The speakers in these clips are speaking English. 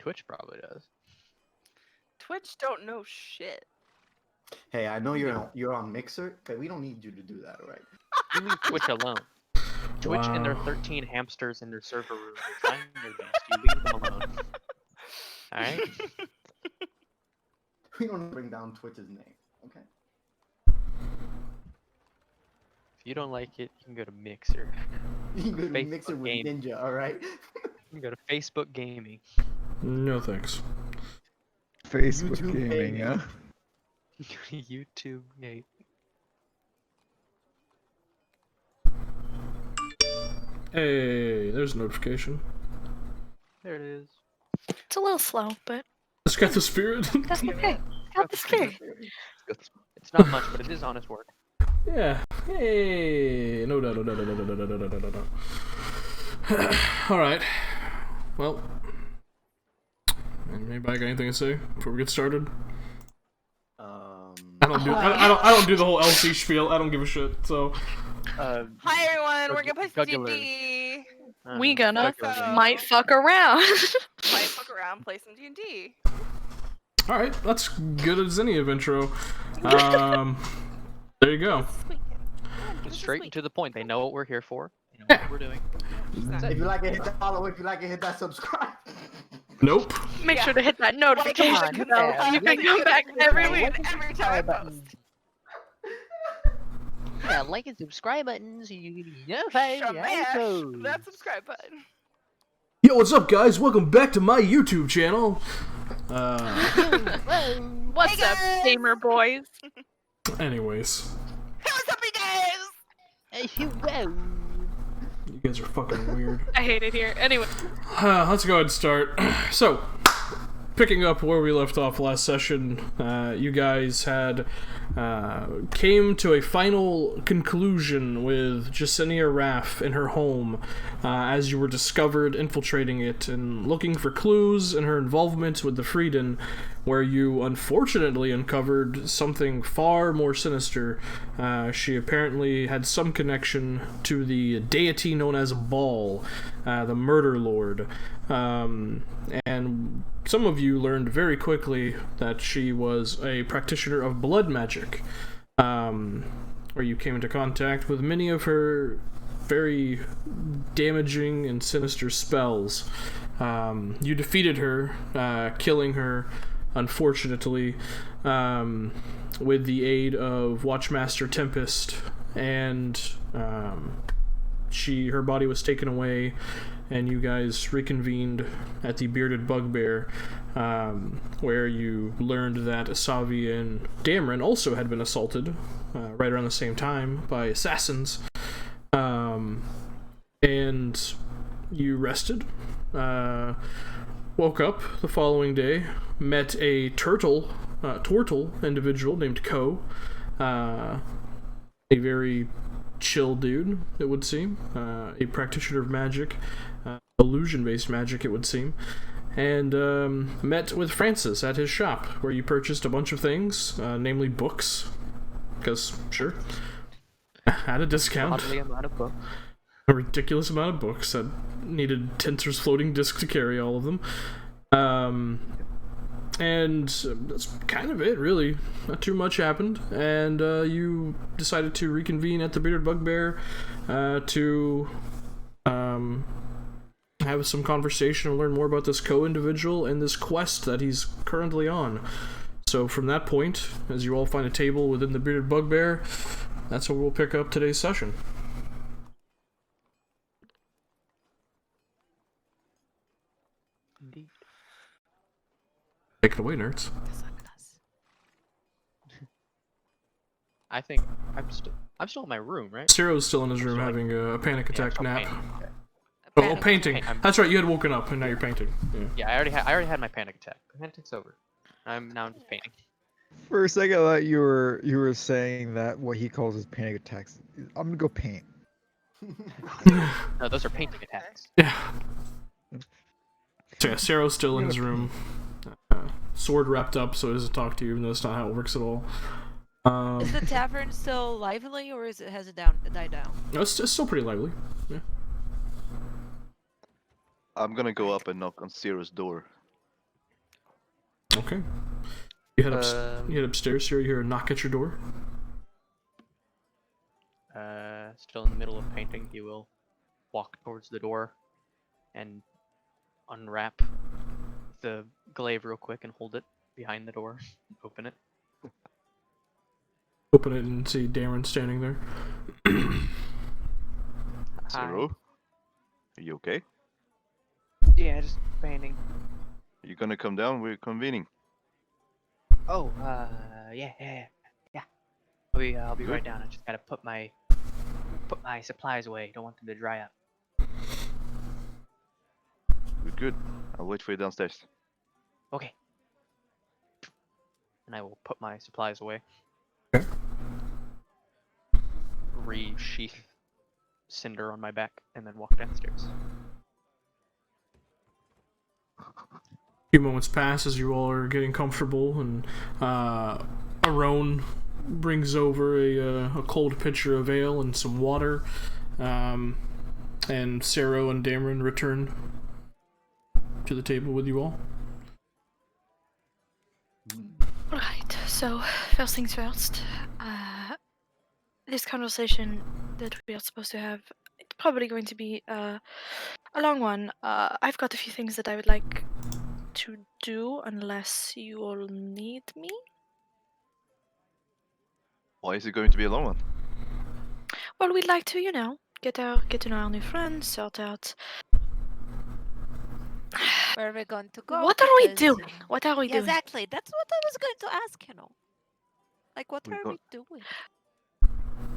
Twitch probably does. Twitch don't know shit. Hey, I know you're on Mixer, but we don't need you to do that, all right? You leave Twitch alone. Twitch and their 13 hamsters in their server room are trying their best. You leave them alone. Alright? We don't bring down Twitch's name, okay? If you don't like it, you can go to Mixer. You can go to Facebook Mixer with Gaming. Ninja, all right? You can go to Facebook Gaming. No thanks. Facebook YouTube gaming, gaming. yeah. YouTube Gate. Hey, there's a notification. There it is. It's a little slow, but Let's get the spirit. that's okay. Got the spirit. It's not much, but it is honest work. Yeah. Hey. No. All right. Well, anybody got anything to say before we get started? I don't do the whole LC spiel. I don't give a shit. So. Hi everyone, we're gonna play some Jugular. D&D. We gonna Jugular. might fuck around. Might fuck around, play some D&D. All right. That's good as any of intro. There you go. Just straight and to the point. They know what we're here for. They know what we're doing. If you like it, hit that follow. If you like it, hit that subscribe. Nope. Make sure to hit that notification bell. You can come back every week. Every time I post. Yeah, like and subscribe buttons. You notified. Smash that subscribe button. Yo, what's up, guys? Welcome back to my YouTube channel. What's Hey, up, guys! gamer boys? Anyways, Hey, what's up, you guys? you guys are fucking weird. I hate it here. Anyway, Let's go ahead and start. So, picking up where we left off last session, you guys had came to a final conclusion with Jasenia Raff in her home as you were discovered infiltrating it and looking for clues in her involvement with the Freedom, where you unfortunately uncovered something far more sinister. She apparently had some connection to the deity known as Baal, the Murder Lord. And some of you learned very quickly that she was a practitioner of blood magic, where you came into contact with many of her very damaging and sinister spells. You defeated her, killing her, unfortunately, with the aid of Watchmaster Tempest, and her body was taken away, and you guys reconvened at the Bearded Bugbear, where you learned that Asavi and Dameron also had been assaulted right around the same time by assassins. And you rested, woke up the following day, met a turtle individual named Ko, a very chill dude, it would seem, a practitioner of magic, illusion-based magic, it would seem, and met with Francis at his shop, where you purchased a bunch of things, namely books, because, sure, at a discount. Oddly amount of books. A ridiculous amount of books that needed Tensor's floating disk to carry all of them. And that's kind of it, really. Not too much happened. And you decided to reconvene at the Bearded Bugbear to have some conversation and learn more about this co-individual and this quest that he's currently on. So from that point, as you all find a table within the Bearded Bugbear, that's where we'll pick up today's session. Indeed. Take it away, nerds. I think I'm still in my room, right? Ciro's still in his room having a panic attack still nap. painting. Oh, painting. I'm- That's right, you had woken up and now you're painting. Yeah. Yeah, I already had my panic attack. Panic attack's over. I'm just painting. For a second, I thought you were saying that what he calls his panic attacks. I'm gonna go paint. No, those are painting attacks. Yeah. So yeah, Ciro's still in his room. Sword wrapped up so he doesn't talk to you, even though that's not how it works at all. Is the tavern still lively, or has it died down? No, it's still pretty lively. Yeah. I'm gonna go up and knock on Ciro's door. Okay. You head upstairs here. You hear a knock at your door. Still in the middle of painting, he will walk towards the door and unwrap the glaive real quick and hold it behind the door. Open it. Open it and see Darren standing there. Zero, are you okay? Yeah, just painting. Are you gonna come down? We're convening. Oh, yeah. I'll be right down. I just gotta put my supplies away. Don't want them to dry up. We're good. I'll wait for you downstairs. Okay. And I will put my supplies away. Okay. Resheath cinder on my back and then walk downstairs. A few moments pass as you all are getting comfortable, and Aron brings over a cold pitcher of ale and some water, and Sarah and Dameron return to the table with you all. Right, so first things first. This conversation that we are supposed to have, it's probably going to be a long one. I've got a few things that I would like to do, unless you all need me. Why is it going to be a long one? Well, we'd like to, get to know our new friends, sort out. Where are we going to go? What are we Because, doing? What are we yeah, doing? exactly. That's what I was going to ask. Like, what We are go- we doing?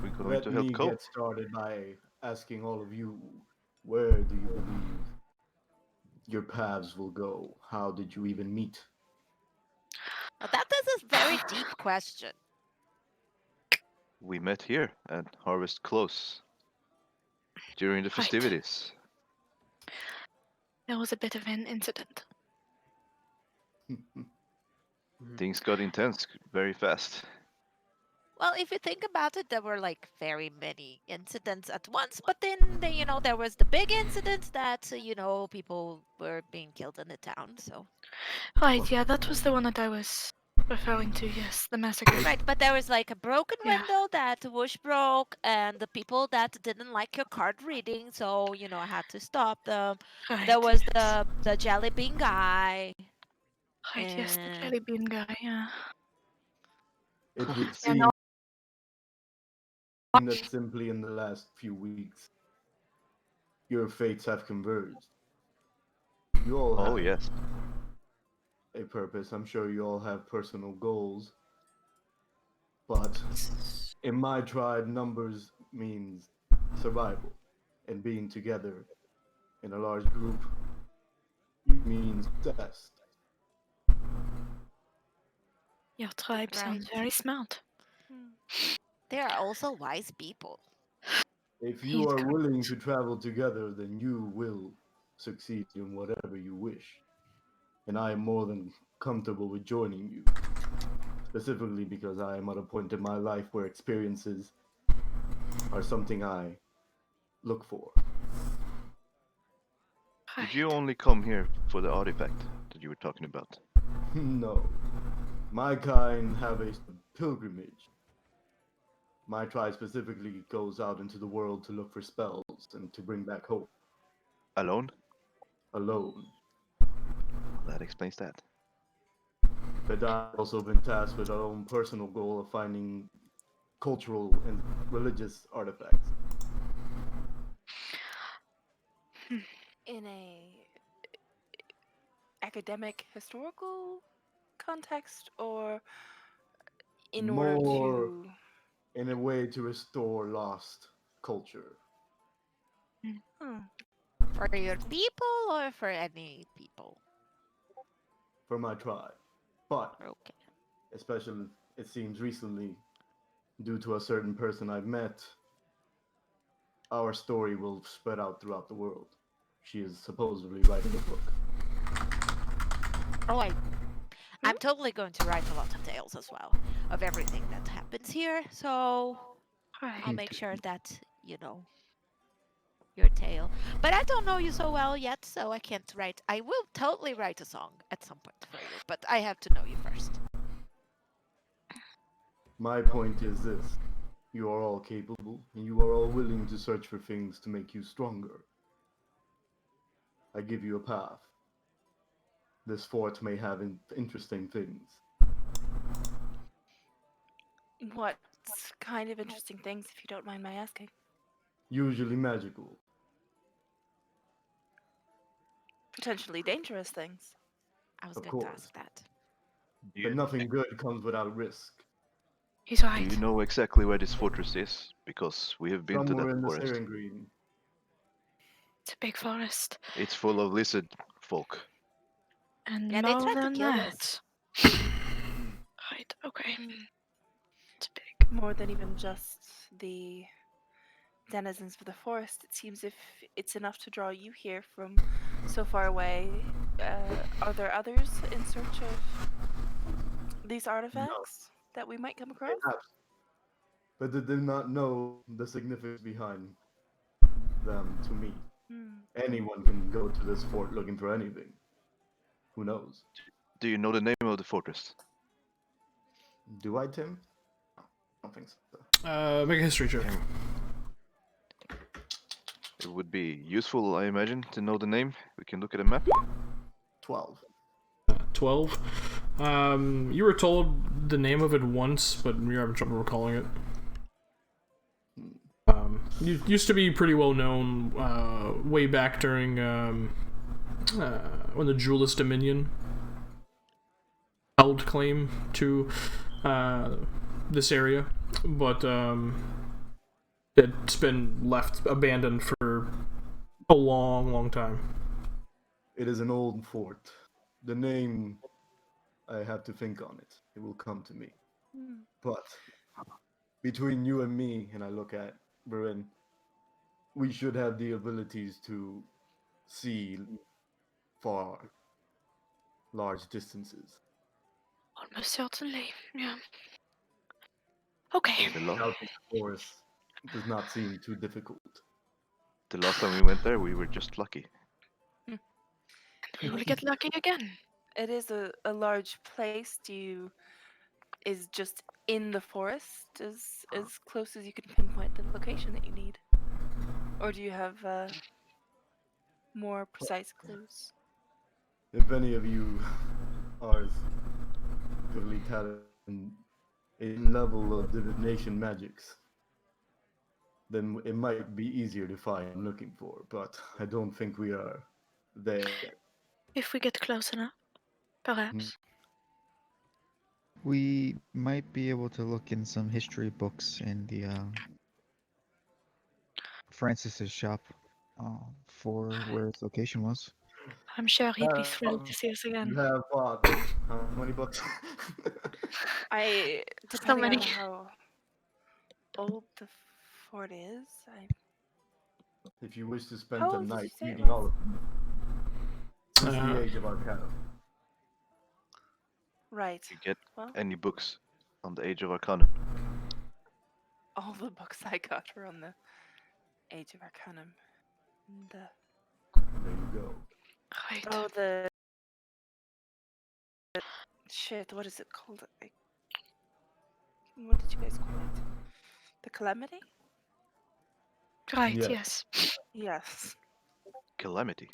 We're going Let to me help Cole. get started by asking all of you, where do you believe your paths will go? How did you even meet? Now, that is a very deep question. We met here at Harvest Close during the Right. festivities. There was a bit of an incident. Things got intense very fast. Well, if you think about it, there were like very many incidents at once. But then, there was the big incident that people were being killed in the town. So Right, yeah, that was the one that I was referring to, yes, the massacre. right, but there was like a broken Yeah. window that Whoosh broke, and the people that didn't like your card reading, so I had to stop them. Right, There was yes. the jelly bean guy. Right, yes, the and- jelly bean guy, yeah. It would Yeah, seem no. that simply in the last few weeks, your fates have converged. You all have Oh, yes. a purpose. I'm sure you all have personal goals. But in my tribe, numbers means survival. And being together in a large group means success. Your tribe sounds Right. very smart. They are also wise people. If you He's are correct. willing to travel together, then you will succeed in whatever you wish. And I am more than comfortable with joining you. Specifically because I am at a point in my life where experiences are something I look for. Did you Right. only come here for the artifact that you were talking about? No. My kind have a pilgrimage. My tribe specifically goes out into the world to look for spells and to bring back hope. Alone? Alone. That explains that. But I've also been tasked with our own personal goal of finding cultural and religious artifacts. In a academic historical context, or in order More to in a way to restore lost culture. For your people or for any people? For my tribe. But, Okay. especially, it seems recently, due to a certain person I've met, our story will spread out throughout the world. She is supposedly writing a book. Oh, I'm totally going to write a lot of tales as well of everything that happens here. So I'll Right. make sure that your tale. But I don't know you so well yet, so I can't write. I will totally write a song at some point for you, but I have to know you first. My point is this. You are all capable, and you are all willing to search for things to make you stronger. I give you a path. This fort may have interesting things. What kind of interesting things, if you don't mind my asking? Usually magical. Potentially dangerous things. I was Of going to course. ask that. But nothing good comes without risk. He's Do right. you know exactly where this fortress is? Because we have been to Somewhere that in the forest. Searing Green. It's a big forest. It's full of lizard folk. And Yeah, they more tried to than kill that. us. Right, okay. Hmm. It's big. More than even just the denizens of the forest. It seems if it's enough to draw you here from so far away. Are there others in search of these artifacts that we might come across? Perhaps. But they do not know the significance behind them to me. Hmm. Anyone can go to this fort looking for anything. Who knows? Do you know the name of the fortress? Do I, Tim? I don't think so. Make a history check. It would be useful, I imagine, to know the name. We can look at a map. 12. 12. You were told the name of it once, but you're having trouble recalling it. It used to be pretty well known way back during when the Jewelist Dominion held claim to this area, but it's been left abandoned for a long, long time. It is an old fort. The name, I have to think on it. It will come to me. Hmm. But between you and me, and I look at Bryn, we should have the abilities to see far, large distances. Almost certainly, yeah. Okay. The, la- Scouting the forest does not seem too difficult. the last time we went there, we were just lucky. We will get lucky again. It is a large place. Is just in the forest as close as you can pinpoint the location that you need? Or do you have more precise clues? If any of you are really talented in level of divination magics, then it might be easier to find what I'm looking for, but I don't think we are there yet. If we get close enough, perhaps. We might be able to look in some history books in the Francis's shop for where its location was. I'm sure he'd be thrilled to see us You again. have how many books? I So depending many. on how old the fort is. If you wish to spend How the old did you night say it reading all was? of them, this is the age of Arcana. Right. You get Well, any books on the Age of Arcanum? all the books I got were on the Age of Arcanum. And, There you go. Right. oh, the shit. What is it called? What did you guys call it? The calamity? Right, Yes. yes. Yes. Calamity.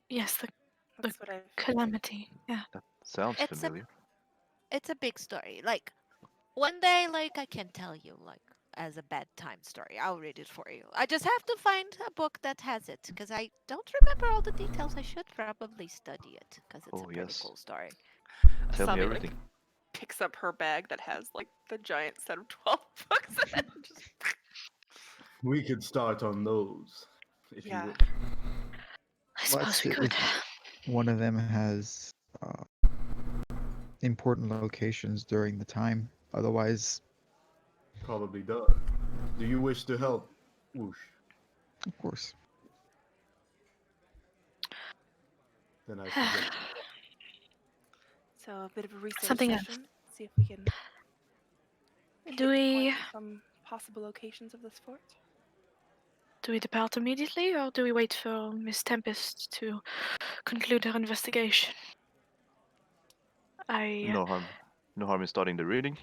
Yes, the That's what I've. calamity. Yeah. That sounds It's a familiar. it's a big story. Like one day, like I can tell you, like as a bedtime story. I'll read it for you. I just have to find a book that has it because I don't remember all the details. I should probably study it because it's a Oh, pretty yes. cool story. Tell me Asami, everything. Like, picks up her bag that has like the giant set of 12 books in it. And just We could start on those, if Yeah. you wish. I Well, suppose we could. One of them has important locations during the time. Otherwise, Probably does. Do you wish to help? Whoosh. of course. Then I suggest. So a bit of a research Something else. session. See if we can Do we pinpoint some possible locations of this fort? Do we depart immediately, or do we wait for Miss Tempest to conclude her investigation? No harm. No harm in starting the reading.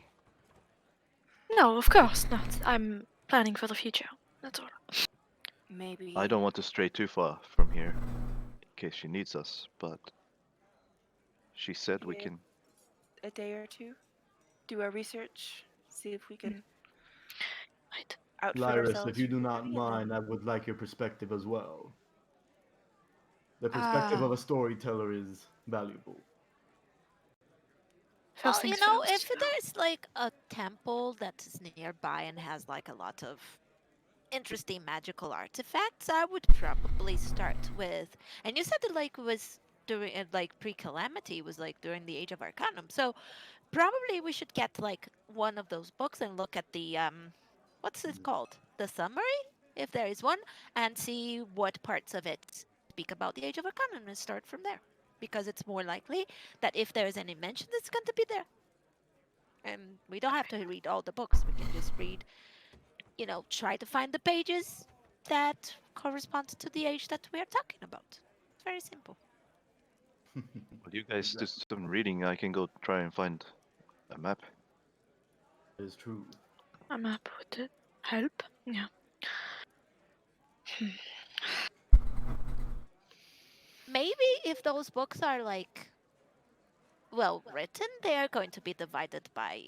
No, of course not. I'm planning for the future. That's all. Maybe. I don't want to stray too far from here, in case she needs us, but she said we Yeah. can. A day or two. Do our research. See if we can Right. outfit Lyris, ourselves. if you do for not reading and mind, I then- would like your perspective as well. The perspective of a storyteller is valuable. First You things know, first. if there's like a temple that is nearby and has like a lot of interesting magical artifacts, I would probably start with. And you said it like was during like pre-calamity, was like during the Age of Arcanum. So probably we should get like one of those books and look at the what's it called? The summary, if there is one, and see what parts of it speak about the Age of Arcanum and start from there. Because it's more likely that if there is any mention, it's going to be there. And we don't have to read all the books. We can just read, try to find the pages that correspond to the age that we are talking about. It's very simple. Will you guys do some reading? I can go try and find a map. It is true. A map would help. Yeah. Maybe if those books are like well written, they are going to be divided by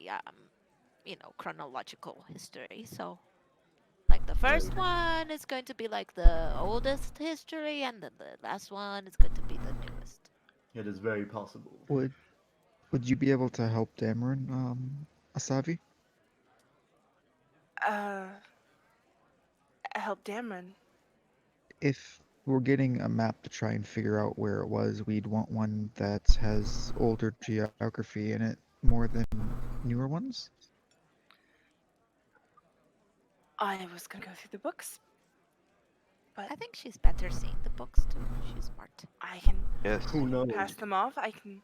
chronological history. So like the first one is going to be like the oldest history, and then the last one is going to be the newest. It is very possible. Would you be able to help Dameron, Asavi? Help Dameron. If we're getting a map to try and figure out where it was, we'd want one that has older geography in it more than newer ones. I was gonna go through the books, but I think she's better seeing the books too. She's smart. I can Yes. Who knows? pass them off. I can.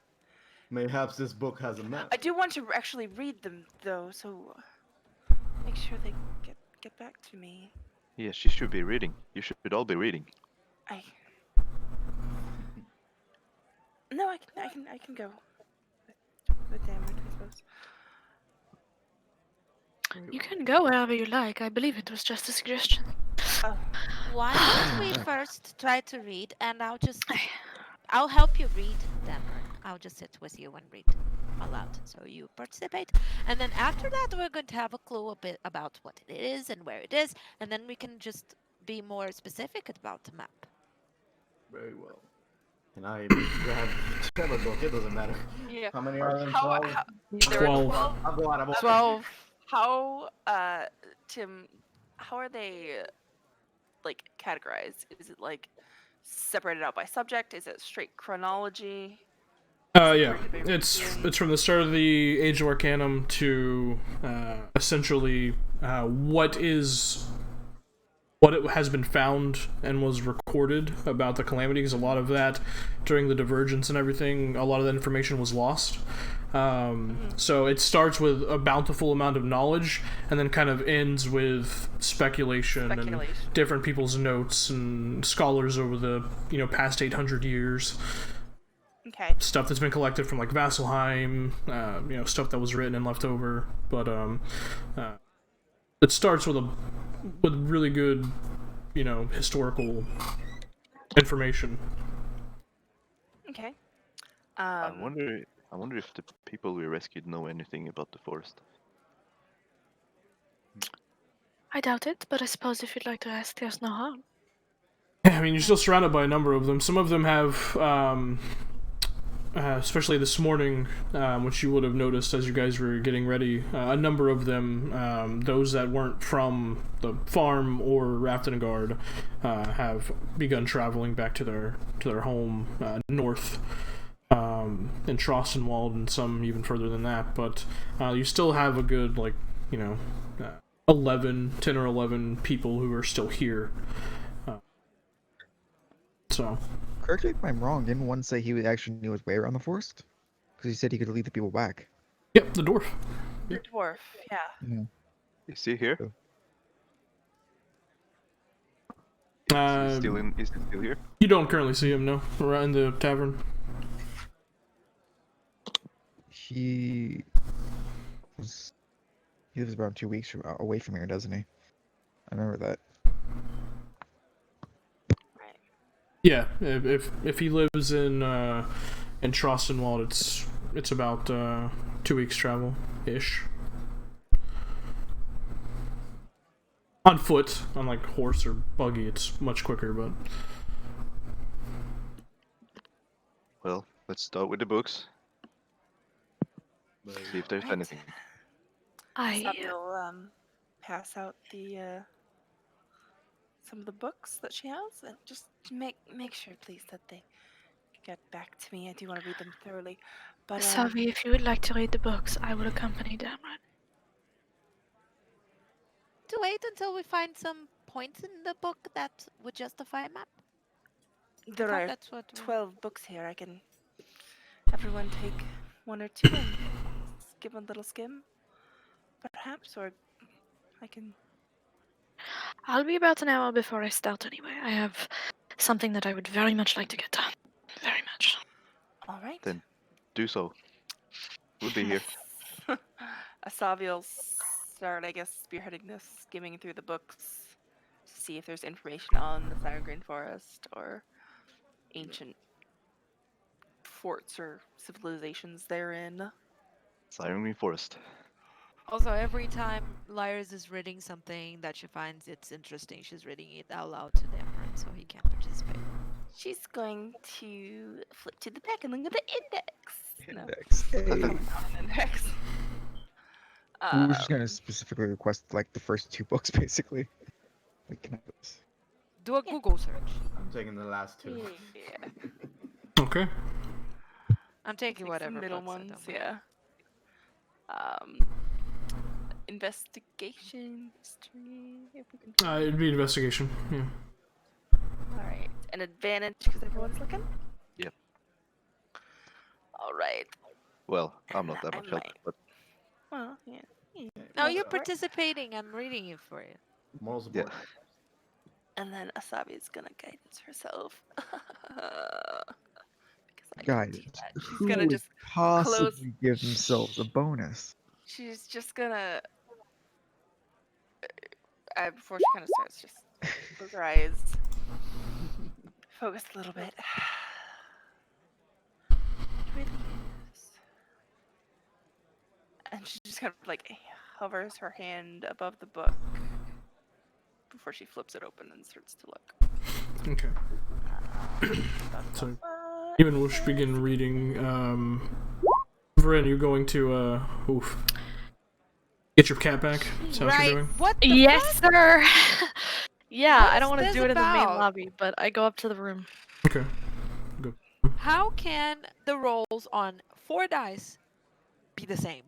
Mayhaps this book has a map. I do want to actually read them though, so make sure they get back to me. Yes, she should be reading. You should all be reading. No, I can go with Dameron, I suppose. You can go wherever you like. I believe it was just a suggestion. Oh, Why don't we first try to read, and I'll help you read, Dameron. I'll just sit with you and read aloud, so you participate. And then after that, we're going to have a clue a bit about what it is and where it is, and then we can just be more specific about the map. Very well. And I grab whichever book, it doesn't matter. yeah. How many are there? How, 12? there are 12. 12. I'll go out of order. 12. How, Tim, how are they, like, categorized? Is it, like, separated out by subject? Is it straight chronology? Yeah, it's from the start of the Age of Arcanum to essentially what it has been found and was recorded about the calamity, because a lot of that during the divergence and everything, a lot of that information was lost. So it starts with a bountiful amount of knowledge and then kind of ends with speculation. And different people's notes and scholars over the past 800 years. Okay. Stuff that's been collected from like Vasselheim, stuff that was written and left over. But it starts with really good, historical information. Okay. I wonder if the people we rescued know anything about the forest. I doubt it, but I suppose if you'd like to ask, there's no harm. I mean, you're still surrounded by a number of them. Some of them have, especially this morning, which you would have noticed as you guys were getting ready, a number of them, those that weren't from the farm or Raftengard, have begun traveling back to their home north, in Trostenwald, and some even further than that. But you still have a good 10 or 11 people who are still here. So, Correct me if I'm wrong, didn't one say he actually knew his way around the forest? Because he said he could lead the people back. yep, the dwarf. The dwarf, yeah. Is he here? Is he still here? You don't currently see him, no, around in the tavern. He lives about 2 weeks away from here, doesn't he? I remember that. Yeah, if he lives in Trostenwald, it's about 2 weeks travel ish. On foot, unlike horse or buggy, it's much quicker. But Well, let's start with the books. See if there's Right. anything. Sabi will pass out the some of the books that she has, and just make sure, please, that they get back to me. I do want to read them thoroughly. But Savi, if you would like to read the books, I will accompany Damron. To wait until we find some points in the book that would justify a map. there Thought are that's what 12 books here. I can everyone take one or two and give a little skim, perhaps, or I can. I'll be about an hour before I start anyway. I have something that I would very much like to get done. Very much. All right. Then do so. We'll be here. Asavi will start, I guess, spearheading this, skimming through the books to see if there's information on the Siren Forest or ancient forts or civilizations therein. Siren Forest. Also, every time Lyris is reading something that she finds it's interesting, she's reading it out loud to Damron, so he can't participate. She's going to flip to the back and look at the index. Index. Hey. No, not an index. We were just gonna specifically request like the first 2 books, basically. Like, can I have this? Do a Google search. I'm taking the last 2. Yeah. okay. I'm taking Take whatever some middle books, I ones, don't mind. yeah. Investigation, history, if we can. It'd be investigation. Yeah. All right, an advantage because everyone's looking. Yep. All right. Well, I'm not that I much help, might. but Well, yeah. No, you're Alright. participating. I'm reading it for you. Moral support. And then Asabi is gonna guidance herself. Because I can do Guidance. that. She's Who gonna would just possibly give themselves a bonus? She's just gonna. Before she kind of starts, just close her eyes, focus a little bit. Really is. And she just kind of like hovers her hand above the book before she flips it open and starts to look. Okay. So you and Whoosh begin reading. Vren, you're going to get your cat back. Is that what you're doing? What the Yes, fuck? sir. Yeah, What I is don't want to this do it in the main about? lobby, but I go up to the room. Okay. How can the rolls on 4 dice be the same?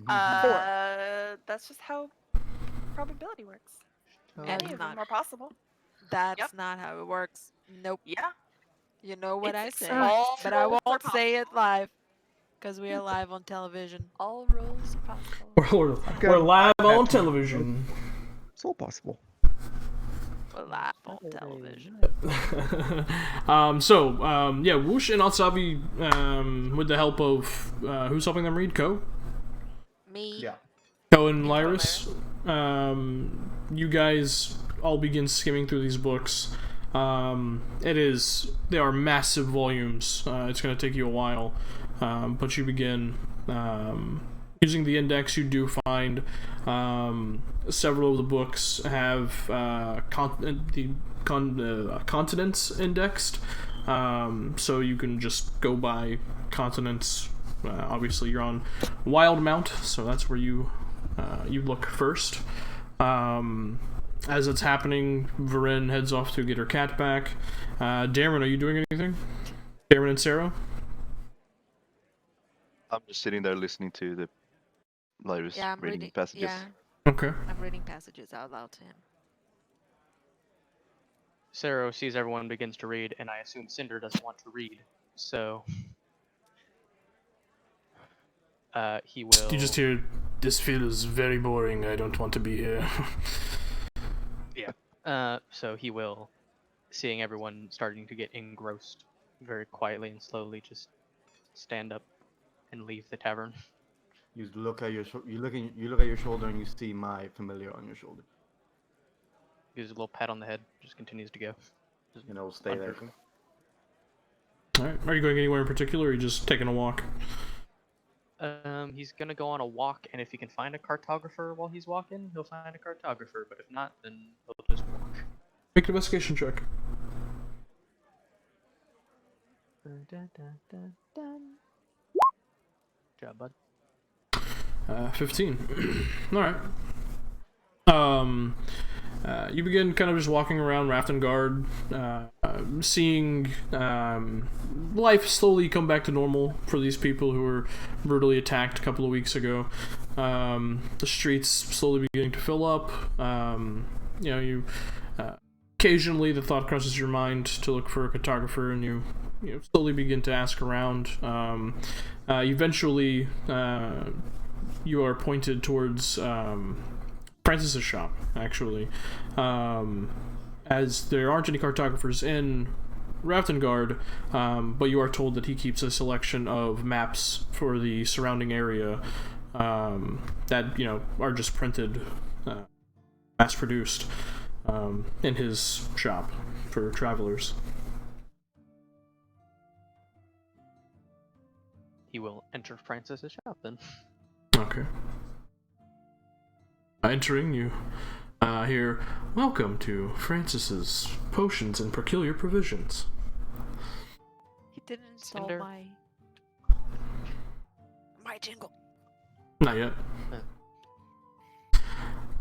That's just how probability works. And Any of them not. are possible. That's Yep. not how it works. Nope. Yeah. You know what I It's say, all but I rolls are won't say it possible. live because we are live on television. All rolls are possible. We're live on television. It's all possible. We're live on television. Yeah, Whoosh and Atsavi, with the help of who's helping them read? Ko? Me. Yeah. Ko and Lyris. You guys all begin skimming through these books. They are massive volumes. It's going to take you a while, but you begin using the index. You do find several of the books have continents indexed, so you can just go by continents. Obviously, you're on Wildemount, so that's where you look first. As it's happening, Varen heads off to get her cat back. Darren, are you doing anything? Darren and Sarah? I'm just sitting there listening to the Lyris Yeah, I'm reading reading. passages. Yeah, Okay. I'm reading passages out loud to him. Sero sees everyone begins to read, and I assume Cinder doesn't want to read, so he will. You just hear, "This feels very boring. I don't want to be here." So he will, seeing everyone starting to get engrossed, very quietly and slowly just stand up and leave the tavern. You look at your you look at your shoulder and you see my familiar on your shoulder. Gives a little pat on the head, just continues to go. Just And it'll stay there. unmoving. Alright, are you going anywhere in particular, or are you just taking a walk? He's gonna go on a walk, and if he can find a cartographer while he's walking, he'll find a cartographer. But if not, then he'll just walk. Make an investigation check. Job, bud. 15. Alright. You begin kind of just walking around Rafton Guard, seeing life slowly come back to normal for these people who were brutally attacked a couple of weeks ago. The streets slowly beginning to fill up. You occasionally the thought crosses your mind to look for a cartographer, and you slowly begin to ask around. Eventually, you are pointed towards Francis's shop, actually, as there aren't any cartographers in Rafton Guard, but you are told that he keeps a selection of maps for the surrounding area that are just printed, mass-produced, in his shop for travelers. He will enter Francis's shop then. Okay. Entering, you hear, "Welcome to Francis's Potions and Peculiar Provisions." He didn't install Cinder. my jingle. Not yet.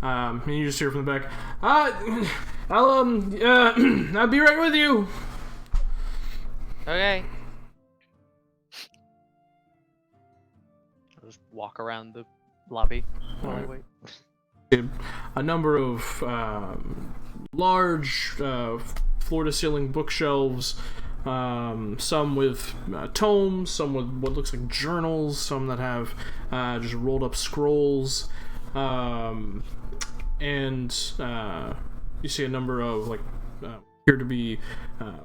And you just hear from the back, I'll be right with you. Okay. I'll just walk around the lobby while I wait. A number of large floor-to-ceiling bookshelves, some with tomes, some with what looks like journals, some that have just rolled-up scrolls, and you see a number of appear to be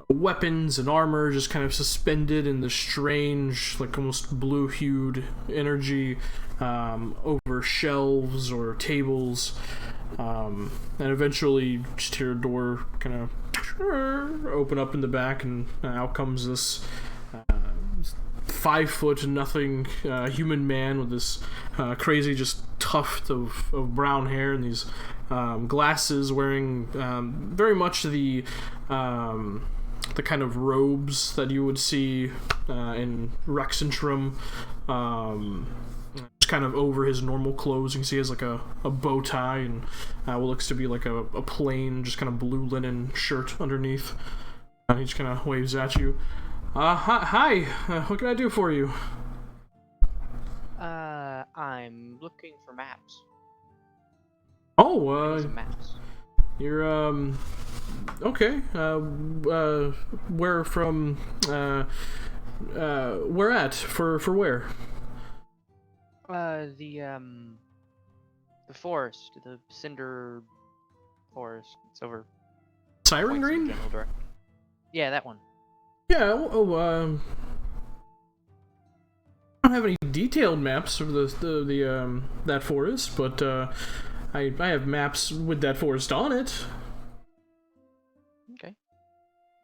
weapons and armor just kind of suspended in the strange, almost blue-hued energy over shelves or tables, and eventually you just hear a door kind of open up in the back, and out comes this 5'0" human man with this crazy just tuft of brown hair and these glasses, wearing very much the kind of robes that you would see in Rexentrum, just kind of over his normal clothes. You can see he has a bow tie and what looks to be a plain, just kind of blue linen shirt underneath. He just kind of waves at you. Hi, what can I do for you? I'm looking for maps. Oh, Some maps. you're, okay, where from, where at? For where? The forest, the cinder forest. It's over. Siren points in Green? general direct. Yeah, that one. Yeah, I don't have any detailed maps of the that forest, but I have maps with that forest on it. Okay.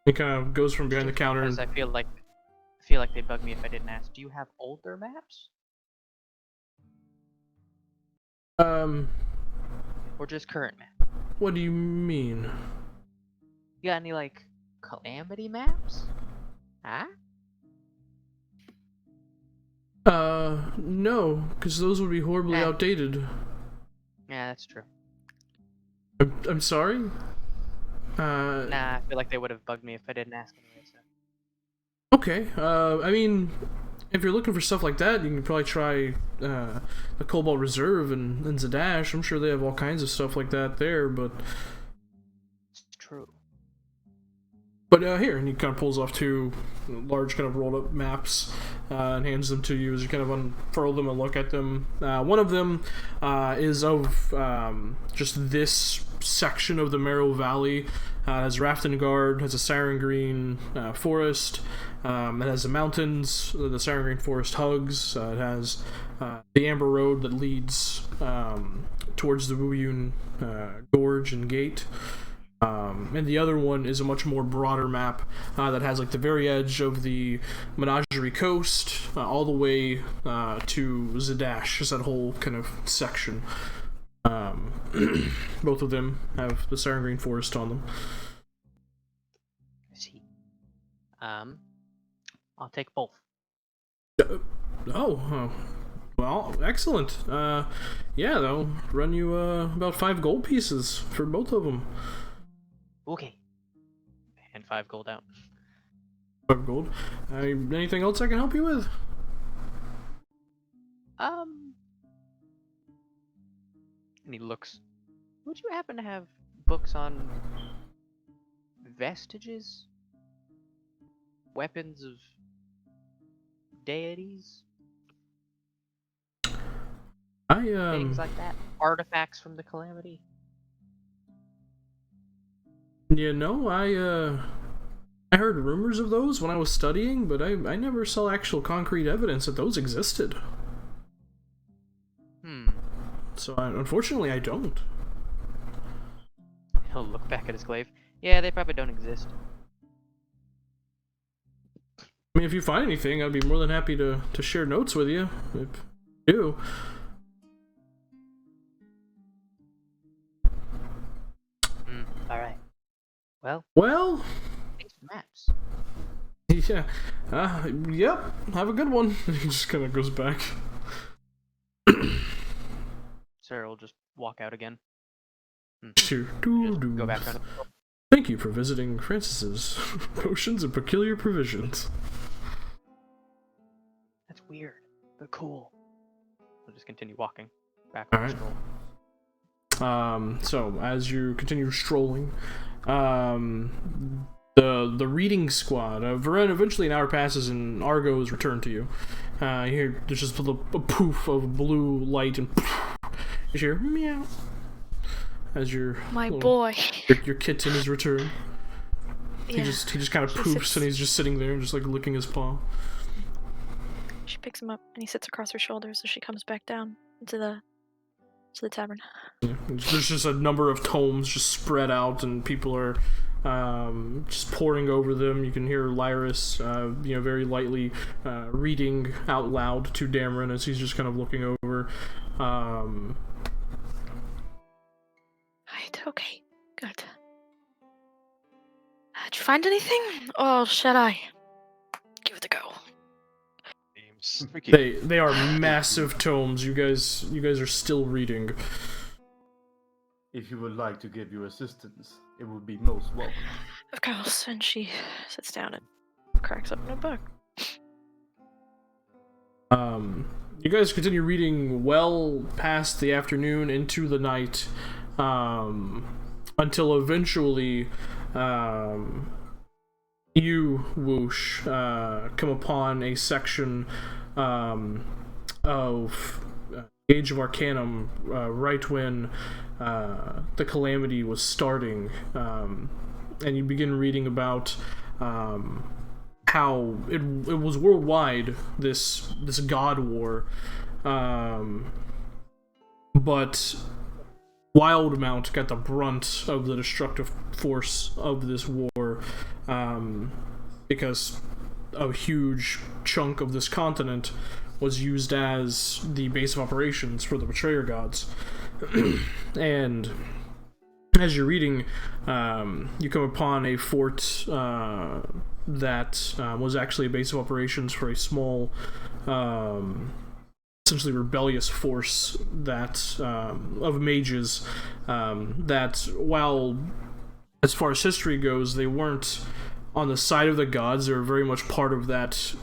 He kind of goes from behind the counter Because and I feel like they bug me if I didn't ask. Do you have older maps? Or just current maps? what do you mean? You got any calamity maps? Huh? No, because those would be horribly Eh. outdated. Yeah, that's true. I'm sorry? Nah, I feel like they would have bugged me if I didn't ask anyway. So. Okay, I mean, if you're looking for stuff like that, you can probably try the Cobalt Reserve and Zadash. I'm sure they have all kinds of stuff like that there, but It's true. here, and he kind of pulls off two large kind of rolled up maps and hands them to you as you kind of unfurl them and look at them. One of them is of just this section of the Marrow Valley. It has Raftengard, has a Siren Green forest. It has the mountains the Siren Green forest hugs. It has the Amber Road that leads towards the Wuyun Gorge and Gate. And the other one is a much more broader map that has like the very edge of the Menagerie Coast all the way to Zadash, just that whole kind of section. Both of them have the Siren Green Forest on them. I see. I'll take both. Well, excellent. Yeah, they'll run you about 5 gold pieces for both of them. Okay. And 5 gold out. 5 gold. Anything else I can help you with? And he looks. Would you happen to have books on vestiges? Weapons of deities? Things like that? Artifacts from the calamity? You know, I heard rumors of those when I was studying, but I never saw actual concrete evidence that those existed. So, unfortunately, I don't. He'll look back at his glaive. Yeah, they probably don't exist. I mean, if you find anything, I'd be more than happy to share notes with you, if you do. Alright. Well, thanks for maps. Yeah. Yep. Have a good one. He just kind of goes back. Sarah will just walk out again. Just Go back on. Thank you for visiting Francis's Potions and Peculiar Provisions. That's weird, but cool. We'll just continue walking back. Alright. So as you continue strolling, the reading squad, Varen, eventually an hour passes and Argo is returned to you. You hear there's just a poof of blue light and you hear meow as your boy. Your kitten is returned. Yeah. He just kind of poofs and he's just sitting there just like licking his paw. She picks him up and he sits across her shoulders as she comes back down into the tavern. Yeah, there's just a number of tomes just spread out and people are just poring over them. You can hear Lyris, very lightly reading out loud to Dameron as he's just kind of looking over. Right, okay, good. Did you find anything, or shall I give it a go? They are massive tomes. You guys are still reading. If you would like to give your assistance, it would be most welcome. Of course, and she sits down and cracks open a book. You guys continue reading well past the afternoon into the night, until eventually, you, Whoosh, come upon a section of Age of Arcanum, right when the Calamity was starting, and you begin reading about how it was worldwide, this god war, but Wildemount got the brunt of the destructive force of this war, because a huge chunk of this continent was used as the base of operations for the Betrayer Gods. And as you're reading, you come upon a fort that was actually a base of operations for a small, essentially rebellious force that of mages that, while as far as history goes, they weren't on the side of the gods. They were very much part of that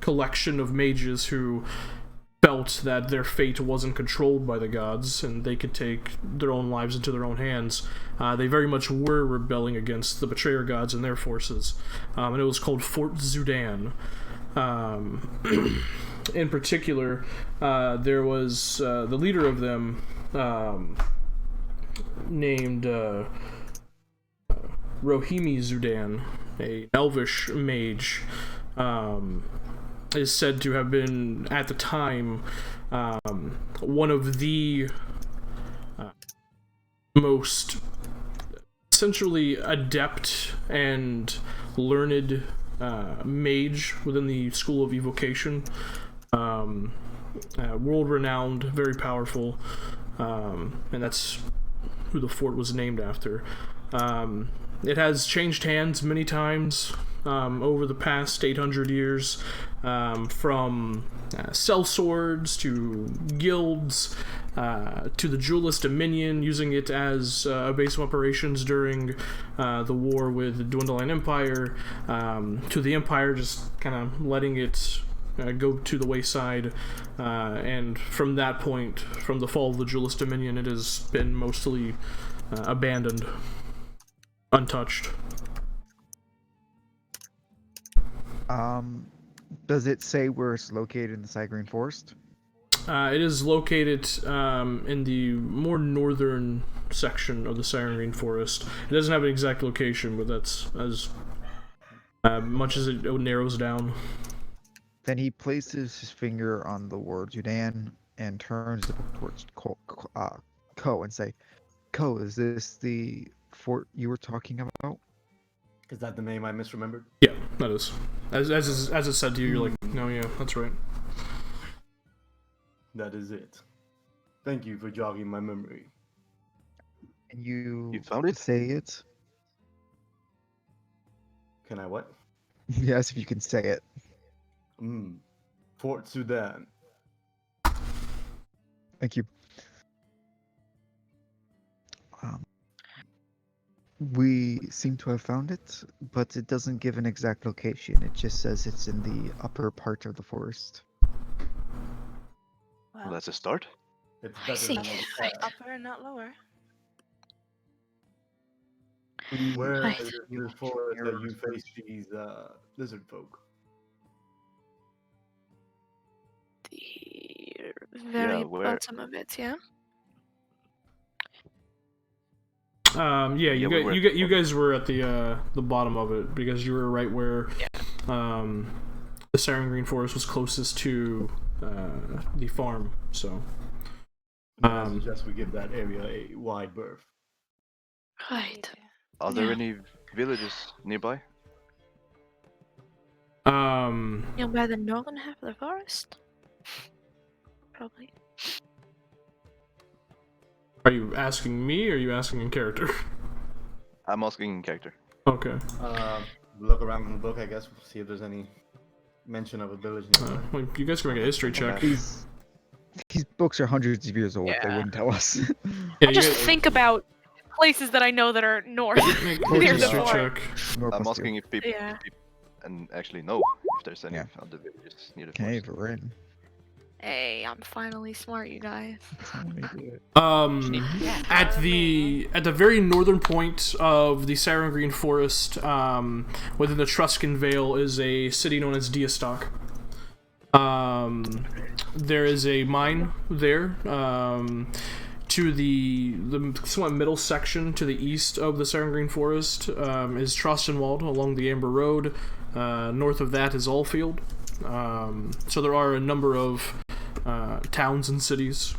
collection of mages who felt that their fate wasn't controlled by the gods and they could take their own lives into their own hands. They very much were rebelling against the Betrayer Gods and their forces, and it was called Fort Zudan. In particular, there was the leader of them, named Rohimi Zudan, a elvish mage, is said to have been, at the time, one of the most essentially adept and learned mage within the School of Evocation. World-renowned, very powerful, and that's who the fort was named after. It has changed hands many times over the past 800 years, from sellswords to guilds to the Jewelist Dominion, using it as a base of operations during the war with the Dwindling Empire, to the Empire just kind of letting it go to the wayside, and from that point, from the fall of the Jewelist Dominion, it has been mostly abandoned, untouched. Does it say where it's located in the Cygreen Forest? It is located in the more northern section of the Siren Forest. It doesn't have an exact location, but that's as much as it narrows down. Then he places his finger on the word Judan and turns the book towards Ko and say, Ko, is this the fort you were talking about? Is that the name I misremembered? Yeah, that is. As it said to you, you're like, no, yeah, that's right. That is it. Thank you for jogging my memory. And you found it? say it? Can I what? Yes, if you can say it. Fort Sudan. Thank you. We seem to have found it, but it doesn't give an exact location. It just says it's in the upper part of the forest. Well, that's a start. It's I better see. than Upper and not lower. Where Right. is the forest that you face these lizard folk? The very where- bottom of it, yeah? You guys were at the bottom of it because you were right where the Siren Green Forest was closest to the farm. So I suggest we give that area a wide berth. Right. Are there Yeah. any villages nearby? You're by the northern half of the forest? Probably. Are you asking me or are you asking in character? I'm asking in character. Okay. Look around in the book, I guess, see if there's any mention of a village nearby. Well, you guys can make a history check. These books are hundreds of years old. They Yeah. wouldn't tell us. Yeah, I just think about places that I know that are north. make a near the history fort. check. I'm asking if people, Yeah. and actually know if there's any Yeah. other villages near the Okay, forest. we're in. Hey, I'm finally smart, you guys. At the very northern point of the Siren Green Forest, within the Truscan Vale, is a city known as Diastock. There is a mine there. To the somewhat middle section to the east of the Siren Green Forest is Trostenwald along the Amber Road. North of that is Allfield. So there are a number of towns and cities.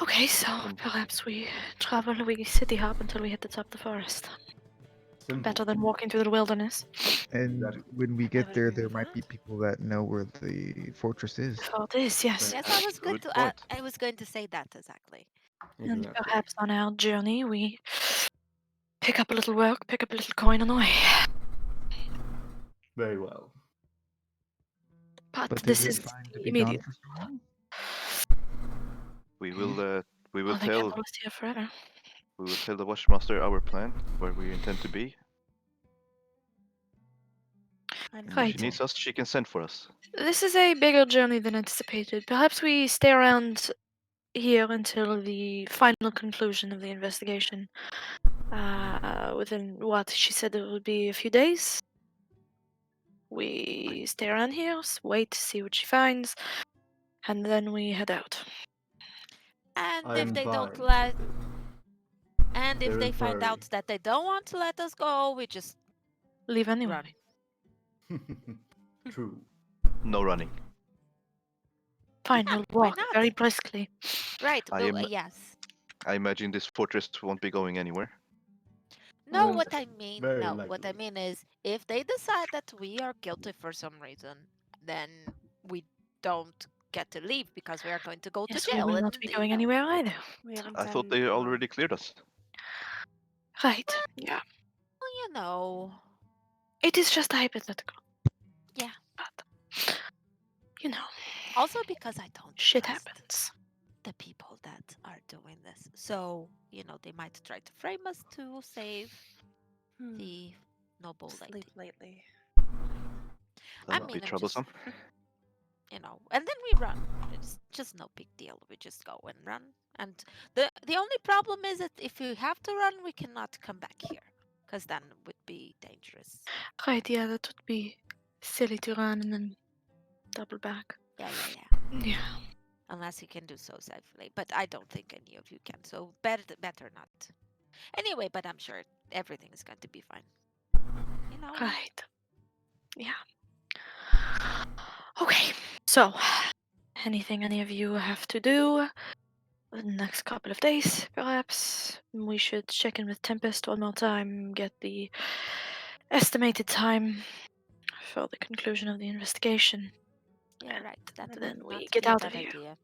Okay, so perhaps we city hop until we hit the top of the forest. Simple. Better than walking through the wilderness. And Exactly. when we I get would there, agree there with might be that. people that know where the fortress is. For this, yes. Yes, I was going Good to. point. I was going to say that exactly. And Exactly. perhaps on our journey we pick up a little work, pick up a little coin on the way. Very well. But But this is is it fine to be immediate. gone for so long? We will Well, they can't tell hold us here forever. the Watchmaster our plan, where we intend to be. And Right. If she needs us, she can send for us. This is a bigger journey than anticipated. Perhaps we stay around here until the final conclusion of the investigation. Within what she said it would be a few days. We stay around here, wait to see what she finds, and then we head out. And I if am they don't fine let, with it. and if There they is find worry. out that they don't want to let us go, we just Leave anyway. run. True. No running. Fine, Yeah, we'll why walk not? very briskly. Right. I Well, am- yes. I imagine this fortress won't be going anywhere. No, Well, what I mean, very no, what I likely. mean is, if they decide that we are guilty for some reason, then we don't get to leave because we are going to go to Yes, we jail. will And not be going anywhere either. We haven't I thought done they wrong. already cleared us. Right. Yeah. Well, you know, It is just a hypothetical. Yeah. But you know, also because I don't shit trust happens. the people that are doing this. So, they might try to frame us to save Hmm. the noble Sleep lady. lately. That would be I'm just, troublesome. and then we run. It's just no big deal. We just go and run. And the only problem is that if we have to run, we cannot come back here, because then it would be dangerous. Right, yeah, that would be silly to run and then double back. Yeah. Yeah. Unless you can do so safely, but I don't think any of you can. So better not. Anyway, but I'm sure everything is going to be fine. Right. Yeah. Okay. So, anything any of you have to do in the next couple of days, perhaps? We should check in with Tempest one more time, get the estimated time for the conclusion of the investigation. Yeah, right. That And would then we not get be a out of bad here. idea.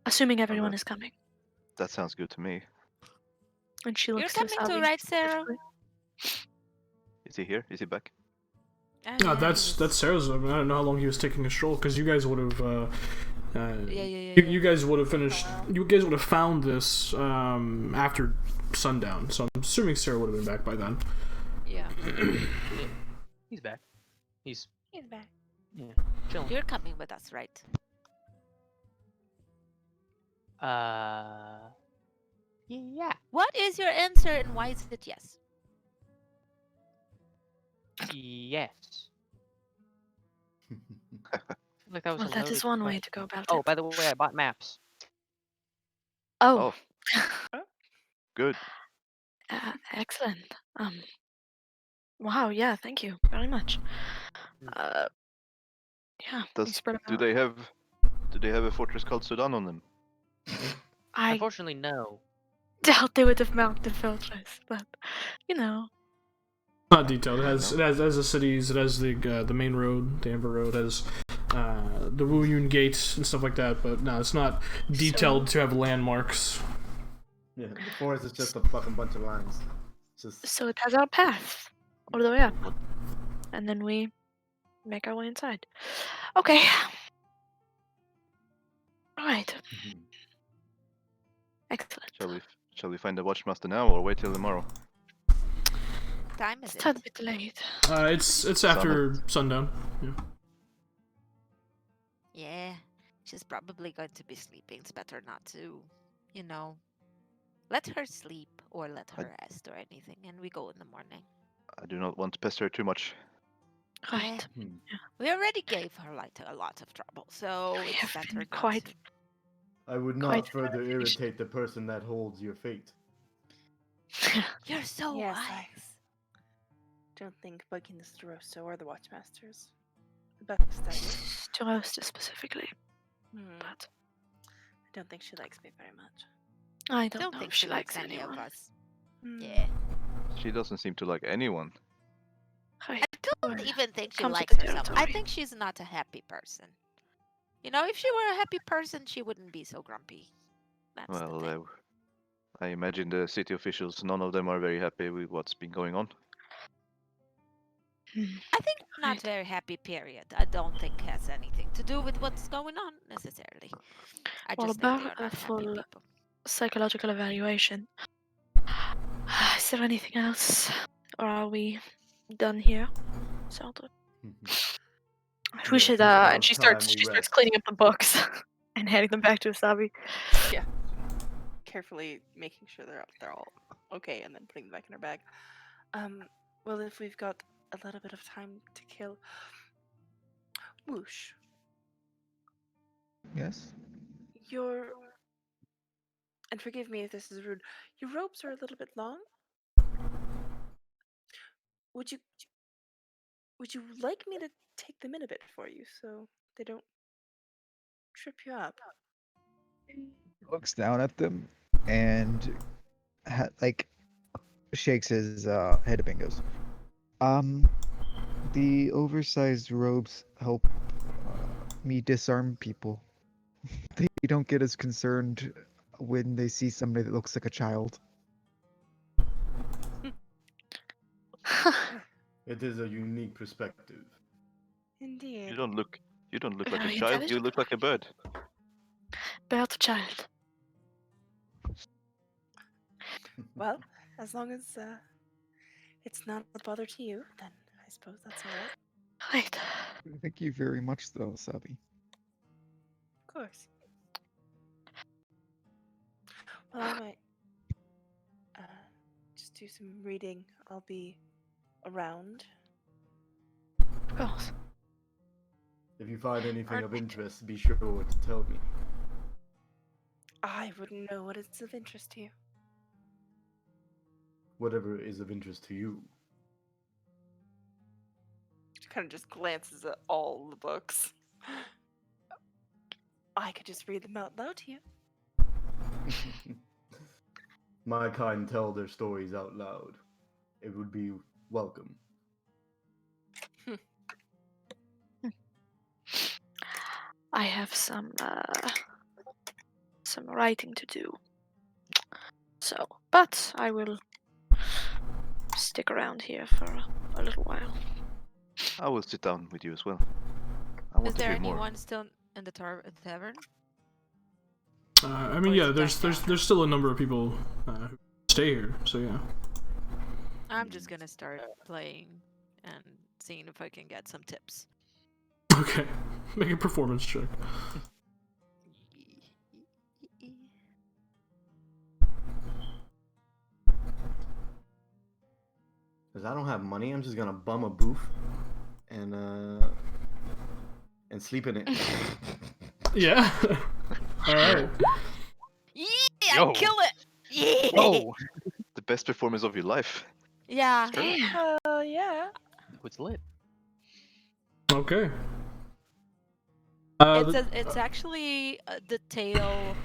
Assuming everyone that- is coming. That sounds good to me. And she You're looks coming to too, Sabi right, Sarah? specifically. Is he here? Is he back? No, that's Sarah's. I don't know how long he was taking a stroll because you guys would have. Yeah. You guys would have finished. You guys would have found this after sundown. So I'm assuming Sarah would have been back by then. Yeah. He's back. He's back. chilling. You're coming with us, right? Yeah. What is your answer and why is it yes? Yes. I feel like that was Well, a that is loaded one way question. to go about Oh, it. by the way, I bought maps. Oh. Good. Excellent. Wow, yeah, thank you very much. Yeah, we spread them Do out. they have a fortress called Sudan on them? I Unfortunately, no. doubt they would have mounted the fortress, but you know. Not detailed. It has the cities. It has the main road, the Amber Road. It has the Wu Yun Gates and stuff like that. But no, it's not detailed to have landmarks. Yeah, the forest is just a fucking bunch of lines. Just So it has our path all the way up, and then we make our way inside. Okay. All right. Excellent. Shall we find the Watchmaster now or wait till tomorrow? Time is It's it? a tad bit late. It's after sundown. Yeah. Yeah. She's probably going to be sleeping. It's better not to, let her sleep or let her rest or anything, and we go in the morning. I do not want to pester her too much. Right. We already gave her a lot of trouble, so We it's have better been not quite. to. I would Quite not further irritate the person that holds your fate. You're so Yes, wise. I don't think bugging the Starosta or the Watchmasters the best idea. To roast specifically, but I don't think she likes me very much. I don't know think if she likes any anyone. of us. Hmm. Yeah. She doesn't seem to like anyone. Right. I don't even think she Comes with likes the herself. I territory. think she's not a happy person. If she were a happy person, she wouldn't be so grumpy. That's the thing. Well, I imagine the city officials, none of them are very happy with what's been going on. I think not very happy, period. I don't think has anything to do with what's going on necessarily. I Well, just think they about are a not happy full people. psychological evaluation. Is there anything else, or are we done here? Zelda? We Yes, should. it's about And she time starts. we She starts rest. cleaning up the books and handing them back to Asabi. Yeah. Carefully making sure they're all okay, and then putting them back in her bag. Well, if we've got a little bit of time to kill, Whoosh, Yes? your And forgive me if this is rude. Your robes are a little bit long. Would you like me to take them in a bit for you so they don't trip you up? He looks down at them and shakes his head a bit and goes, the oversized robes help me disarm people. They don't get as concerned when they see somebody that looks like a child. It is a unique perspective. Indeed. You don't look like a Very child. You intelligent. look like a bird. Bird child. Well, as long as it's not a bother to you, then I suppose that's all right. Right. Thank you very much, though, Sabi. Of course. Well, I might just do some reading. I'll be around. Of course. If you find anything of Perfect. interest, be sure to tell me. I wouldn't know what is of interest to you. Whatever is of interest to you. She kind of just glances at all the books. I could just read them out loud to you. My kind tell their stories out loud. It would be welcome. I have some writing to do. So, but I will stick around here for a little while. I will sit down with you as well. I want Is to there hear more. anyone still in the tavern? I mean, Or yeah, is it there's still a number of people who stay here. So yeah. I'm just gonna start playing and seeing if I can get some tips. Okay. Make a performance check. Because I don't have money, I'm just gonna bum a booth and sleep in it. Yeah. All right. Yeah, Yo. I kill it. Yeah. Oh, The best performance of your life. Yeah. Oh, yeah. it's lit. Okay. It's actually the tale.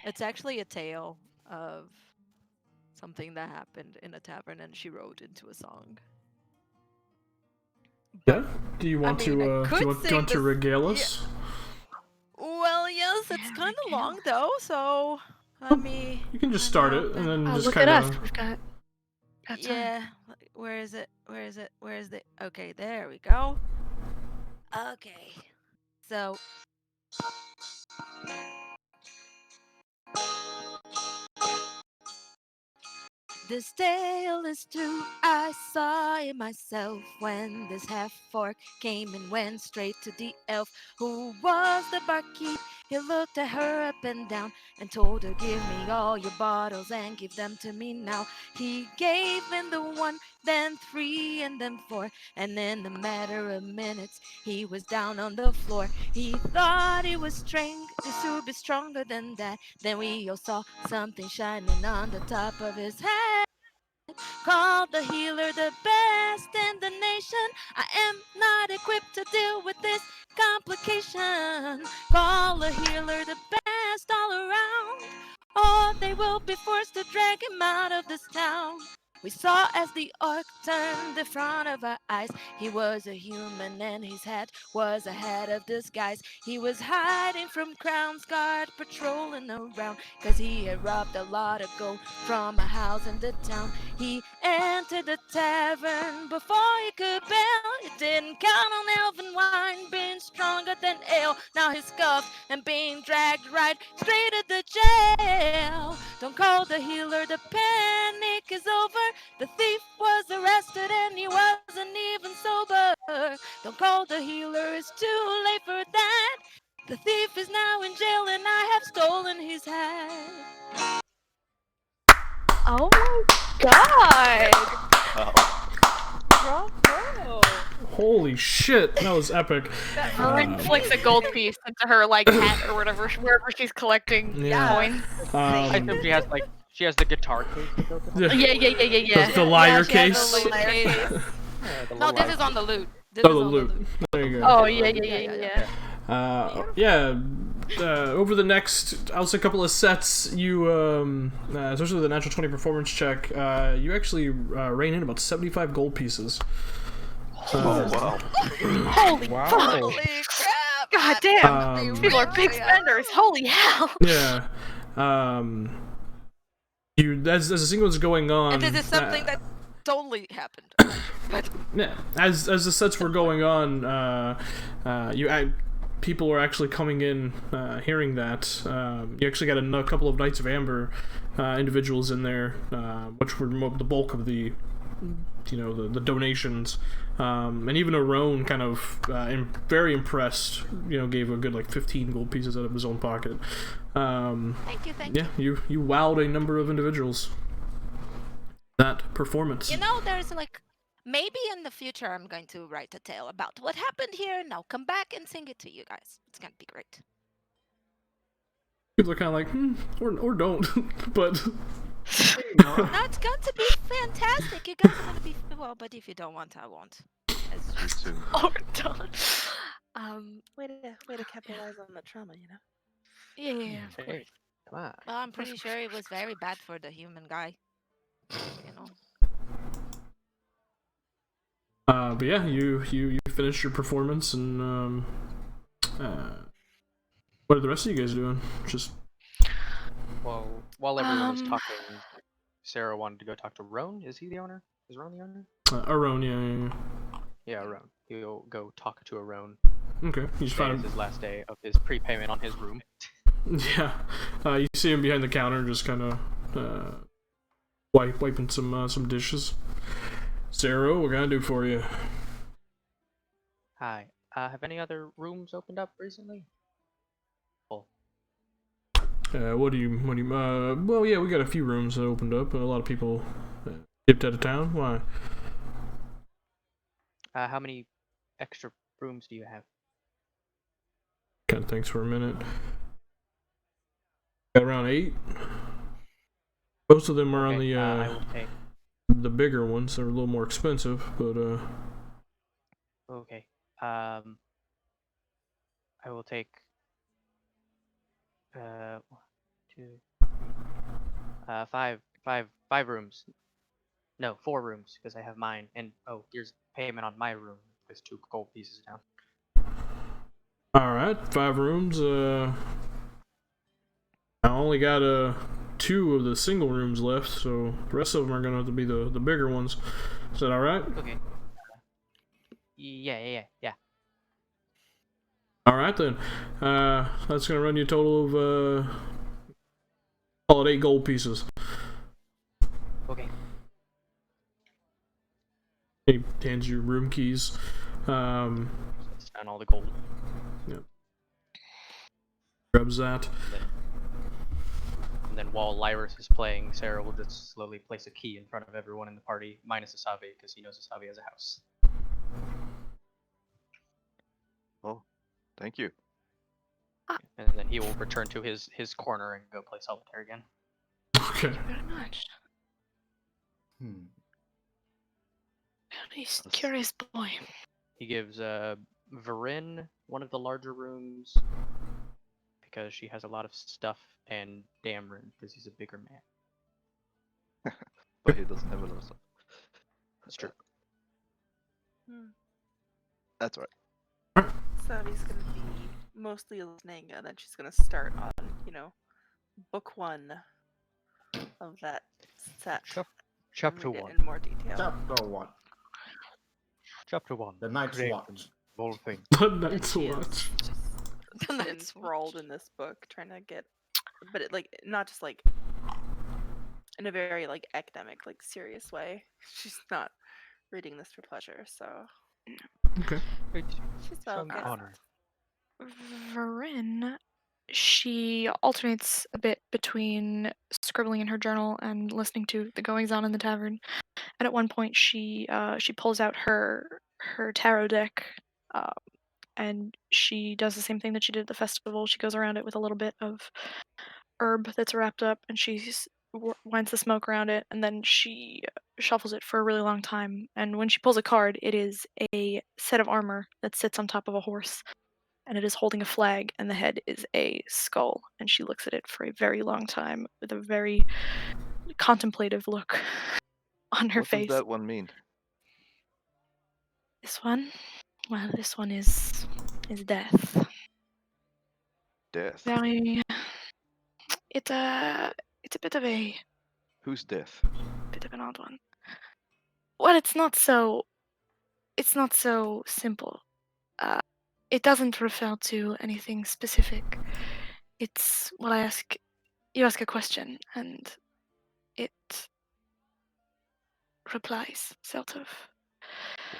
It's actually a tale of something that happened in a tavern, and she wrote into a song. Yeah. Do you want mean, I to? could Do you want sing to this- regale us? Well, yes, it's Yeah, kind of regale long us. though, so let me. You can just let start me it and open- then Oh, just look kind at us. of. We've got time. Yeah. Where is it? Where is it? Where is the? Okay, there we go. Okay. So. This tale is true, I saw it myself when this half-orc came and went straight to the elf who was the barkeep. He looked at her up and down and told her, give me all your bottles and give them to me now. He gave in the 1, then 3, and then 4, and in a matter of minutes he was down on the floor. He thought he was this would be stronger than that. Then we all saw something shining on the top of his head. Called the healer the best in the nation. I am not equipped to deal with this complication. Call the healer the best all around, or they will be forced to drag him out of this town. We saw as the orc turned in front of our eyes. He was a human and his head was a head of disguise. He was hiding from Crown's Guard, patrolling around, cause he had robbed a lot of gold from a house in the town. He entered the tavern before he could bail. He didn't count on elven wine being stronger than ale. Now he's scuffed and being dragged right straight to the jail. Don't call the healer, the panic is over. The thief was arrested and he wasn't even sober. Don't call the healer, it's too late for that. The thief is now in jail and I have stolen his hat. Oh my god! Wow. Bravo! Holy shit, that was epic. Marin flicks a gold piece into her like hat or whatever, wherever she's collecting Yeah. coins. I Um, assume she has the guitar case to go to. yeah. Yeah. The liar she has case. a loot case. Yeah, the No, little this is on the loot. This Oh, is the on loot. the loot. There you go. Oh yeah. Over the next, I'll say, couple of sets, you, especially with the natural 20 performance check, you actually rein in about 75 gold pieces. Oh wow. Holy Wow. fuck! Holy crap! God damn! People are big spenders. Holy hell! Yeah. You as the sequence going on. And this is something that totally happened. But Yeah, as the sets were going on, people were actually coming in, hearing that. You actually got a couple of Knights of Amber individuals in there, which were the bulk of the donations, and even Arone kind of very impressed. Gave a good 15 gold pieces out of his own pocket. thank you. You wowed a number of individuals. That performance. There's maybe in the future I'm going to write a tale about what happened here, and I'll come back and sing it to you guys. It's gonna be great. People are kind of like, or don't, but. No, it's going to be fantastic. You guys are gonna be but if you don't want, I won't. Me too. Or done. Way to capitalize on the trauma, Yeah, of course. Hey, come on. Well, I'm pretty sure it was very bad for the human guy. But yeah, you finished your performance, and what are the rest of you guys doing? Just Well, while everyone was talking, Sarah wanted to go talk to Roan. Is he the owner? Is Roan the owner? Arone, yeah. Yeah, Roan. He'll go talk to Roan. Okay, you just Today find is him. his last day of his prepayment on his room. Yeah, you see him behind the counter, just kind of wiping some dishes. Sarah, what can I do for you? Hi. Have any other rooms opened up recently? Full. What do you? Well, yeah, we got a few rooms that opened up. A lot of people dipped out of town. Why? How many extra rooms do you have? Kind of thinks for a minute. Got around 8. Most of them are on Okay, the I will take. the bigger ones. They're a little more expensive, but Okay. I will take. 1, 2, 5 rooms. No, 4 rooms because I have mine. And here's payment on my room. There's 2 gold pieces down. all right, 5 rooms. I only got 2 of the single rooms left, so the rest of them are gonna have to be the bigger ones. Is that all right? Okay. Yeah. All right then. That's gonna run you a total of call it 8 gold pieces. Okay. He hands you room keys. It's down all the gold. Grabs that. And then while Lyris is playing, Sarah will just slowly place a key in front of everyone in the party, minus Asabi, because he knows Asabi has a house. Oh, thank you. And then he will return to his corner and go play solitaire again. Okay. Very much. He's a curious boy. He gives Varin one of the larger rooms because she has a lot of stuff, and Damrin because he's a bigger man. But he doesn't have a lot of stuff. That's true. That's right. Savi's gonna be mostly listening, and then she's gonna start on, book 1 of that set. Chapter read it 1. in more detail. Chapter 1. Chapter 1. The Night's Creation Watch. of all things. The And Night's she is Watch. just Night's enthralled in this book, trying to get, but not just in a very academic, serious way. She's not reading this for pleasure, so Okay. she's well Some honor. Varin, she alternates a bit between scribbling in her journal and listening to the goings on in the tavern. And at one point, she pulls out her her tarot deck, and she does the same thing that she did at the festival. She goes around it with a little bit of herb that's wrapped up, and she winds the smoke around it, and then she shuffles it for a really long time. And when she pulls a card, it is a set of armor that sits on top of a horse, and it is holding a flag, and the head is a skull. And she looks at it for a very long time with a very contemplative look on her What face. does that one mean? This one, well, this one is death. Death. Very. It's a bit of Who's death? an odd one. Well, it's not so simple. It doesn't refer to anything specific. It's what you ask a question, and it replies, sort of.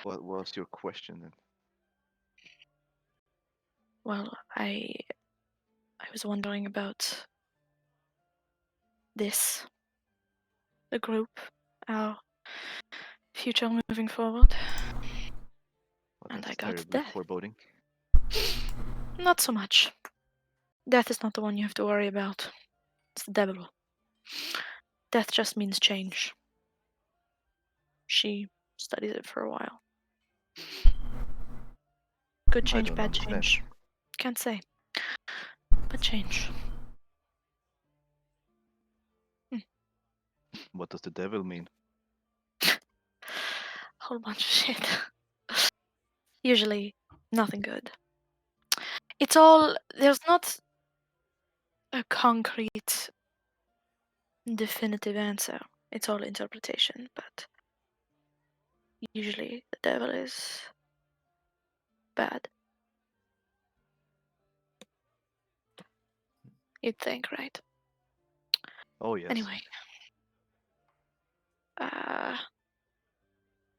What was your question then? Well, I was wondering about this, the group, our future moving forward. Well, And I that's got terribly death. foreboding. Not so much. Death is not the one you have to worry about. It's the devil. Death just means change. She studies it for a while. Good I change, don't bad understand. change. Can't say. But change. What does the devil mean? Whole bunch of shit. Usually, nothing good. It's all. There's not a concrete, definitive answer. It's all interpretation, but usually the devil is bad. You'd think, right? Oh yes. Anyway.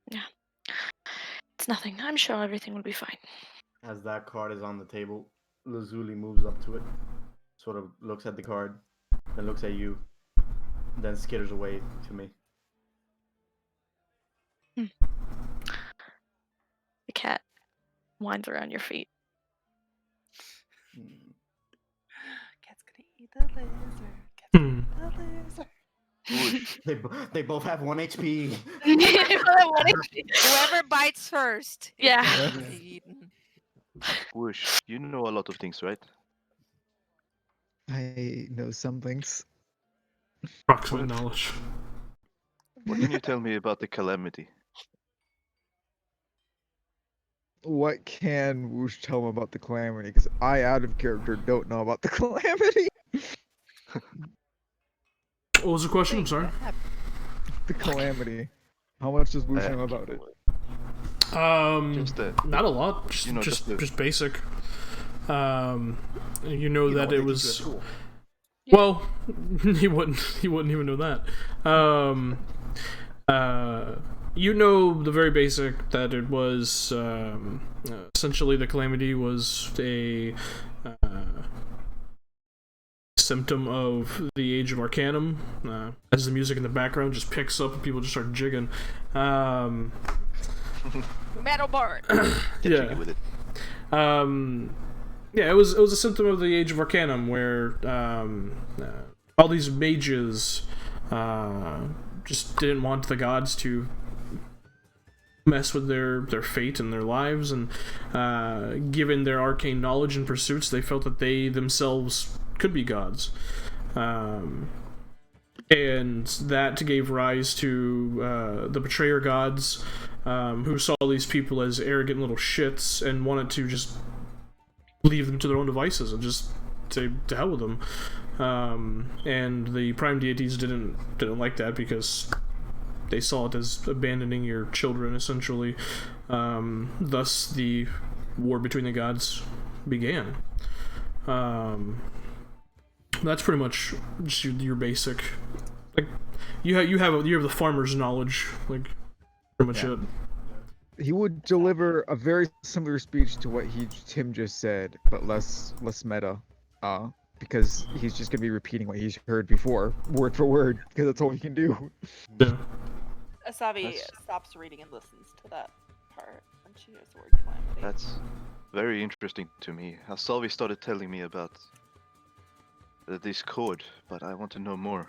Yeah. It's nothing. I'm sure everything will be fine. As that card is on the table, Lazuli moves up to it, sort of looks at the card, then looks at you, then skitters away to me. The cat winds around your feet. Cat's gonna eat the lizard. Cat's gonna eat the lizard. They both have 1 HP. Whoever bites first. is Yeah. going to be eaten. Whoosh, you know a lot of things, right? I know some things. Approximate knowledge. What can you tell me about the calamity? What can Woosh tell him about the calamity? Because I, out of character, don't know about the calamity. What was the question? I'm sorry. The calamity. How much does Woosh know about it? Just Not a lot. Just you know, just just the- just basic. You know that they it teach you at was. school. Well, he wouldn't even know that. You know the very basic that it was essentially the calamity was a symptom of the Age of Arcanum. As the music in the background just picks up and people just start jigging. Metal bar. Get Yeah. jiggy with it. Yeah, it was a symptom of the Age of Arcanum where all these mages just didn't want the gods to mess with their fate and their lives, and given their arcane knowledge and pursuits, they felt that they themselves could be gods. And that gave rise to the betrayer gods, who saw these people as arrogant little shits and wanted to just leave them to their own devices and just say to hell with them. And the prime deities didn't like that because they saw it as abandoning your children, essentially. Thus, the war between the gods began. That's pretty much just your basic. Like, you have the farmer's knowledge, like pretty much it. He would deliver a very similar speech to what Tim just said, but less meta. Because he's just gonna be repeating what he's heard before, word for word, because that's all he can do. Yeah. Asabi That's- stops reading and listens to that part and She used the word calamity. That's very interesting to me. Asavi started telling me about this code, but I want to know more.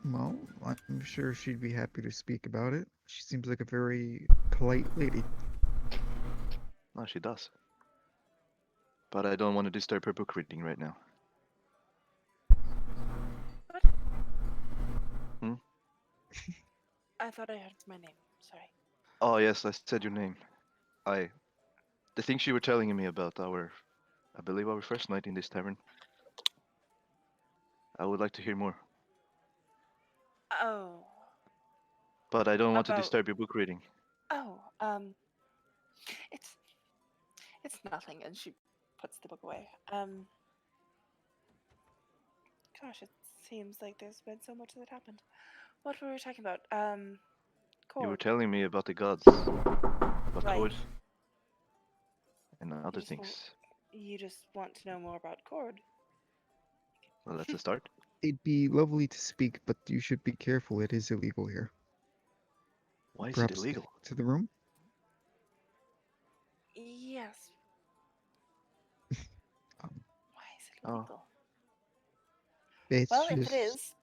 Well, I'm sure she'd be happy to speak about it. She seems like a very polite lady. No, she does. But I don't want to disturb her book reading right now. What? Hmm? I thought I heard my name. Sorry. Oh yes, I said your name. The things you were telling me about I believe our first night in this tavern. I would like to hear more, Oh. but I don't want to About- disturb your book reading. Oh. It's nothing, and she puts the book away. Gosh, it seems like there's been so much that happened. What were we talking about? You were Cord. telling me about the gods, about Right. code, and other just want- things. You just want to know more about Cord. Well, that's a start. It'd be lovely to speak, but you should be careful. It is illegal here. Why is it Perhaps illegal? to the room? Yes. Um, Why is it Oh. illegal? It's Well, just... if it is,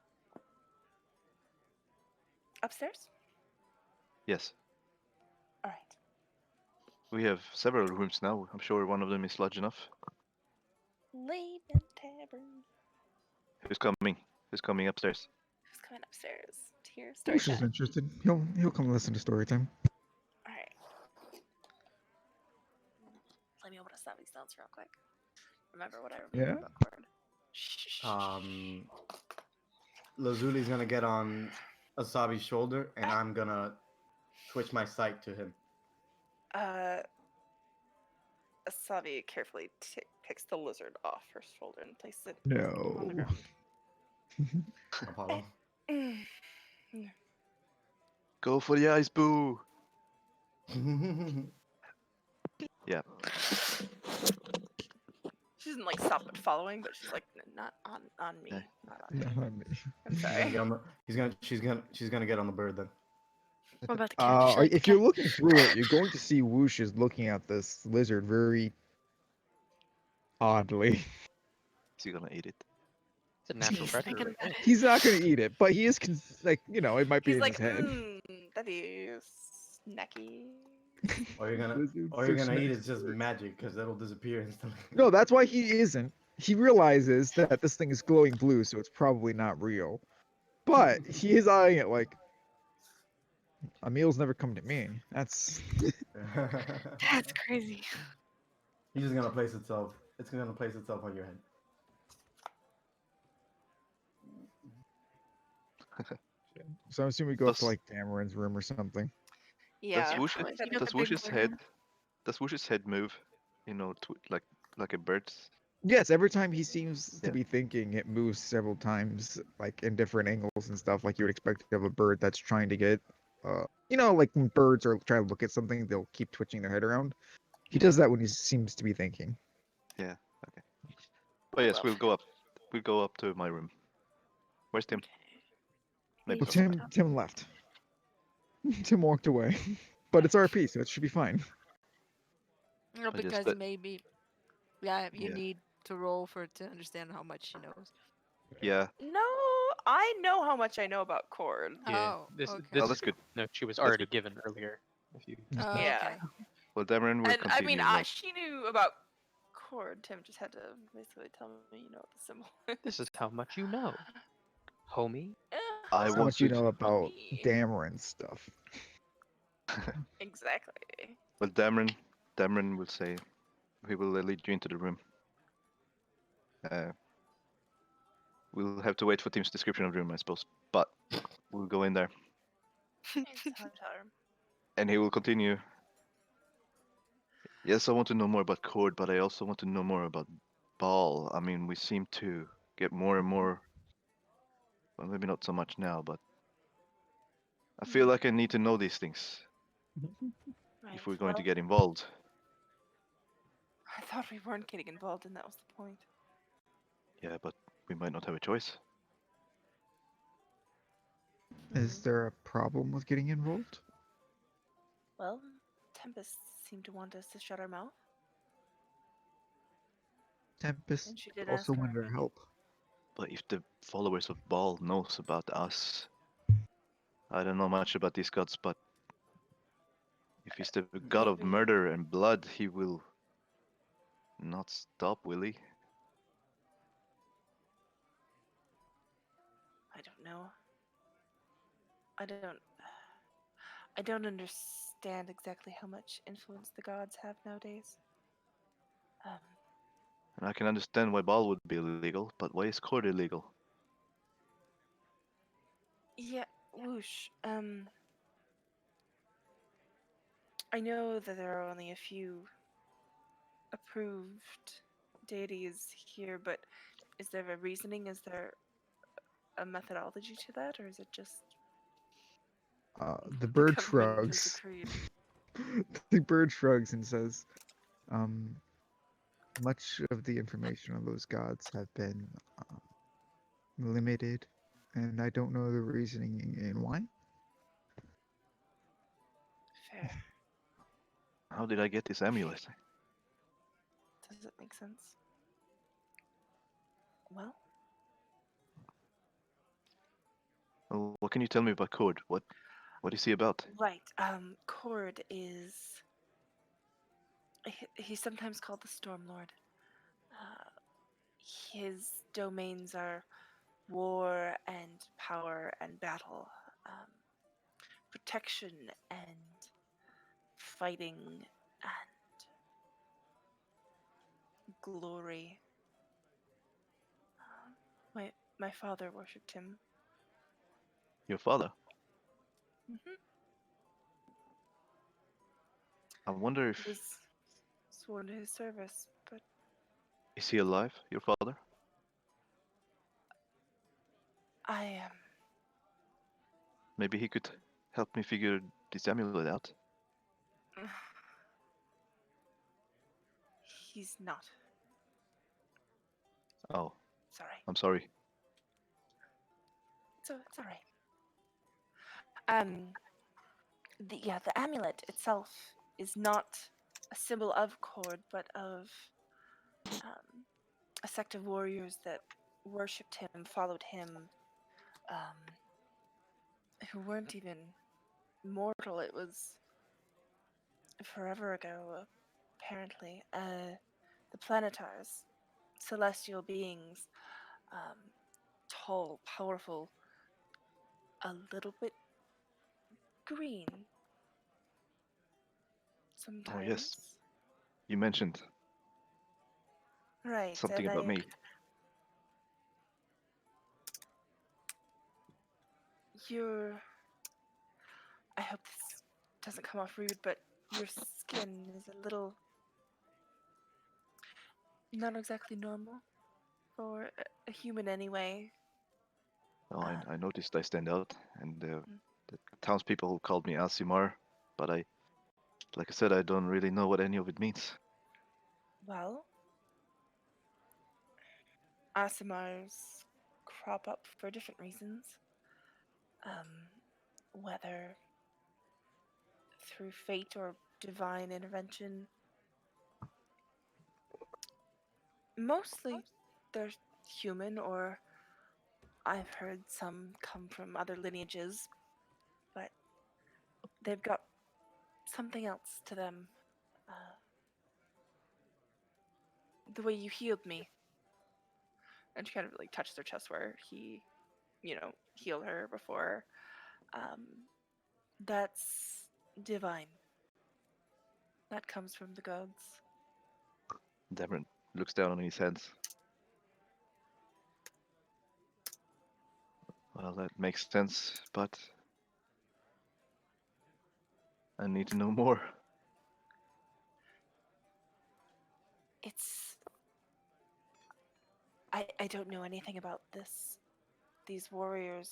upstairs. Yes, All right. we have several rooms now. I'm sure one of them is large enough. Leaving Tavern. Who's coming? Who's coming upstairs? Who's coming upstairs to hear story Bush is time? interested. He'll come listen to story time. All right. Let me open a Savvy's notes real quick. Remember what I remember Yeah? about Cord. Shh. Lazuli's gonna get on Asabi's shoulder, and I'm gonna twitch my sight to him. Savvy carefully picks the lizard off her shoulder and places it on the No. ground. Apollo. Go for the ice, boo! Yeah. She doesn't like stop at following, but she's like, not on me. Yeah. Not on me. Not on me. I'm She's gonna sorry. get on the, she's gonna get on the bird then. What about the cat? She like the If you're cat? looking through it, you're going to see Whoosh is looking at this lizard very oddly. Is he gonna eat it? It's a natural He's predator. thinking right about there. it. He's not going to eat it, but he is it might be He's in like, his head. that is snacky. Or you're gonna Lizards or you're are gonna eat snacks. it's just magic because it'll disappear instantly. No, that's why he isn't. He realizes that this thing is glowing blue, so it's probably not real. But he is eyeing it like a meal's never come to me. That's That's crazy. He's just gonna place itself. It's gonna place itself on your head. so. I'm assuming we go up to Does- like Dameron's room or something. Yeah. Does Yeah, Whoosh, probably. You got does the big Whoosh's boy head room. does Whoosh's head move? You know, like a bird's. Yes, every time he seems to Yeah. be thinking, it moves several times, like in different angles and stuff, like you would expect of a bird that's trying to get, like when birds are trying to look at something, they'll keep twitching their head around. He does that when he seems to be thinking. Yeah. Okay. But yes, we'll go up. We'll go up to my room. Where's Tim? Maybe Well, somewhere. Tim left. Tim walked away, but it's RP, so it should be fine. No, But yes, because but- maybe, you Yeah. need to roll for it to understand how much she knows. Yeah. No, I know how much I know about Cord. Yeah, Oh, this okay. this Oh, that's good. No, she was That's already good. given earlier. If you Oh, Yeah. okay. Well, Dameron will And I continue. mean, like- she knew about Cord. Tim just had to basically tell me, what the symbol is. this is how much you know, homie. I That's how want much you to- know about homie. Dameron stuff. Exactly. Well, Dameron will say, he will lead you into the room. We'll have to wait for Tim's description of the room, I suppose. But we'll go in there, It's a hotel room. and he will continue. Yes, I want to know more about Cord, but I also want to know more about Ball. I mean, we seem to get more and more. Well, maybe not so much now, but I feel like I need to know these things Right. if we're going to well, get involved. I thought we weren't getting involved, and that was the point. Yeah, but we might not have a choice. Is there a problem with getting involved? Well, Tempest seemed to want us to shut our mouth, Tempest and she did also ask our wanted our opinion. help. But if the followers of Baal knows about us, I don't know much about these gods, but if he's the god of Maybe. murder and blood, he will not stop, will he? I don't know. I don't. I don't understand exactly how much influence the gods have nowadays. Um, And I can understand why Baal would be illegal, but why is court illegal? yeah, whoosh. I know that there are only a few approved deities here, but is there a reasoning? Is there a methodology to that, or is it just The the bird government has shrugs. agreed? The bird shrugs and says, um, much of the information on those gods have been limited, and I don't know the reasoning and why. Fair. How did I get this amulet? Does it make sense? Well, Well, what can you tell me about Cord? What is he about? right. Cord is. He's sometimes called the Storm Lord. His domains are war and power and battle, um, protection and fighting and glory. My father worshipped him. Your father? Hmm. I wonder He if... was sworn to his service, but Is he alive, your father? I am. Maybe he could help me figure this amulet out. He's not. Oh, Sorry. I'm sorry. It's all right. The amulet itself is not a symbol of Cord, but of um, a sect of warriors that worshipped him, followed him, um, who weren't even mortal. It was forever ago, apparently. The Planetars, celestial beings, um, tall, powerful, a little bit green Oh, yes. sometimes. You mentioned Right, something and about me. you're. I hope this doesn't come off rude, but your skin is a little not exactly normal for a human anyway. Oh, Um, I noticed I stand out, and mm, the townspeople called me Asimar, but like I said, I don't really know what any of it means. well, Asimars crop up for different reasons. Whether through fate or divine intervention. Mostly they're human, or I've heard some come from other lineages, but they've got something else to them. Uh, the way you healed me. And she kind of like touched her chest where he, healed her before. Um, that's divine. That comes from the gods. Devon looks down on his hands. Well, that makes sense, but I need to know more. It's. I don't know anything about these warriors.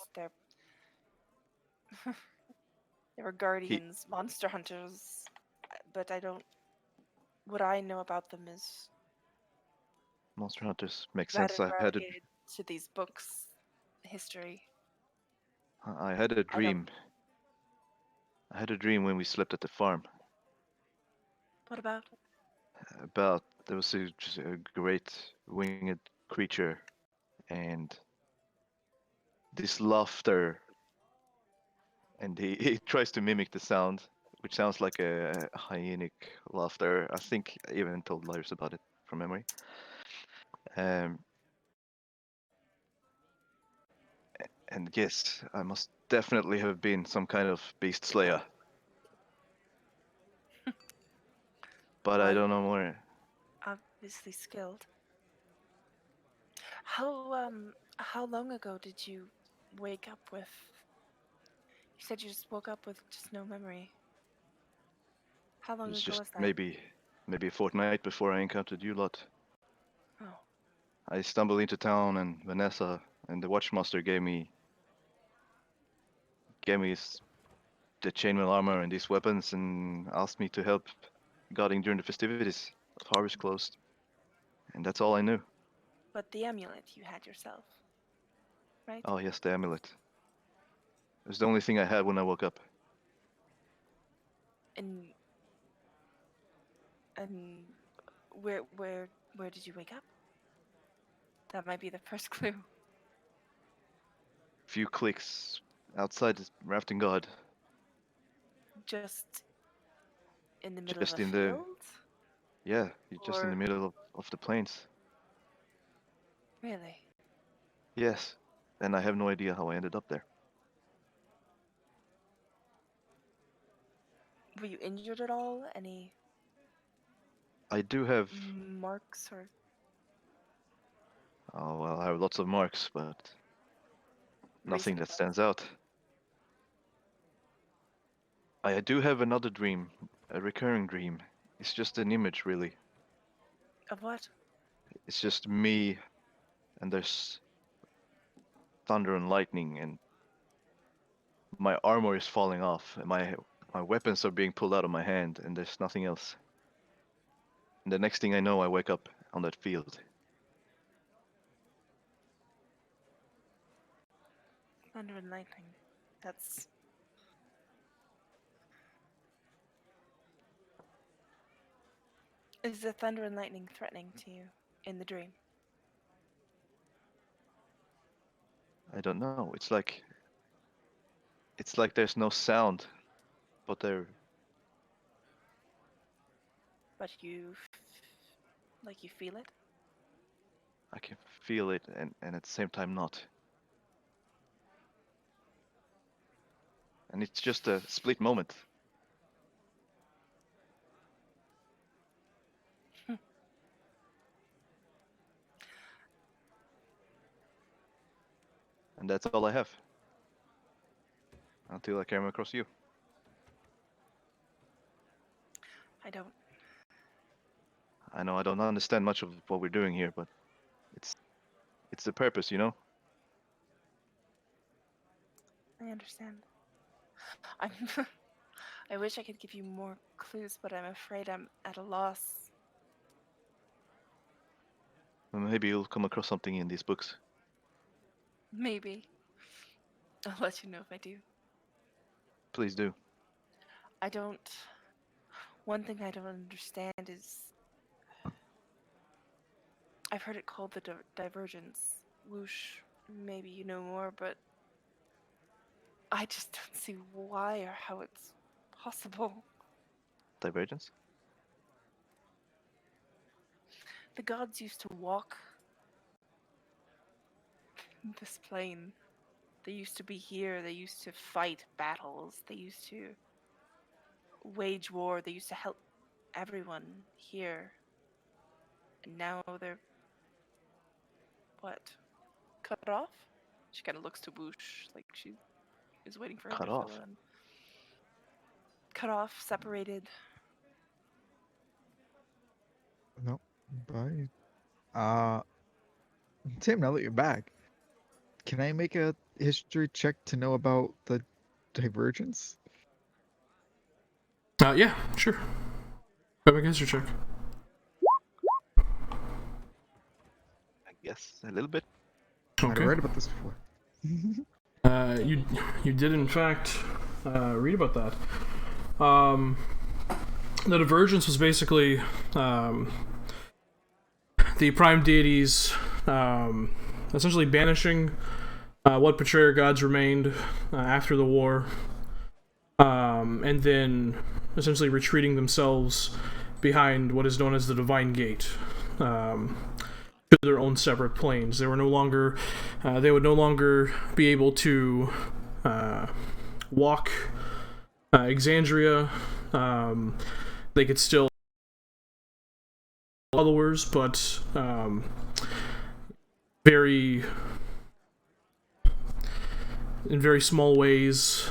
They were He guardians, monster hunters, but I don't. What I know about them is Monster Hunters makes sense. rather relegated to these books, history. I had a I don't. dream. I had a dream when we slept at the farm. What about? About there was just a great winged creature, and this laughter, and he tries to mimic the sound, which sounds like a hyenic laughter. I think I even told Lars about it from memory. Um, and yes, I must definitely have been some kind of beast slayer, but I Well, don't know more. obviously skilled. How long ago did you wake up with? You said you just woke up with just no memory. How It long was ago just was that? maybe a fortnight before I encountered you lot. Oh, I stumbled into town, and Vanessa and the Watchmaster gave me the chainmail armor and these weapons, and asked me to help guarding during the festivities of Harvest Closed. And that's all I knew. but the amulet you had yourself, right? Oh yes, the amulet. It was the only thing I had when I woke up. And and where did you wake up? That might be the first clue. Few clicks outside the rafting guard, Just in the middle of a just in the field? yeah, just in the Or middle of the plains. really? Yes, and I have no idea how I ended up there. Were you injured at all? Any I do have marks or oh well, I have lots of marks, but nothing recent that ones? stands out. I do have another dream, a recurring dream. It's just an image, really. Of what? It's just me, and there's thunder and lightning, and my armor is falling off, and my weapons are being pulled out of my hand, and there's nothing else. And the next thing I know, I wake up on that field. Thunder and lightning. That's is the thunder and lightning threatening to you in the dream? I don't know. It's like there's no sound, but But like you feel it? I can feel it, and at the same time not. And it's just a split moment. And that's all I have. Until I came across you. I don't. I know I don't understand much of what we're doing here, but it's it's the purpose, you know? I understand. I'm. I wish I could give you more clues, but I'm afraid I'm at a loss. Well, maybe you'll come across something in these books. Maybe. I'll let you know if I do. Please do. I don't. One thing I don't understand is. I've heard it called the divergence. Whoosh. Maybe you know more, but. I just don't see why or how it's possible. Divergence? The gods used to walk this plane. They used to be here. They used to fight battles. They used to wage war. They used to help everyone here. And now they're what? Cut off? She kind of looks to Whoosh like she is waiting for him Cut to fill off. in. Cut off, separated. No, bye. Tim, now that you're back, can I make a history check to know about the divergence? Yeah, sure. Go make a history check. I guess a little bit. Might have Okay. read about this before. You did in fact read about that. the divergence was basically the prime deities essentially banishing what betrayer gods remained after the war, and then essentially retreating themselves behind what is known as the Divine Gate, to their own separate planes. They would no longer be able to walk Exandria. They could still followers, but in very small ways.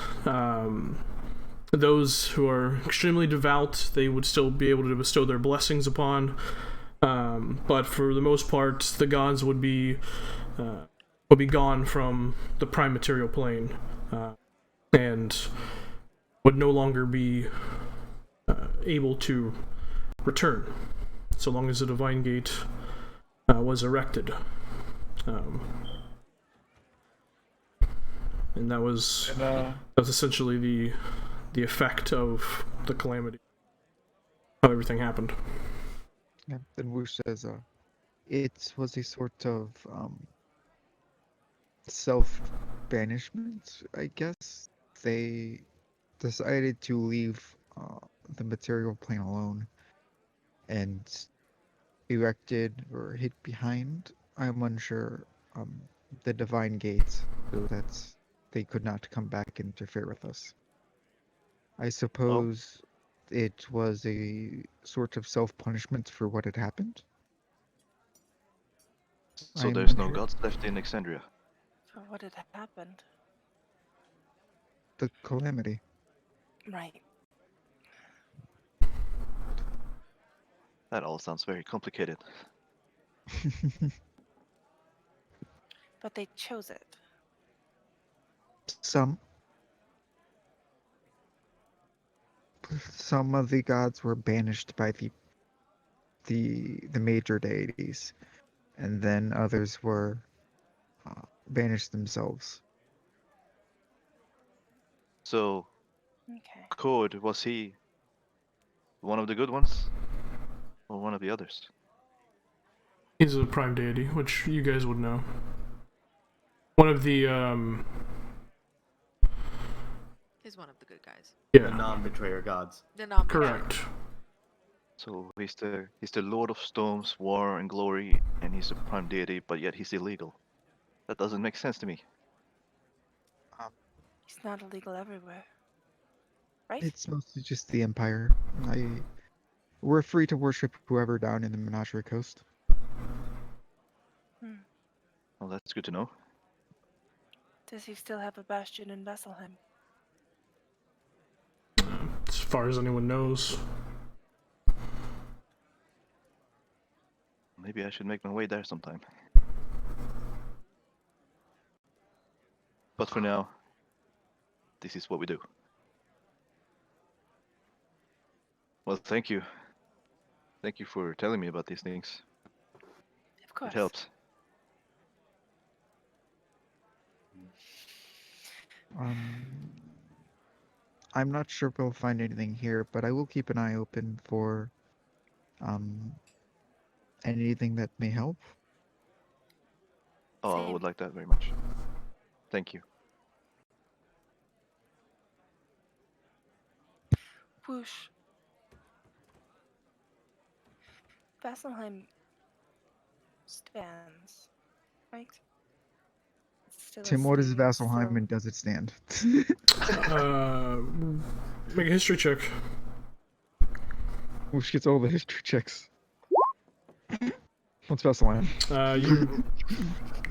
Those who are extremely devout, they would still be able to bestow their blessings upon. But for the most part, the gods would be gone from the prime material plane, and would no longer be able to return, so long as the Divine Gate was erected. And that was essentially the effect of the calamity, how everything happened. Yeah, then Woosh says, it was a sort of self-banishment, I guess. They decided to leave the material plane alone and erected or hid behind, I'm unsure, the Divine Gate, so that they could not come back and interfere with us. I suppose it was a sort of self-punishment for what had happened. So I'm there's no unsure. gods left in Exandria. For what had happened. The calamity. Right. That all sounds very complicated. But they chose it. Some of the gods were banished by the major deities, and then others were banished themselves. So, Okay. Code, was he one of the good ones? Or one of the others? He's a prime deity, which you guys would know. One of the He's one of the good guys. The yeah, non-betrayer gods. The non correct. So he's the Lord of Storms, War, and Glory, and he's a prime deity, but yet he's illegal. That doesn't make sense to me. He's not illegal everywhere. Right? It's mostly just the Empire. We're free to worship whoever down in the Menagerie Coast. Well, that's good to know. Does he still have a bastion in Vesselheim? As far as anyone knows. Maybe I should make my way there sometime. But for now, this is what we do. Well, thank you. Thank you for telling me about these things. Of course. It helps. I'm not sure we'll find anything here, but I will keep an eye open for anything that may help. Oh, I Same. would like that very much. Thank you. Whoosh. Vasselheim stands, right? It's still a Tim, what is city, Vasselheim so- and does it stand? Make a history check. Which gets all the history checks. What's Vasselheim?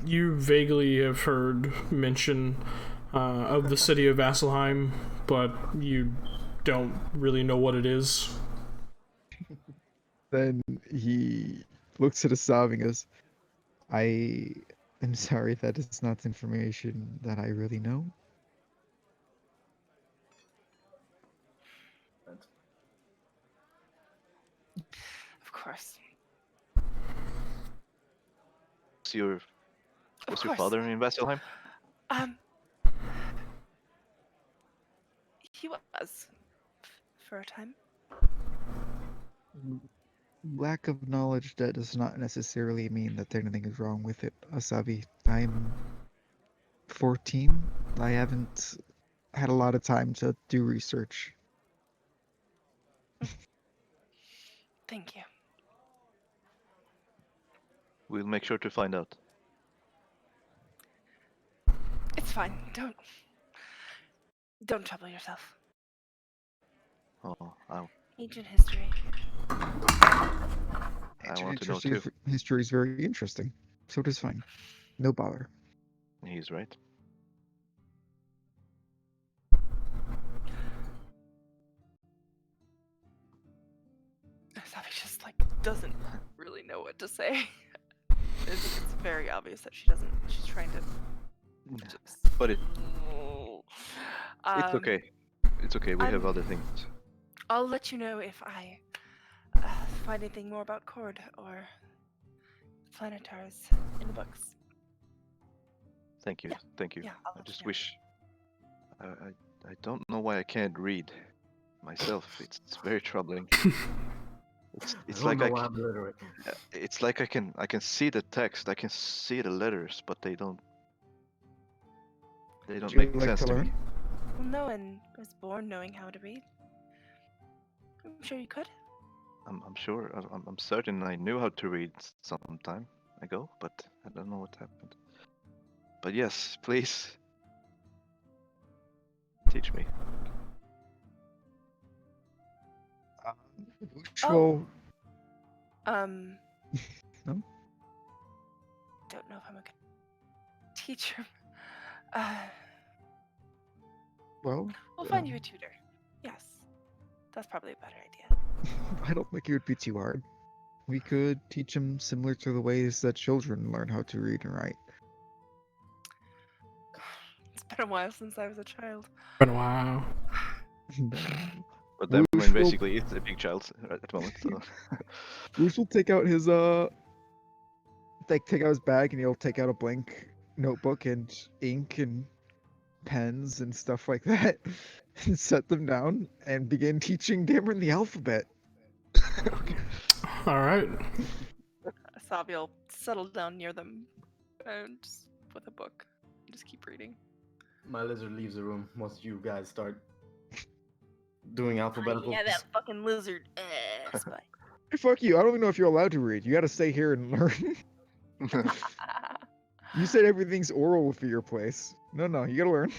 You vaguely have heard mention of the city of Vasselheim, but you don't really know what it is. Then he looks at Asav and goes, I am sorry, that is not information that I really know. Of course. Was your Of father course. in Vasselheim? He was for a time. Lack of knowledge that does not necessarily mean that anything is wrong with it, Asabi. I'm 14. I haven't had a lot of time to do research. Thank you. We'll make sure to find out. It's fine. Don't trouble yourself. Oh, Ancient history. I want to know too. History is very interesting, so it is fine. No bother. He's right. Sabi just doesn't really know what to say. It's very obvious that she doesn't. She's trying to. But it's okay. It's okay. We have other things. I'll let you know if I find anything more about Cord or planetars in the books. Thank you. Yeah. Thank you. Yeah, I'll I let just you know. wish. I don't know why I can't read myself. It's very troubling. It's like I I'm illiterate. it's like I can see the text. I can see the letters, but they don't Would you make like sense to to me. learn? Well, no one was born knowing how to read. I'm sure you could. I'm sure. I'm certain I knew how to read some time ago, but I don't know what happened. But yes, please teach me. Which Oh. will No? Don't know if I'm a good teacher. well, We'll find you a tutor. Yes, that's probably a better idea. I don't think it would be too hard. We could teach him similar to the ways that children learn how to read and write. It's been a while since I was a child. Been a while. But that Whoosh man will- basically is a big child at the moment. So. Bruce will take out his take out his bag and he'll take out a blank notebook and ink and pens and stuff like that and set them down and begin teaching Dameron the alphabet. All right. Asabi will settle down near them and just with a book. Just keep reading. My lizard leaves the room once you guys start doing alphabetical. Yeah, that fucking lizard. Spy. Hey, fuck you! I don't even know if you're allowed to read. You got to stay here and learn. You said everything's oral for your place. No, you gotta learn.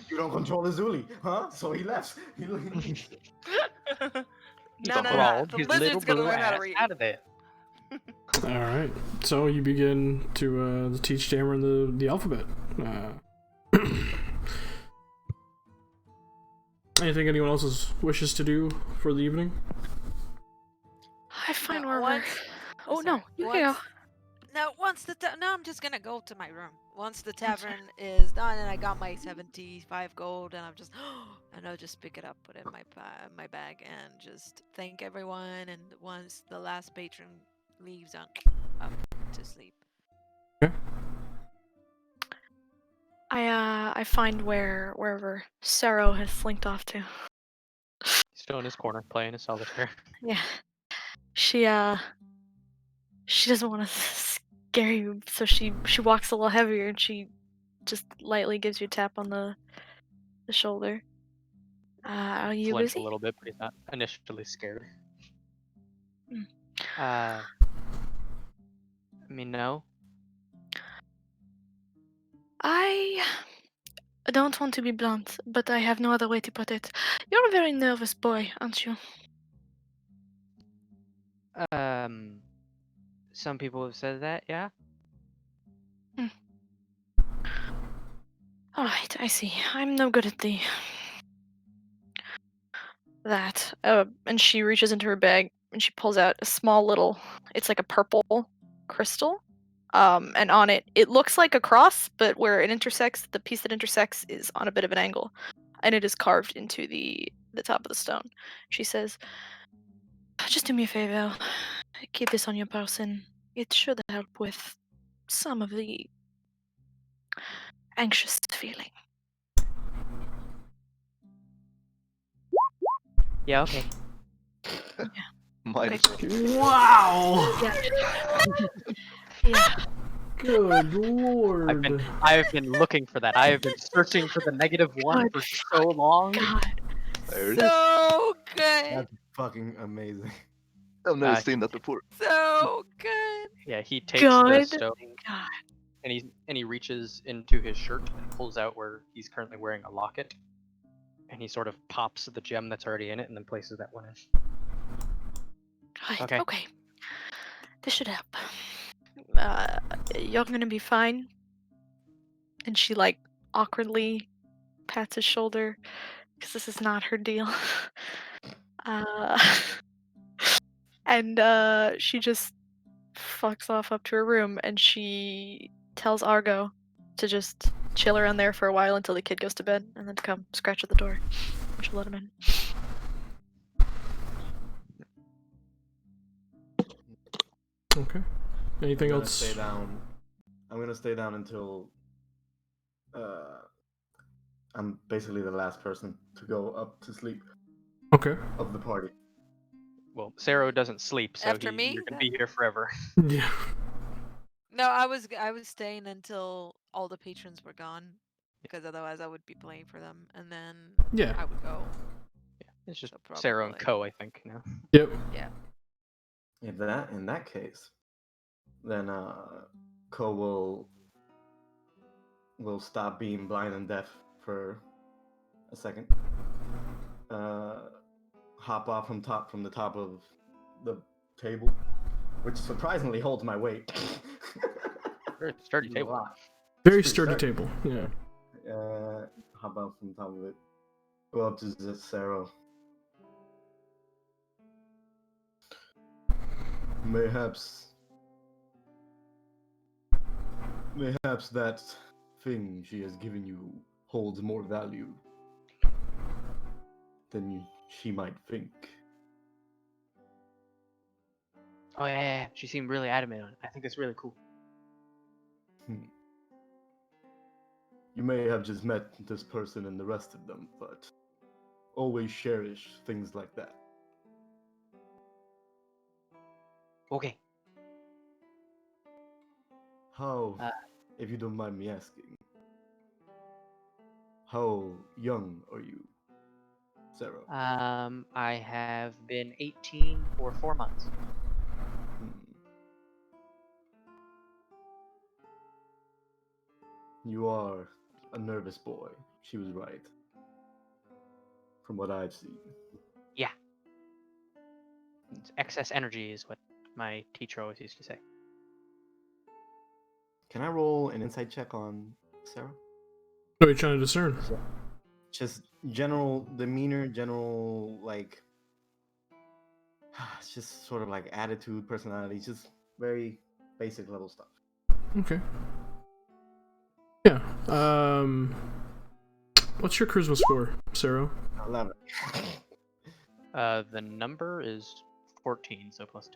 You don't control the Zuli, huh? So he left. He leaves. No. Crawled The his lizard's little gonna blue learn how to ass read. out of there. All right. So you begin to teach Dameron the alphabet. Anything anyone else wishes to do for the evening? I find No, where we're. once- Oh sorry, no, you can go. once- No, no, I'm just gonna go to my room. Once the tavern is done and I got my 75 gold, and and I'll just pick it up, put it in my bag, and just thank everyone. And once the last patron leaves, I'm up to sleep. I find wherever Sero has slinked off to. He's still in his corner playing his solitaire. Yeah. She doesn't want to scare you, so she walks a little heavier and she just lightly gives you a tap on the shoulder. Are you Flinch busy? a little bit, but he's not initially scared. Mm. I mean, no. I don't want to be blunt, but I have no other way to put it. You're a very nervous boy, aren't you? Some people have said that, yeah. Alright, I see. I'm no good at that. And she reaches into her bag and she pulls out a small little, it's like a purple crystal. And on it looks like a cross, but where it intersects, the piece that intersects is on a bit of an angle. And it is carved into the top of the stone. She says, just do me a favor. Keep this on your person. It should help with some of the anxious feeling. Yeah, okay. Minus one. Wow! Yeah. Yeah. Good lord. I've been looking for that. I have been searching for the -1 for so long. God. There it is. So good. That's fucking amazing. I've never Uh, seen that before. So good. Yeah, he takes the Good. stone God. and he reaches into his shirt and pulls out where he's currently wearing a locket. And he sort of pops the gem that's already in it and then places that one in. Right, Okay. okay. This should help. You're gonna be fine. And she like awkwardly pats his shoulder because this is not her deal. uh, and she just fucks off up to her room and she tells Argo to just chill around there for a while until the kid goes to bed and then to come scratch at the door. And she'll let him in. Okay. Anything I'm gonna else? stay down. I'm gonna stay down until I'm basically the last person to go up to sleep Okay. of the party. Well, Saro doesn't sleep, so After me, you're gonna then? be here forever. Yeah. No, I was staying until all the patrons were gone, because otherwise I would be playing for them, and then Yeah. I would go. It's just So Saro and probably. Co, I think, now. Yep. Yeah. In that case, then Ko will stop being blind and deaf for a second. Hop off from the top of the table, which surprisingly holds my weight. Very sturdy It's a table. lot. Very Pretty sturdy sturdy. table. Yeah. Hop out from the top of it. Go up to Zero. Mayhaps that thing she has given you holds more value than she might think. Oh yeah. She seemed really adamant on it. I think it's really cool. You may have just met this person and the rest of them, but always cherish things like that. Okay. How, if you don't mind me asking, how young are you, Sarah? I have been 18 for 4 months. You are a nervous boy. She was right. From what I've seen. Yeah. It's excess energy is what my teacher always used to say. Can I roll an insight check on Sarah? What are you trying to discern? Just general demeanor, general, like, it's just sort of like attitude, personality, just very basic level stuff. Okay. Yeah. What's your charisma score, Sarah? 11. The number is 14, so +2.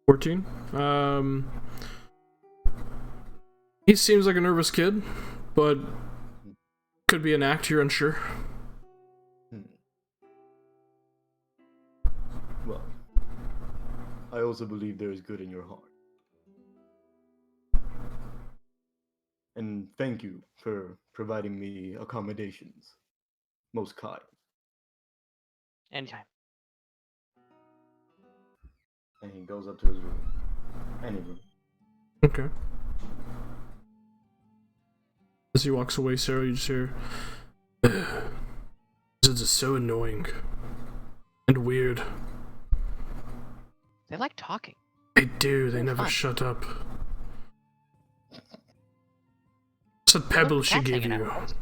14. He seems like a nervous kid, but could be an act, you're unsure. Well, I also believe there is good in your heart. And thank you for providing me accommodations. Most kind. Anytime. And he goes up to his room. Any room. Okay. As he walks away, Sarah, you just hear, this is so annoying and weird. They like talking. They do, they They're never fun. shut up. What's that pebble she Cat's gave hanging you? out.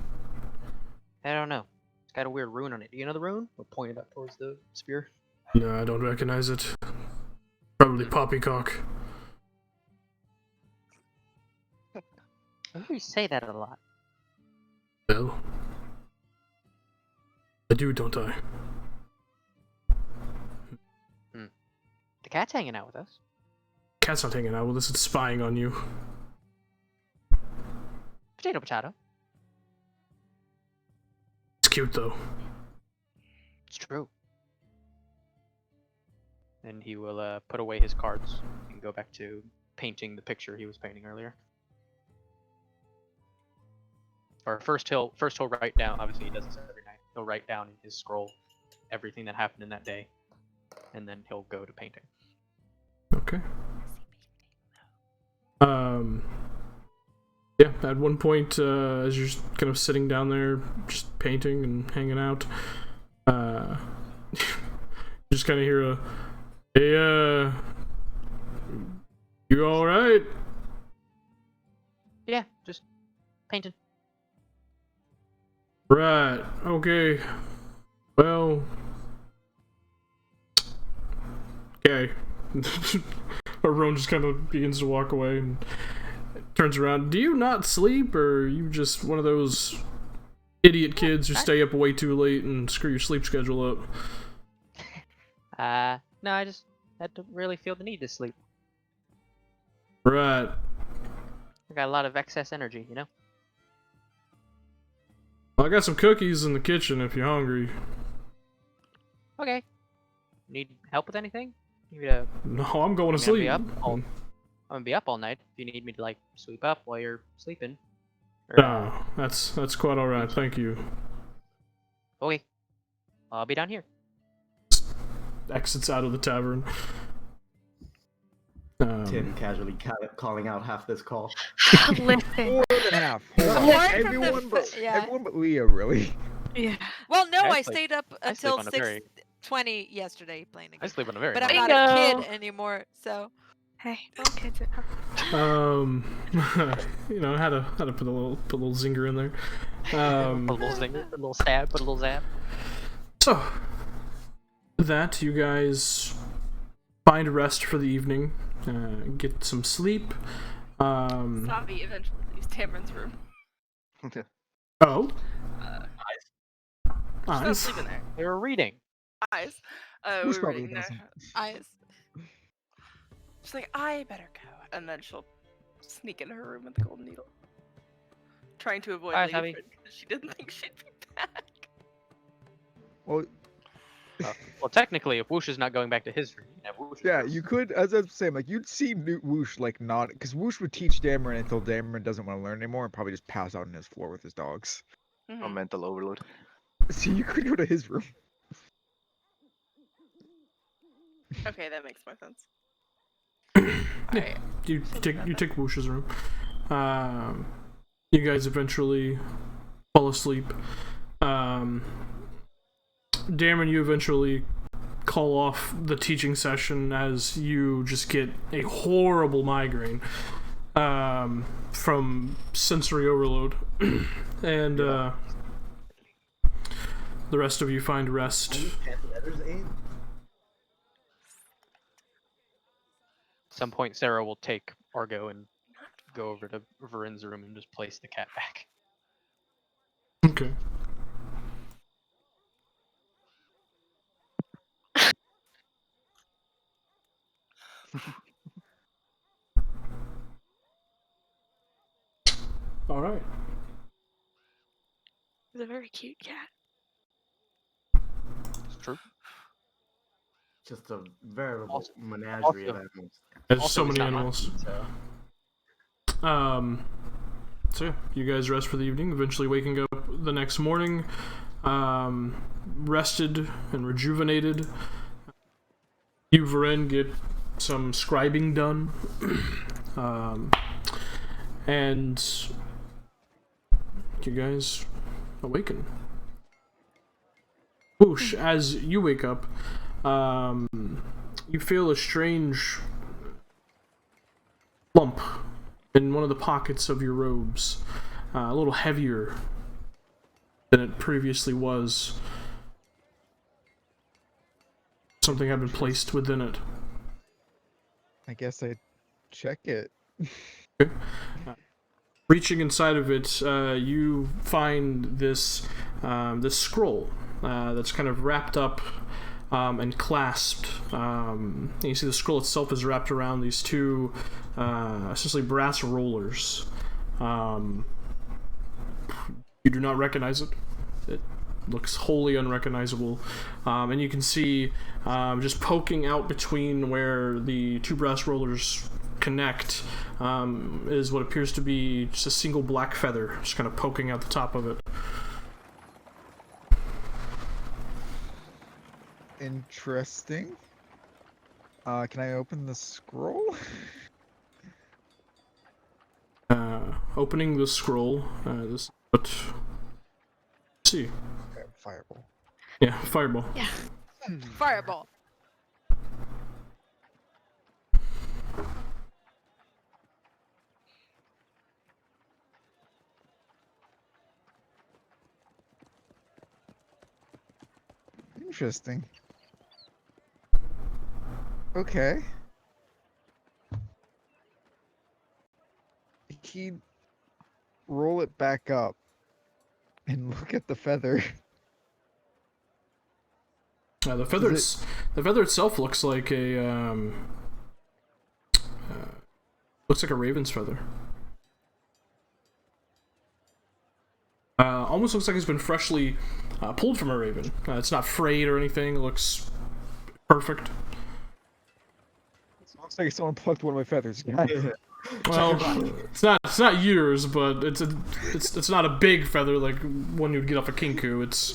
I don't know. It's got a weird rune on it. Do you know the rune? We'll point it up towards the spear. No, I don't recognize it. Probably poppycock. I hear you say that a lot. Well, I do, don't I? The cat's hanging out with us. Cat's not hanging out with us, it's spying on you. Potato, potato. It's cute, though. It's true. and he will put away his cards and go back to painting the picture he was painting earlier. Or first he'll write down. Obviously, he does this every night. He'll write down in his scroll everything that happened in that day, and then he'll go to painting. Okay. Yeah, at one point, as you're kind of sitting down there, just painting and hanging out, you just kind of hear a, "Hey, you all right?" Yeah, just painting. Right. Okay. Well. Okay. Roan just kind of begins to walk away and turns around. Do you not sleep, or are you just one of those idiot kids who stay up way too late and screw your sleep schedule up? No, I just don't really feel the need to sleep. Right. I got a lot of excess energy, you know? Well, I got some cookies in the kitchen if you're hungry. Okay. Need help with anything? Yeah. No, I'm going to I'm gonna be sleep. up I'm gonna be up all night if you need me to, like, sweep up while you're sleeping. Or, No, that's quite alright, thank you. okay. I'll be down here. Exits out of the tavern. Tim casually calling out half this call. Listen. More than half. Hold on. Apart from the Everyone but f- yeah. everyone but Leah, really. Yeah. Well, no, I I sleep- stayed up I sleep until on a very- 6:20 yesterday playing the I game. sleep on a very But I'm normal- not a Bingo. kid anymore, so. Hey, okay. You know, had to put a little zinger in there. Put a little zinger, a little stab, put a little zap. So, with that, you guys find rest for the evening, get some sleep. Savi eventually leaves Tamron's room. Oh, She's not eyes. sleeping there. They were reading. Eyes. Who's We're probably reading there. doesn't. Eyes. She's like, I better go. And then she'll sneak into her room with the golden needle. Trying to avoid Alright, Lady Savi. Frid because she didn't think she'd be back. Well, Well, technically, if Whoosh is not going back to his room, you can have Whoosh. yeah, you could, as I was saying, like, you'd see Woosh, like, not, because Woosh would teach Dameron until Dameron doesn't want to learn anymore and probably just pass out on his floor with his dogs. A mental overload. So you could go to his room. Okay, that makes more sense. Yeah, you take Whoosh's room. You guys eventually fall asleep. Dameron, you eventually call off the teaching session as you just get a horrible migraine from sensory overload. And the rest of you find rest. At some point, Sarah will take Argo and go over to Varin's room and just place the cat back. Okay. All right. It's a very cute cat. It's true. Just a veritable Also- menagerie of also- animals. There's Also, so he's many not animals. mine, so- So yeah, you guys rest for the evening, eventually waking up the next morning, rested and rejuvenated. You, Varin, get some scribing done. And you guys awaken. Whoosh, as you wake up, you feel a strange lump in one of the pockets of your robes, a little heavier than it previously was. Something had been placed within it. I guess I check it. Okay. Reaching inside of it, you find this this scroll that's kind of wrapped up and clasped. And you see the scroll itself is wrapped around these two essentially brass rollers. You do not recognize it. looks wholly unrecognizable. And you can see just poking out between where the two brass rollers connect is what appears to be just a single black feather, just kind of poking out the top of it. Interesting. Can I open the scroll? Opening the scroll, this. But let's see. Fireball. Yeah, fireball. Yeah. Fireball. Interesting. Okay. He'd roll it back up and look at the feather. The feather, the feather itself looks like a raven's feather. Almost looks like it's been freshly pulled from a raven. It's not frayed or anything. It looks perfect. It looks like someone plucked one of my feathers, guys. Well, it's not yours, but it's not a big feather like one you'd get off a kinku. It's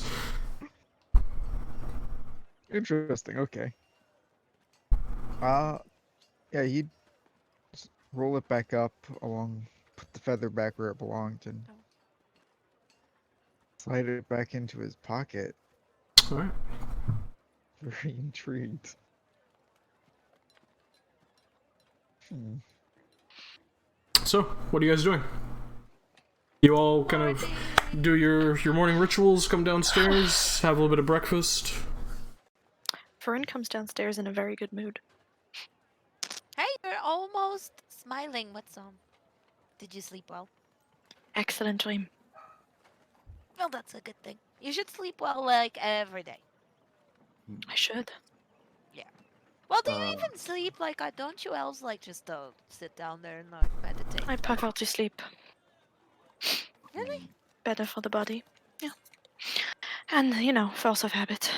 Interesting. Okay. Yeah, he'd roll it back up along, put the feather back where it belonged, and slide it back into his pocket. all right. Very intrigued. So, what are you guys doing? You all kind of do your morning rituals, come downstairs, have a little bit of breakfast. Vern comes downstairs in a very good mood. Hey, you're almost smiling. What's Did you sleep well? Excellent dream. Well, that's a good thing. You should sleep well, like, every day. I should. Well, do you even sleep? Like, don't you elves, like, just sit down there and, like, meditate? I prefer to sleep. Really? Better for the body. Yeah. And, force of habit.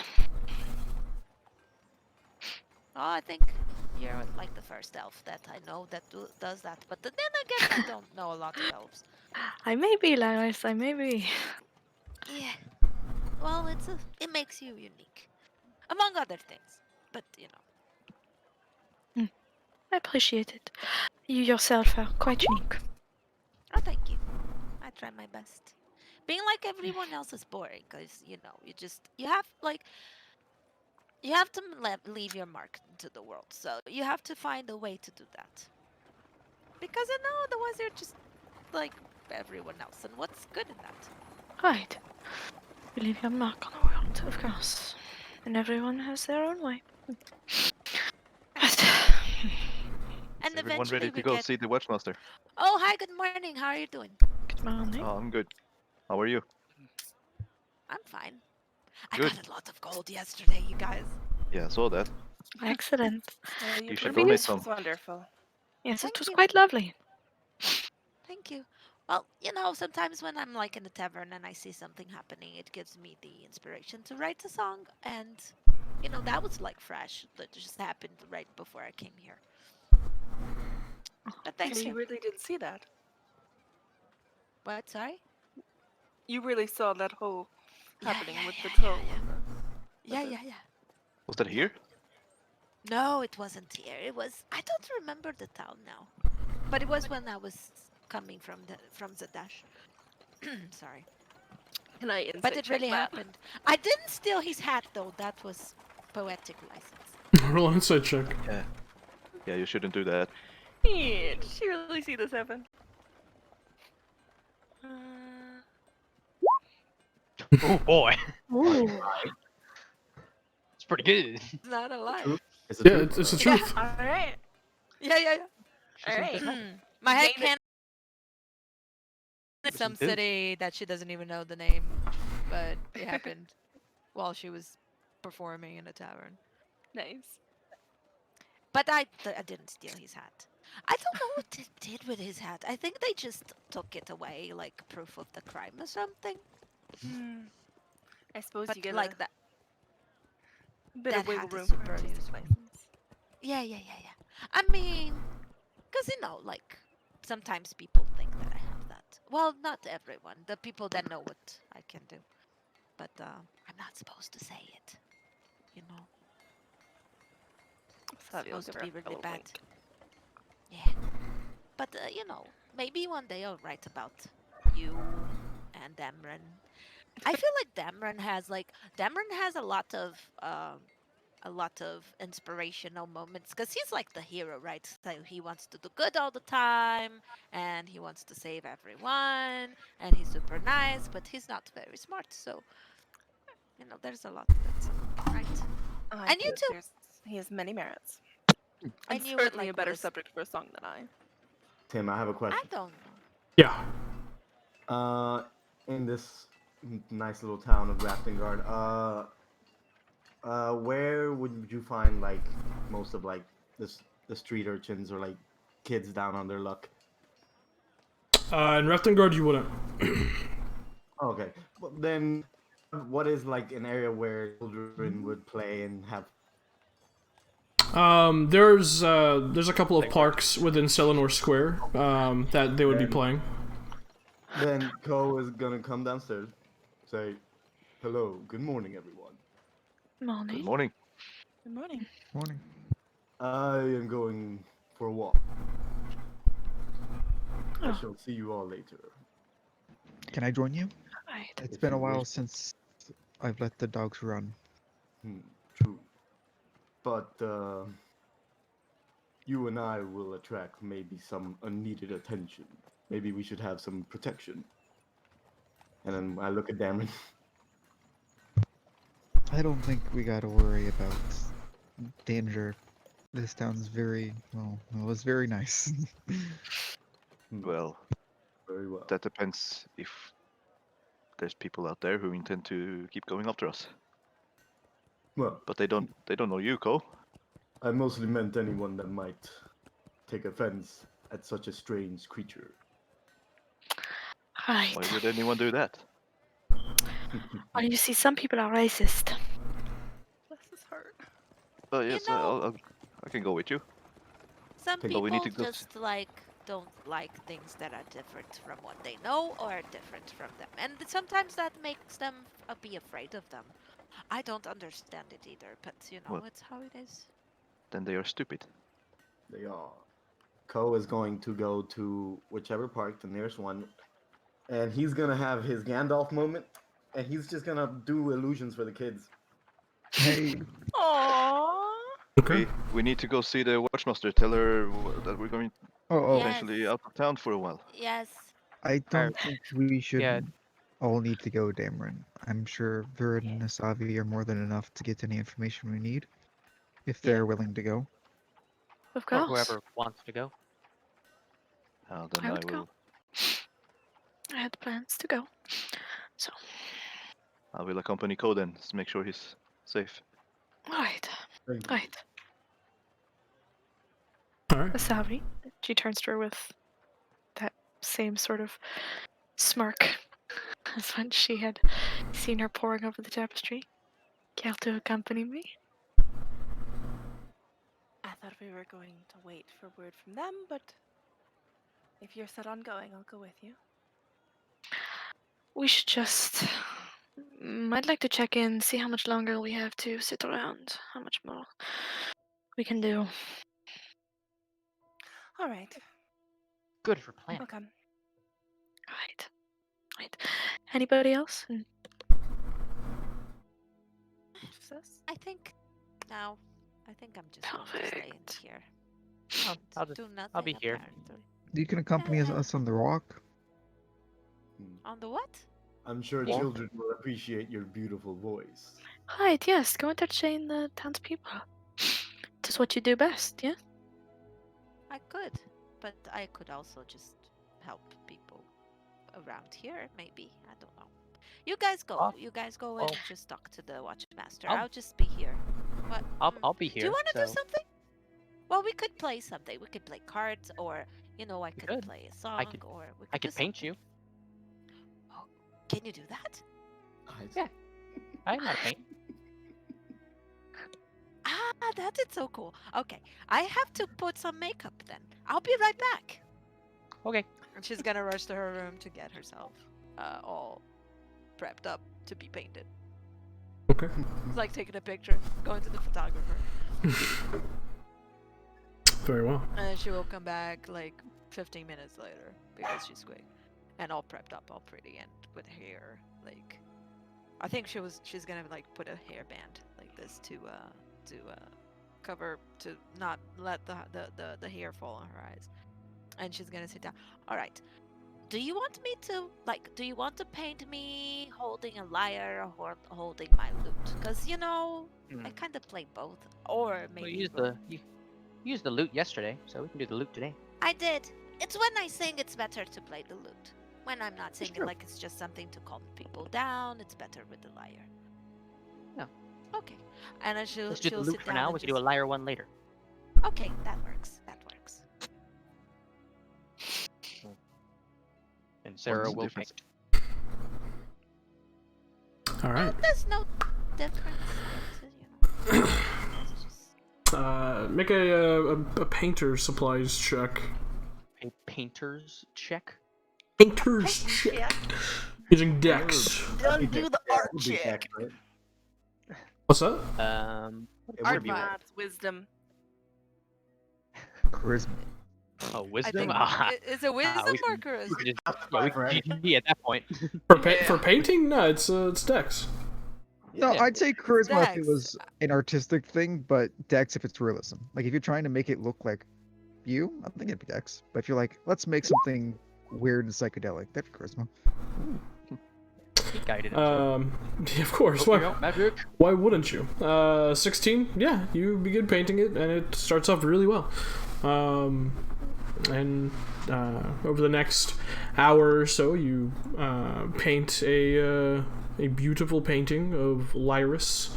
Oh, I think you're, like, the first elf that I know that does that. But then again, I don't know a lot of elves. I may be, Laris, I may be. Yeah. Well, it makes you unique. Among other things. But, I appreciate it. You yourself are quite unique. Oh, thank you. I try my best. Being like everyone else is boring, because, you have to leave your mark into the world. So you have to find a way to do that. Because otherwise you're just like everyone else. And what's good in that? Right. You leave your mark on the world, of course. And everyone has their own way. But... And Everyone eventually ready to we go get... see the Watchmaster? Oh, hi, good morning. How are you doing? Good morning. Oh, I'm good. How are you? I'm fine. Good. I got a lot of gold yesterday, you guys. Yeah, I saw that. Excellent. You should Your donate performance some. was wonderful. Yes, Thank it was you. quite lovely. Thank you. Well, sometimes when I'm like in the tavern and I see something happening, it gives me the inspiration to write a song. And, that was like fresh. That just happened right before I came here. But thanks. You really did see that. What? Sorry? You really saw that whole happening with the yeah, troll. Yeah. Was that here? No, it wasn't here. It was... I don't remember the town now. But it was when I was coming from Zadash. Sorry. Can I insight But it check really that? happened. I didn't steal his hat, though. That was poetic license. Roll an insight check. Yeah, you shouldn't do that. Yeah, did she really see this happen? Oh boy, Ooh. it's pretty good. It's not a lie. Is Yeah, it's the truth. Alright. Yeah. Alright. My head Name it. can't... Some Isn't it? city that she doesn't even know the name. But it happened while she was performing in a tavern. Nice. But I didn't steal his hat. I don't know what they did with his hat. I think they just took it away, like proof of the crime or something. I suppose But you get like a that. bit that of wiggle hat is room for super artistic useful. license. Yeah. I mean, because like sometimes people think that I have that. Well, not everyone. The people that know what I can do, but I'm not supposed to say it. You know, So you'll supposed give to her be a really little bad. wink. Yeah, but maybe one day I'll write about you and Damron. I feel like Damron has a lot of inspirational moments because he's like the hero, right? So he wants to do good all the time and he wants to save everyone and he's super nice, but he's not very smart. So, there's a lot of that, right? I And you think too. he has many merits. And And you would certainly like a better Willis. subject for a song than I. Tim, I have a I question. don't know. Yeah. In this nice little town of Raftingard, where would you find like most of like the street urchins or like kids down on their luck? In Reftengard, you wouldn't. Okay, well, then what is like an area where children would play and have? There's a couple of parks within Selenor Square that they would be Then- playing. Then Ko is gonna come downstairs, say, "Hello, good morning, everyone. Morning. Good morning. Good morning. Morning. I am going for a walk. I Oh. shall see you all later." Can I join you? Right. It's If been a you while wish. since I've let the dogs run. True. But you and I will attract maybe some unneeded attention. Maybe we should have some protection. And then I look at Damon. I don't think we gotta worry about danger. This town's very, well, it was very nice. Well, Very well. that depends if there's people out there who intend to keep going after us. Well, But they don't know you, Ko. I mostly meant anyone that might take offense at such a strange creature. Right. Why would anyone do that? Well, you see, some people are racist. Bless his heart. Oh yes, You know- I can go with you. Some But we people need to go just don't like things that are different from what they know or are different from them. And sometimes that makes them be afraid of them. I don't understand it either, but Well- it's how it is. Then they are stupid. They are. Ko is going to go to whichever park, the nearest one, and he's gonna have his Gandalf moment, and he's just gonna do illusions for the kids. Hey, Aww. Okay. We need to go see the watchmaster. Tell her that we're going oh, Yes. potentially out of town for a while. Yes. I don't think we should yeah. all need to go, Dameron. I'm sure Virid and Nasavi are more than enough to get any information we need, if Yeah. they're willing to go. Of Or course. whoever wants to go. Then I I would go. will. I had plans to go. So, I will accompany Ko then to make sure he's safe. right. Thank you. Right. All right. Asavi. She turns to her with that same sort of smirk as when she had seen her poring over the tapestry. Care to accompany me? I thought we were going to wait for word from them, but if you're set on going, I'll go with you. We should just. I'd like to check in, see how much longer we have to sit around, how much more we can do. All right. Good for planning. I'll come. Right. Right. Anybody else? Just us? I think now. I think I'm just going to stay in Perfect. here. I'll just Do nothing. I'll be here. Apparently. You can accompany us on the walk. On the what? I'm sure Yeah. children will appreciate your beautiful voice. Right, yes, go entertain the townspeople. Just what you do best, yeah? I could, but I could also just help people around here. Maybe I don't know. You guys go. Oh, You guys go and well, just talk to the watchmaster. I'll- I'll just be here. What? I'll be here. Do you want to do so something? Well, we could play something. We could play cards, or I could could. play a song, could- or we could I could do paint something. you. Oh, can you do that? Yeah. I know how to paint. Ah, that is so cool. Okay, I have to put some makeup then. I'll be right back. Okay. And she's gonna rush to her room to get herself all prepped up to be painted. Okay. It's like taking a picture, going to the photographer. Very well. And she will come back like 15 minutes later because she's quick and all prepped up, all pretty, and with hair like. I think she's gonna like put a hairband like this to cover to not let the hair fall on her eyes, and she's gonna sit down. All right. Do you want me to do you want to paint me holding a lyre or holding my lute? Because I kind of play both, or Well, maybe you used the lute yesterday, so we can do the lute today. I did. It's when I sing, it's better to play the lute. When I'm not singing, true. like it's just something to calm people down, it's better with the lyre. Yeah. Okay. And then she'll Let's do the she'll lute sit for down now. and We can do a just- lyre one later. Okay, that works. That works. And Sarah the will difference? paint. All right. There's no difference. It's just... Make a painter supplies check. A painter's check. Painter's check. Using Dex. Don't do the art Would be check. right? What's that? It Art would be right. vibes, wisdom. Charisma. Oh, I wisdom. think is it wisdom we or can- charisma? We could just Fine for GG at that point. For painting? No, it's Dex. No, Yeah. I'd say charisma if it Dex. was an artistic thing, but Dex if it's realism. Like if you're trying to make it look like you, I think it'd be Dex. But if you're like, let's make something weird and psychedelic, that'd be charisma. He guided him. Of course. Why wouldn't you? 16. Yeah, you begin painting it, and it starts off really well. And over the next hour or so, you paint a beautiful painting of Lyris.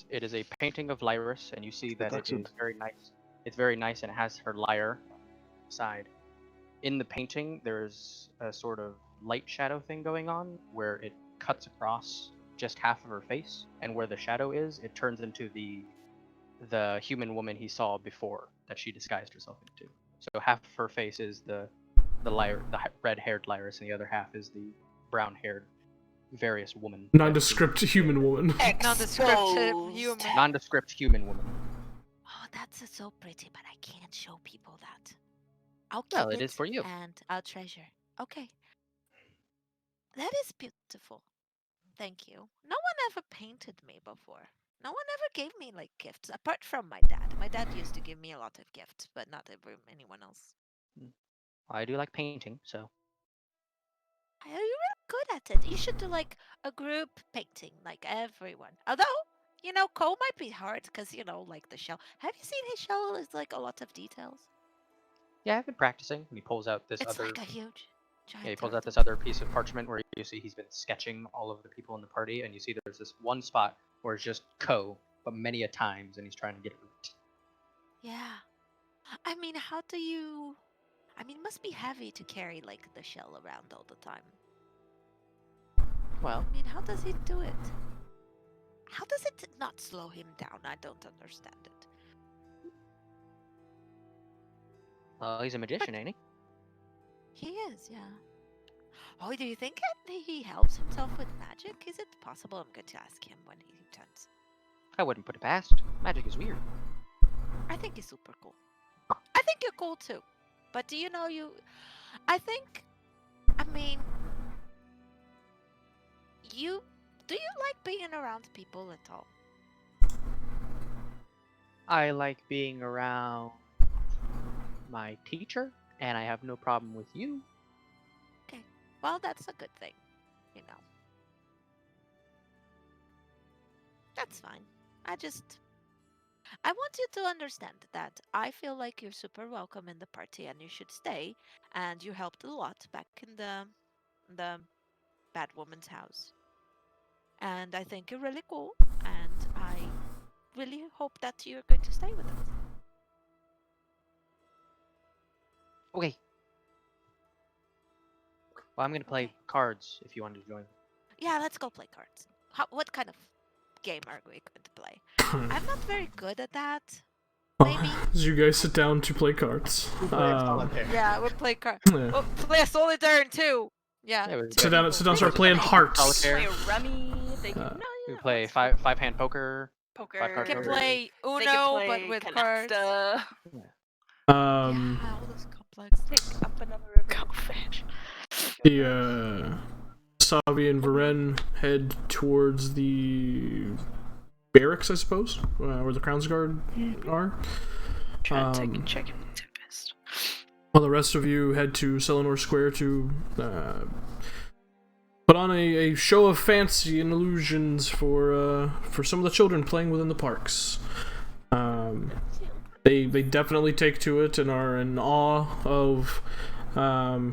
It is a painting of Lyris, and you see that it Excellent. is very nice. It's very nice, and it has her lyre side. In the painting, there's a sort of light shadow thing going on, where it cuts across just half of her face, and where the shadow is, it turns into the human woman he saw before that she disguised herself into. So half of her face is the red-haired Lyris, and the other half is the brown-haired various woman. Nondescript human woman. Nondescript human. Nondescript human woman. Oh, that's so pretty, but I can't show people that. I'll keep Well, it is for you. and I'll treasure. Okay. That is beautiful. Thank you. No one ever painted me before. No one ever gave me like gifts apart from my dad. My dad used to give me a lot of gifts, but not anyone else. I do like painting, so You're really good at it. You should do like a group painting, like everyone. Although, Cole might be hard because like the shell. Have you seen his shell? It's like a lot of details. yeah, I've been practicing. And he pulls out this It's other like a huge, giant. yeah, he pulls out turtle. this other piece of parchment where you see he's been sketching all of the people in the party, and you see there's this one spot where it's just Ko, but many a times, and he's trying to get it right. Yeah. I mean, how do you? I mean, it must be heavy to carry like the shell around all the time. Well, I mean, how does he do it? How does it not slow him down? I don't understand it. he's a magician, ain't he? He is, yeah. Oh, do you think he helps himself with magic? Is it possible? I'm going to ask him when he returns. I wouldn't put it past. Magic is weird. I think he's super cool. I think you're cool too. But do you know I mean, do you like being around people at all? I like being around my teacher, and I have no problem with you. Okay. Well, that's a good thing, That's fine. I want you to understand that I feel like you're super welcome in the party and you should stay, and you helped a lot back in the bad woman's house. And I think you're really cool, and I really hope that you're going to stay with us. Okay. Well, I'm gonna play Okay. cards if you wanted to join. Yeah, let's go play cards. What kind of game are we going to play? I'm not very good at that. Maybe. As you guys sit down to play cards. Solitaire. Yeah, we'll play cards. Yeah. We'll play a solitaire too. Yeah. Yeah, we two Sit down, people. sit down, start playing hearts. Solitaire. Play rummy. They can, Uh, We play five-hand poker. poker. five-card We can poker. play They Uno, can play but with cards. canasta. Um, Yeah, all those complex. Take up another river. Go fish. the Savi and Varen head towards the barracks, I suppose, where the Crown's Guard are. Try to take a check in Tempest. While the rest of you head to Selenor Square to put on a show of fancy and illusions for some of the children playing within the parks. They definitely take to it and are in awe of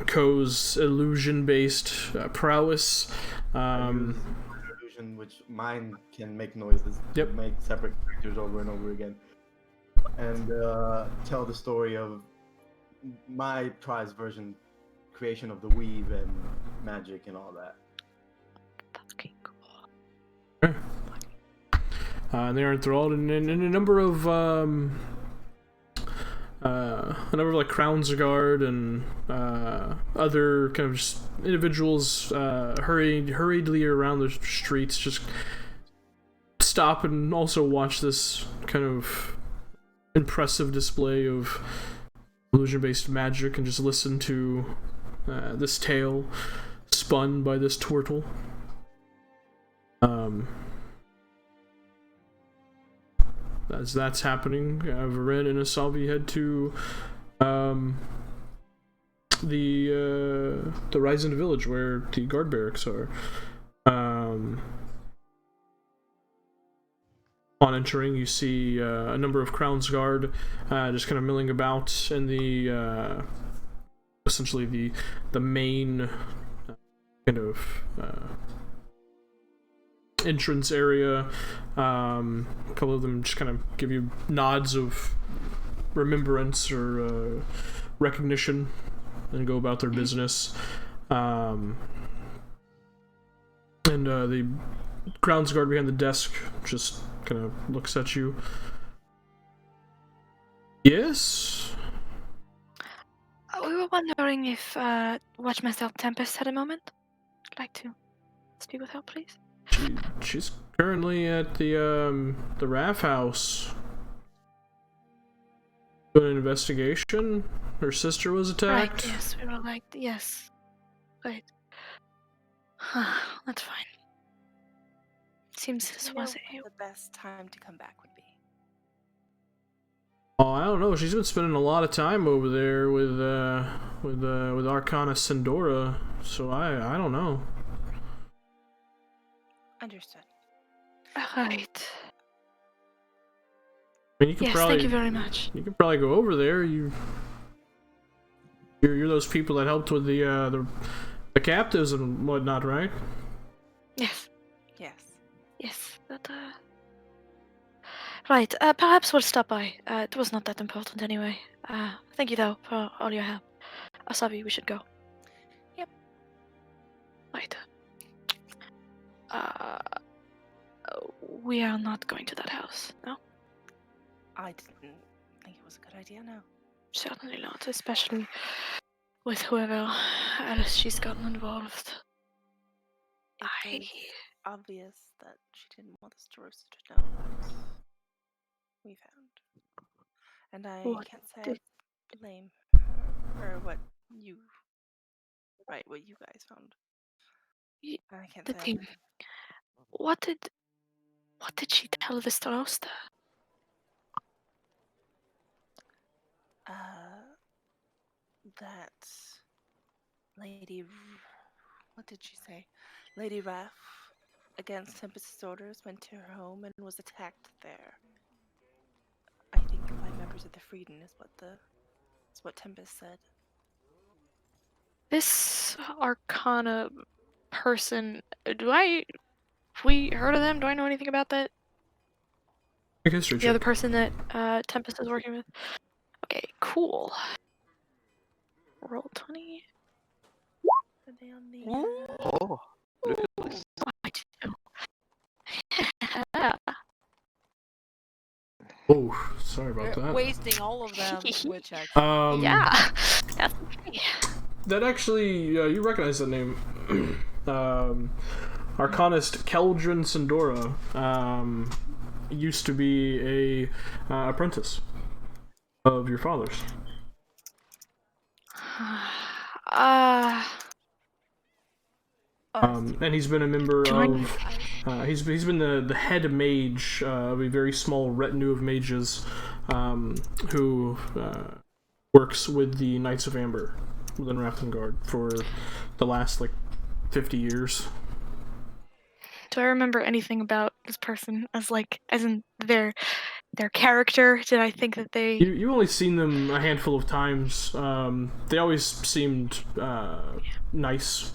Ko's illusion-based prowess. Illusion, which mine can make noises, Yep. make separate characters over and over again, and tell the story of my prize version creation of the weave and magic and all that. Fucking cool. They are enthralled in a number of like Crown's Guard and other kind of just individuals hurriedly around the streets, just stop and also watch this kind of impressive display of illusion-based magic and just listen to this tale spun by this turtle. As that's happening, Varen and Asavi head to the Ryzen village where the guard barracks are. On entering, you see a number of Crown's Guard just kind of milling about in the essentially the main kind of entrance area. A couple of them just kind of give you nods of remembrance or recognition and go about their business. And the Crown's Guard behind the desk just kind of looks at you. Yes? We were wondering if Watchmaster Tempest had a moment. I'd like to speak with her, please. She's currently at the RAF house doing an investigation. Her sister was attacked. Right, yes, we were like, yes. Right. That's fine. Seems this You know was when the best time to come back would be. Oh, I don't know. She's been spending a lot of time over there with Arcana Sindora, so I don't know. Understood. Right. I mean, you could Yes, probably thank you very much. You could probably go over there. You're those people that helped with the captives and whatnot, right? Yes. Yes. Yes. That Right. Perhaps we'll stop by. It was not that important anyway. Thank you though for all your help. Asabi, we should go. Yep. Right. We are not going to that house, no? I didn't think it was a good idea, no. Certainly not, especially with whoever else she's gotten involved. It was obvious that she didn't want the Starosta to know what we found. And I What can't say did- I blame her or what you guys found. Y- I can't the say I thing- blame- What did she tell the Starosta? That what did she say? Lady Raff, against Tempest's orders, went to her home and was attacked there. I think by members of the Freeden is what Tempest said. This Arcana person, have we heard of them? Do I know anything about that? Make a history The other check. person that Tempest is working with? Okay, cool. Roll 20. Are they on the? Oh, Look at this. I do. Yeah. Oh, sorry about We're that. wasting all of them, which actually. Yeah. That's okay. That actually, you recognize that name. Arcanist Keldrin Sandora used to be a apprentice of your father's. And he's been a member Join- of. He's been the head mage of a very small retinue of mages, who works with the Knights of Amber within Raftengard for the last 50 years. Do I remember anything about this person as in their character? Did I think that they? You only seen them a handful of times. They always seemed nice,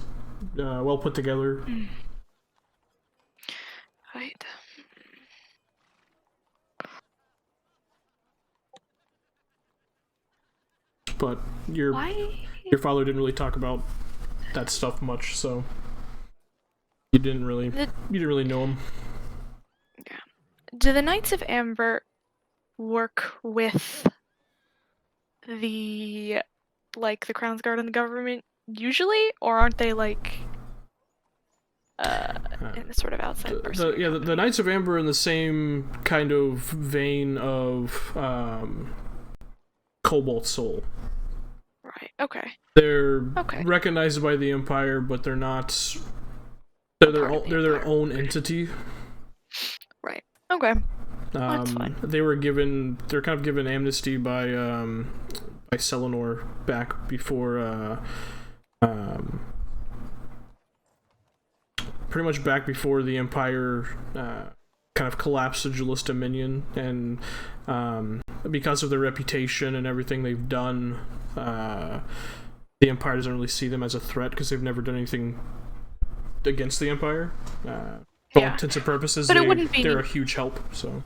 well put together. Right. But your Why? father didn't really talk about that stuff much, so you didn't really know him. Do the Knights of Amber work with the the Crown's Guard and the government usually, or aren't they in a sort of outside person? The Knights of Amber are in the same kind of vein of Cobalt Soul. Right. Okay. They're Okay. recognized by the Empire, but they're not. They're their own entity. Right. Okay. That's fine. They're kind of given amnesty by Selenor back before pretty much back before the Empire kind of collapsed the Julus Dominion, and because of their reputation and everything they've done, the Empire doesn't really see them as a threat because they've never done anything against the Empire. For all intents and purposes, But it wouldn't be- they're a huge help. So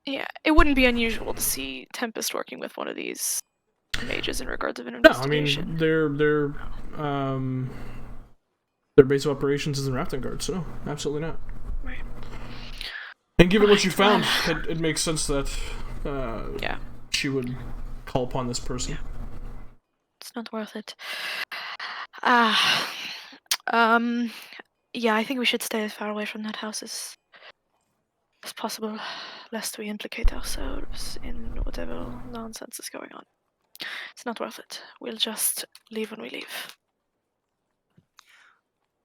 Yeah, it wouldn't be unusual to see Tempest working with one of these mages in regards of an no, I investigation. mean their base of operations is in Raftengard, so no, absolutely not. Right. And given what you found, it makes sense that Yeah. she would call upon this person. It's not worth it. Yeah, I think we should stay as far away from that house as possible, lest we implicate ourselves in whatever nonsense is going on. It's not worth it. We'll just leave when we leave.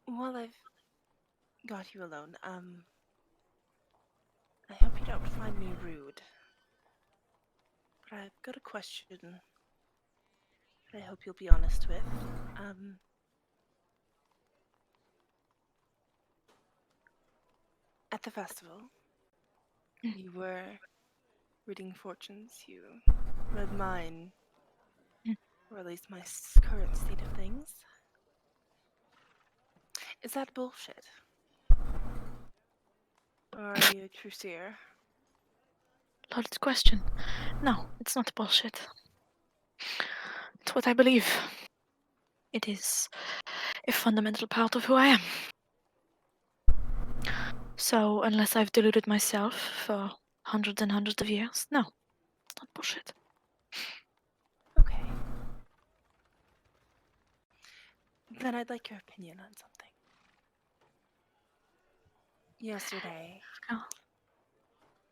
Well, I've got you alone. I hope you don't find me rude. But I've got a question that I hope you'll be honest with. At the festival, you were reading fortunes. You read mine, or at least my current state of things. Is that bullshit? Or are you a true seer? Loaded question. No, it's not bullshit. It's what I believe. It is a fundamental part of who I am. So, unless I've deluded myself for hundreds and hundreds of years, no, it's not bullshit. Okay. Then I'd like your opinion on something. Yesterday, Oh.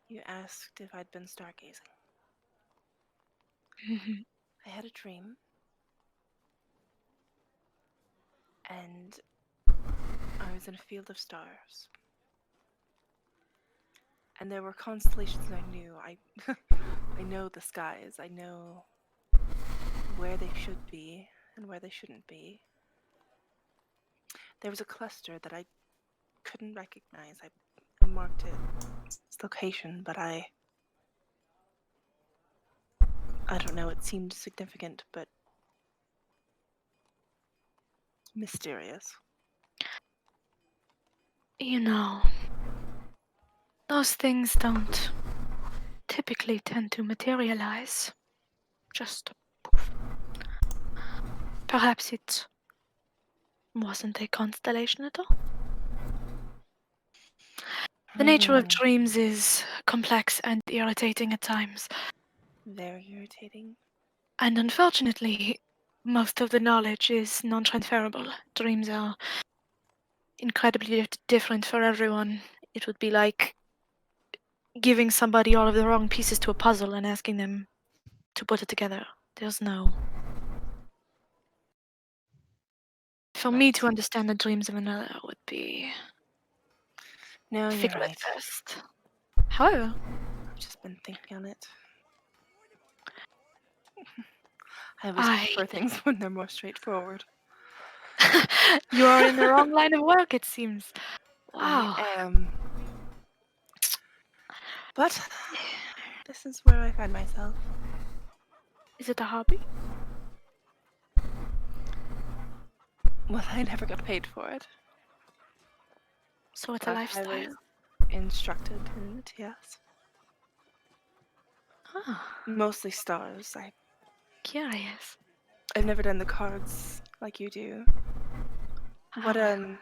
you asked if I'd been stargazing. I had a dream, and I was in a field of stars. And there were constellations I knew. I know the skies. I know where they should be and where they shouldn't be. There was a cluster that I couldn't recognize. I marked its location, but I don't know, it seemed significant, but mysterious. You know, those things don't typically tend to materialize. Just poof. Perhaps it wasn't a constellation at all. The nature of Hmm, dreams is complex and irritating at times, very irritating. and unfortunately, most of the knowledge is non-transferable. Dreams are incredibly different for everyone. It would be like giving somebody all of the wrong pieces to a puzzle and asking them to put it together. There's no. For me Right. to understand the dreams of another would be No, you're fickle at right. best. However, I've just been thinking on it. I always I. prefer things when they're more straightforward. You are in the wrong line of work, it seems. Wow. I am. But this is where I find myself. Is it a hobby? Well, I never got paid for it. So it's a But I lifestyle. was instructed in it, yes. Ah, Mostly stars. curious. I've never done the cards like you do. What Oh,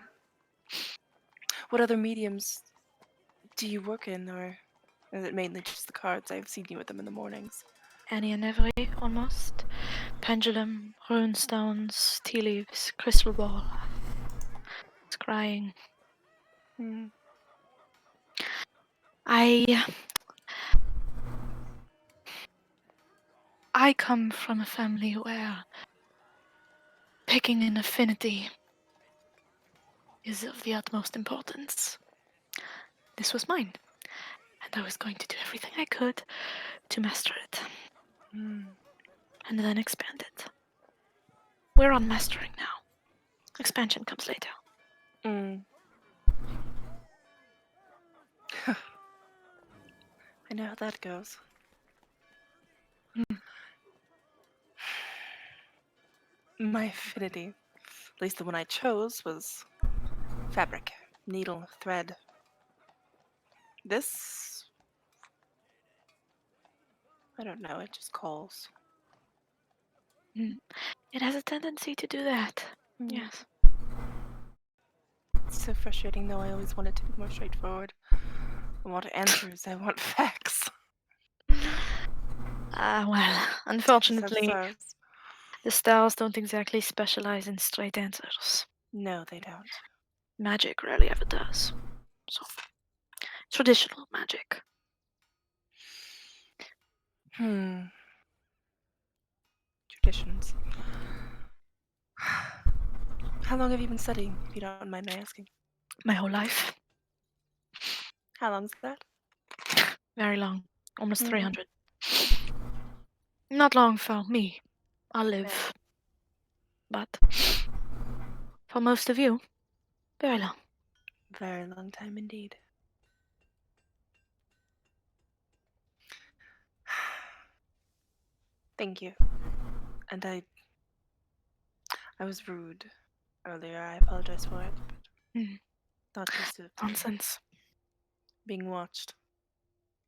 what other mediums do you work in, or is it mainly just the cards? I've seen you with them in the mornings. any and every, almost. Pendulum, rune stones, tea leaves, crystal ball. Scrying. Hmm. I come from a family where picking an affinity is of the utmost importance. This was mine, and I was going to do everything I could to master it, Hmm. and then expand it. We're on mastering now. Expansion comes later. Hmm. I know how that goes. Hmm. My affinity, at least the one I chose, was fabric, needle, thread. This, I don't know, it just calls. It has a tendency to do that. Hmm. Yes. It's so frustrating, though. I always want it to be more straightforward. I want answers. I want facts. Well, Just have unfortunately, stars. the stars don't exactly specialize in straight answers. No, they don't. Magic rarely ever does. So, traditional magic. Hmm. Traditions. How long have you been studying, if you don't mind my asking? My whole life. How long's that? Very long. Almost Hmm. 300. Not long for me. I'll No. live. But for most of you, very long. Very long time indeed. Thank you. And I was rude earlier. I apologize for it. Hmm. Not used to Nonsense. being watched.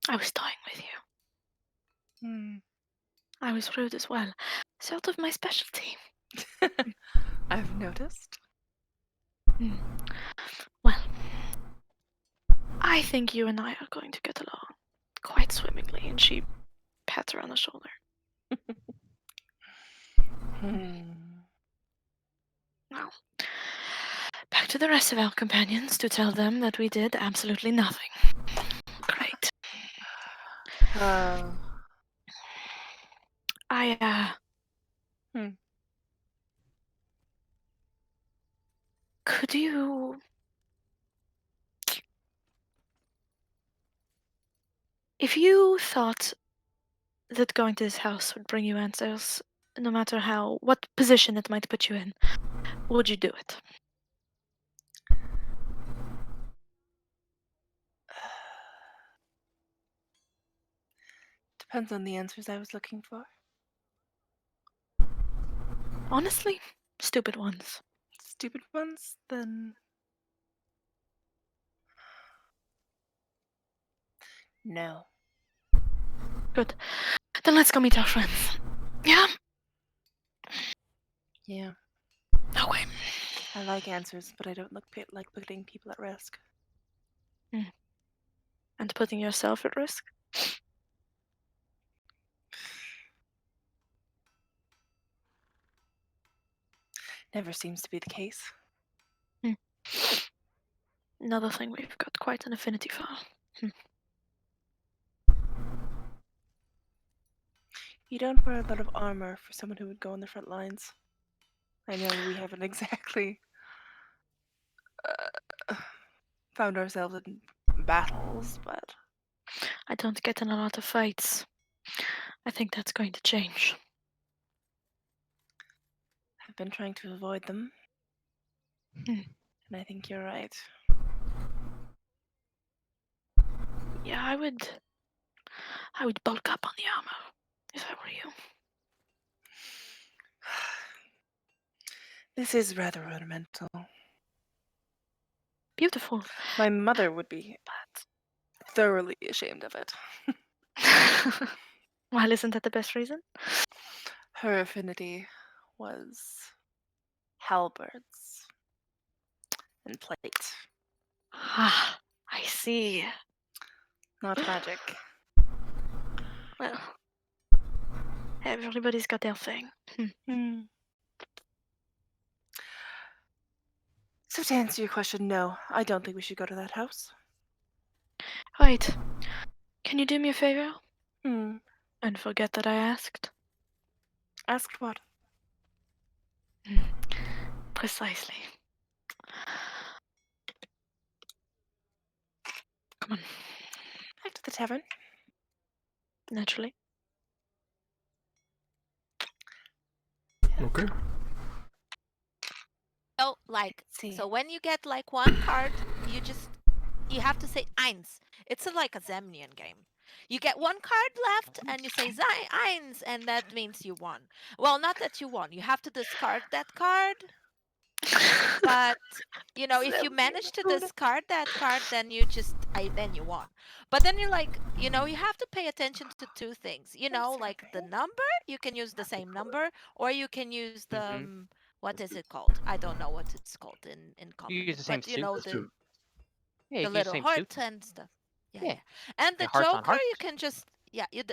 I was toying with you. Hmm. I was rude as well. Sort of my specialty. I've noticed. Well, I think you and I are going to get along quite swimmingly. And she pats her on the shoulder. Hmm. Now, back to the rest of our companions to tell them that we did absolutely nothing. Great. Oh. Hmm. Could you... If you thought that going to this house would bring you answers, no matter what position it might put you in, would you do it? Depends on the answers I was looking for. Honestly, stupid ones. Stupid ones, then no. Good. Then let's go meet our friends. Yeah? Yeah. Okay. I like answers, but I don't like putting people at risk. And putting yourself at risk? Never seems to be the case. Another thing we've got quite an affinity for. You don't wear a lot of armor for someone who would go on the front lines. I know we haven't exactly found ourselves in battles, but I don't get in a lot of fights. I think that's going to change. I've been trying to avoid them. And I think you're right. Yeah, I would bulk up on the armor if I were you. This is rather ornamental. Beautiful. My mother would be thoroughly ashamed of it. Well, isn't that the best reason? Her affinity was halberds and plate, Ah, I see. not magic. Well, everybody's got their thing. So to answer your question, no, I don't think we should go to that house. Right. Can you do me a favor? Hmm. And forget that I asked? Asked what? Precisely. Come on. Back to the tavern. Naturally. Okay. So, like, See. so when you get like one card, you have to say eins. It's like a Zemnian game. You get one card left, and you say eins, and that means you won. Well, not that you won. You have to discard that card. But if you manage to discard that card, then you won. But then you're like, you have to pay attention to two things. Like the number, you can use the same number, or you can use the what is it called? I don't know what it's called in common. You use the same but suit. Yeah, the you can use the little same heart suit. and stuff. Yeah. Yeah. And the Yeah, hearts on Joker, you hearts. can just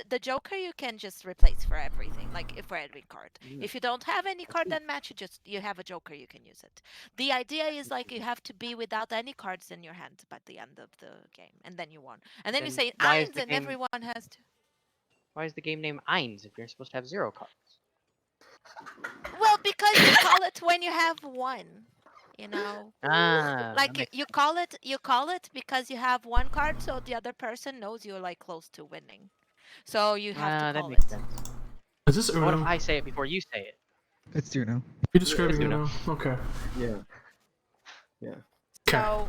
the Joker you can just replace for everything, like for every card. If you don't have any card that match, you have a Joker, you can use it. The idea is like you have to be without any cards in your hand by the end of the game, and then you won. And then you Then say why is eins, the and game- everyone has to. Why is the game named Eins if you're supposed to have 0 cards? Well, because you call it when you have one. Ah, Like that makes you call it because you have one card, so the other person knows you're like close to winning. So you have to that call makes it. sense. Is this What if Uno? I say it before you say it? It's Uno. You describing it's Uno? Okay. Yeah. Yeah. Okay. So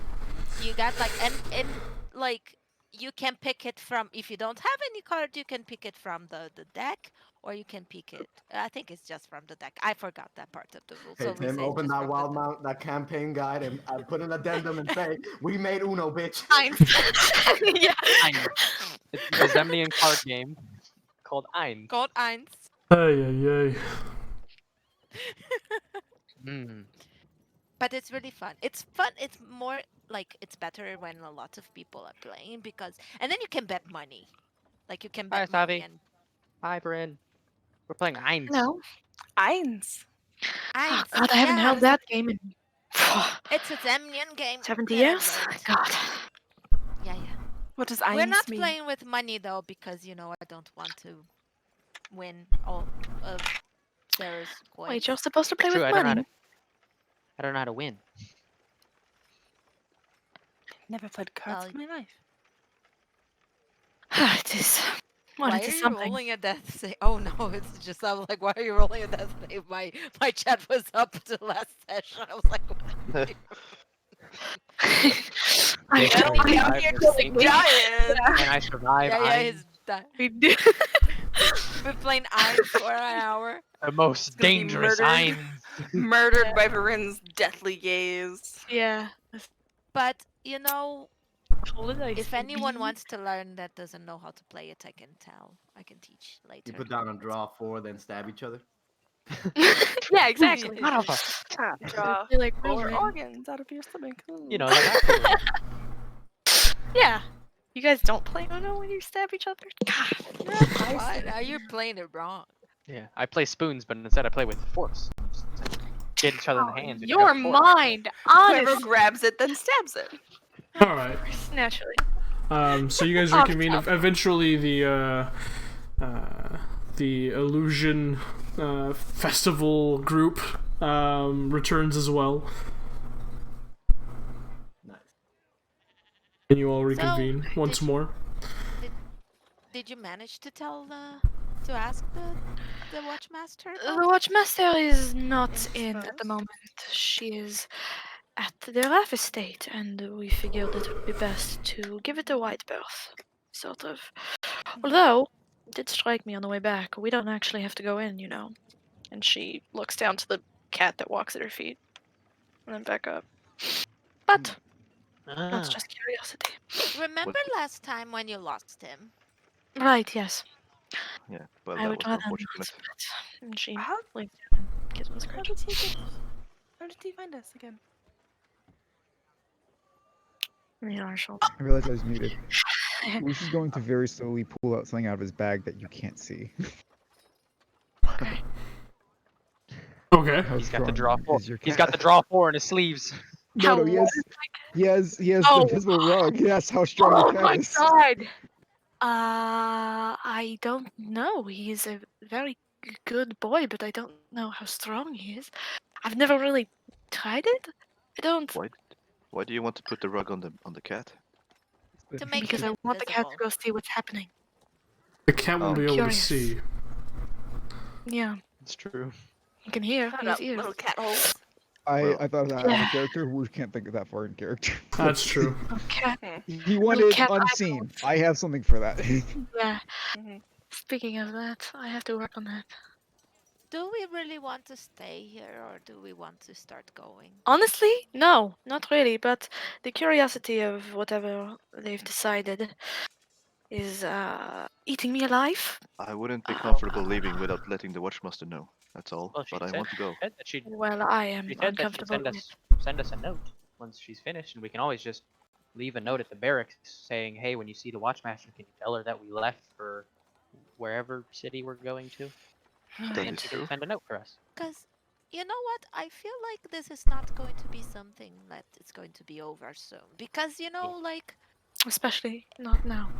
you got like and like you can pick it from, if you don't have any card, you can pick it from the deck, or you can pick it. I think it's just from the deck. I forgot that part of the rule. Hey So we Tim, say open just that from the deck. Wildemount, that campaign guide, and put an addendum and say, "We made Uno, bitch." Yeah. Eins. It's a Zemnian card game called Eins. Gold eins. Ay, ay, ay. But it's really fun. It's fun. It's more like it's better when a lot of people are playing, and then you can bet money. Like you can Hi, bet money Savi. and Hi, Bryn. We're playing Eins. No. Eins. eins. God, I haven't held that game in It's a Zemnian game. 70 that I years? learned. God. Yeah. What does eins We're not mean? playing with money though, because I don't want to win all of Sarah's coins. Wait, you're supposed to play True, with I don't know money? I don't know how to win. Never played cards in my life. It is. Well, Why it are is you something. rolling a death save? Oh no, it's just, I was like, why are you rolling a death save? My chat was up to last session. I was like, what? I Yeah, know. we out survived here the killing same- giants. And I survived Yeah, Eins, he's done. We do. Been playing Eins for an hour. the most gonna be dangerous murdered. Eins. Murdered by Varin's deathly gaze. Yeah. But Holidays. if anyone wants to learn that doesn't know how to play it, I can tell. I can teach later. You put down and draw 4, then stab each other. Yeah, exactly. Son of a- Draw You're like, 4 really? organs out of your stomach. You know, like I feel like- Yeah. You guys don't play Uno when you stab each other? God. Why are you playing it wrong? Yeah, I play spoons, but instead I play with forks. Just get each other in the hands with Your just forks. mind, Whoever honest. grabs it then stabs it. All right. Naturally. So you guys Off reconvene. top. Eventually, the illusion festival group returns as well, Nice. and you all reconvene once did- more. Did you manage to tell to ask the watchmaster? The about it? Watchmaster is not in at the Indisposed? moment. She is at the Raff estate, and we figured it would be best to give it a wide berth. Sort of. Although, it did strike me on the way back, we don't actually have to go in, you know. And she looks down to the cat that walks at her feet, and then back up. But, that's Ah, just curiosity. Remember last time when you lost him? Right, yes. Yeah, well, I that would was rather not, unfortunate. but... And she How, leaves him and gives him a how scratch. did he get? How did he find us again? Yeah, Marshall. I realized I was muted. Lush is going to very slowly pull out something out of his bag that you can't see. Okay. Okay. How he's got the strong draw four. is your He's cat? got the draw four in his sleeves. No, How no, he has Oh. the invisible rug. Yes, how strong Oh your cat my is. god! I don't know. He's a very good boy, but I don't know how strong he is. I've never really tried it. I don't, Why do you want to put the rug on the cat? To make because I him want the cat to invisible. go see what's happening. The cat won't Oh. be able Curious. to see. Yeah, It's true. you can hear. Found He has out ears. little cat holes. I thought of that as Yeah. a character. We can't think of that far in character. That's true. A cat. He wanted cat unseen. I have something for that. Yeah. Mhm. Speaking of that, I have to work on that. Do we really want to stay here or do we want to start going? Honestly, no, not really. But the curiosity of whatever they've decided is eating me alive. I wouldn't be Uh, comfortable leaving without letting the watchmaster know. That's all. Well, she But I said, want to go. said that she'd Well, I am She said that she'd uncomfortable with it. send us a note once she's finished, and we can always just leave a note at the barracks saying, "Hey, when you see the watchmaster, can you tell her that we left for wherever city we're going to?" That And is she can true. send a note for us. Because, you know what? I feel like this is not going to be something that it's going to be over soon. Because, you know, like, Especially not now.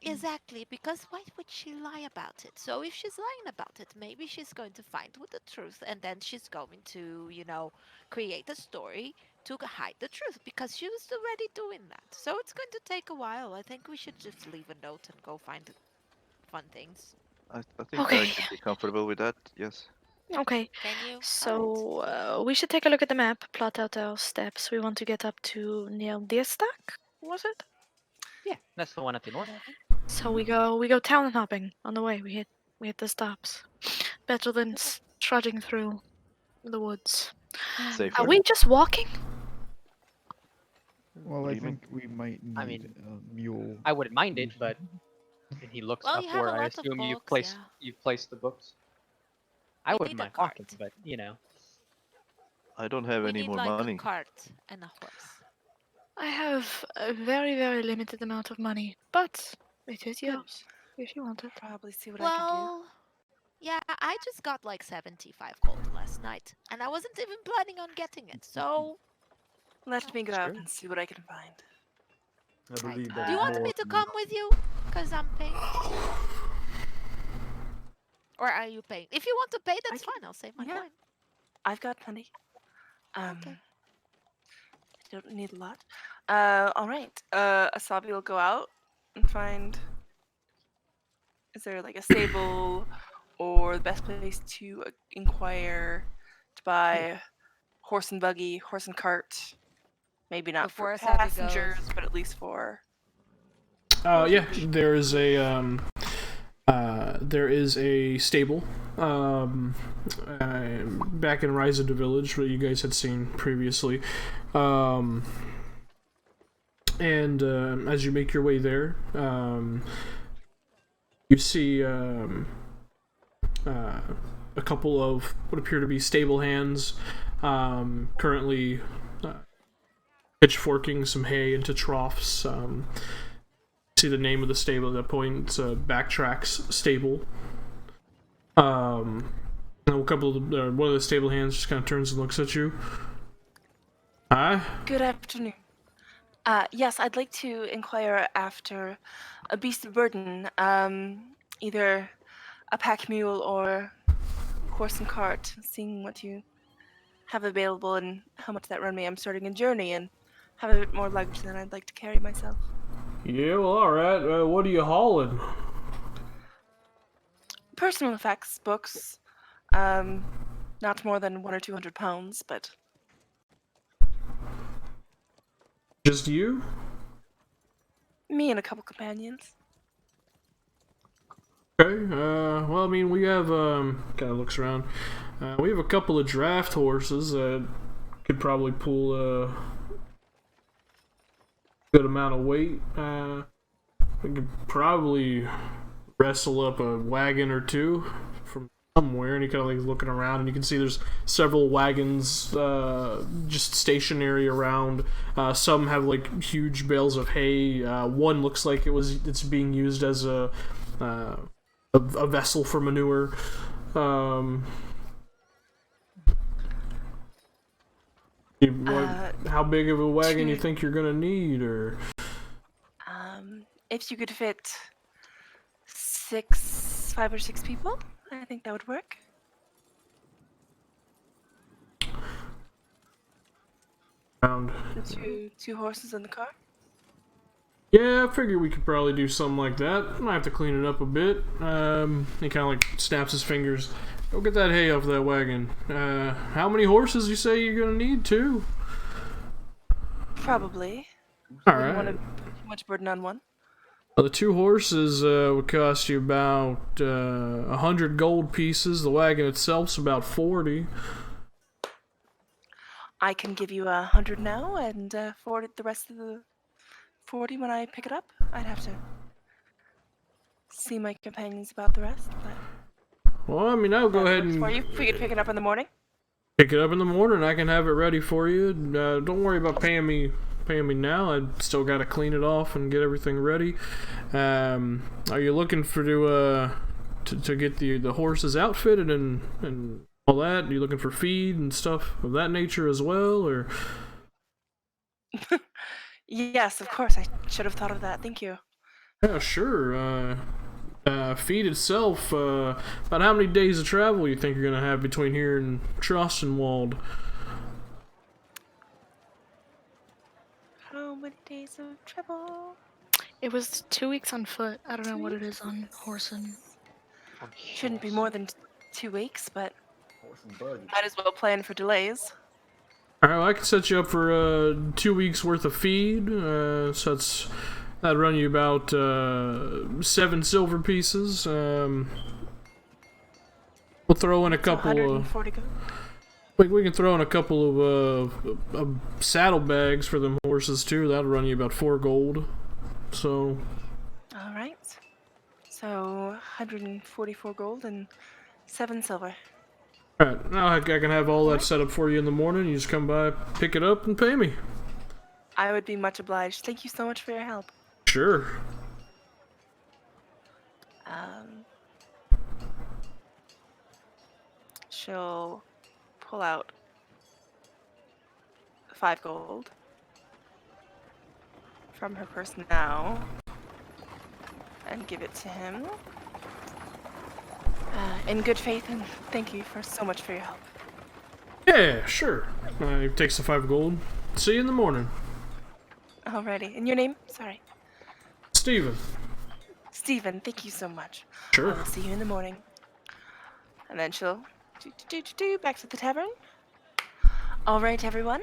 exactly, because why would she lie about it? So if she's lying about it, maybe she's going to find with the truth and then she's going to, you know, create a story to hide the truth because she was already doing that. So it's going to take a while. I think we should just leave a note and go find fun things. I think I Okay. could be comfortable with that. Yes. Okay, Can you? so we should take a look at the map, plot out our steps. We want to get up to near Deerstack, was it? Yeah, that's the one at the north. So we go town hopping on the way. We hit the stops. Better than trudging through the woods. Safer. Are we just walking? Well, What I do you mean? think we might need I mean, a mule. I wouldn't mind it, but and he looks Well, up you have where a I lot of assume books, yeah. you've placed the books. I We wouldn't need a mind walking, cart. but you know. I don't have We any need more like money. a cart and a horse. I have a very, very limited amount of money, but it is yours if you want it. Probably see what I can do. Well, yeah, I just got like 75 gold last night, and I wasn't even planning on getting it, so... Let me go That's out true. and see what I can find. I believe Right. that Do you want more me to than- come with you? Because I'm paying. Or are you paying? If you want to pay, that's can- fine. I'll save my yeah. coin. I've got plenty. Okay. I don't need a lot. All right. Asabi will go out and find. Is there like a stable or the best place to inquire to buy horse and buggy, horse and cart? Maybe not Before for Asabi passengers, goes. but at least for. Yeah, there is a stable back in Ryzen Village, what you guys had seen previously. And as you make your way there, you see a couple of what appear to be stable hands currently pitchforking some hay into troughs. See the name of the stable at that point. It's Backtracks Stable. And a couple of one of the stable hands just kind of turns and looks at you. Hi. Good afternoon. Yes, I'd like to inquire after a beast of burden, either a pack mule or horse and cart, seeing what you have available and how much that run me. I'm starting a journey and have a bit more luggage than I'd like to carry myself. Yeah, well, alright. What are you hauling? Personal effects, books, not more than 100 or 200 pounds, but Just you? me and a couple companions. Okay, well, I mean, we have, kind of looks around. We have a couple of draft horses that could probably pull a good amount of weight. We could probably wrestle up a wagon or two from somewhere, and you kind of like looking around, and you can see there's several wagons just stationary around. Some have like huge bales of hay. One looks like it's being used as a vessel for manure. How big of a wagon you think you're gonna need, or? If you could fit 5 or 6 people, I think that would work. Around. The two horses in the car. Yeah, I figure we could probably do something like that. Might have to clean it up a bit. He kind of like snaps his fingers. Go get that hay off that wagon. How many horses you say you're gonna need? 2? Probably. All Wouldn't right. want to put too much burden on one. Well, the 2 horses would cost you about 100 gold pieces. The wagon itself's about 40. I can give you 100 now and forward the rest of the 40 when I pick it up. I'd have to see my companions about the rest, but Well, I mean, I'll go ahead and for you, if we could pick it up in the morning. pick it up in the morning. I can have it ready for you. Don't worry about paying me now. I still got to clean it off and get everything ready. Are you looking for to get the horses outfitted and all that? Are you looking for feed and stuff of that nature as well, or? Yes, of course. I should have thought of that. Thank you. Yeah, sure. Feed itself. About how many days of travel you think you're gonna have between here and Trossenwald? How many days of travel? It was 2 weeks on foot. I don't know what it is on horse and. Shouldn't be more than 2 weeks, but might as well plan for delays. Alright, well, I can set you up for 2 weeks worth of feed. So that'd run you about 7 silver pieces. We'll throw in a couple of. 140 gold. We can throw in a couple of saddlebags for them horses too. That'll run you about 4 gold. So. All right. So 144 gold and 7 silver. Alright, now I can have all that set up for you in the morning. You just come by, pick it up, and pay me. I would be much obliged. Thank you so much for your help. Sure. She'll pull out 5 gold from her purse now and give it to him. In good faith, and thank you for so much for your help. Yeah, sure. He takes the 5 gold. See you in the morning. Alrighty. And your name? Sorry. Steven. Stephen, thank you so much. Sure. I will see you in the morning. And then she'll back to the tavern. Alright, everyone.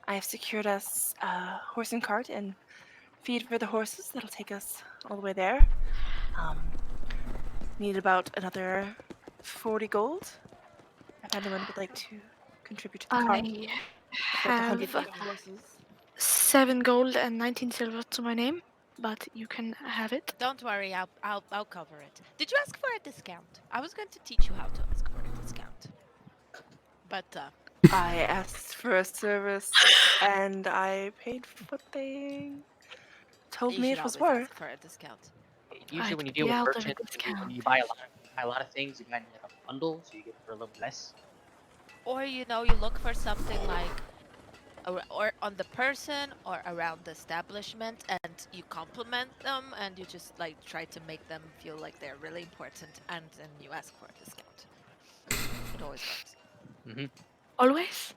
I have secured us a horse and cart and feed for the horses. That'll take us all the way there. Need about another 40 gold. If anyone would like to contribute to the cart. I About the have 100 horses. 7 gold and 19 silver to my name, but you can have it. Don't worry, I'll cover it. Did you ask for a discount? I was going to teach you how to ask for a discount. But I asked for a service, and I paid for what they told You me should it was always worth. ask for a discount. Usually, I'd when you be deal with out of a merchants, when discount. you buy a lot of things, you buy them like a bundle, so you get it for a little less. Or you look for something like or on the person or around the establishment, and you compliment them, and you just like try to make them feel like they're really important, and then you ask for a discount. It always works. Always?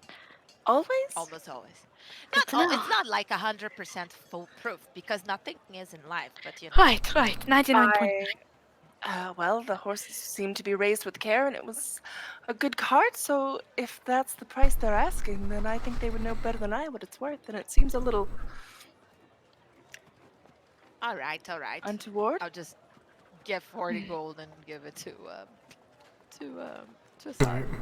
Always? Almost always. Good Not to all, know. it's not like 100% foolproof because nothing is in life, but Right, right. 99.9. Well, the horses seemed to be raised with care, and it was a good cart. So if that's the price they're asking, then I think they would know better than I what it's worth. And it seems a little all right. untoward. I'll just get 40 gold and give it to to All right. Asabi.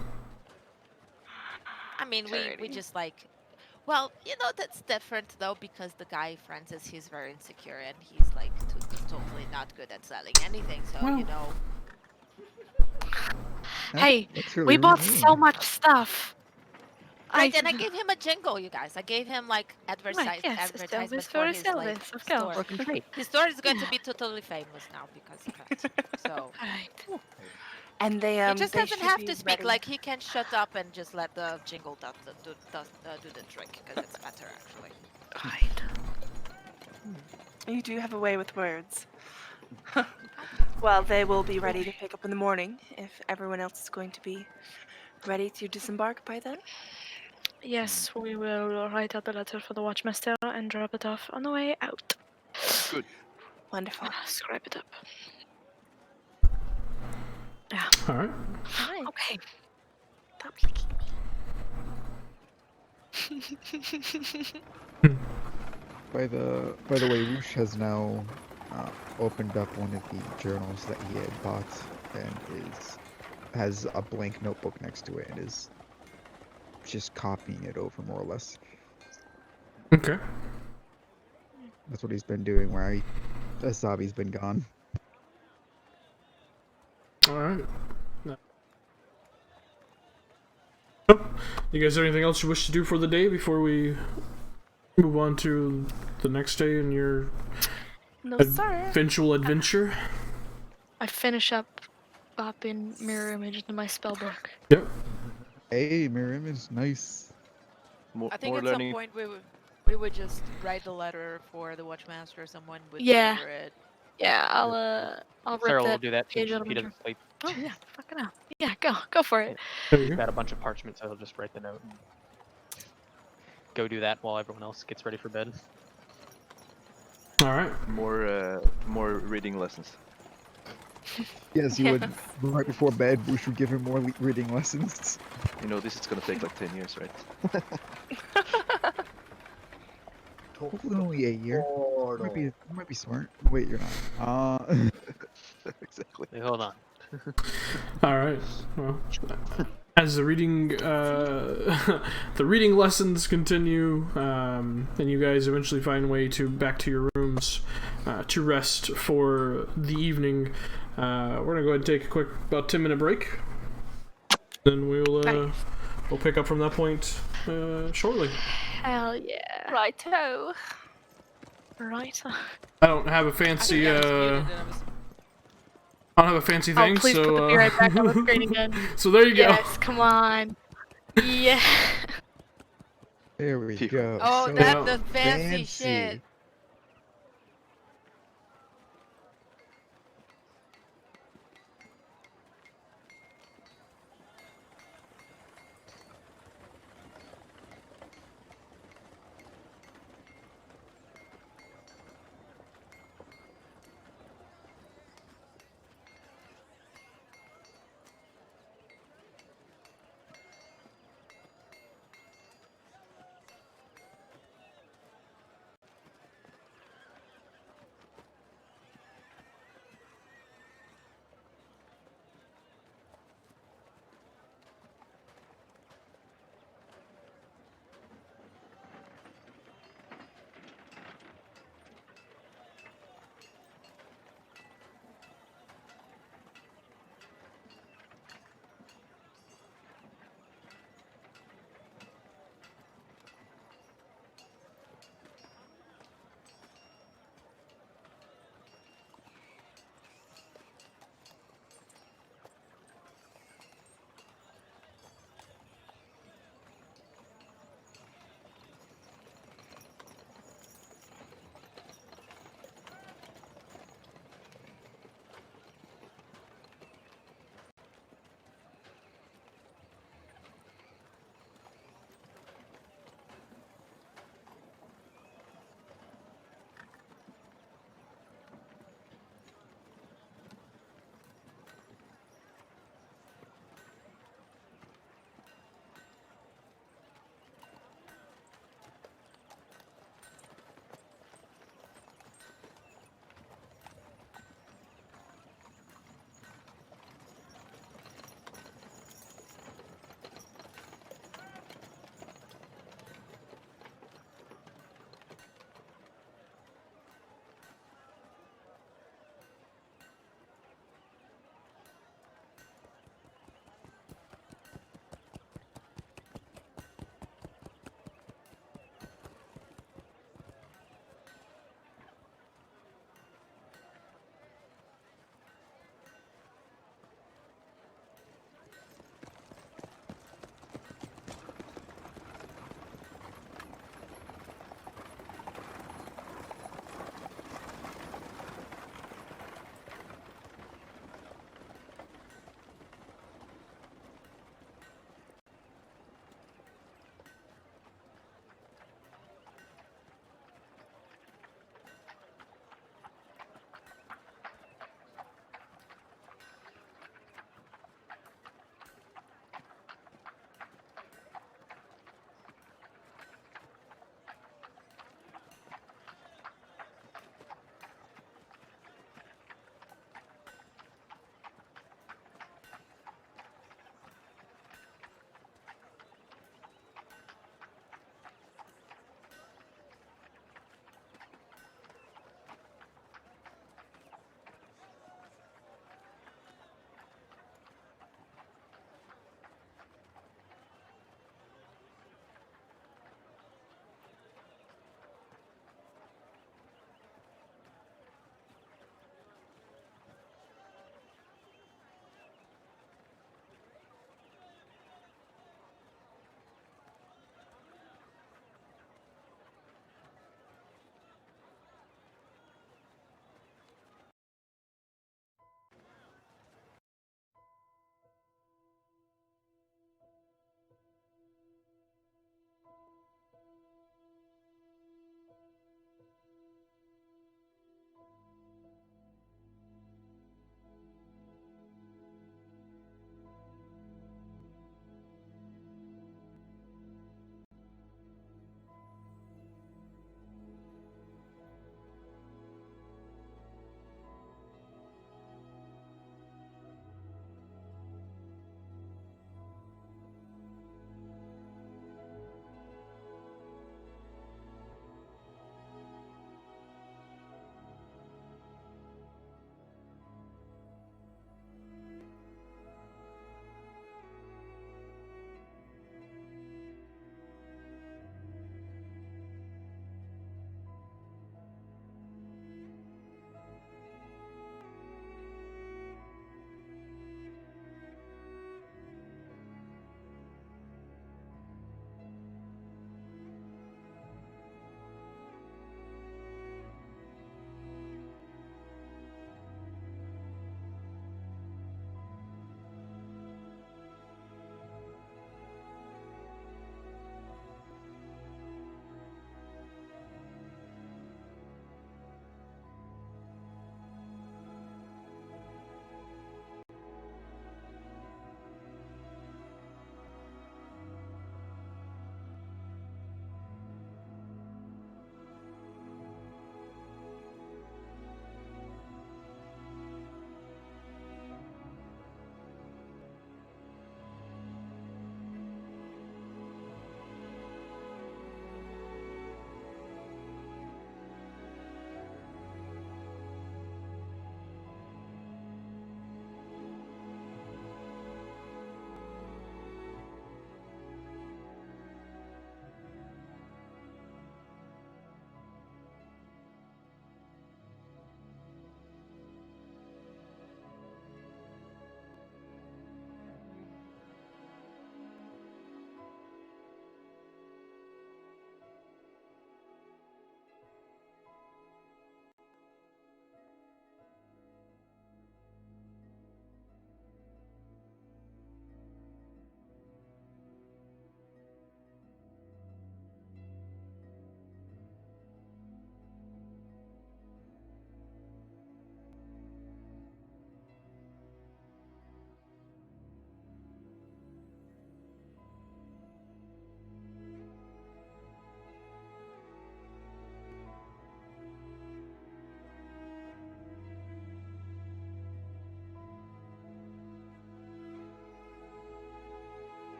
I mean, we Alrighty. just like, well, that's different though, because the guy Francis, he's very insecure, and he's like totally not good at selling anything. So Well- Hey, That's we really bought mean. so much stuff. right. And I gave him a jingle, you guys. I gave him like Right, yes, advertisement service for for his like service, of store. course. Fucking great. His store is going to Yeah. be totally famous now because of that. So Right. And they he just they doesn't should have be to speak. ready. Like he can shut up and just let the jingle do the trick, because it's better actually. Right. You do have a way with words. Well, they will be ready to pick up in the morning if everyone else is going to be ready to disembark by then. Yes, we will write out the letter for the watchmaster and drop it off on the way out. Good. Wonderful. Scribe it up. Yeah. All right. Alright. Okay. Stop licking me. By the way, Roosh has now opened up one of the journals that he had bought and has a blank notebook next to it and is just copying it over more or less. Okay. That's what he's been doing while Asabi's been gone. All right. Oh, you guys have anything else you wish to do for the day before we move on to the next day in your No, sir. eventual adventure? I finish up bopping mirror image into my spellbook. Yep. Hey, mirror image, nice. I think More at learning. some point we would just write the letter for the watchmaster. Someone would Yeah. deliver it. Yeah, I'll rip Sarah will that do that page since out of he my doesn't sleep. Oh yeah, fucking hell. Yeah, go for it. There you He's go. got a bunch of parchment, so he'll just write the note and go do that while everyone else gets ready for bed. All right. More reading lessons. Yes, you would. Right before bed, we should give him more reading lessons. This is gonna take like 10 years, right? Hopefully only a year. You might be smart. Wait, you're not. Exactly. Hey, hold on. All right. Well, as the reading the reading lessons continue, and you guys eventually find a way back to your rooms to rest for the evening, we're gonna go ahead and take a quick about 10-minute break. Then we'll pick up from that point shortly. Hell yeah. Righto. Right. I don't have a fancy I was muted and I was I don't have a fancy thing, Oh, please so put the beer right back on the screen again. so there you go. Yes, come on. Yeah. There we Phew. go. Oh, So that's the fancy shit. fancy.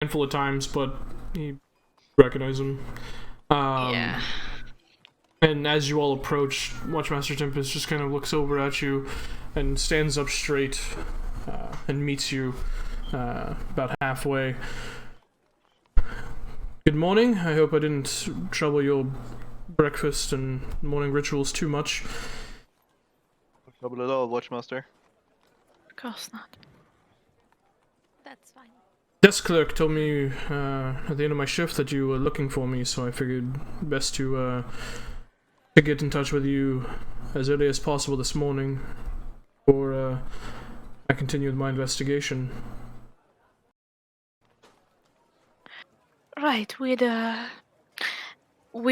handful of times, but you recognize him. Yeah. And as you all approach, Watchmaster Tempest just kind of looks over at you and stands up straight and meets you about halfway. Good morning. I hope I didn't trouble your breakfast and morning rituals too much. No trouble at all, Watchmaster. Of course not. That's fine. Desk clerk told me at the end of my shift that you were looking for me, so I figured best to get in touch with you as early as possible this morning, or I continue with my investigation. Right, we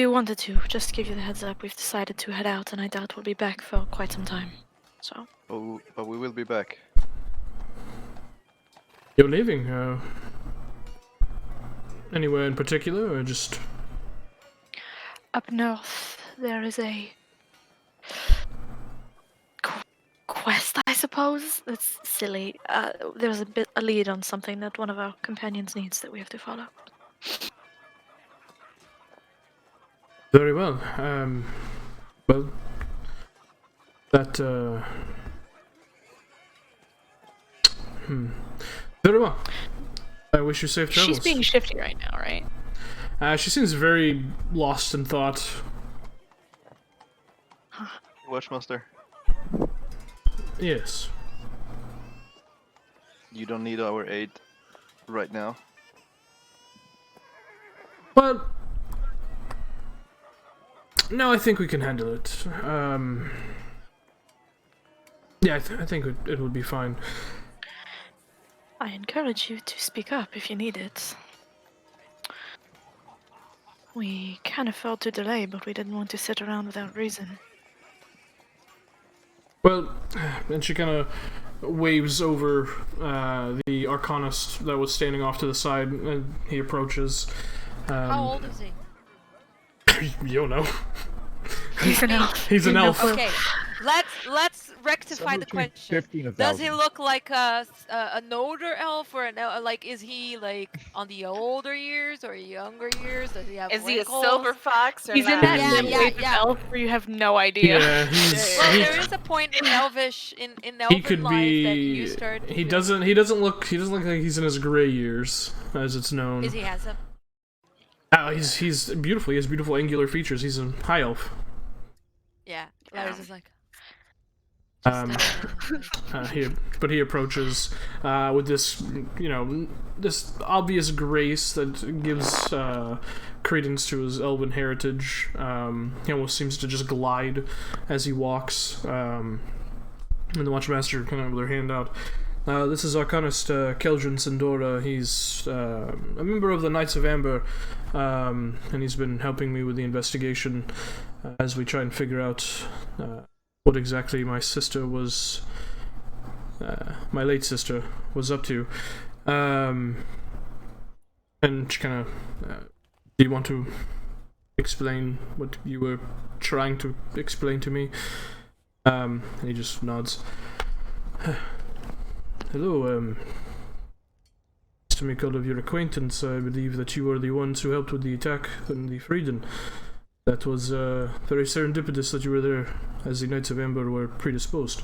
wanted to just give you the heads up. We've decided to head out, and I doubt we'll be back for quite some time. So. But we will be back. You're leaving? Anywhere in particular, or just... Up north, there is a quest, I suppose. That's silly. There's a lead on something that one of our companions needs that we have to follow. Very well. Well, that, Very well. I wish you safe travels. She's being shifty right now, right? She seems very lost in thought. Watchmaster, Yes. you don't need our aid right now. Well, no, I think we can handle it. Yeah, I think it would be fine. I encourage you to speak up if you need it. We can afford to delay, but we didn't want to sit around without reason. Well, and she kind of waves over the Arcanist that was standing off to the side, and he approaches. How old is he? You don't know. He's an elf. He's an elf. Okay, let's rectify Somewhere the between question. 15 and Does he 1,000. look like an older elf, or like is he like on the older years or younger years? Does he have Is he a wrinkles? silver fox or He's in not? that Yeah, middle age of yeah. elf where you have no idea. Yeah, he's. Well, he, there is a point in elvish in he elven could life that be. you start. He doesn't look like he's in his gray years, as it's known. Is he handsome? He's beautiful. He has beautiful angular features. He's a high elf. Yeah, Larry's just like. Um, he approaches with this, this obvious grace that gives credence to his elven heritage. He almost seems to just glide as he walks. And the Watchmaster kind of with their hand out. This is Arcanist Keldrin Sindora. He's a member of the Knights of Amber, and he's been helping me with the investigation as we try and figure out what exactly my sister was, my late sister, was up to. And she kind of, do you want to explain what you were trying to explain to me? And he just nods. Hello, nice to make all of your acquaintance. I believe that you were the ones who helped with the attack on the Frieden. That was very serendipitous that you were there, as the Knights of Amber were predisposed.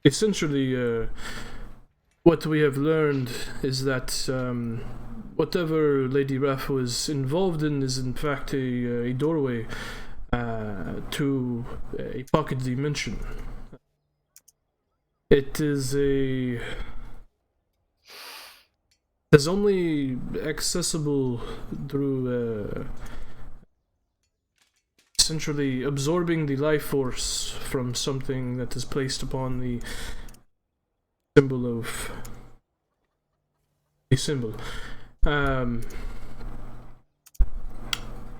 Essentially, what we have learned is that whatever Lady Raff was involved in is in fact a doorway to a pocket dimension. It is only accessible through essentially absorbing the life force from something that is placed upon the symbol of a symbol.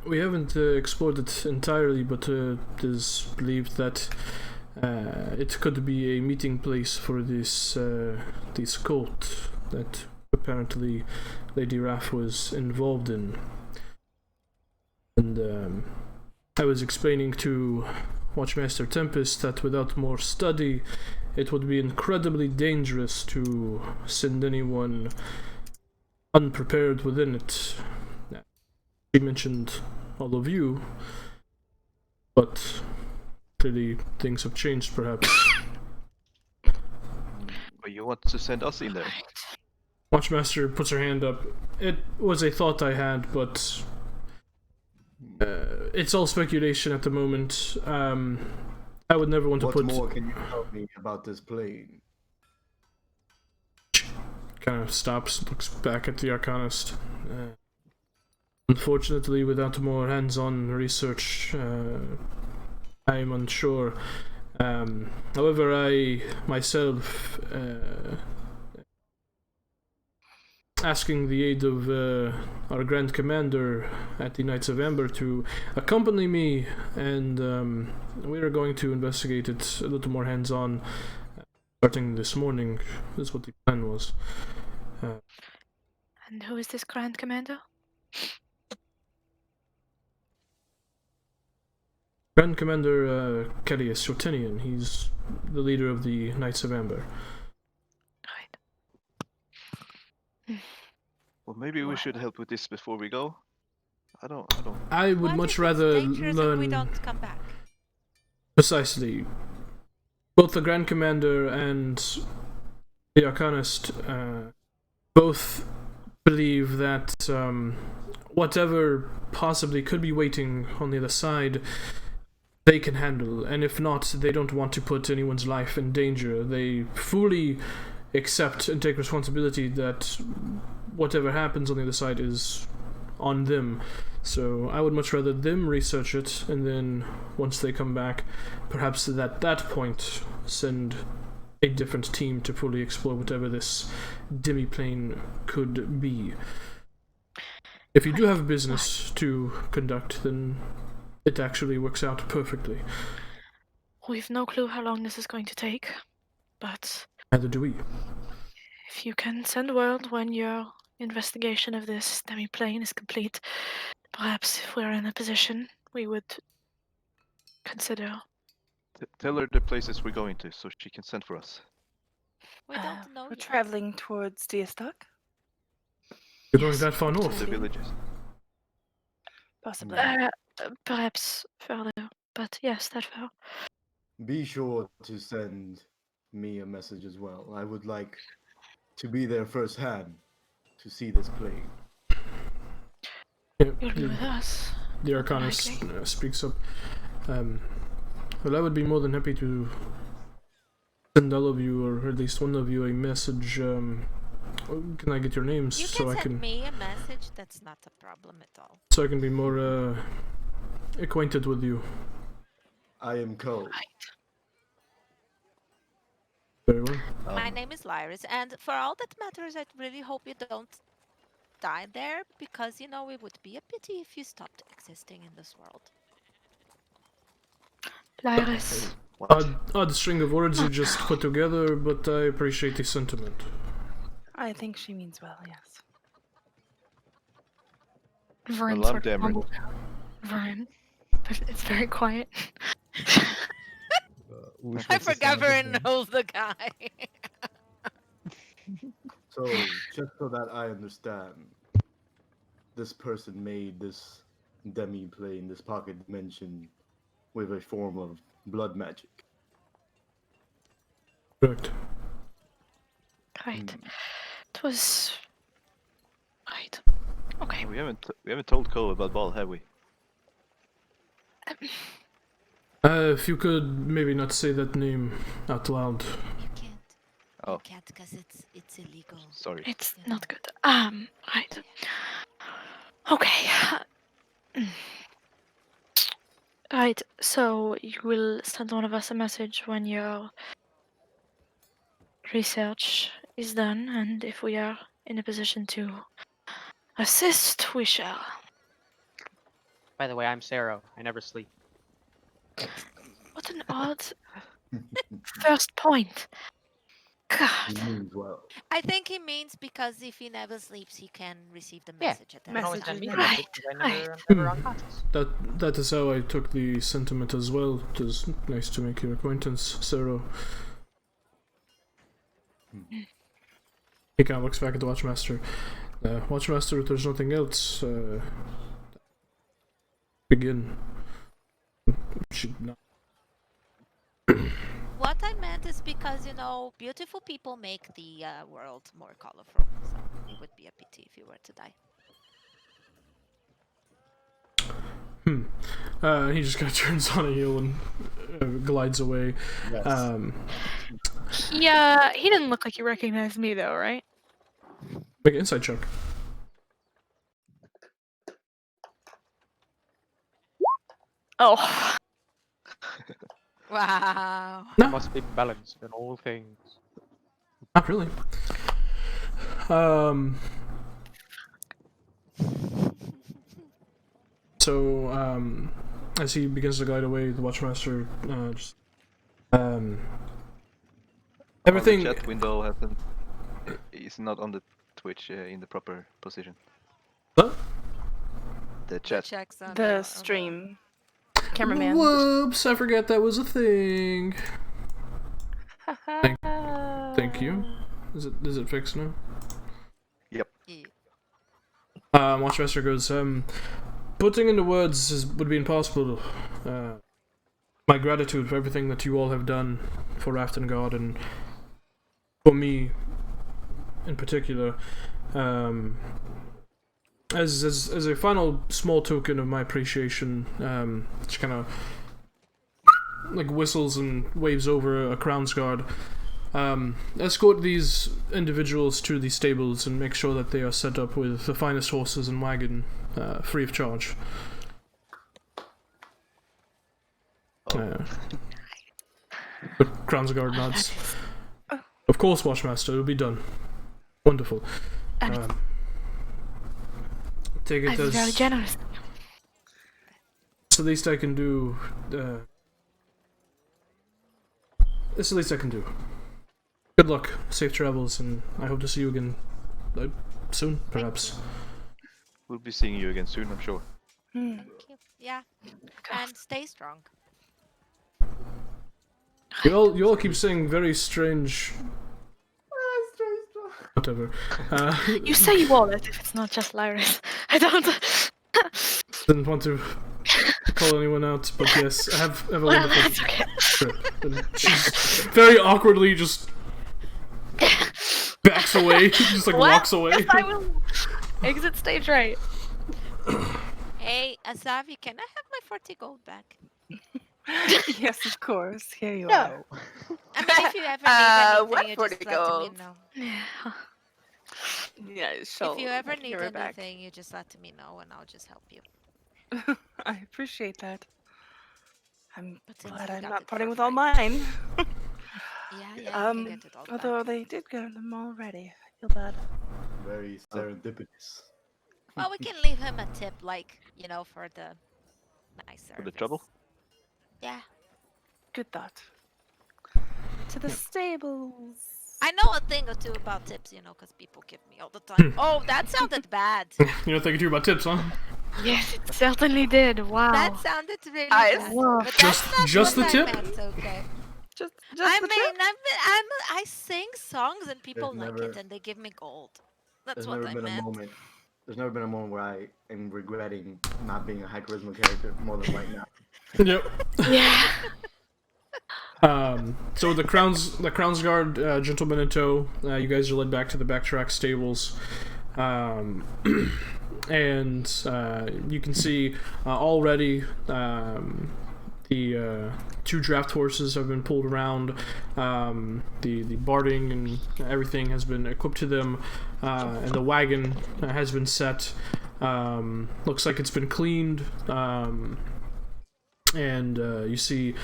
We haven't explored it entirely, but it is believed that it could be a meeting place for this cult that apparently Lady Raff was involved in. And I was explaining to Watchmaster Tempest that without more study, it would be incredibly dangerous to send anyone unprepared within it. She mentioned all of you, but clearly things have changed, perhaps. But you want to send us in there? Watchmaster puts her hand up. It was a thought I had, but it's all speculation at the moment. I would never want to What put... more can you tell me about this plane? Kind of stops, looks back at the Arcanist. Unfortunately, without more hands-on research, I am unsure. However, I myself, asking the aid of our Grand Commander at the Knights of Amber to accompany me, and we are going to investigate it a little more hands-on starting this morning. That's what the plan was. And who is this Grand Commander? Grand Commander Kellius Jotinian. He's the leader of the Knights of Amber. Right. Well, maybe we should help with this before we go. I don't. I would What much if it's rather dangerous and we learn don't come back? precisely. Both the Grand Commander and the Arcanist both believe that whatever possibly could be waiting on the other side, they can handle, and if not, they don't want to put anyone's life in danger. They fully accept and take responsibility that whatever happens on the other side is on them. So I would much rather them research it, and then once they come back, perhaps at that point send a different team to fully explore whatever this demi-plane could be. If you do have business to conduct, then it actually works out perfectly. We've no clue how long this is going to take, but Neither do we. if you can send word when your investigation of this demi-plane is complete, perhaps if we're in a position, we would consider. Tell her the places we're going to, so she can send for us. We don't know We're yet. traveling towards Diastok, You're going Yes. that far north? The villages. possibly. Perhaps further, but yes, that far. Be sure to send me a message as well. I would like to be there firsthand to see this plane. Yeah, You'll be with us. the Arcanist speaks up. Well, I would be more than happy to send all of you, or at least one of you, a message. Can I get your names You so can I send can me a message. That's not a problem at all. so I can be more acquainted with you? I am Ko. Very well. My name is Lyris, and for all that matters, I really hope you don't die there, because, you know, it would be a pity if you stopped existing in this world. Lyris. What? Odd string of words you just put together, but I appreciate the sentiment. I think she means well, yes. Vern Well, I'm sort of Dameron. mumbled out. Vern. But it's very quiet. I forgot Vern knows the guy. So, just so that I understand, this person made this demi-plane, this pocket dimension, with a form of blood magic. Correct. Right. It was. Right. Okay. We haven't told Ko about Ball, have we? If you could maybe not say that name out loud. You can't. Oh. You can't, because it's illegal. Sorry. It's not good. Right. Okay. Right, so you will send one of us a message when your research is done, and if we are in a position to assist, we shall. By the way, I'm Sarah. I never sleep. What an odd first point. He God. means well. I think he means because if he never sleeps, he can receive the Yeah. message at that You can always Messages send me a then. message 'cause I never, Right. I'm never unconscious. That is how I took the sentiment as well. It was nice to make your acquaintance, Sarah. He kind of looks back at the Watchmaster. Watchmaster, if there's nothing else, begin. Should not. What I meant is because, you know, beautiful people make the world more colorful. So it would be a pity if you were to die. He just kind of turns on a heel and glides away. Yes. Yeah, he didn't look like he recognized me though, right? Make an insight check. Oh. Wow. There must be balance in all things. Not really. So, as he begins to glide away, the Watchmaster just everything. The chat window hasn't. Is not on the Twitch in the proper position. What? The chat. Checks on The stream. Cameraman. Whoops! I forgot that was a thing. Thank you. Is it fixed now? Yep. Watchmaster goes, putting into words would be impossible. My gratitude for everything that you all have done for Raftengard and for me in particular. As a final small token of my appreciation, just kind of like whistles and waves over a Crown's Guard. Escort these individuals to the stables and make sure that they are set up with the finest horses and wagon, free of charge. Crown's Guard nods. Of course, Watchmaster, it'll be done. Wonderful. Take it I'm very as generous. it's the least I can do. It's the least I can do. Good luck, safe travels, and I hope to see you again soon, perhaps. We'll be seeing you again soon, I'm sure. Thank you. Yeah. And stay strong. You all keep saying very strange. Whatever. You say you all it if it's not just Lyris. I don't. Didn't want to call anyone out, but yes, have a Well, wonderful that's okay. trip. And she's very awkwardly just backs away, just like Well, walks away. yes, I will exit stage right. Hey, Asavi, can I have my 40 gold back? Yes, of course. Here you No. are. I mean, if you ever need anything, what you 40 just let me gold? know. Yeah. Yeah, she'll If you ever give need it back. anything, you just let me know and I'll just help you. I appreciate that. I'm But since glad you I'm got not it parting for with all free. mine. Yeah, you can get it all Although back. they did get them already. I feel bad. Very serendipitous. Well, we can leave him a tip, like, you know, for the nice service. For the trouble? Yeah. Good thought. To the stables. I know a thing or two about tips, you know, because people give me all the time. Oh, that sounded bad. You're not thinking too about tips, huh? Yes, it certainly did. Wow. That sounded really Nice. bad. Whoa. But Just- that's not just what the I tip? meant, okay. Just I the mean, trip? I sing songs and people There's like never- it and they give me gold. That's There's what never I been meant. a moment. There's never been a moment where I am regretting not being a high charisma character more than right now. Yep. Yeah. So the Crown's Guard gentlemen in tow, you guys are led back to the backtrack stables, and you can see already the two draft horses have been pulled around. The barding and everything has been equipped to them, and the wagon has been set. Looks like it's been cleaned. And you see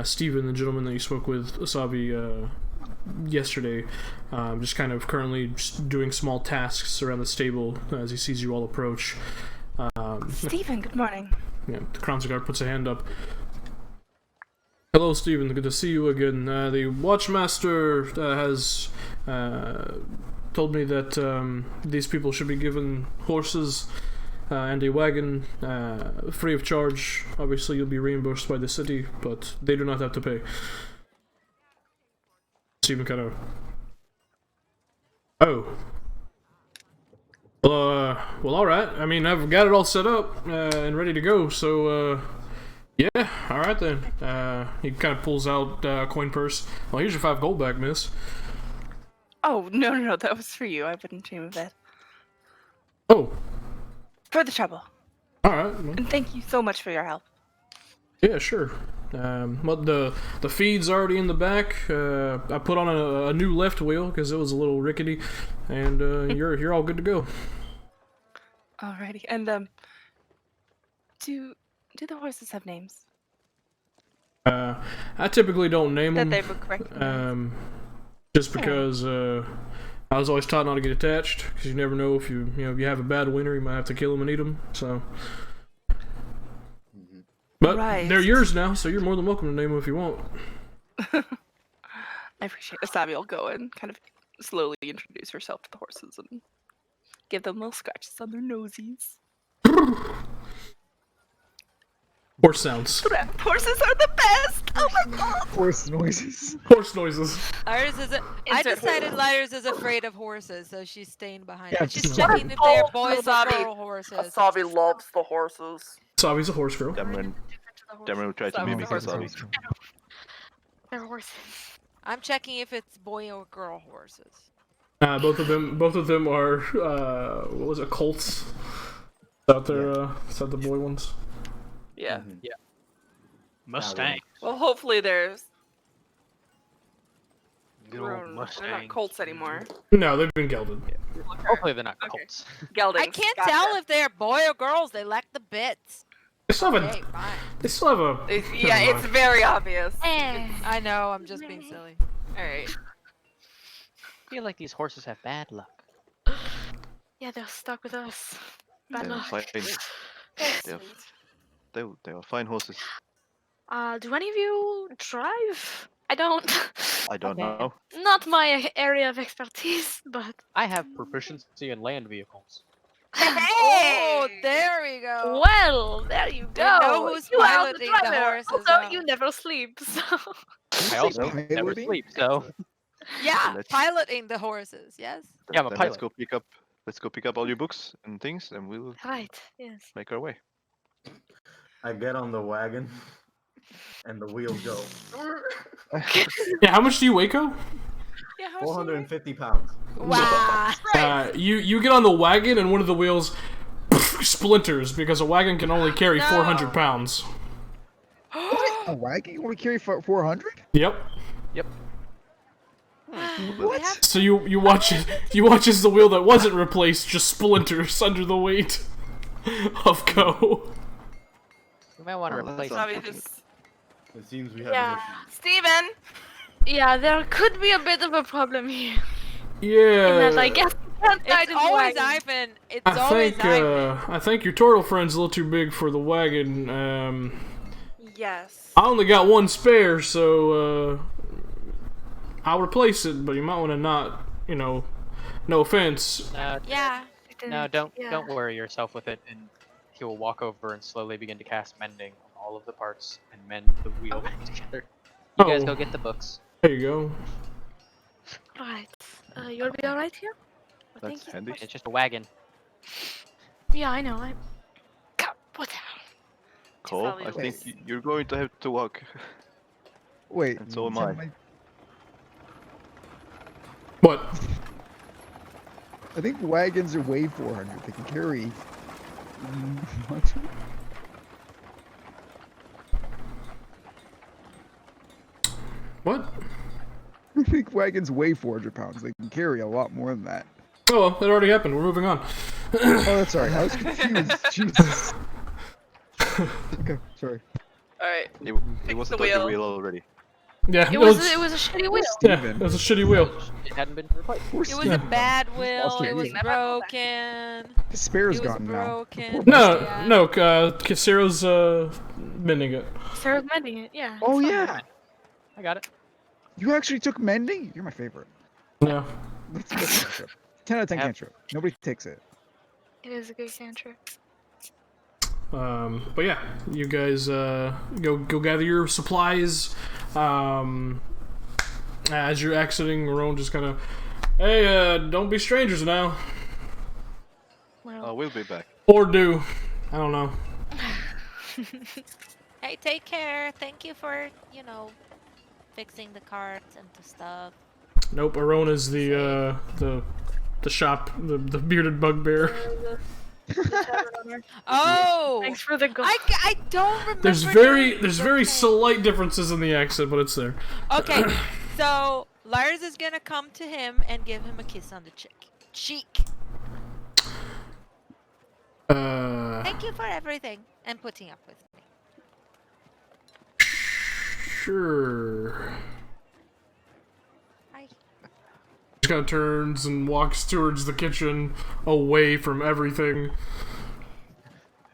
Steven, the gentleman that you spoke with, Asavi, yesterday, just kind of currently just doing small tasks around the stable as he sees you all approach. Stephen, good morning. Yeah, the Crown's Guard puts a hand up. Hello, Steven. Good to see you again. The Watchmaster has told me that these people should be given horses and a wagon free of charge. Obviously, you'll be reimbursed by the city, but they do not have to pay. Steven kind of Oh. Well, all right. I mean, I've got it all set up and ready to go. So, yeah. All right then. He kind of pulls out a coin purse. Well, here's your 5 gold back, miss. Oh, no, that was for you. I wouldn't dream of it. Oh. For the trouble. All right. Well, And thank you so much for your help. yeah, sure. Well, the feed's already in the back. I put on a new left wheel because it was a little rickety, and you're all good to go. Alrighty. And do the horses have names I typically don't name that them. they would recognize? Just because I was always taught not to get attached, because you never know if you have a bad winter, you might have to kill them and eat them. So, but Right. they're yours now, so you're more than welcome to name them if you want. I appreciate it. Sabi will go and kind of slowly introduce herself to the horses and give them little scratches on their nosies. Horse sounds. Horses are the best! Oh my god! Horse noises. Horse noises. Lyra's I Insert decided horse. Lyra's is afraid of horses, so she's staying behind. Yeah, She's just- checking if they're Oh, boys or Sabi. girl horses. Sabi loves the horses. Sabi's a horse girl. Cameron will try to Sabi mimic horse Sabi. girl. They're horses. I'm checking if it's boy or girl horses. Both of them are what was it, colts? Is that the boy ones? Yeah. Mhm. Mustang. Well, hopefully there's. Good old They're not Mustang. colts anymore. No, they've been gelded. Hopefully they're not Okay. Colts. Geldings. I can't Gotcha. tell if they're boy or girls. They lack the bits. They still have Okay, fine. They still have a. Yeah, Never it's mind. very obvious. I know. I'm just being silly. Alright. I feel like these horses have bad luck. Yeah, they're stuck with us. Bad They're luck. fine. They're They are fine horses. Do any of you drive? I don't. I don't Okay. know. Not my area of expertise, but I have proficiency in land vehicles. Oh, there we go. well, there you We go. know who's you are the piloting the driver. horses Also, now. you never sleep, so. I also Piloting? never sleep, so Yeah, Let's- piloting the horses. Yes. yeah, I'm a Then pilot. let's go pick up all your books and things, and we'll Right. Yes. make our way. I get on the wagon, and the wheels go. Yeah, how much do you weigh, Ko? Yeah, how 450 pounds. Wow. You get on the wagon and one of the wheels splinters because a wagon can only carry No. 400 pounds. A wagon? You want to carry 400? Yep. What? So you watch as the wheel that wasn't replaced just splinters under the weight of Ko. We might want to Oh, that's replace not- Sabi it. just. It seems we have Yeah. an issue. Steven! Yeah, there could be a bit of a problem here. Yeah. In that I guess you can't ride It's in the always wagon. Ivan. It's I always think Ivan. I think your turtle friend's a little too big for the wagon. Yes. I only got one spare, so I'll replace it. But you might want to not, no offense. Yeah. No, don't Yeah. worry yourself with it, and he will walk over and slowly begin to cast mending on all of the parts and mend the wheel together. You guys Oh. go get the books. There you go. Alright. You'll be alright here? Well, That's thank you. handy. It's just a wagon. Yeah, I know. God, what the hell? Cole, Sally I think was- you're going to have to walk. Wait. And so am tell I. me- What? I think wagons are way 400. They can carry. What? What? I think wagons weigh 400 pounds. They can carry a lot more than that. Oh well, that already happened. We're moving on. Oh, that's right. I was confused. Jesus. Okay, sorry. Alright. It was the a doggy wheel. wheel already. Yeah, It was a shitty wheel. yeah, Steven. it was a shitty wheel. It hadn't been replaced. Poor It was Steven. a bad wheel. Lost It your was wheel. broken. The spare's It was gone now. broken. No, Yeah. no, Casero's mending it. Sarah's mending it, yeah. Oh it's fine. yeah, I got it. you actually took mending. You're my favorite. Yeah. That's a cantrip. 10 out of 10 Have- cantrip. Nobody takes it. It is a good cantrip. But yeah, you guys go gather your supplies. As you're exiting, Roan just kind of Hey, don't be strangers now. Well, We'll be back. Or do. I don't know. Hey, take care. Thank you for, fixing the carts and the stuff. Nope, Arona's the shop, the bearded bugbear. Oh! thanks for the gold. I don't remember. There's very slight differences in the accent, but it's there. Okay, so Lars is gonna come to him and give him a kiss on the cheek. Thank you for everything and putting up with me. Sure. Hi. Just kind of turns and walks towards the kitchen, away from everything.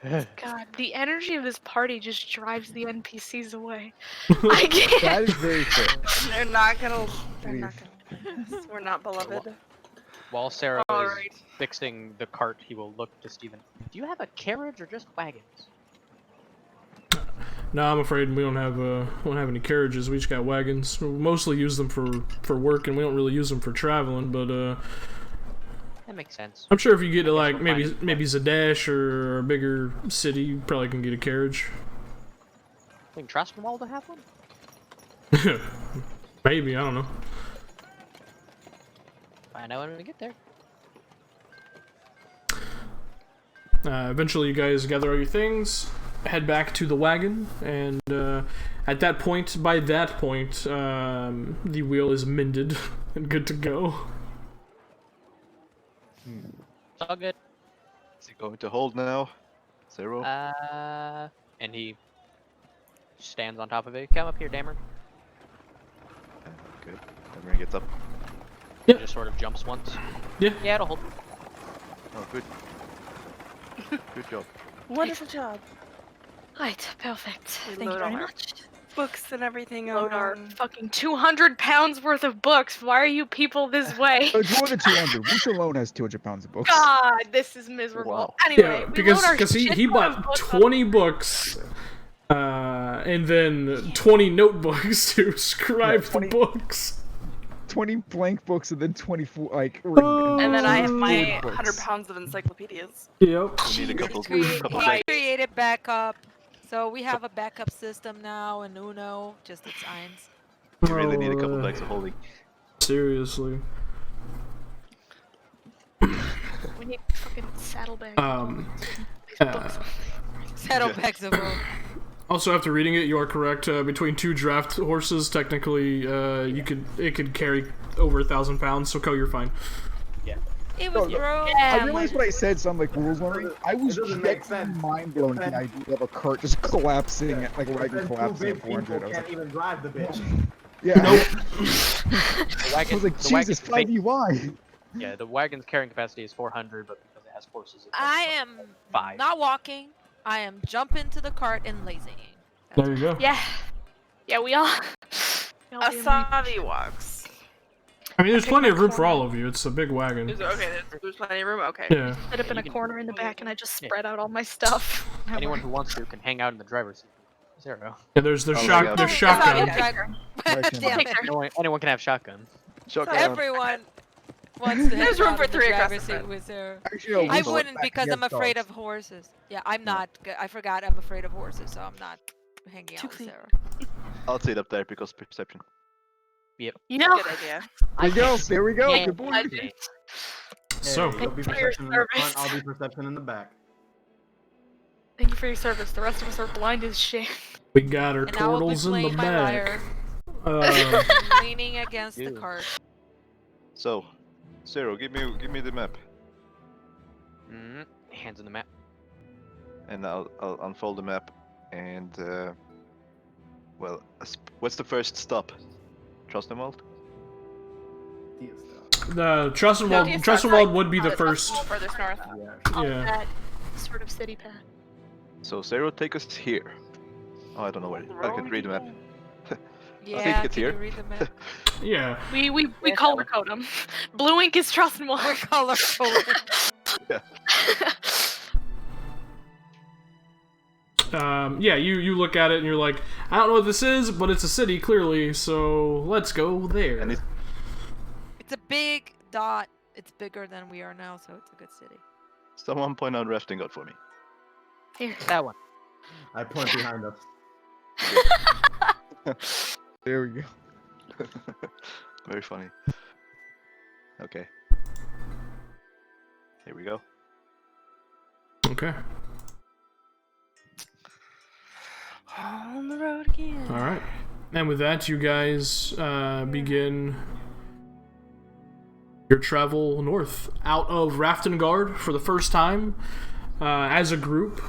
God, the energy of this party just drives the NPCs away. I can't. That is very fair. They're not gonna. We're not beloved. While Sarah is Alright. fixing the cart, he will look to Steven. Do you have a carriage or just wagons? No, I'm afraid we don't have any carriages. We just got wagons. We mostly use them for work, and we don't really use them for traveling. But That makes sense. I'm sure if you get to like we'll find maybe Zadash or a bigger city, you probably can get a carriage. Think Trostwald to have one? Maybe, I don't know. Find out when we get there. Eventually, you guys gather all your things, head back to the wagon, and at that point, by that point, the wheel is mended and good to go. It's all good. Is it going to hold now? Zero? And he stands on top of it. Come up here, Dameron. Okay. Everyone gets up. He just sort of jumps once. Yeah. Yeah, it'll hold. Oh, good. Good job. Wonderful job. Right, perfect. We Thank you load very all our much. Books and everything Load our on. fucking 200 pounds worth of books. Why are you people this way? It's more than 200. Moose alone has 200 pounds of books. God, this is miserable. Wow. Anyway, Yeah, we because load our he shit bought ton of books on- 20 books, and then 20 notebooks to scribe the 20 books. 20 blank books and then 24, like... And then I have my Food books. 100 pounds of encycloedias. Yep. We need a couple He seconds. created backup. So we have a backup system now in Uno, just its eins. You really need a couple Oh, bags of holding. Seriously. We need fucking saddlebags. Books. Saddlebags of wool. Also, after reading it, you are correct. Between two draft horses, technically, it could carry over 1,000 pounds. So, Co, you're fine. It was broke. I realized what I said, so I'm like rules learning. I was It doesn't make genuinely sense. mind blown at the idea of a cart just collapsing, like a wagon And two collapsing big at 400. people I was can't like, even drive the bitch. yeah. The I wagon, was like, the Jesus, wagon's big- 5UI. Yeah, the wagon's carrying capacity is 400, but because it has horses, it's I am 5. not walking. I am jumping to the cart and lazying. There you go. Yeah. Yeah, we all. we all do Asavi walks. I mean, there's Okay, plenty of my room for corner. all of you. It's a big wagon. Okay, there's plenty of room. Okay. Yeah. Sit up in you a can- corner in the back, and I just Yeah. spread out all my stuff. Anyone who wants to can hang out in the driver's seat. Zero. Yeah, there's Oh my God. there's It's shotgun. not a driver. Correction. Damn it. Anyone can have shotgun. Shotgun. Everyone wants to There's hang room out for in the 3 across driver's the seat front. with Sarah. Actually, no, I we wouldn't back because I'm against afraid dogs. of horses. Yeah, I'm not. I forgot I'm afraid of horses, so I'm not hanging out Too with clean. Sarah. I'll sit up there because perception. You know. Good idea. There you go. There we go. Yeah. Good boy. So, Hey, you'll be Thank you for your perception in the front, service. I'll be perception in the back. Thank you for your service. The rest of us are blind as shit. we got our And I will be turtles in the playing my back. lyre, leaning against the Ew. cart. So, Zero, give me the map, Hands in the map. and I'll unfold the map, and well, what's the first stop? Trostwald? Yes, Trustwald would be the It's first. furthest north. yeah. Yeah. That sort of city path. So Zero, take us here. Oh, I don't know where. I can read the map. Yeah, think it's can here. you read the map? Yeah. We color code them. Blue ink is trust and We're water. colorful. Yeah, you look at it and you're like, I don't know what this is, but it's a city clearly, so let's go there. And it's It's a big Dot. It's bigger than we are now, so it's a good city. Someone point out rafting god for me. Here. That one. I point behind us. There we go. Very funny. Okay. Here we go. Okay. On the road again. All right. And with that, you guys begin your travel north out of Raftengard for the first time as a group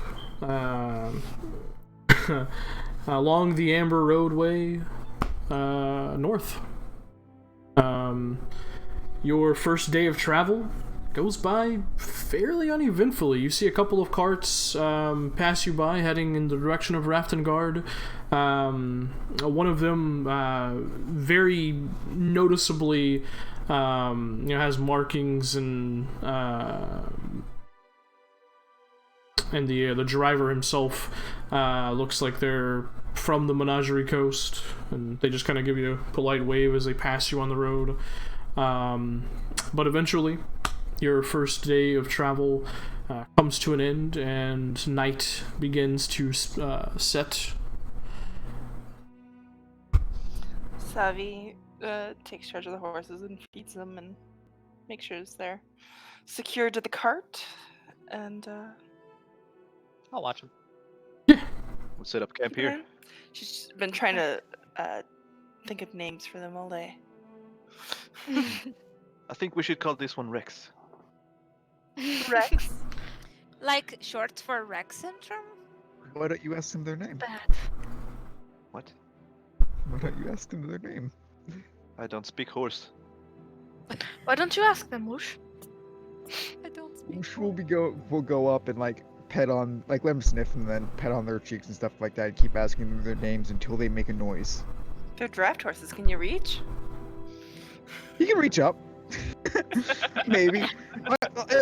along the Amber Roadway north. Your first day of travel goes by fairly uneventfully. You see a couple of carts pass you by heading in the direction of Raftengard. One of them very noticeably has markings and the driver himself looks like they're from the Menagerie Coast, and they just kind of give you a polite wave as they pass you on the road. But eventually, your first day of travel comes to an end, and night begins to set. Savi takes charge of the horses and feeds them and makes sure they're secured to the cart. And I'll watch him. We'll set up camp here. she's been trying to think of names for them all day. I think we should call this one Rex. Rex. Like short for Rex syndrome? Why don't you ask them their name? Bad. What? Why don't you ask them their name? I don't speak horse. Why don't you ask them, Whoosh? I don't speak. Whoosh will go up and like pet on, like let them sniff and then pet on their cheeks and stuff like that and keep asking them their names until they make a noise. They're draft horses. Can you reach? You can reach up. Maybe.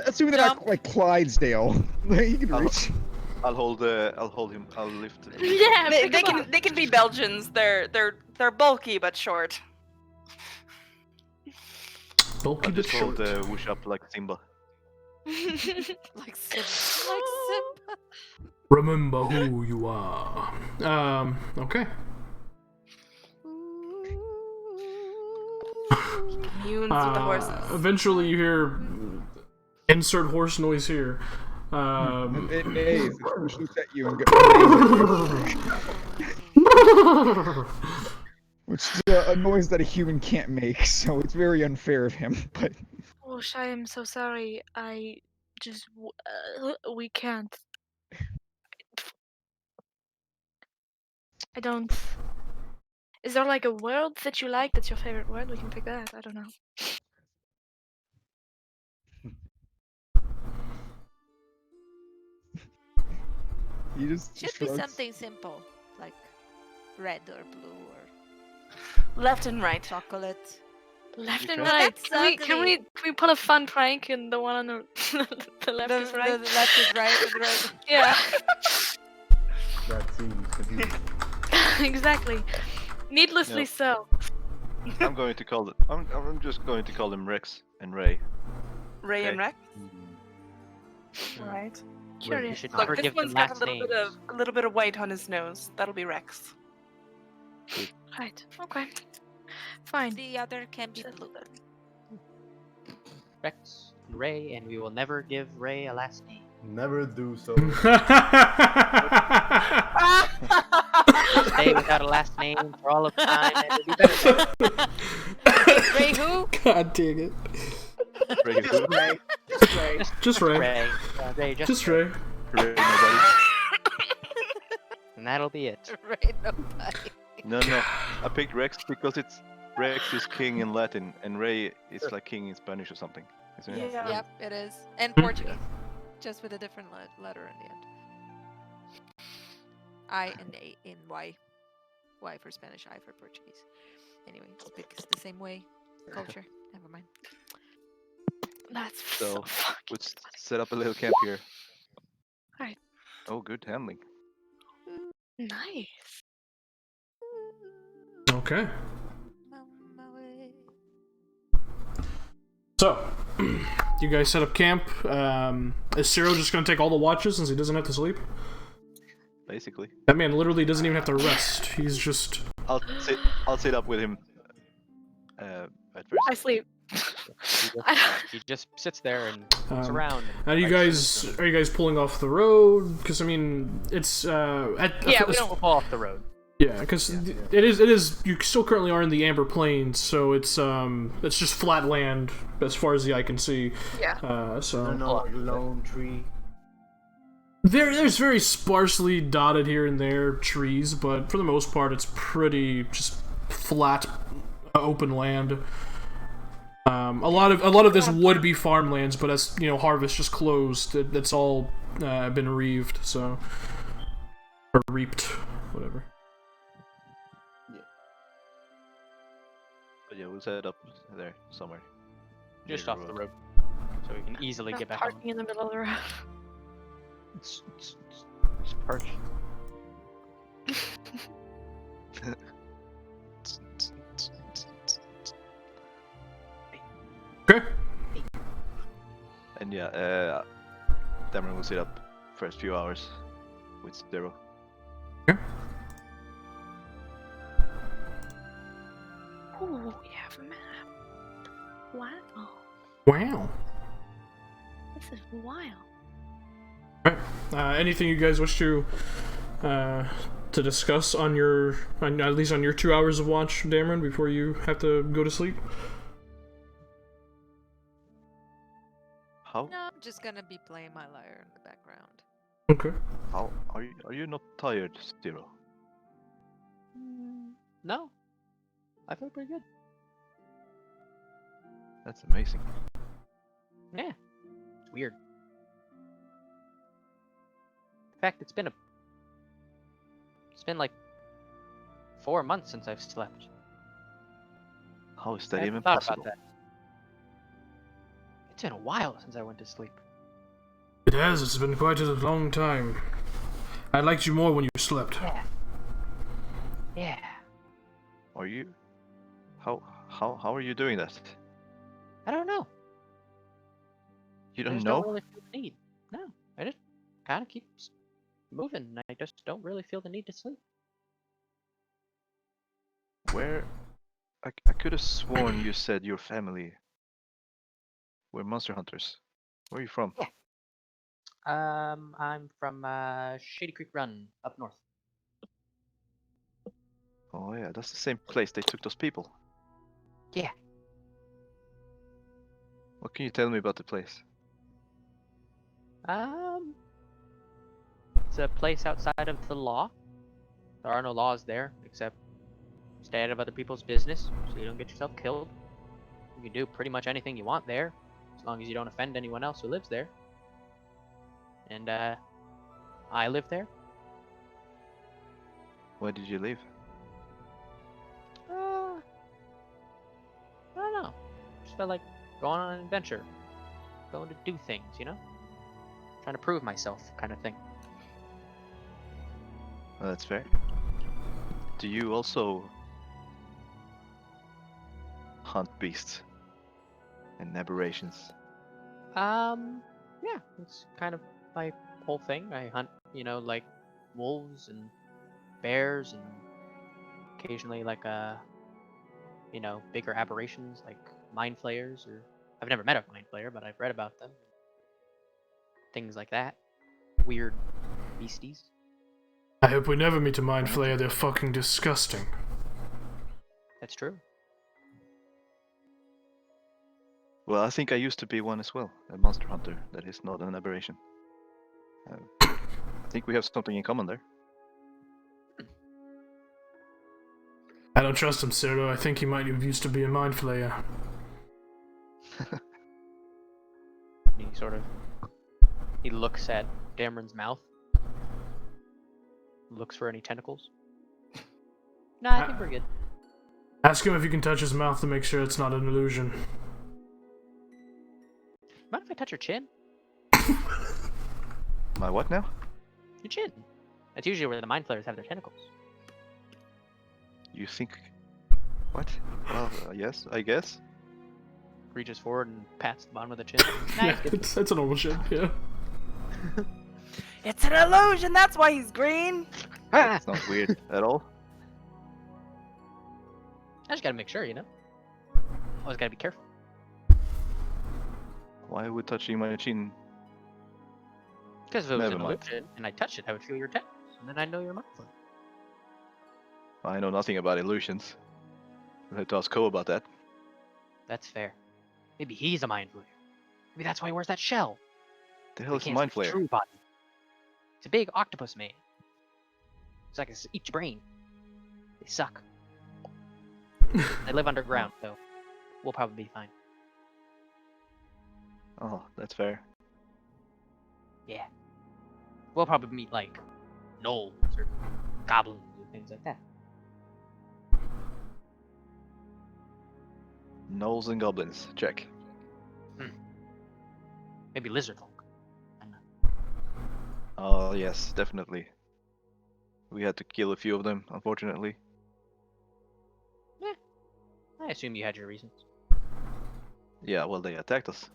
Assuming they're not like Clydesdale. You can reach. I'll hold him. I'll lift. Yeah, They, pick they 'em can up. they can be Belgians. They're bulky but short. Bulky I'll but just hold short. Whoosh up like Simba. Like Simba. Like Simba. Remember who you are. Okay. Communes with the horses. Eventually, you hear insert horse noise here. It neighs. It looks at you and goes. Which is a noise that a human can't make, so it's very unfair of him. But Whoosh, I am so sorry. We can't. I don't. Is there like a word that you like that's your favorite word? We can pick that. I don't know. he just Should be shrugs. something simple, like red or blue or Left and right. chocolate. Left and Okay. right. That's Can we pull a fun prank and the one on the the left is right? The left is right and the right. Yeah, That seems confusing. exactly. Needlessly No. so. I'm going to call it. I'm just going to call them Rex and Ray. Ray and Okay. Rex. Right. You Curious. should Look, never this give them one's got last a little names. bit of white on his nose. That'll be Rex. Right. Okay. Fine. The other can be Just- blue. Rex and Ray, and we will never give Ray a last name. Never do so. Stay without a last name for all of time, and it'll be better. Ray who? God dang it. Ray who? Ray. Just Ray. Ray. Ray, Just Ray. Ray nobody. And that'll be it. Ray nobody. No. I picked Rex because it's Rex is king in Latin and Ray is like king in Spanish or something. Isn't it? Yeah. Yep, it is. And Portuguese. Just with a different letter in the end. I and A in Y. Y for Spanish, I for Portuguese. Anyway, it's the same way. Culture. Never mind. That's So, so fucking let's set up a little camp here. Right. Oh, good handling. nice. Okay. Mama way. So, you guys set up camp. Is Cyril just gonna take all the watches since he doesn't have to sleep? Basically. That man literally doesn't even have to rest. He's just... I'll sit up with him. At first. I sleep. He just sits there and looks around. And Are you guys pulling off the road? Because I mean, it's Yeah, we don't fall off the road. Yeah, because it is. You still currently are in the Amber Plains, so it's just flat land as far as the eye can see. Yeah. So No lone tree. there's very sparsely dotted here and there trees, but for the most part, it's pretty just flat, open land. A lot of this would be farmlands, but as harvest just closed, it's all been reaved, so or reaped, whatever. But yeah, we'll set it up there somewhere. Just off the road, so we can easily get back on. Parking in the middle of the road. It's perch. Okay. And yeah, Dameron will sit up first few hours with Zero. Okay. Ooh, we have a map. Wow. Wow. This is wild. Alright. Anything you guys wish to discuss at least on your 2 hours of watch, Dameron, before you have to go to sleep? How? No, I'm just gonna be playing my lyre in the background. Okay. How are you not tired, Zero? No, I feel pretty good. That's amazing. Yeah, it's weird. In fact, it's been like 4 months since I've slept. How is I that hadn't even thought possible? about that. It's been a while since I went to sleep. It has. It's been quite a long time. I liked you more when you slept. Yeah. Yeah. Are you? How are you doing that? I don't know. You I don't just know? don't really feel the need. No, I just kind of keep moving. And I just don't really feel the need to sleep. Where? I could have sworn you said your family were monster hunters. Where are you from? Yeah. I'm from Shady Creek Run up north. Oh yeah, that's the same place they took those people. Yeah. What can you tell me about the place? It's a place outside of the law. There are no laws there except stay out of other people's business so you don't get yourself killed. You can do pretty much anything you want there as long as you don't offend anyone else who lives there. And I live there. Why did you leave? I don't know. Just felt like going on an adventure. Going to do things, Trying to prove myself kind of thing. Well, that's fair. Do you also hunt beasts and aberrations? Yeah, it's kind of my whole thing. I hunt, like wolves and bears and occasionally like bigger aberrations like mind flayers, or I've never met a mind flayer, but I've read about them. Things like that. Weird beasties. I hope we never meet a mind flayer. They're fucking disgusting. That's true. Well, I think I used to be one as well, a monster hunter. That is not an aberration. I think we have something in common there. I don't trust him, Cyril. I think he might have used to be a mind flayer. He looks at Dameron's mouth. Looks for any tentacles. No, I think we're good. Ask him if you can touch his mouth to make sure it's not an illusion. Mind if I touch your chin? My what now? Your chin. That's usually where the mind flayers have their tentacles. You think... What? Well, yes, I guess. reaches forward and pats the bottom of the chin. Yeah, it's a normal shit. Yeah. It's an illusion. That's why he's green. That's not weird at all. I just gotta make sure, you know. Always gotta be careful. Why would touching my chin? Because if it was Never an mind. illusion and I touched it, I would feel your temples, and then I'd know you're mindful. I know nothing about illusions. I'll have to ask Ko about that. That's fair. Maybe he's a mind flayer. Maybe that's why he wears that shell. The So hell he is a can't mind see his flayer? true body. It's a big octopus man. It's like each brain. They suck. They live underground, so we'll probably be fine. Oh, that's fair. Yeah. We'll probably meet like gnolls or goblins and things like that. Gnolls and goblins. Check. Maybe lizard folk. Oh, yes, definitely. We had to kill a few of them, unfortunately. I assume you had your reasons. Yeah, well, they attacked us.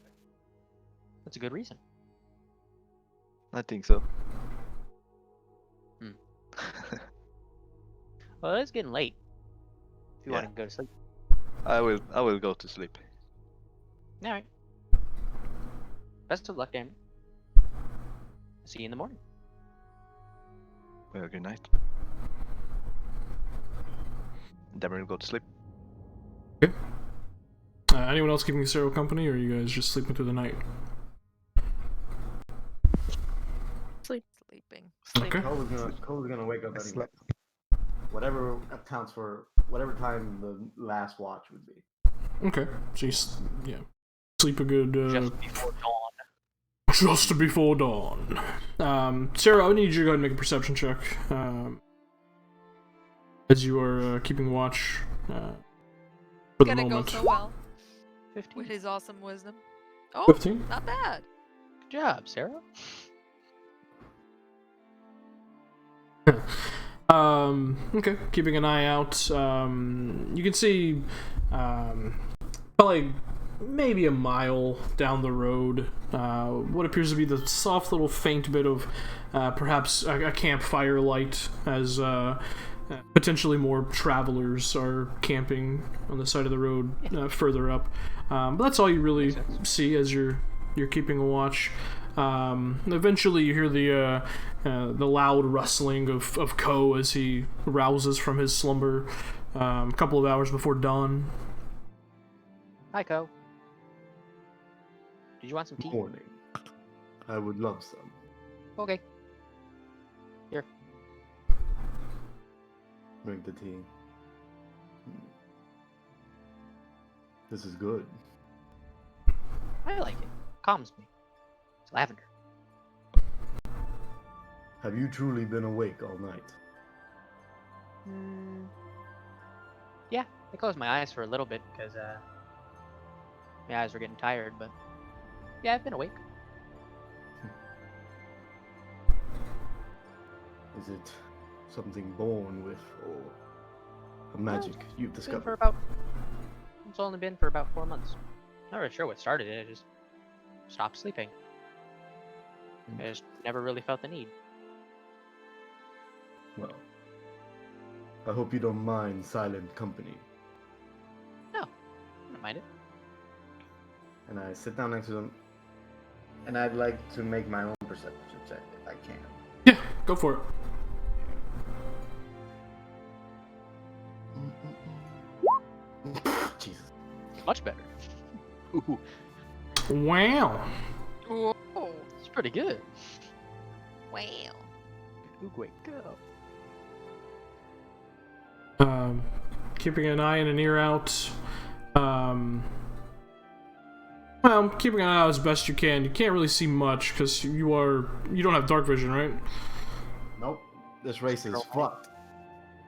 That's a good reason. I think so. Well, it's getting late. If you Yeah. want to go to sleep. I will go to sleep. Alright. Best of luck, Damon. See you in the morning. Well, good night. Then we'll go to sleep. Anyone else keeping Cyril company, or are you guys just sleeping through the night? Sleeping. Okay. Cole's gonna wake up I anyway. slept. Whatever accounts for whatever time the last watch would be. Okay. So yeah, sleep a good Just before dawn. just before dawn. Sarah, I need you to go ahead and make a perception check. As you are keeping watch for the Gonna moment. go so well 15. with his awesome wisdom. Oh, 15. not bad. Good job, Sarah. Okay, keeping an eye out. You can see, probably maybe a mile down the road, what appears to be the soft little faint bit of, perhaps a campfire light, as potentially more travelers are camping on the side of the road further up. But that's all you really see as you're keeping a watch. Eventually you hear the loud rustling of Ko as he rouses from his slumber a couple of hours before dawn. Hi, Ko. Did you want some tea? Morning. I would love some. Okay. Here. Drink the tea. This is good. I like it. Calms me. It's lavender. Have you truly been awake all night? Yeah, I closed my eyes for a little bit because my eyes were getting tired, but yeah, I've been awake. Is it something born with, or a magic you've It's been discovered? it's only been for about 4 months. Not really sure what started it. I just stopped sleeping. I just never really felt the need. Well, I hope you don't mind silent company. No, I don't mind it. And I sit down next to them, and I'd like to make my own perception check if I can. Yeah, go for it. Jesus. Much better. Ooh, Wow. Oh, it's pretty good. wow. Ooh, wait, go. Keeping an eye and an ear out. Well, keeping an eye out as best you can. You can't really see much because you don't have dark vision, right? Nope. This race is fucked.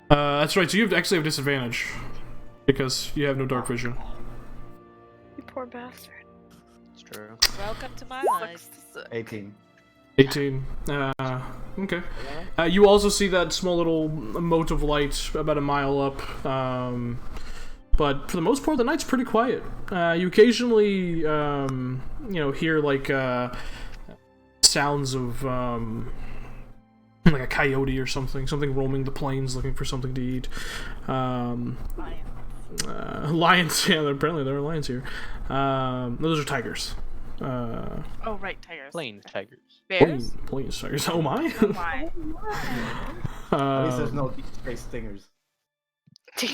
That's right. So you actually have disadvantage because you have no dark vision. You poor bastard. It's true. Welcome to my life. 18. 18. Okay. You also see that small little mote of light about a mile up. but for the most part, the night's pretty quiet. You occasionally, hear like sounds of like a coyote or something roaming the plains looking for something to eat. Lions. Yeah, apparently there are lions here. No, those are tigers. Oh, right, tigers. Plains tigers. Bears? Plains tigers. Oh my. Oh my. At least there's no deep space stingers. Those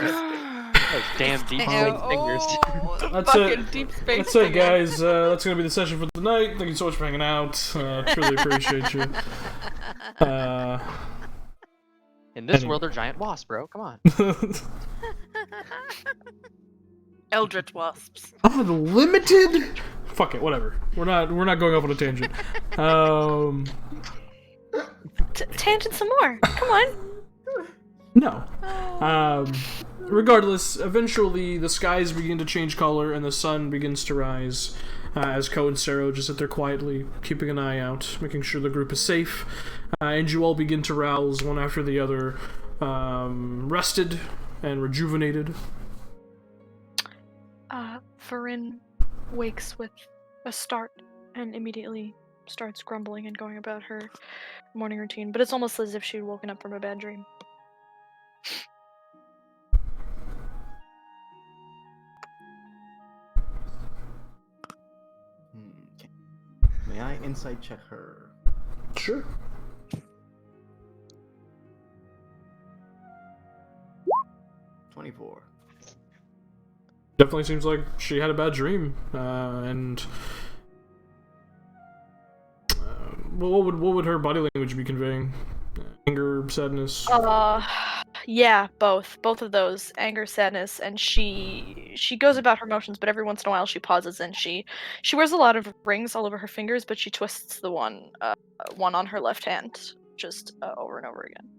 damn deep Ew. space fingers. Oh, That's fucking it. deep space That's it, stinger. guys. That's gonna be the session for the night. Thank you so much for hanging out. Truly appreciate you. In this Anyway. world, they're giant wasps, bro. Come on. Eldritch wasps. Unlimited. Fuck it. Whatever. We're not going off on a tangent. Tangent some more. Come on. No. Regardless, eventually the skies begin to change color and the sun begins to rise as Ko and Sero just sit there quietly, keeping an eye out, making sure the group is safe, and you all begin to rouse one after the other, rested and rejuvenated. Farin wakes with a start and immediately starts grumbling and going about her morning routine, but it's almost as if she'd woken up from a bad dream. Okay. May I insight check her? Sure. 24. Definitely seems like she had a bad dream, and what would her body language be conveying? Anger, sadness. Yeah, both of those, anger, sadness, and she goes about her motions, but every once in a while she pauses and she wears a lot of rings all over her fingers, but she twists the one on her left hand just over and over again.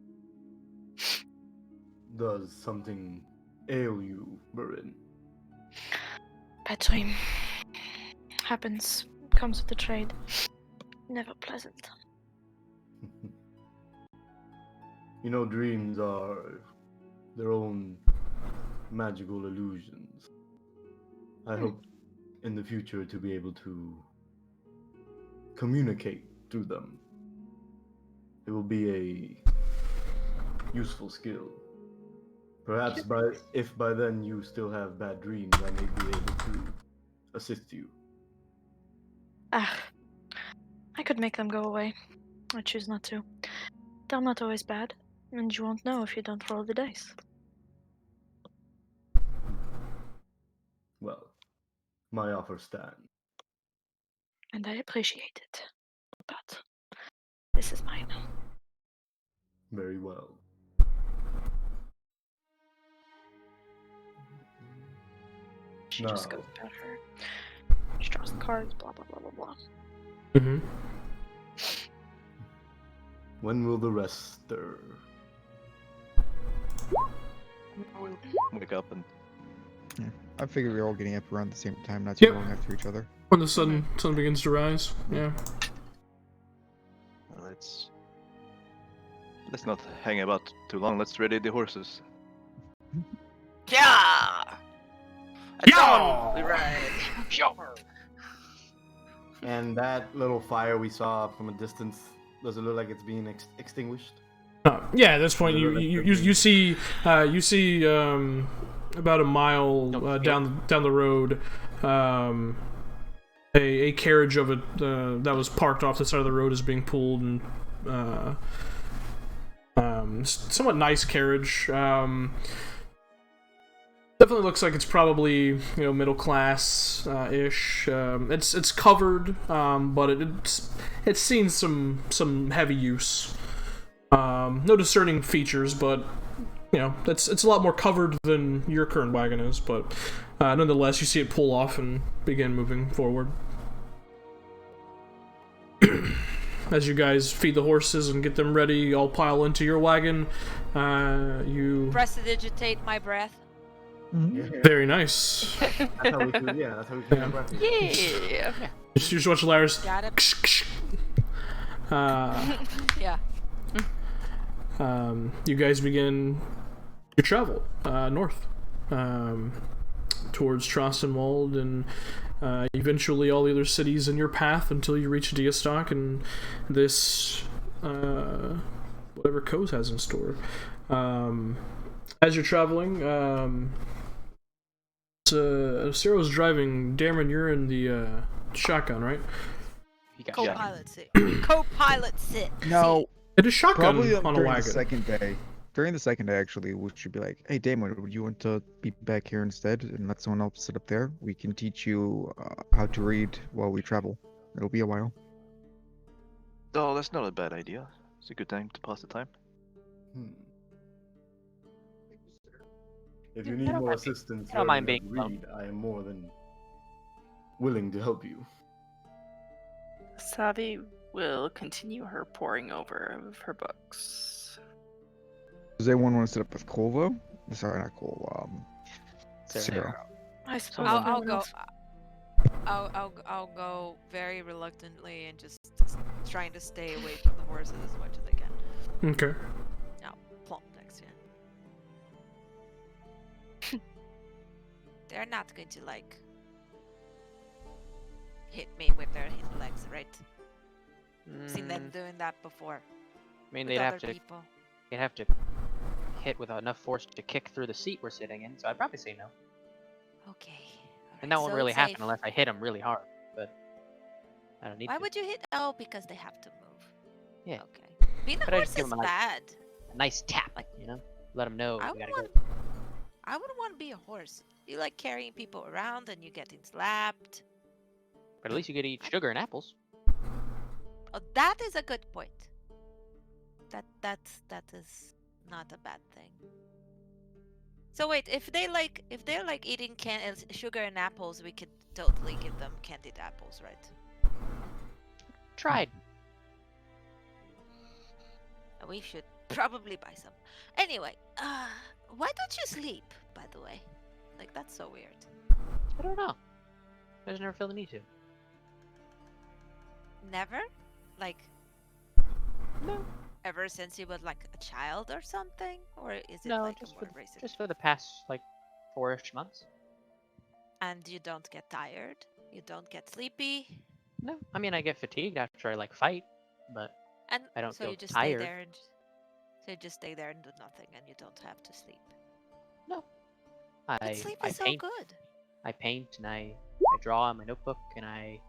Does something ail you, Marin? Bad dream. Happens. Comes with the trade. Never pleasant. You know, dreams are their own magical illusions. I hope in the future to be able to communicate through them. It will be a useful skill. Perhaps if by then you still have bad dreams, I may be able to assist you. I could make them go away. I choose not to. They're not always bad, and you won't know if you don't roll the dice. Well, my offer stands. And I appreciate it. But this is mine. Very well. She just goes about her. She draws the cards, blah blah blah blah blah. Mm-hmm. When will the rest stir? Wake up and I figure we're all getting up around the same time, not too Yep. long after each other. When the sun begins to rise. Yeah. let's not hang about too long. Let's ready the horses. Yeah! Yeah! We ride. And that little fire we saw from a distance, does it look like it's being extinguished? Yeah, at this point you see about a mile down the road, a carriage of it that was parked off the side of the road is being pulled, and somewhat nice carriage. Definitely looks like it's probably middle class ish. It's covered, but it's seen some heavy use. No discerning features, but it's a lot more covered than your current wagon is. But nonetheless, you see it pull off and begin moving forward. As you guys feed the horses and get them ready, you all pile into your wagon. You Prestidigitate my breath. Yeah. very nice. That's how we do. Yeah, that's how we do breakfast. Yeah. You just watch Lars. Got it. Yeah. You guys begin your travel north. towards Trostenwald and eventually all the other cities in your path until you reach Diastock and this whatever Coase has in store. As you're traveling, Ciro's driving. Darren, you're in the shotgun, right? You got Co-pilot sit. Co-pilot sit. No, It is shotgun probably on a during the wagon. second day. During the second day, actually, we should be like, hey, Damon, would you want to be back here instead and let someone else sit up there? We can teach you how to read while we travel. It'll be a while. Oh, that's not a bad idea. It's a good time to pass the time. If you I need don't more mind being- assistance I don't mind learning how to being read, I am more than willing to help you. Savi will continue her poring over of her books. Does anyone want to sit up with Colvo? Sorry, not Colvo. Sarah. Sarah. I suppose I'll everyone go. else- I'll go very reluctantly and just trying to stay away from the horses as much as I can. Okay. I'll plump next to him. They're not going to like hit me with their hind legs, right? Seen them doing that before. I mean, With they'd other have to people. hit with enough force to kick through the seat we're sitting in, so I'd probably say no. Okay. And that alright, won't so really it's happen safe. unless I hit them really hard, but I don't need Why to. would you hit? Oh, because they have to move. Yeah. Okay. Being a But I horse just give is 'em a, like, bad. A nice tap, let them know I we gotta wouldn't go. want. I wouldn't want to be a horse. You like carrying people around and you getting slapped. But at least you get to eat sugar and apples. Oh, that is a good point. That is not a bad thing. So wait, if they're like eating sugar and apples, we could totally give them candied apples, right? Tried. We should probably buy some. Anyway, why don't you sleep? By the way, like that's so weird. I don't know. I just never feel the need to. Never, like, No. ever since you were like a child or something, or is it No, like just a for more recent? just for the past 4-ish months. And you don't get tired. You don't get sleepy. No, I mean I get fatigued after I fight, but And I don't so feel you just tired. stay there and so you just stay there and do nothing, and you don't have to sleep. no. But sleep is so paint. good. I paint and I draw on my notebook and I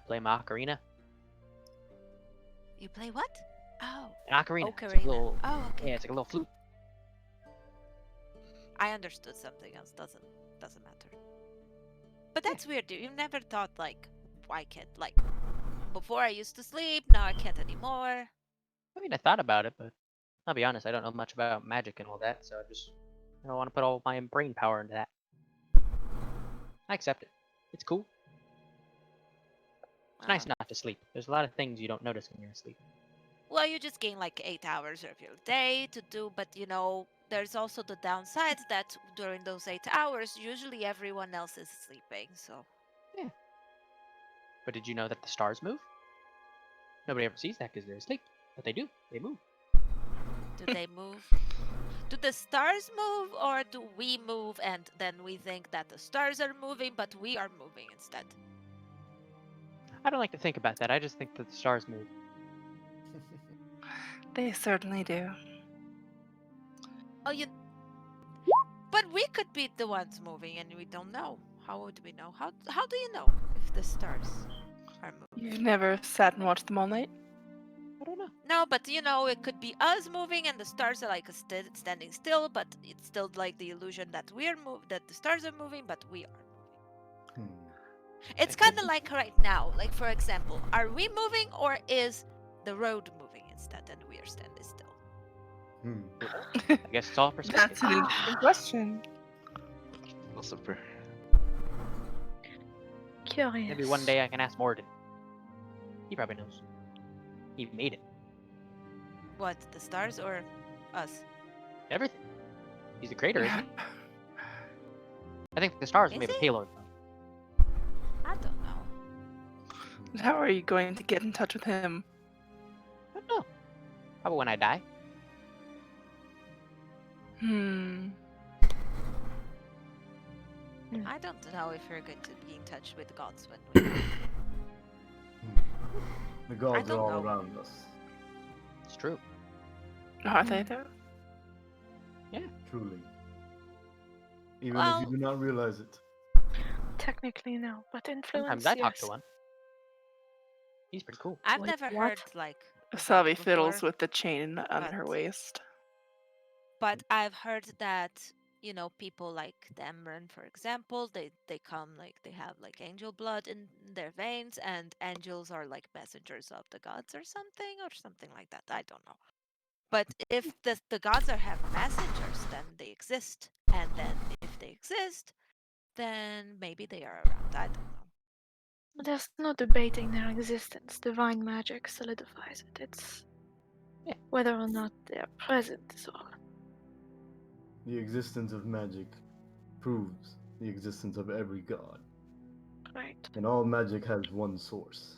play my ocarina. You play what? Oh, An ocarina. It's ocarina. a little, Oh, okay. yeah, it's like a little flute. I understood something else. Doesn't matter. But that's weird, dude. You've never thought why can't before I used to sleep, now I can't anymore. I mean, I thought about it, but I'll be honest, I don't know much about magic and all that, so I don't want to put all my brain power into that. I accept it. It's cool. It's nice not to sleep. There's a lot of things you don't notice when you're asleep. Well, you just gain 8 hours of your day to do, but there's also the downside that during those 8 hours, usually everyone else is sleeping, so. Yeah. But did you know that the stars move? Nobody ever sees that because they're asleep. But they do. They move. Do they move? Do the stars move, or do we move and then we think that the stars are moving, but we are moving instead? I don't like to think about that. I just think that the stars move. They certainly do. Oh, but we could be the ones moving and we don't know. How would we know? How do you know if the stars are moving? You've never sat and watched them all night? I don't know. No, but it could be us moving and the stars are standing still, but it's still the illusion that that the stars are moving, but we are moving. It's kind of like right now. Like, for example, are we moving or is the road moving instead and we are standing still? I guess it's all perspective. That's an interesting question. Philosopher. Curious. Maybe one day I can ask Morgan. He probably knows. He made it. What, the stars or us? Everything. He's the creator, isn't he? I think the stars Is made a he? payload. I don't know. How are you going to get in touch with him? I don't know. How about when I die? I don't know if we're going to be in touch with the gods when we. The gods are don't all know. around us. It's true. Are they though? Truly. Even Well- if you do not realize it. Technically, no, but influence. Sometimes I talk yes. to one. He's pretty cool. I've Wait, never what? heard like. of Sabi that fiddles before, with the chain on her but- waist. but I've heard that people like the Emran, for example, they come like they have like angel blood in their veins, and angels are like messengers of the gods or something like that. I don't know. But if the gods have messengers, then they exist, and then if they exist, then maybe they are around. I don't know. There's no debating their existence. Divine magic solidifies it. It's Yeah. whether or not they're present is all. The existence of magic proves the existence of every god. Right. And all magic has one source.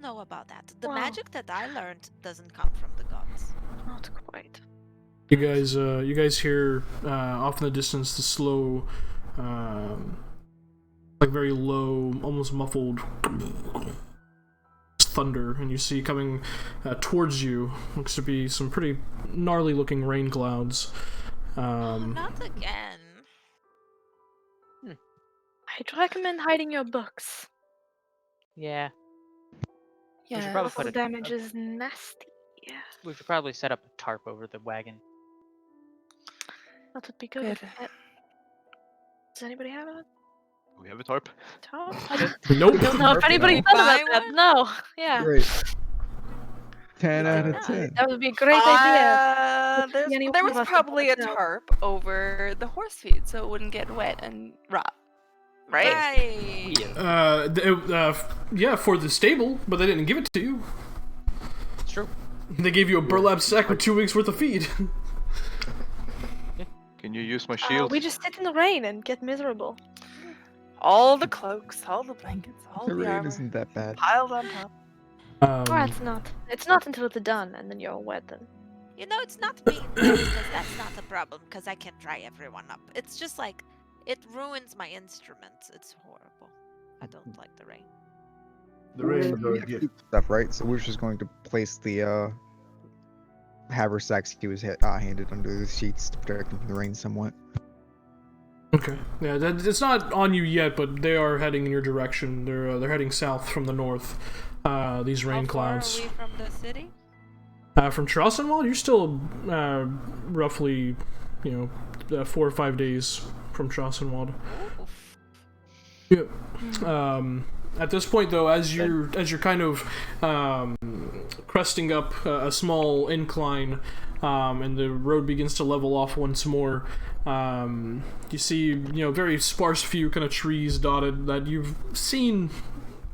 Know about that. The Wow. magic that I learned doesn't come from the gods. Not quite. You guys hear off in the distance the slow, like very low, almost muffled thunder, and you see coming towards you looks to be some pretty gnarly looking rain clouds. Not again. I'd recommend hiding your books. Yeah. Yeah. should probably Full put it. damage is nasty. Yeah, We should probably set up a tarp over the wagon. that would be good. Good. Does anybody have a We have a tarp. top? Nope. I don't know if anybody thought Buy about that. one? No. Yeah. Great. 10 out of Yeah. 10. That would be a great idea. There's, Any there one was of us would probably a put it out. tarp over the horse feed so it wouldn't get wet and rot. Right? Right. Yeah, for the stable, but they didn't give it to you. It's true. They gave you a burlap sack with 2 weeks worth of feed. Can you use my shield? We just sit in the rain and get miserable. All the cloaks, all the blankets, all The the rain armor isn't that bad. piled on top. Or it's not. It's not until it's done, and then you're wet. Then It's not being wet because that's not a problem because I can dry everyone up. It's just like it ruins my instruments. It's horrible. I don't like the rain. The rains are a Yeah, gift. stuff, right? So we're just going to place the haversacks he was handed under the sheets to protect him from the rain somewhat. Okay. Yeah, it's not on you yet, but they are heading in your direction. They're heading south from the north. These rain How far clouds. are we from the city? From Charlestonwald, you're still roughly, 4 or 5 days from Charlestonwald. Oof. Yep. At this point, though, as you're kind of cresting up a small incline, and the road begins to level off once more, you see, very sparse few kind of trees dotted that you've seen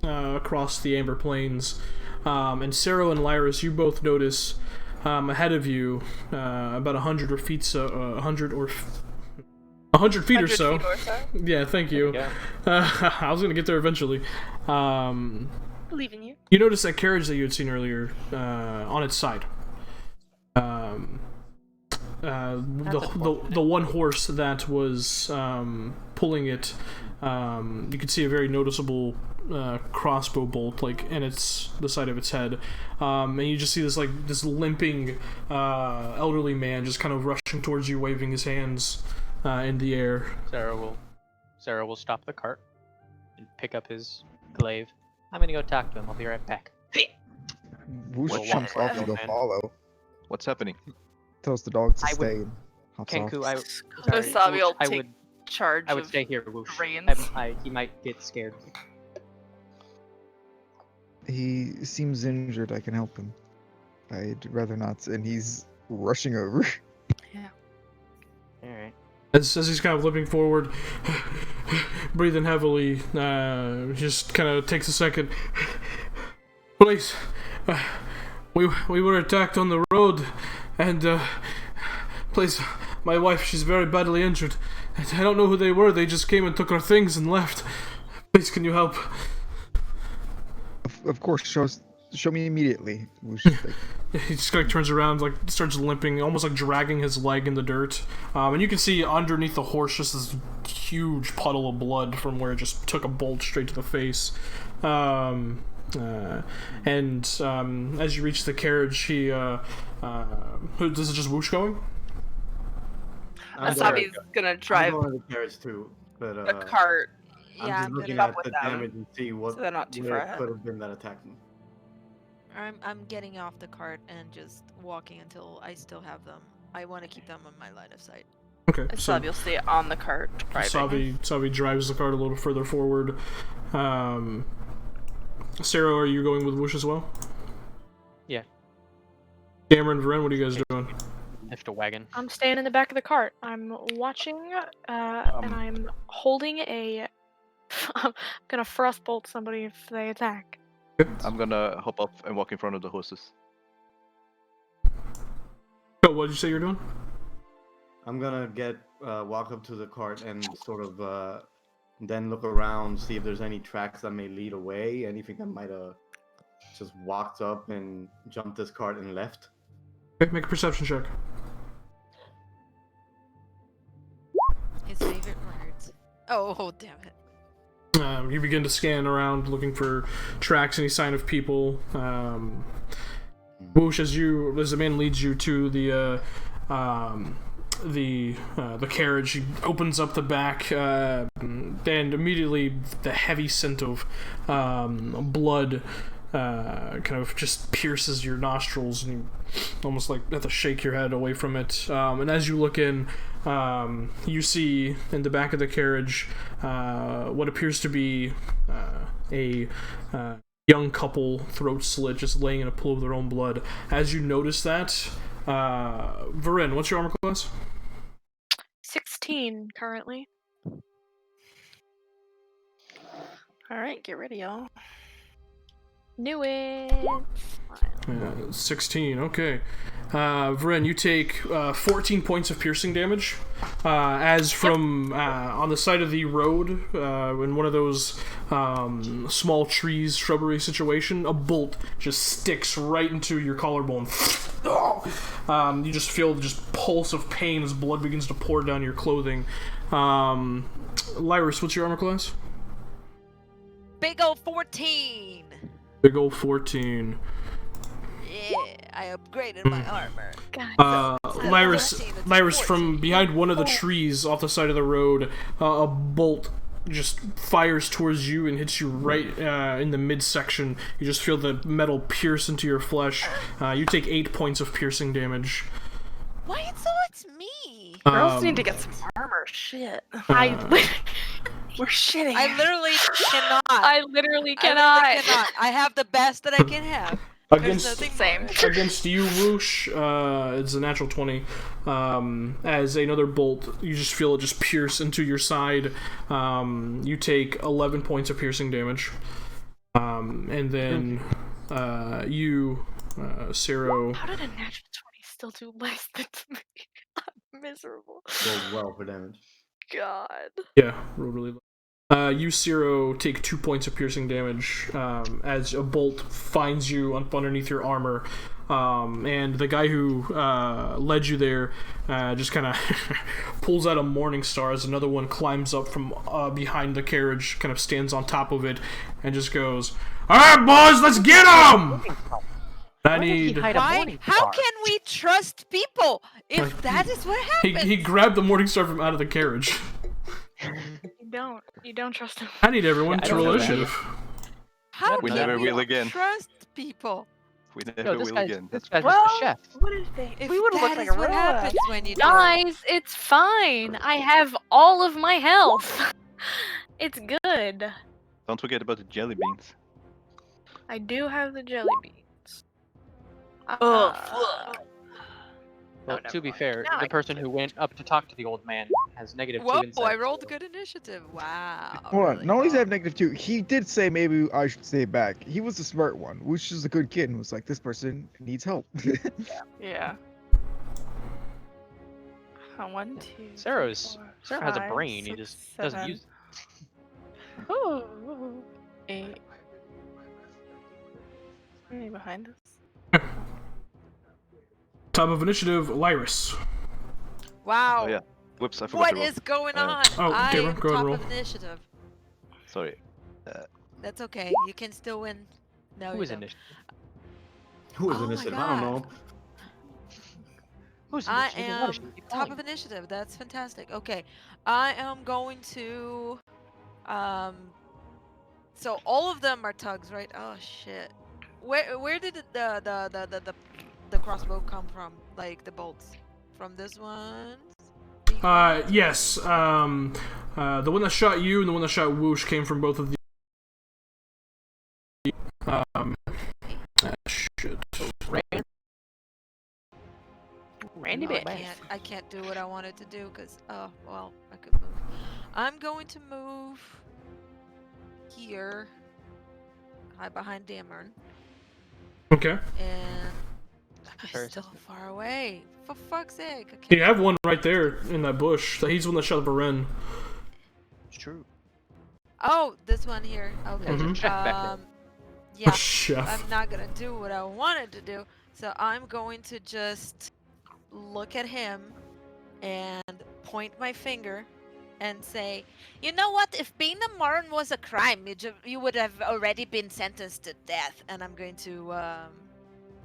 across the Amber Plains. And Sarah and Lyris, you both notice ahead of you, about 100 or feet, 100 feet or so. 100 feet or so. Yeah, thank you. Yeah. I was gonna get there eventually. Believe in you. You notice that carriage that you had seen earlier on its side. The one horse that was pulling it, you could see a very noticeable crossbow bolt in the side of its head, and you just see this limping elderly man just kind of rushing towards you, waving his hands in the air. Sarah will stop the cart and pick up his glaive. I'm gonna go talk to him. I'll be right back. Whoosh Well, jumps walk off to go man. follow. What's happening? Tells the dog to I would- stay. and hops off. Kenku, Wasabi will I take would charge I would of stay here. Whoosh. reins. He might get scared. He seems injured. I can help him. I'd rather not. And he's rushing over. All right. As he's kind of limping forward, breathing heavily, just kind of takes a second. Police, we were attacked on the road, and please, my wife, she's very badly injured. I don't know who they were. They just came and took our things and left. Please, can you help? Of course, show us show me immediately. Whoosh is like, He just like turns around, like starts limping, almost like dragging his leg in the dirt. And you can see underneath the horse just this huge puddle of blood from where it just took a bolt straight to the face. And as you reach the carriage, he this is just Whoosh going. Asabi's gonna I'm drive going to the carriage too, but the cart I'm Yeah, just I'm looking gonna at with the them, damage and see what so they're not too where far it ahead. could have been that attacked me. I'm getting off the cart and just walking until I still have them. I want to keep them on my line of sight. Okay, so Asabi will stay on the cart driving. Savi drives the cart a little further forward. Sarah, are you going with Whoosh as well? Yeah. Cameron, Varen, what are you guys doing? Lift a wagon. I'm staying in the back of the cart. I'm watching, and I'm holding a. I'm gonna frostbolt somebody if they attack. I'm gonna hop up and walk in front of the horses. Oh, what did you say you're doing? I'm gonna walk up to the cart and sort of then look around, see if there's any tracks that may lead away, anything that might have just walked up and jumped this cart and left. Okay, make a perception check. His favorite words. Oh, damn it. You begin to scan around looking for tracks, any sign of people. Whoosh, as the man leads you to the carriage, he opens up the back, and immediately the heavy scent of blood kind of just pierces your nostrils, and you almost like have to shake your head away from it. And as you look in, you see in the back of the carriage what appears to be a young couple, throat slit, just laying in a pool of their own blood. As you notice that, Varen, what's your armor class? 16 currently. Alright, get ready, y'all. Knew it. 16, okay. Varen, you take 14 points of piercing damage as from on the side of the road in one of those small trees, shrubbery situation, a bolt just sticks right into your collarbone. You just feel just pulse of pain as blood begins to pour down your clothing. Lyris, what's your armor class? Big ol' 14! Big old 14. Yeah, I upgraded my armor. Lyris, from behind one of the trees off the side of the road, a bolt just fires towards you and hits you right in the midsection. You just feel the metal pierce into your flesh. You take 8 points of piercing damage. Why so it's me? Girls need to get some armor. Shit. We're shitting. I literally cannot. I literally cannot. I have the best that I can have. Against you, Whoosh, it's a natural 20. As another bolt, you just feel it just pierce into your side. You take 11 points of piercing damage. And then you, Sarah. How did a natural 20 still do less than me? I'm miserable. Rolled well for damage. God. Yeah, rolled really low. You, Zero, take 2 points of piercing damage as a bolt finds you underneath your armor. And the guy who led you there just kind of pulls out a morning star as another one climbs up from behind the carriage, kind of stands on top of it, and just goes, "Alright, boys, let's get him!" I need. Why? How can we trust people if that is what happens? He grabbed the morning star from out of the carriage. You don't trust him. I need everyone to roll initiative. How We can never we will again. trust people? We never will again. This guy's Well, just a chef. what if they? If we would have that looked like is a what robot. happens when you do it. Guys, it's fine. I have all of my health. It's good. Don't forget about the jelly beans. I do have the jelly beans. Oh, fuck. Well, never to be mind. fair, Now I the can person who went up to talk to the old man has -2 Whoa, insight. I rolled so- good initiative. Wow. Hold on. really Not only does he well. have -2, he did say maybe I should stay back. He was the smart one, which is a good kid, and was like, this person needs help. Yeah. 1, 2. Sarah 3, 4, has a 5, brain, he 6, just doesn't 7, use it. Ooh, 8. Hey, behind us. Top of initiative, Lyris. Wow. Oh yeah. Whoops, I forgot What to roll. is going Uh, on? Oh, I Gabriel, am go ahead top and of roll. initiative. Sorry. That's okay. You can still win. No, Who you is don't. initiative? Who is Oh my initiative? I don't God. know. Who's I initiative? and why does am she keep top calling of me? initiative. That's fantastic. Okay. I am going to so all of them are tugs, right? Oh shit. Where did the crossbow come from? Like the bolts? From this one? These ones? Yes. The one that shot you and the one that shot Whoosh came from both of the. Shit. Randy No, I Bass. can't do what I wanted to do because well, I could move. I'm going to move here, hide behind Dammern, Okay. and Fair I'm still assessment. far away. For fuck's sake, I can't. You have one right there in that bush. He's the one that shot Beren. It's true. Oh, this one here. Okay. There's a chef back there. Yeah. Chef. I'm not gonna do what I wanted to do, so I'm going to just look at him and point my finger and say, you know what? If being a Marn was a crime, you would have already been sentenced to death. And I'm going to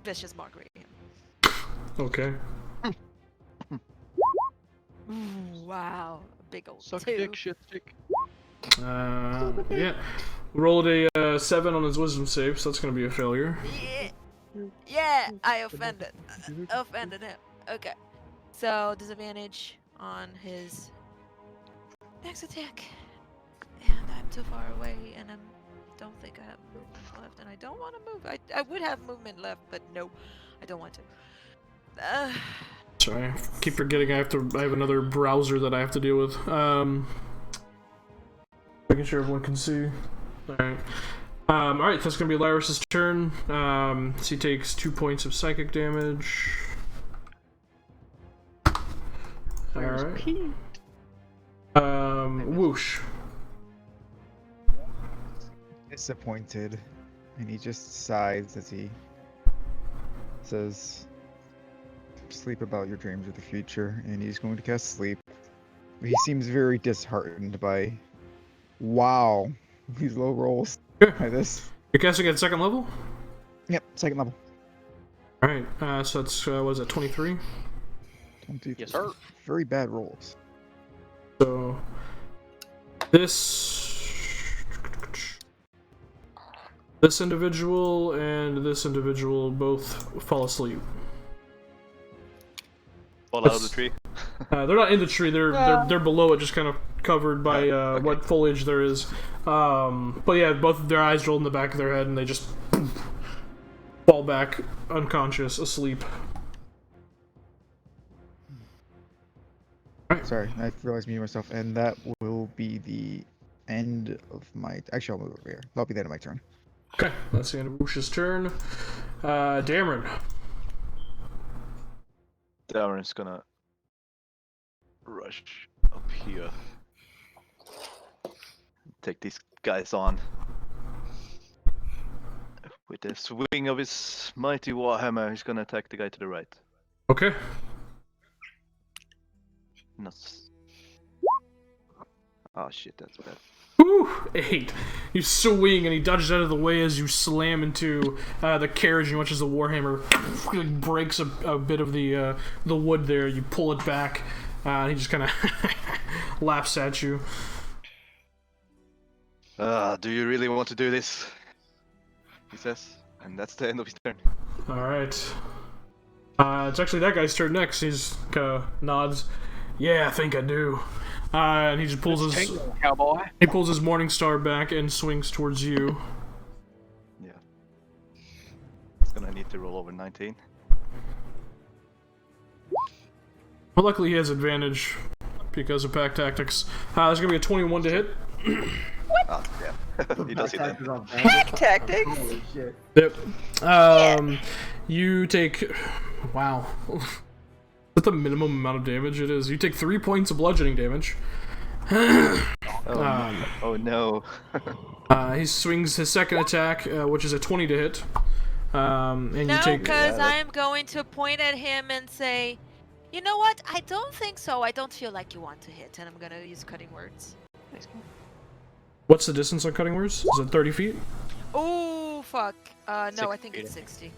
vicious mockery him. Okay. Ooh, wow, a big old Suck a 2. dick, shit stick. Yeah. Rolled a 7 on his wisdom save, so that's gonna be a failure. Yeah, I offended him. Okay, so disadvantage on his next attack, and I'm too far away, and I don't think I have movement left, and I don't want to move. I would have movement left, but no, I don't want to. Sorry, I keep forgetting I have another browser that I have to deal with. Making sure everyone can see. Alright. Alright, that's gonna be Lyris' turn. So he takes 2 points of psychic damage. Alright. Whoosh. Disappointed, and he just sighs as he says, "Sleep about your dreams of the future," and he's going to cast sleep. He seems very disheartened by, wow, these low rolls by this. You're casting at second level? Yep, second level. Alright, so that's, what is that, 23? 23. Yes, sir. Very bad rolls. So, this individual and this individual both fall asleep. Fall out of the tree. They're not in the tree. They're below it, just kind of covered by Okay. what foliage there is. But yeah, both of their eyes roll in the back of their head, and they just fall back unconscious, asleep. Sorry, I realized me myself, and that will be the end of my. Actually, I'll move over here. That'll be the end of my turn. Okay, that's the end of Whoosh's turn. Dameron. Darren's gonna rush up here. Take these guys on. With the swing of his mighty warhammer, he's gonna attack the guy to the right. Okay. Oh shit, that's bad. Woo! 8. You swing and he dodges out of the way as you slam into the carriage and watches the warhammer breaks a bit of the wood there. You pull it back and he just kind of laughs at you. Do you really want to do this? He says, and that's the end of his turn. Alright. It's actually that guy's turn next. He's nods. Yeah, I think I do. And he just pulls his cowboy. he pulls his Morning Star back and swings towards you. Yeah. It's gonna need to roll over 19. Well, luckily he has advantage because of pack tactics. There's gonna be a 21 to hit. Oh, yeah. He does hit that. Pack tactics. Holy shit. Yep. You take. Wow. That's the minimum amount of damage it is. You take 3 points of bludgeoning damage. Oh no. He swings his second attack, which is a 20 to hit. And you No, take. because Yeah, I am going to point at him and say, you know what? I don't think so. I don't feel like you want to hit, and I'm gonna use cutting words. Nice. What's the distance on cutting words? Is it 30 feet? Oh fuck. No, I 60 think feet, it's I think. 60.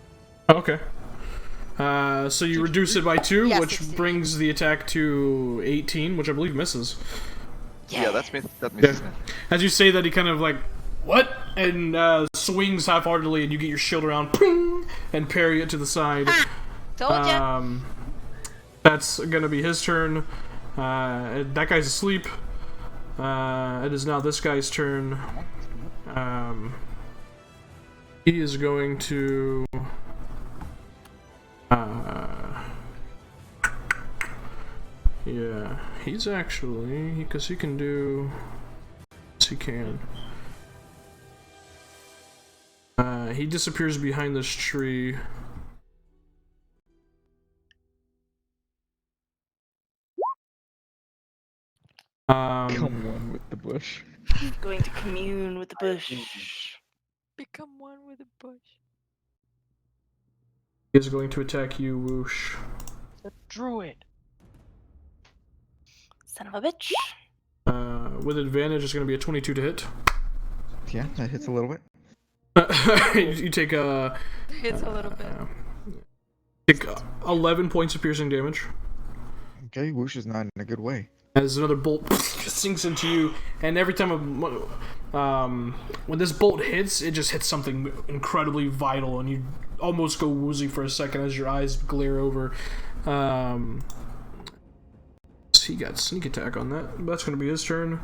Okay. So you reduce it by 2, Yeah, which 60. brings the attack to 18, which I believe misses. Yeah, that misses. Yeah. As you say that, he kind of like, what? And swings half-heartedly, and you get your shield around, ping, and parry it to the side. Told ya. That's gonna be his turn. That guy's asleep. It is now this guy's turn. He is going to... yeah, he's actually... because he can do... yes, he can. He disappears behind this tree. Come one with the bush. Going to commune with the bush. Become one with the bush. He is going to attack you, Whoosh. The druid. Son of a bitch. With advantage, it's going to be a 22 to hit. Yeah, that hits a little bit. You take It's a little bit. take 11 points of piercing damage. Okay, Whoosh is not in a good way. As another bolt sinks into you, and every time when this bolt hits, it just hits something incredibly vital, and you almost go woozy for a second as your eyes glare over. He got sneak attack on that. That's going to be his turn.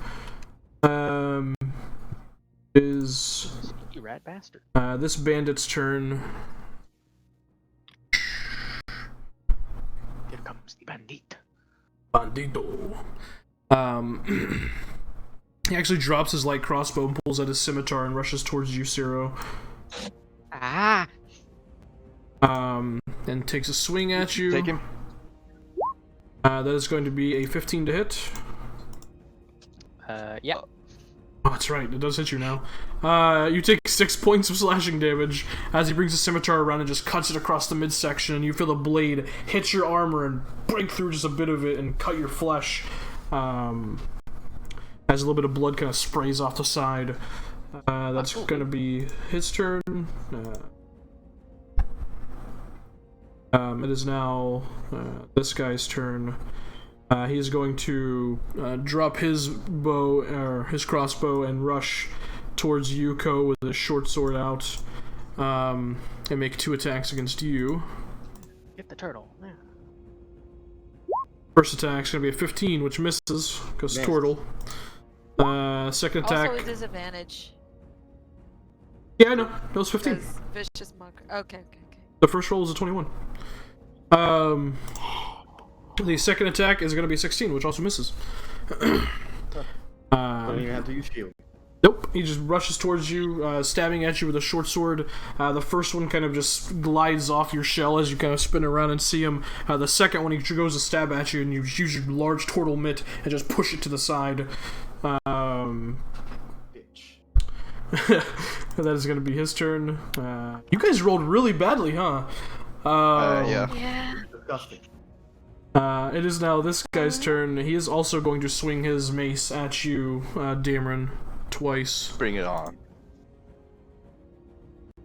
You rat bastard. This bandit's turn. Here comes the bandit. Bandito. He actually drops his light crossbow and pulls out his scimitar and rushes towards you, Ciro. Ah! And takes a swing at you. Take him. That is going to be a 15 to hit. Yeah. Oh, that's right. It does hit you now. You take 6 points of slashing damage as he brings the scimitar around and just cuts it across the midsection, and you feel the blade hit your armor and break through just a bit of it and cut your flesh. As a little bit of blood kind of sprays off the side. That's going to be his turn. It is now this guy's turn. He is going to drop his bow or his crossbow and rush towards Yuko with a short sword out, and make 2 attacks against you. Get the turtle. Yeah. First attack is going to be a 15, which misses because Missed. turtle. Second attack. Also a disadvantage. Yeah, I know. That was 15. Because vicious monk. Okay. The first roll is a 21. The second attack is going to be 16, which also misses. Don't even have to use shield. Nope, he just rushes towards you, stabbing at you with a short sword. The first one kind of just glides off your shell as you kind of spin around and see him. The second one, he goes to stab at you, and you use your large turtle mitt and just push it to the side. Bitch. That is going to be his turn. You guys rolled really badly, huh? Yeah. Yeah. Disgusting. It is now this guy's turn. He is also going to swing his mace at you, Dameron, twice. Bring it on.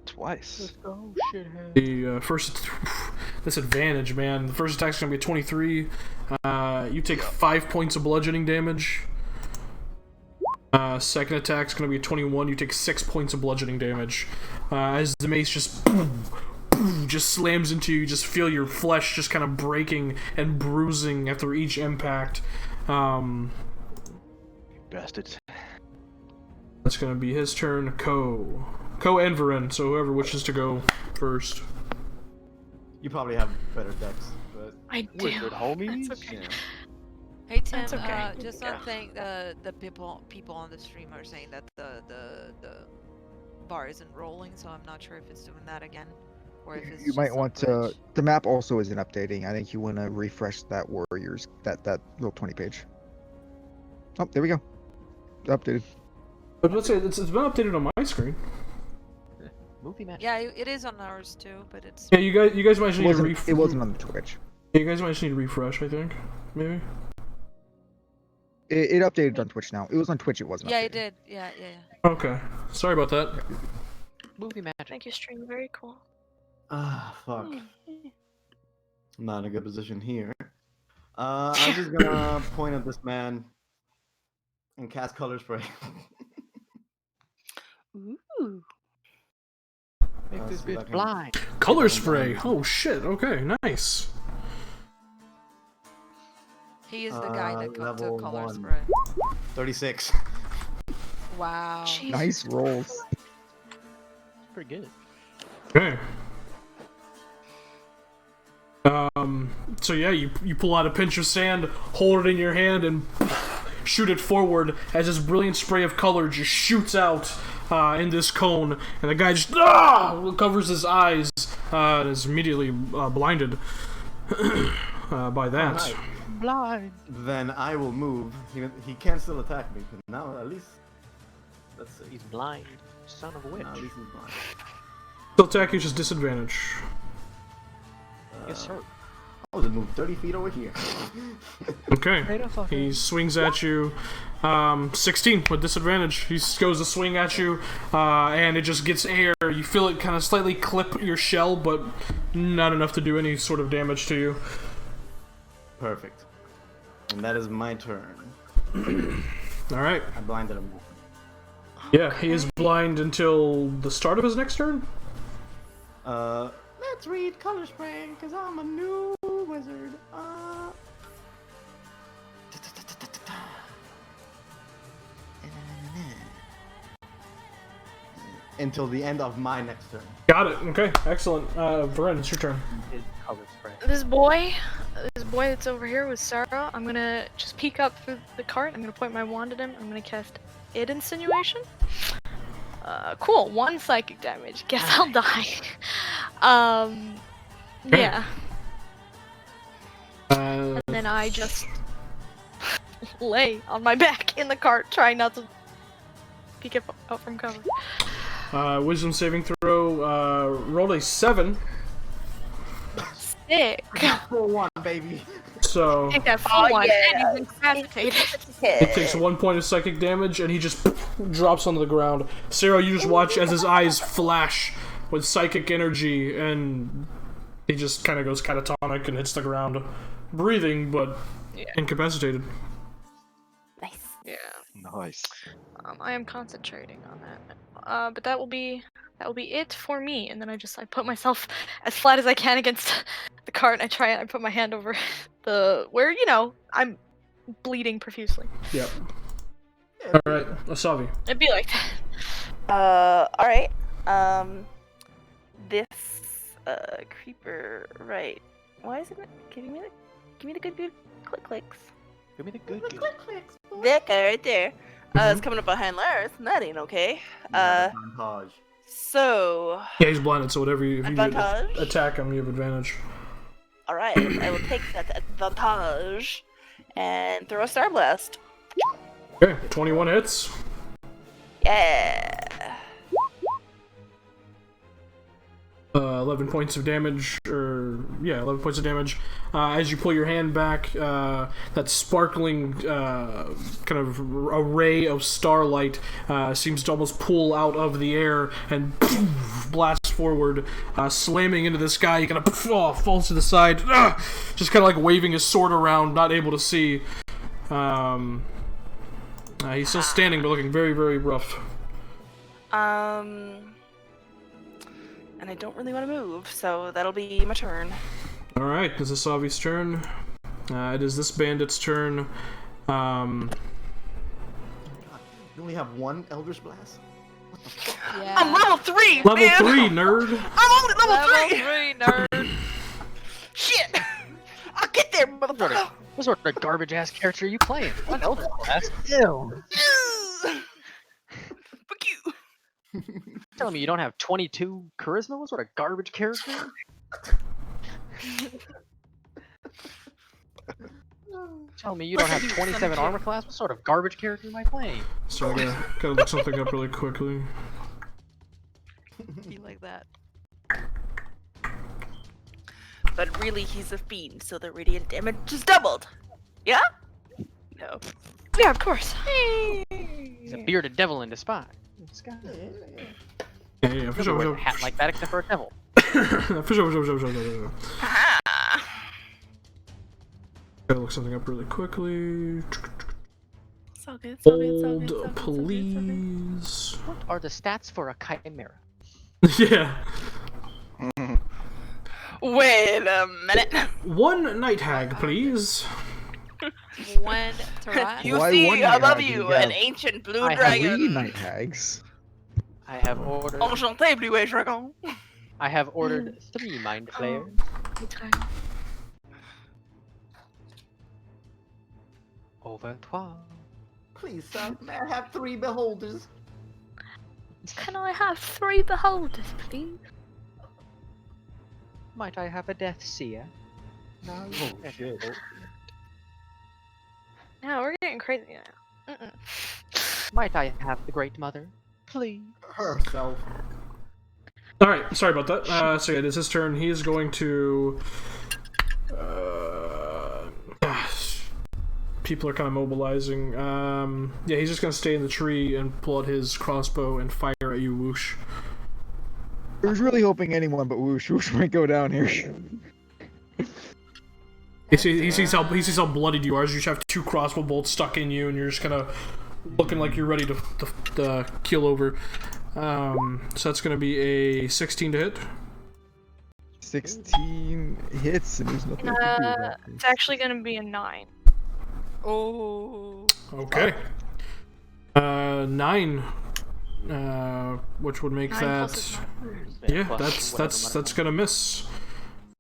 Twice. Go, shithead. The first... disadvantage, man. The first attack's going to be a 23. You take 5 points of bludgeoning damage. Second attack's going to be a 21. You take 6 points of bludgeoning damage. As the mace just... just slams into you, just feel your flesh just kind of breaking and bruising after each impact. Bastards. That's gonna be his turn. Ko and Varen, so whoever wishes to go first. You probably have better decks, but I do. Wizard homies. That's okay. yeah. Hey Tim, That's okay. just Yeah. one thing. The people on the stream are saying that the bar isn't rolling, so I'm not sure if it's doing that again, or if it's You just might some want to. glitch. The map also isn't updating. I think you want to refresh that Warriors that little 20 page. Oh, there we go. Updated. But let's say it's been updated on my screen. Movie magic. Yeah, it is on ours too, but it's. Yeah, you guys might just need to It wasn't on the Twitch. You guys might just need to refresh, I think. Maybe. It updated on Twitch now. It was on Twitch. It wasn't. Yeah, updated. it did. Yeah. Okay. Sorry about that. Movie magic. Thank you, stream. Very cool. Ah, fuck. I'm not in a good position here. I'm just gonna point at this man and cast color spray. Ooh. Make this see if I bitch can- blind. Color spray. Oh shit. Okay. Nice. He is the guy that got to level color 1. spray. 36. Wow. Jesus. Nice rolls. Pretty good. Okay. So yeah, you pull out a pinch of sand, hold it in your hand, and shoot it forward as this brilliant spray of color just shoots out in this cone, and the guy just covers his eyes and is immediately blinded by that. Alright. Blind. Then I will move. He can still attack me, but now at least. Let's see. He's blind. Son of a witch. Now at least he's blind. Still attack is just disadvantage. Yes, sir. I'll just move 30 feet over here. Okay. He swings at you. 16 with disadvantage. He goes to swing at you, and it just gets air. You feel it kind of slightly clip your shell, but not enough to do any sort of damage to you. Perfect. And that is my turn. Alright. I blinded him. Yeah, he is blind until the start of his next turn? Let's read color spray, because I'm a new wizard. Until the end of my next turn. Got it. Okay, excellent. Varen, it's your turn. His color spray. This boy that's over here with Sarah, I'm gonna just peek up through the cart. I'm gonna point my wand at him. I'm gonna cast Id Insinuation. Cool. 1 psychic damage. Guess I'll die. Yeah. And then I just lay on my back in the cart, trying not to peek out from cover. Wisdom saving throw. Rolled a 7. Sick. Full 1, baby. So Take that full one. And he's incapacitated. he takes 1 point of psychic damage, and he just drops onto the ground. Sarah, you just watch as his eyes flash with psychic energy, and he just kind of goes catatonic and hits the ground, breathing but incapacitated. Nice. Yeah. Nice. I am concentrating on that. But that will be it for me. And then I put myself as flat as I can against the cart, and I put my hand over where I'm bleeding profusely. Yep. Alright, Asavi. It'd be like that. Alright. This creeper, right. Why isn't it giving me the good clicks? Give me the good. That guy right there. It's coming up behind Lars, and that ain't okay. Advantage. So Yeah, he's blinded, so whatever if you Advantage? attack him, you have advantage. alright, I will take that advantage and throw a Star Blast. Okay, 21 hits. Yeah. 11 points of damage, 11 points of damage. As you pull your hand back, that sparkling kind of array of starlight seems to almost pull out of the air and blast forward, slamming into this guy. He kind of falls to the side, just kind of like waving his sword around, not able to see. He's still standing, but looking very, very rough. And I don't really want to move, so that'll be my turn. Alright, this is Savi's turn. It is this bandit's turn. You only have 1 Eldritch Blast? Yeah. I'm level 3, Level man! 3, nerd! I'm only level 3! 3, nerd. Shit! I'll get there, motherfucker! What sort of garbage ass character are you playing? What Eldritch Blast? Ew. Fuck you! Telling me you don't have 22 charisma? What sort of garbage character? Telling me you don't have 27 armor class? What sort of garbage character am I playing? So I gotta look something up really quickly. Be like that. But really, he's a fiend, so the radiant damage is doubled. Yeah? No. Yeah, of course. He's a bearded devil in disguise. Yeah, for Nobody sure, wears for a hat like that except for a devil. sure. For sure. Aha! Gotta look something up really quickly. It's all good, it's all good, it's all good, it's all Hold, good, it's all good, it's all good. please. What are the stats for a chimera? Yeah. Wait a minute. One night hag, please. One Tarat. You Why see, one I night love hag? you, You an have ancient blue I have dragon. 3 night hags. I have ordered. Enchanté, blue dragon. I have ordered 3 mind flayers. Okay. Over 12. Please, sir, may I have 3 beholders? Can I have 3 beholders, please? Might I have a death seer? No. Oh, shit. No, we're getting crazy now. Might I have the Great Mother? Please. Herself. Alright, sorry about that. So yeah, it is his turn. He is going to... people are kind of mobilizing. Yeah, he's just going to stay in the tree and pull out his crossbow and fire at you, Whoosh. I was really hoping anyone but Whoosh might go down here. He sees how bloodied you are. As you just have 2 crossbow bolts stuck in you, and you're just kind of looking like you're ready to keel over. So that's going to be a 16 to hit. 16 hits, and there's nothing I can do about It's this. actually gonna be a 9. Oh. Okay. 9. Which would make 9 that. plus 9. Yeah, Plus that's gonna miss.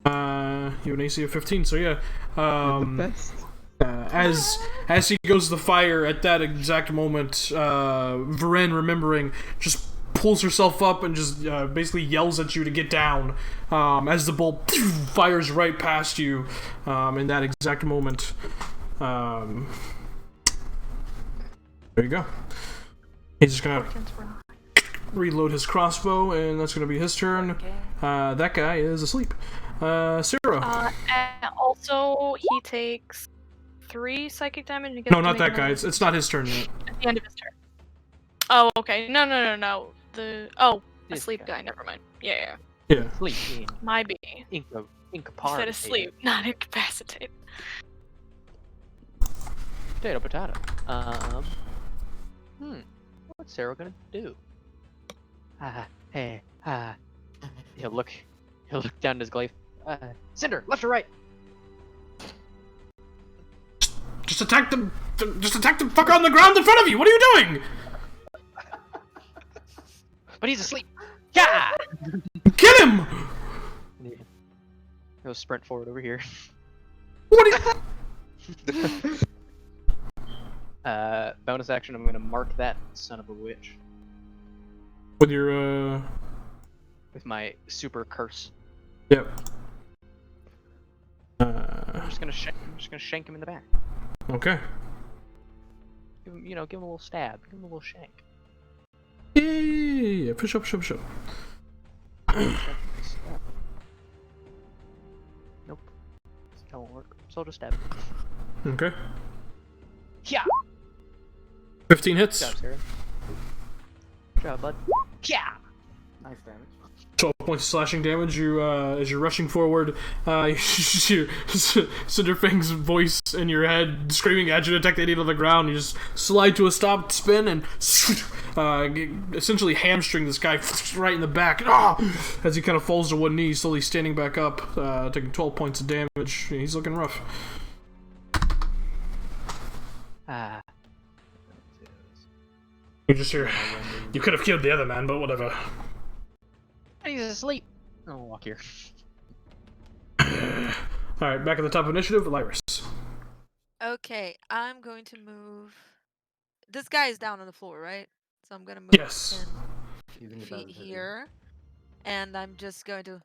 You have an AC of 15, so yeah. You're the best. As he goes to fire at that exact moment, Varen, remembering, just pulls herself up and just basically yells at you to get down. As the bolt fires right past you, in that exact moment. There you go. He's just gonna reload his crossbow, and that's gonna be his turn. Okay. That guy is asleep. Sarah. And also, he takes 3 psychic damage. And gets No, to not make that guy. another It's not his turn yet. at the end of his turn. Oh, okay. No. The This asleep guy. Never mind. Yeah. Yeah. Sleep in My B. incapacitated. Instead of sleep, not incapacitated. Potato. What's Sarah gonna do? He'll look down at his glaive. Cinder, left or right? Just attack the fucker on the ground in front of you. What are you doing? But he's asleep. Yeah. Kill him! He'll sprint forward over here. What are you? Bonus action. I'm gonna mark that son of a witch With your with my super curse. Yep. I'm just gonna shank him in the back. Okay. Give him a little stab. Give him a little shank. Yeah. For sure. Nope. That won't work. So I'll just stab him. Okay. Yeah. 15 hits. Good job, Sarah. Good job, bud. Yeah. Nice damage. 12 points of slashing damage. You, as you're rushing forward, you hear Cinderfang's voice in your head screaming at you to attack the idiot on the ground. You just slide to a stop, spin, and essentially hamstring this guy right in the back. As he kind of falls to one knee, slowly standing back up, taking 12 points of damage. He's looking rough. You just hear, you could have killed the other man, but whatever. He's asleep. I'll walk here. Alright, back at the top of initiative, Lyris. Okay, I'm going to move. This guy is down on the floor, right? So I'm gonna move Yes. 10 Using it feet as a- here, and I'm just going to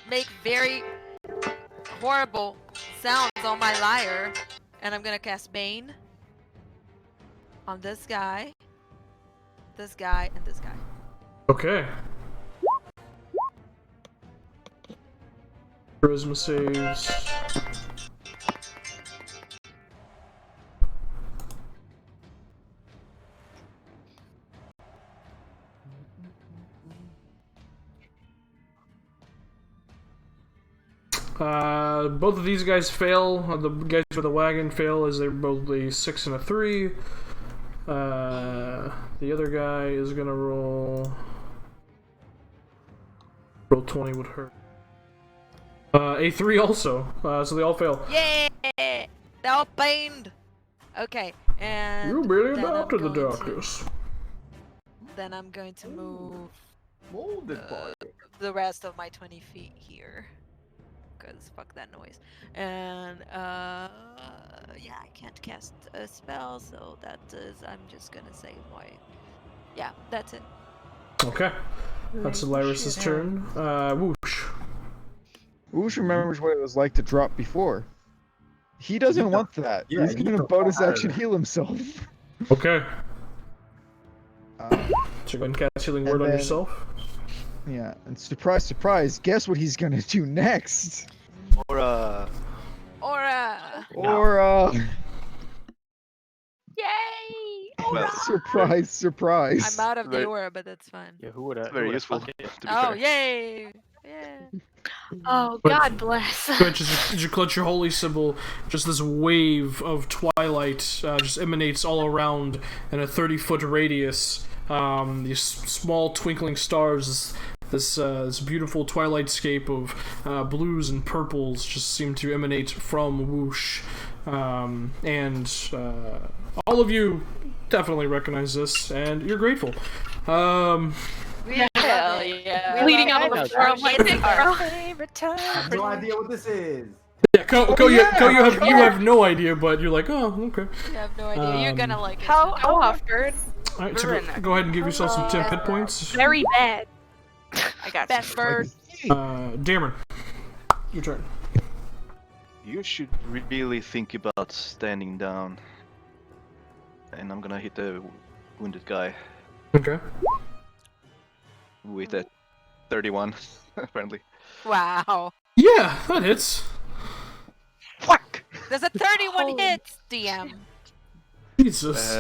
make very horrible sounds on my lyre, and I'm gonna cast Bane on this guy, and this guy. Okay. Charisma saves. Both of these guys fail. The guys with the wagon fail as they're both a 6 and a 3. The other guy is gonna roll 20 would hurt. A 3 also. So they all fail. Yeah! They're all pained! Okay, and... You really then I'm adopted the going to- darkness. Then I'm going to move Molded part. the rest of my 20 feet here. Because fuck that noise. And, yeah, I can't cast a spell, so that is... I'm just gonna say why. Yeah, that's it. Okay. That's Lyris's turn. Whoosh. Whoosh remembers what it was like to drop before. He doesn't want that. Yeah, He's you gonna don't bonus want action that. heal himself. Okay. Uh, So go ahead and cast Healing And Word on then- yourself. yeah, and surprise, surprise, guess what he's gonna do next? Or Aura! Or, Yay! well, surprise, surprise. I'm out of the Very- aura, but that's fine. Yeah, who would have? very useful. To be Oh, fair. yay! Yeah. Oh, But- God bless. Go ahead, just you clutch your holy symbol. Just this wave of twilight just emanates all around in a 30-foot radius. These small twinkling stars, this beautiful twilight scape of blues and purples just seem to emanate from Whoosh. And all of you definitely recognize this, and you're grateful. Hell yeah. Bleeding out on I the floor. I'm like, Our "Girl." favorite time. I have no idea what this is. Yeah, Ko, you have no idea, but you're like, oh, okay. You have no idea. You're gonna like it. How offered? All right, so go ahead and give yourself some temp hit points. Very bad. I got Best bird. Dameron, your turn. You should really think about standing down. And I'm gonna hit the wounded guy Okay. with a 31, apparently. Wow. Yeah, that hits. Fuck! There's a 31 Holy hits, DM. Jesus.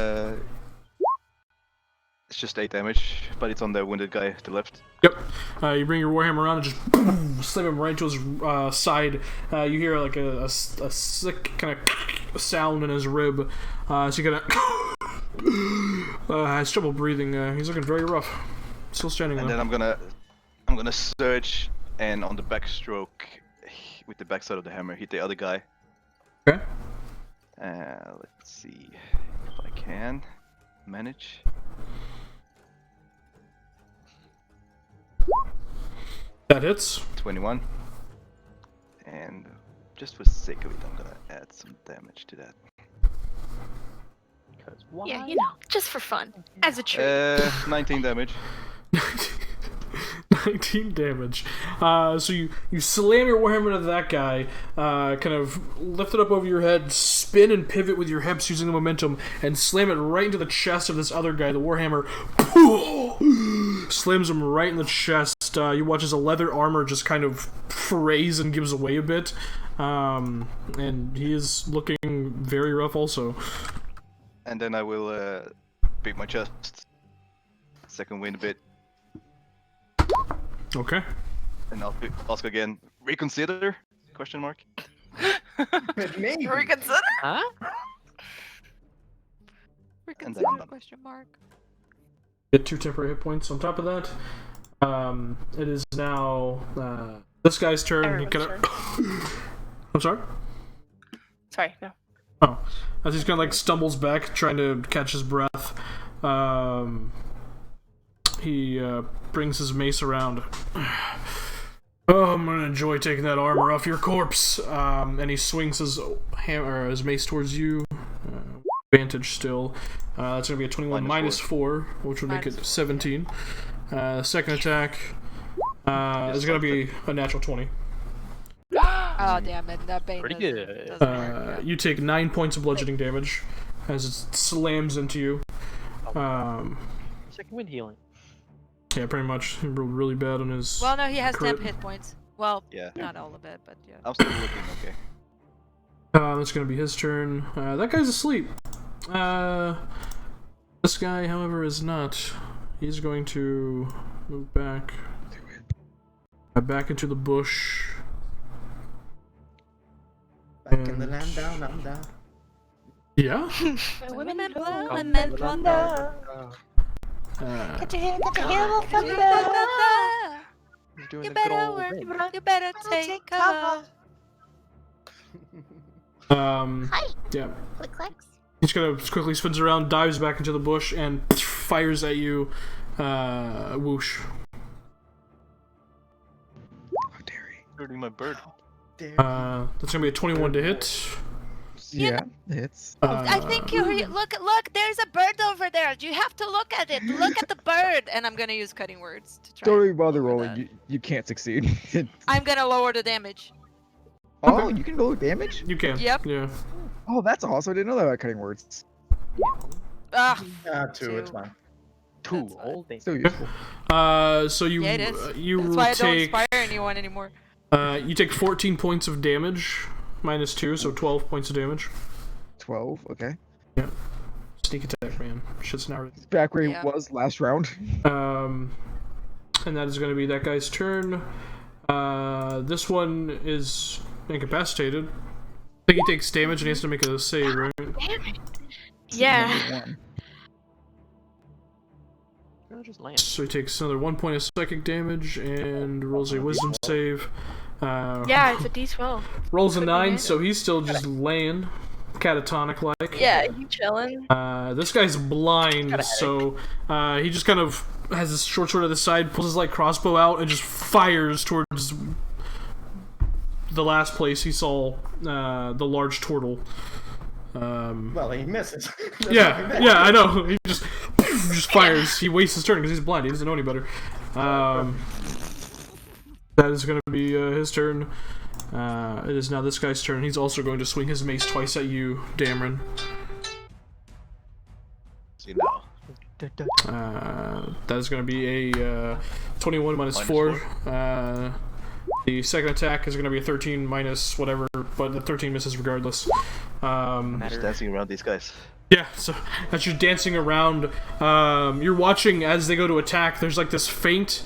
It's just 8 damage, but it's on the wounded guy to the left. Yep. You bring your warhammer around and just boom, slam him right into his side. You hear like a sick kind of sound in his rib. So you kind of has trouble breathing. He's looking very rough. Still standing And though. then I'm gonna surge and on the backstroke with the backside of the hammer hit the other guy. Okay. Let's see if I can manage. That hits. 21. And just for the sake of it, I'm gonna add some damage to that. Because why? Yeah, you know, just for fun, as a treat. 19 damage. 19 damage. So you slam your warhammer to that guy, kind of lift it up over your head, spin and pivot with your hips using the momentum, and slam it right into the chest of this other guy. The warhammer slams him right in the chest. You watch as a leather armor just kind of frays and gives away a bit. And he is looking very rough also. And then I will beat my chest. Second wind a bit. Okay. And I'll ask again. Reconsider? Question mark. Maybe. Reconsider? Huh? And then I'm Reconsider? done. Question mark. Get 2 temporary hit points on top of that. It is now this guy's turn. He Everyone's kind of. I'm sorry. Sorry, no. Oh, as he's kind of like stumbles back, trying to catch his breath. He brings his mace around. Oh, I'm gonna enjoy taking that armor off your corpse. And he swings his hammer, his mace towards you. Advantage still. That's gonna be a 21 minus 4, which would make it 17. Second attack is gonna be a natural 20. Oh damn it! That bane Pretty doesn't- good. doesn't work. You take 9 points of bludgeoning damage as it slams into you. Second wind healing. Yeah, pretty much. He rolled really bad on his. Well, no, he has 10 crit. hit points. Well, Yeah. not all of it, but yeah. I'm still looking okay. That's gonna be his turn. That guy's asleep. This guy, however, is not. He's going to move back. Back into the bush. Back in the land down under. Yeah? Women blow Oh. and men plunder. Get your hand, He's doing You the good better old work, thing. you better take cover. Yeah. Click clicks. He's gonna quickly spins around, dives back into the bush, and fires at you. Whoosh. How dare he? Hurting my bird. That's gonna be a 21 to hit. Yeah, it's. I think you look. There's a bird over there. You have to look at it. Look at the bird. And I'm gonna use cutting words to try. Don't and even bother lower rolling. that. You can't succeed. I'm gonna lower the damage. Oh, you can lower damage? You can. Yep. Yeah. Oh, that's awesome. I didn't know that about cutting words. Ah, 2, it's fine. Two That's fine. whole things. So useful. So you yeah, it is. you That's why I don't take inspire anyone anymore. you take 14 points of damage, minus 2, so 12 points of damage. 12, okay. Sneak attack, man. Shit's not. It's back where Yeah. he was last round. And that is going to be that guy's turn. This one is incapacitated. I think he takes damage and he has to make a save, right? Yeah. Number 1. No, just land. So he takes another 1 point of psychic damage and rolls a wisdom save. Yeah, it's a D12. Rolls a Couldn't 9, hit so he's still just laying, catatonic like. Yeah, you chilling. This guy's blind, so he just kind of has this short sword to the side, pulls his light crossbow out, and just fires towards the last place he saw the large turtle. Well, he misses. Yeah, I know. He just fires. He wastes his turn because he's blind. He doesn't know any better. That is going to be his turn. It is now this guy's turn. He's also going to swing his mace twice at you, Dameron. See now. That is going to be a 21 minus Minus 4. The second attack is going to be a 13 minus whatever, but the 13 misses regardless. Just dancing around these guys. Yeah, so as you're dancing around, you're watching as they go to attack. There's like this faint,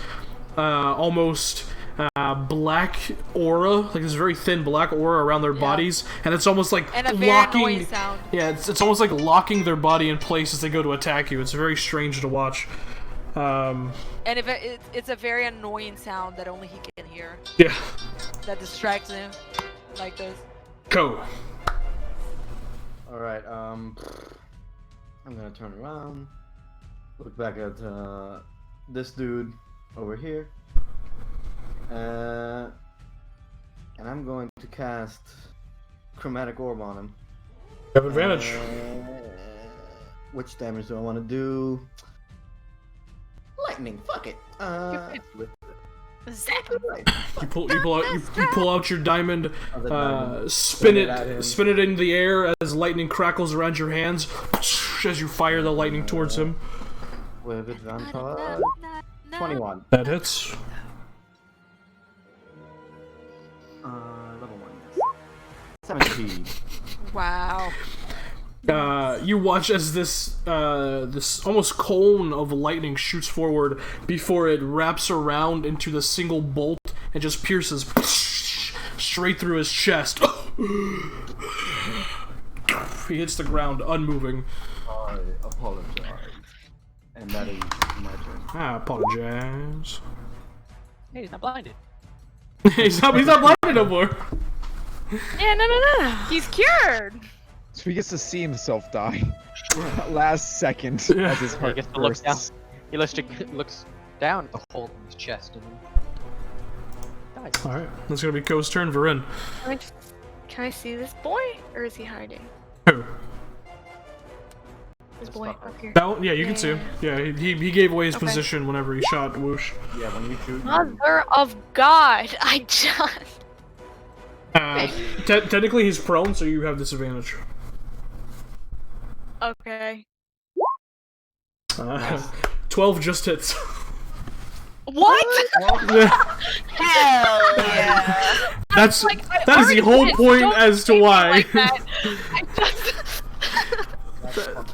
almost black aura, like this very thin black aura around their bodies, and it's almost like And a very locking. annoying sound. Yeah, it's almost like locking their body in place as they go to attack you. It's very strange to watch. And if it's a very annoying sound that only he can hear. Yeah, That distracts him. Like this. go. Alright, I'm gonna turn around, look back at this dude over here, and I'm going to cast Chromatic Orb on him. You have advantage. Which damage do I want to do? Lightning, fuck it. Zap. You pull out your diamond, Other diamond. spin Swing it at him. spin it in the air as lightning crackles around your hands as you fire the lightning towards him. With advantage. 21. That hits. Level 1. 17. Wow. You watch as this almost cone of lightning shoots forward before it wraps around into the single bolt and just pierces straight through his chest. He hits the ground, unmoving. I apologize. And that is my turn. I apologize. Hey, he's not blinded. he's not blinded no more. Yeah, no. He's cured. So he gets to see himself die. Last second Yeah. as his He heart gets to look down. bursts. He looks down at the hole in his chest and then dies. All right, that's gonna be Ko's turn. Varin. Can I see this boy, or is he hiding? Who? This boy up here. That one? Yeah, you can see him. Yeah, he gave away his Okay. position whenever he shot Whoosh. Yeah, when you shoot. Mother of God! I just. Technically, he's prone, so you have disadvantage. Okay. 12 just hits. What? Hell yeah! That's Like, I that is the already whole did, point don't as to treat me why. like that. I just.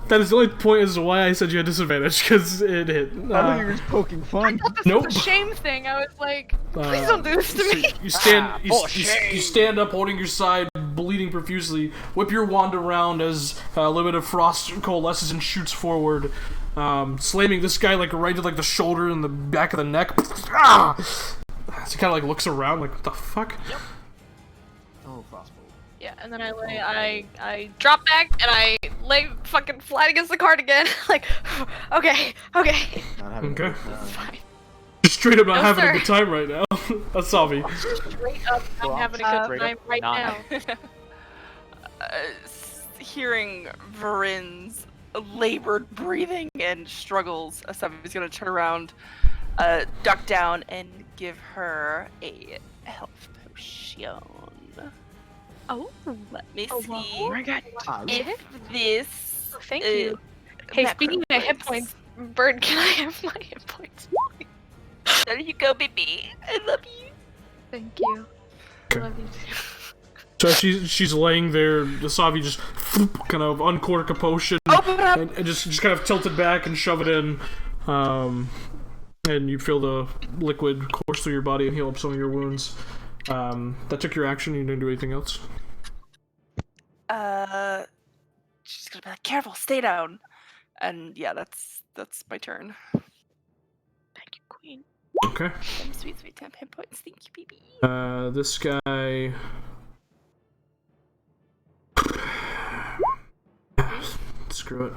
That is the only point as to why I said you had disadvantage, because it hit. I thought you were just poking fun. Nope. It's a shame thing. I was like, please don't do this to So me. you stand, bullshit. you stand up, holding your side, bleeding profusely. Whip your wand around as a little bit of frost coalesces and shoots forward, slamming this guy like right to like the shoulder and the back of the neck. Ah! So he kind of like looks around, like what the fuck? Oh, crossbow. Yeah, and then I drop back and I lay fucking flat against the cart again. Like, okay. Not having Okay. a good time. Fine. You're straight up not No, having sir. a good time right now. That's Savi. Straight up, I'm having a good straight time up right not. now. Hearing Varin's labored breathing and struggles, Asavi's gonna turn around, duck down, and give her a health potion. Oh, Let me oh, see oh my god. if this. Thank you. Hey, speaking of hit necromancer- points, Bird, can I have my hit points? There you go, baby. I love you. Thank you. I Okay. love you too. So she's laying there. Savi just kind of uncork a potion Open up. and just kind of tilt it back and shove it in. And you feel the liquid course through your body and heal up some of your wounds. That took your action. You didn't do anything else. She's gonna be like, careful, stay down. And yeah, that's my turn. Thank you, Queen. Okay. Sweet 10 hit points. Thank you, baby. This guy. Screw it.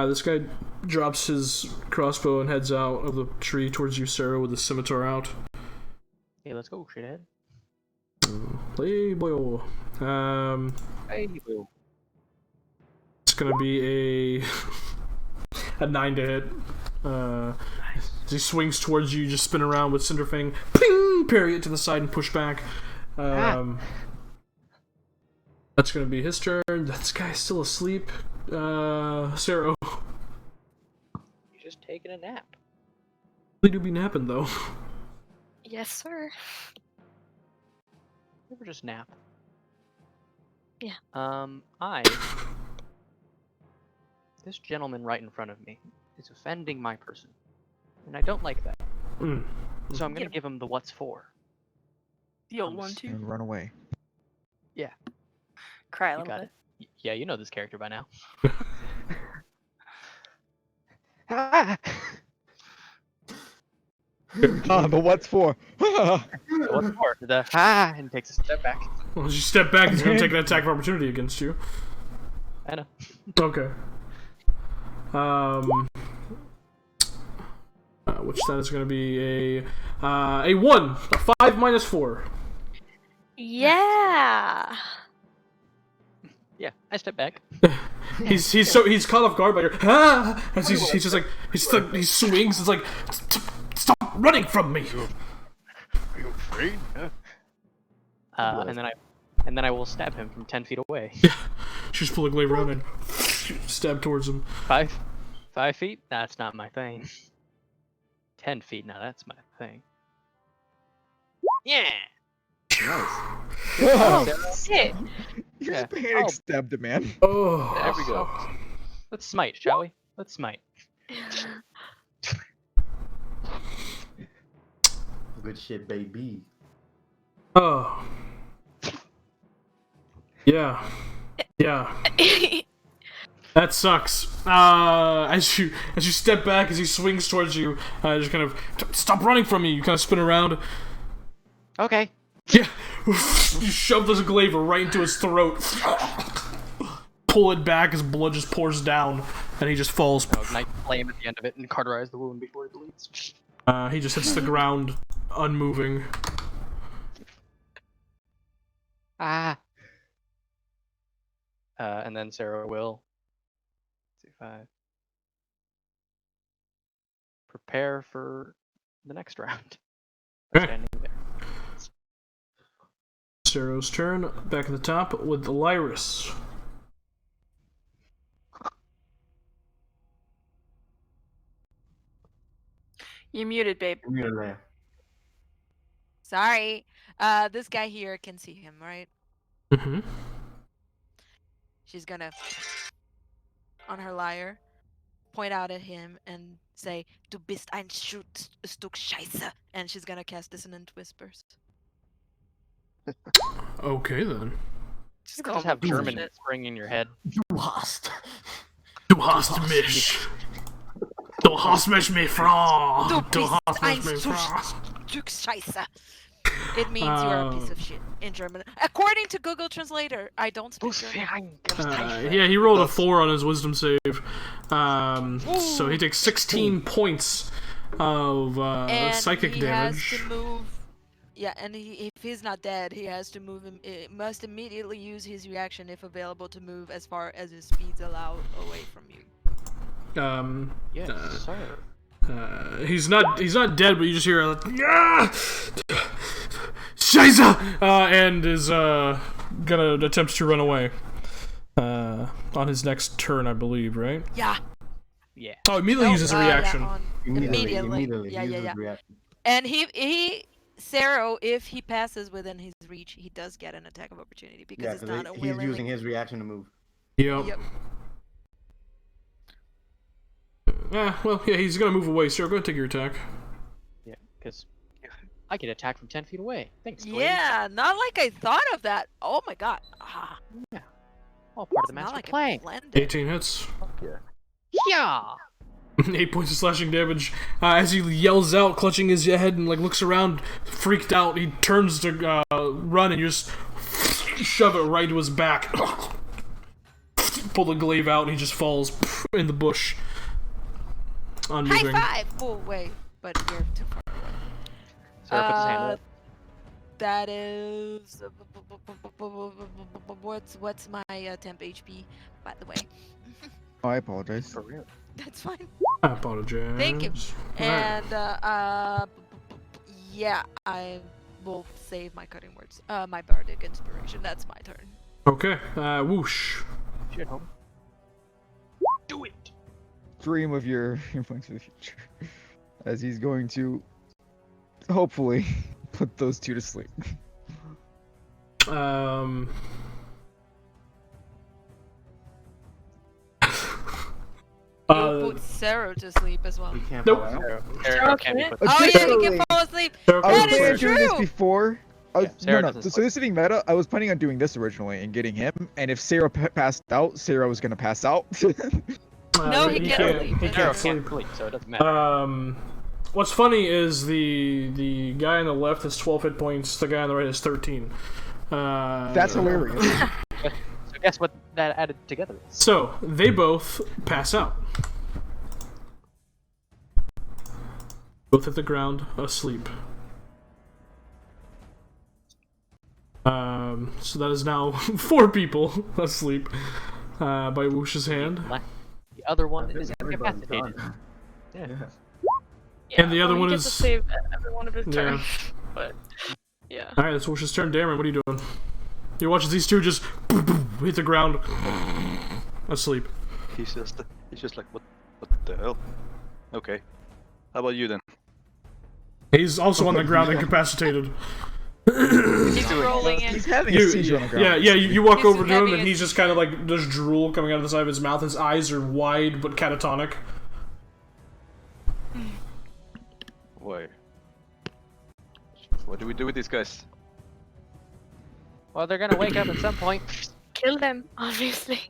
This guy drops his crossbow and heads out of the tree towards you, Sarah, with the scimitar out. Hey, let's go, shithead. Playboy. Hey, Will. It's gonna be a 9 to hit. As he swings towards you, just spin around with Cinderfang, ping, parry it to the side and push back. That's gonna be his turn. This guy's still asleep. Sarah, You just taking a nap. really do be napping though. Yes, sir. You ever just nap? Yeah. This gentleman right in front of me is offending my person, and I don't like that. Mm. So I'm gonna give him the what's for. The old I'm one just- too. And run away. Cry a You little got bit. it. Yeah, you know this character by now. Ah! But what's for? The what's for? The and takes a step back. Well, as you step back, he's gonna take an attack of opportunity against you. I know. Okay. Which that is gonna be a 1, a 5 minus 4. Yeah. Yeah, I step back. He's caught off guard by your as he's just like he swings. It's like stop running from me. Are you afraid? And then I will stab him from 10 feet away. She just pull a glaive around and stab towards him. 5 feet? That's not my thing. 10 feet, now that's my thing. Yeah. Nice. Oh, shit. You Yeah. just panic stabbed a man. Oh, There we go. Let's smite, shall we? Let's smite. Good shit, baby. Oh. Yeah. That sucks. As you step back, as he swings towards you, just kind of stop running from me. You kind of spin around. Okay. Yeah, you shove this glaive right into his throat. Pull it back as blood just pours down, and he just falls. Ignite flame at the end of it and cauterize the wound before it bleeds. He just hits the ground, unmoving. Ah. And then Sarah will 2-5. Prepare for the next round. Okay. Standing there. Sarah's turn, back at the top with Lyris. You're muted, babe. Give me a laugh. Sorry. This guy here can see him, right? Mm-hmm. She's gonna, on her lyre, point out at him and say, "Du bist ein Stück Scheiße," and she's gonna cast Dissonant Whispers. Okay then. Just You call just him have a piece of German shit. spring in your head. You lost. Du hast mich. Du hast mich, me Frau. Du Du bist hast ein mich, me Frau. Stück Scheiße. It means you are a piece of shit in German. According to Google Translator, I don't speak German. Yeah, he rolled a 4 on his wisdom save. So he takes 16 points of And psychic he damage. has to move. Yeah, and if he's not dead, he has to move him. Must immediately use his reaction if available to move as far as his speeds allow away from you. Yes, sir. He's not dead, but you just hear a yeah, Scheiße! And is gonna attempt to run away. On his next turn, I believe, right? Yeah. Yeah. Oh, immediately uses a reaction. Immediately. Yeah. Uses reaction. And Sero, if he passes within his reach, he does get an attack of opportunity because Yeah, it's not a because he's willing. using his reaction to move. Yep. Yep. Well, yeah, he's gonna move away. So go ahead and take your attack. Yeah, because I get attacked from 10 feet away. Thanks, Glaive. Yeah, not like I thought of that. Oh my god. Ah, Yeah. All part of the not master like plan. I planned it. 18 hits. Yeah. 8 points of slashing damage. As he yells out, clutching his head, and like looks around, freaked out, he turns to run, and you just shove it right to his back. Pull the glaive out, and he just falls in the bush. Unmoving. High five! Oh wait, but you're too far away. Sarah puts his hand up. That is what's my temp HP, by the way. Oh, I apologize. For real. That's fine. I apologize. Thank you. Alright. And yeah, I will save my cutting words. My bardic inspiration. That's my turn. Okay, whoosh. Shit, home. Do it. Dream of your plans for the future. As he's going to hopefully put those two to sleep. You'll put Sarah to sleep as well. We can't Nope. fall out. Sarah can't be put. Oh yeah, you can fall asleep. I was That planning on is doing this true. before. Yeah, Sarah no. doesn't So this is being meta. I was planning on doing this originally and getting him. And if Sarah passed out, Sarah was gonna pass out. No, he can't sleep. He Sarah can't Sarah sleep. can't sleep, so it doesn't matter. What's funny is the guy on the left has 12 hit points. The guy on the right has 13. That's hilarious. So guess what that added together is? So they both pass out. Both at the ground, asleep. So that is now 4 people asleep by Whoosh's hand. The other one is Everybody's incapacitated. gone. Yeah. Yeah, And the other well, one he gets is- to save every one of his Yeah. turns. But yeah. Alright, that's Whoosh's turn. Darren, what are you doing? You watch as these two just hit the ground asleep. He's just like, what the hell? Okay. How about you then? He's also on the ground incapacitated. He's rolling in. He's having a seizure on the ground. Yeah, you walk He's over to him having and a he's just kind of like, there's drool coming out of the side of his mouth. His eyes are wide but catatonic. Why? What do we do with these guys? Well, they're gonna wake up at some point. Kill them, obviously.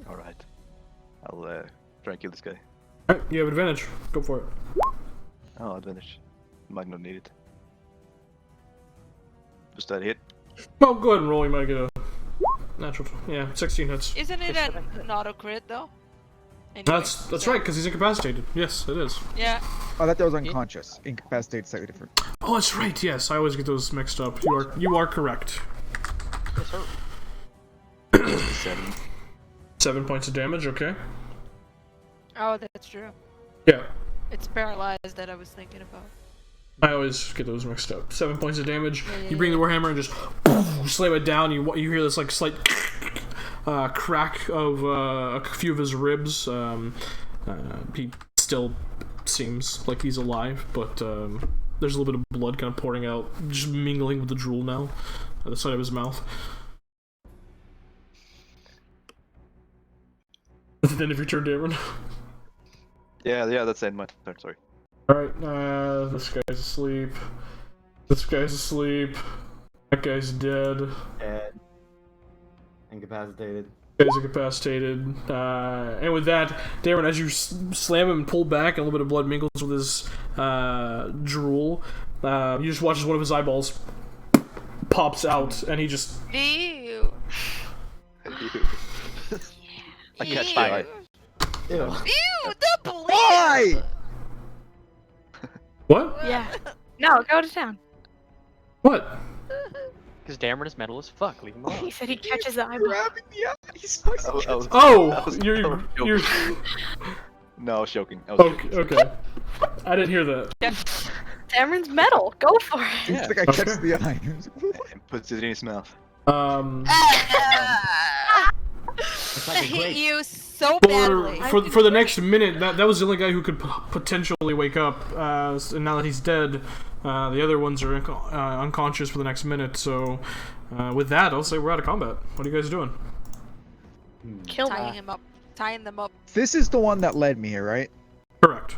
Alright. I'll try and kill this guy. Alright, you have advantage. Go for it. Oh, advantage. Might not need it. Does that hit? Well, go ahead and roll. You might get a natural. Yeah, 16 hits. Isn't it an auto crit though? Anyway, That's right, because he's incapacitated. Yes, it is. Yeah. Oh, that was unconscious. Incapacitated, slightly different. Oh, that's right. Yes, I always get those mixed up. You are correct. Yes, sir. 7. 7 points of damage. Okay. Oh, that's true. Yeah, It's paralyzed that I was thinking about. I always get those mixed up. 7 points of damage. Yeah, You bring the warhammer and just slam it down. You hear this like slight crack of a few of his ribs. He still seems like he's alive, but there's a little bit of blood kind of pouring out, just mingling with the drool now at the side of his mouth. That's the end of your turn, Darren. Yeah, that's the end of my turn, sorry. Alright, this guy's asleep. This guy's asleep. That guy's dead. Dead. Incapacitated. Guys incapacitated. And with that, Darren, as you slam him and pull back, a little bit of blood mingles with his drool. You just watch as one of his eyeballs pops out, and he just... Ew. I catch my eye. Ew. Ew, the bleed. Why? What? Yeah. No, go to town. What? Because Dameron is metal as fuck. Leave him He alone. said he catches the eyeball. Grabbing the eyes. Oh! was You're... No, I was joking. I was Okay, joking. okay. I didn't hear that. Dameron's metal. Go for it. It's like I catch the eyes. And puts it in his mouth. It's I like a hit grape. you so badly. For the next minute, that was the only guy who could potentially wake up. And now that he's dead, the other ones are unconscious for the next minute. So, with that, I'll say we're out of combat. What are you guys doing? Kill Tying them. him up. Tying them up. This is the one that led me here, right? Correct.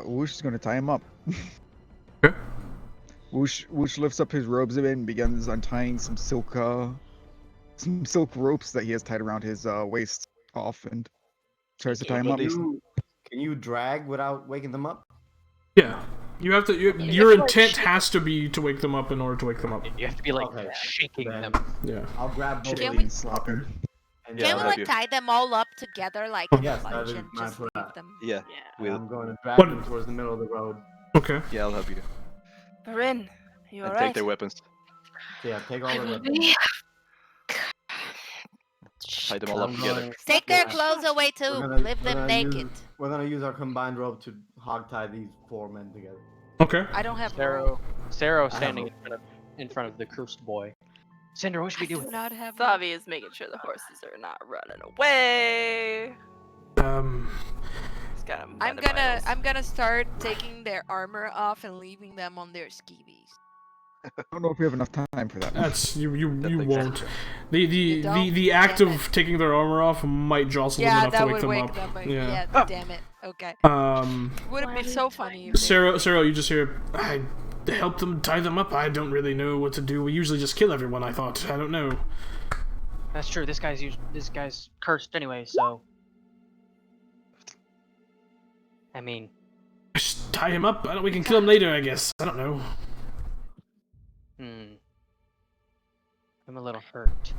Whoosh is gonna tie him up. Okay. Whoosh lifts up his robes a bit and begins untying some silk ropes that he has tied around his waist off and tries to tie him up. Can you drag without waking them up? Yeah. You have to. Your intent has to be to wake them up in order to wake them up. You have to be like Okay. shaking Then them. Yeah. I'll grab both Can of we- these. Slap him. And Yeah, Can I'll we help like you. tie them all up together like Yes, a that bunch is and my just plan. leave them? Yeah, And I'm we'll. going to drag What- them towards the middle of the road. Okay. Yeah, I'll help you. Barin, you And alright? take their weapons. Yeah, take all I of will them. be. Tie them all up I'm together. going- Take their Yeah. clothes away too. We're gonna- Leave we're them gonna naked. use- We're gonna use our combined rope to hog tie these 4 men together. Okay. I don't have rope. Sarah standing in front of the cursed boy. Sandra, what should we do I with do him? not have rope. Savi is making sure the horses are not running away. He's got 'em by I'm the gonna bridles. I'm gonna start taking their armor off and leaving them on their skivvies. I don't know if we have enough time for that. That's you makes won't. sense. The don't? act Damn of taking their armor off might jostle them Yeah, enough that to wake would them wake up. them up. Yeah. Yeah, damn it. Okay. Would have Why been are so you funny. trying- If they- Sarah, you just hear, I help them tie them up. I don't really know what to do. We usually just kill everyone. I thought. I don't know. That's true. This guy's cursed anyway. So, I mean, Just tie him up. We can kill him later, I guess. I don't know. I'm a little hurt.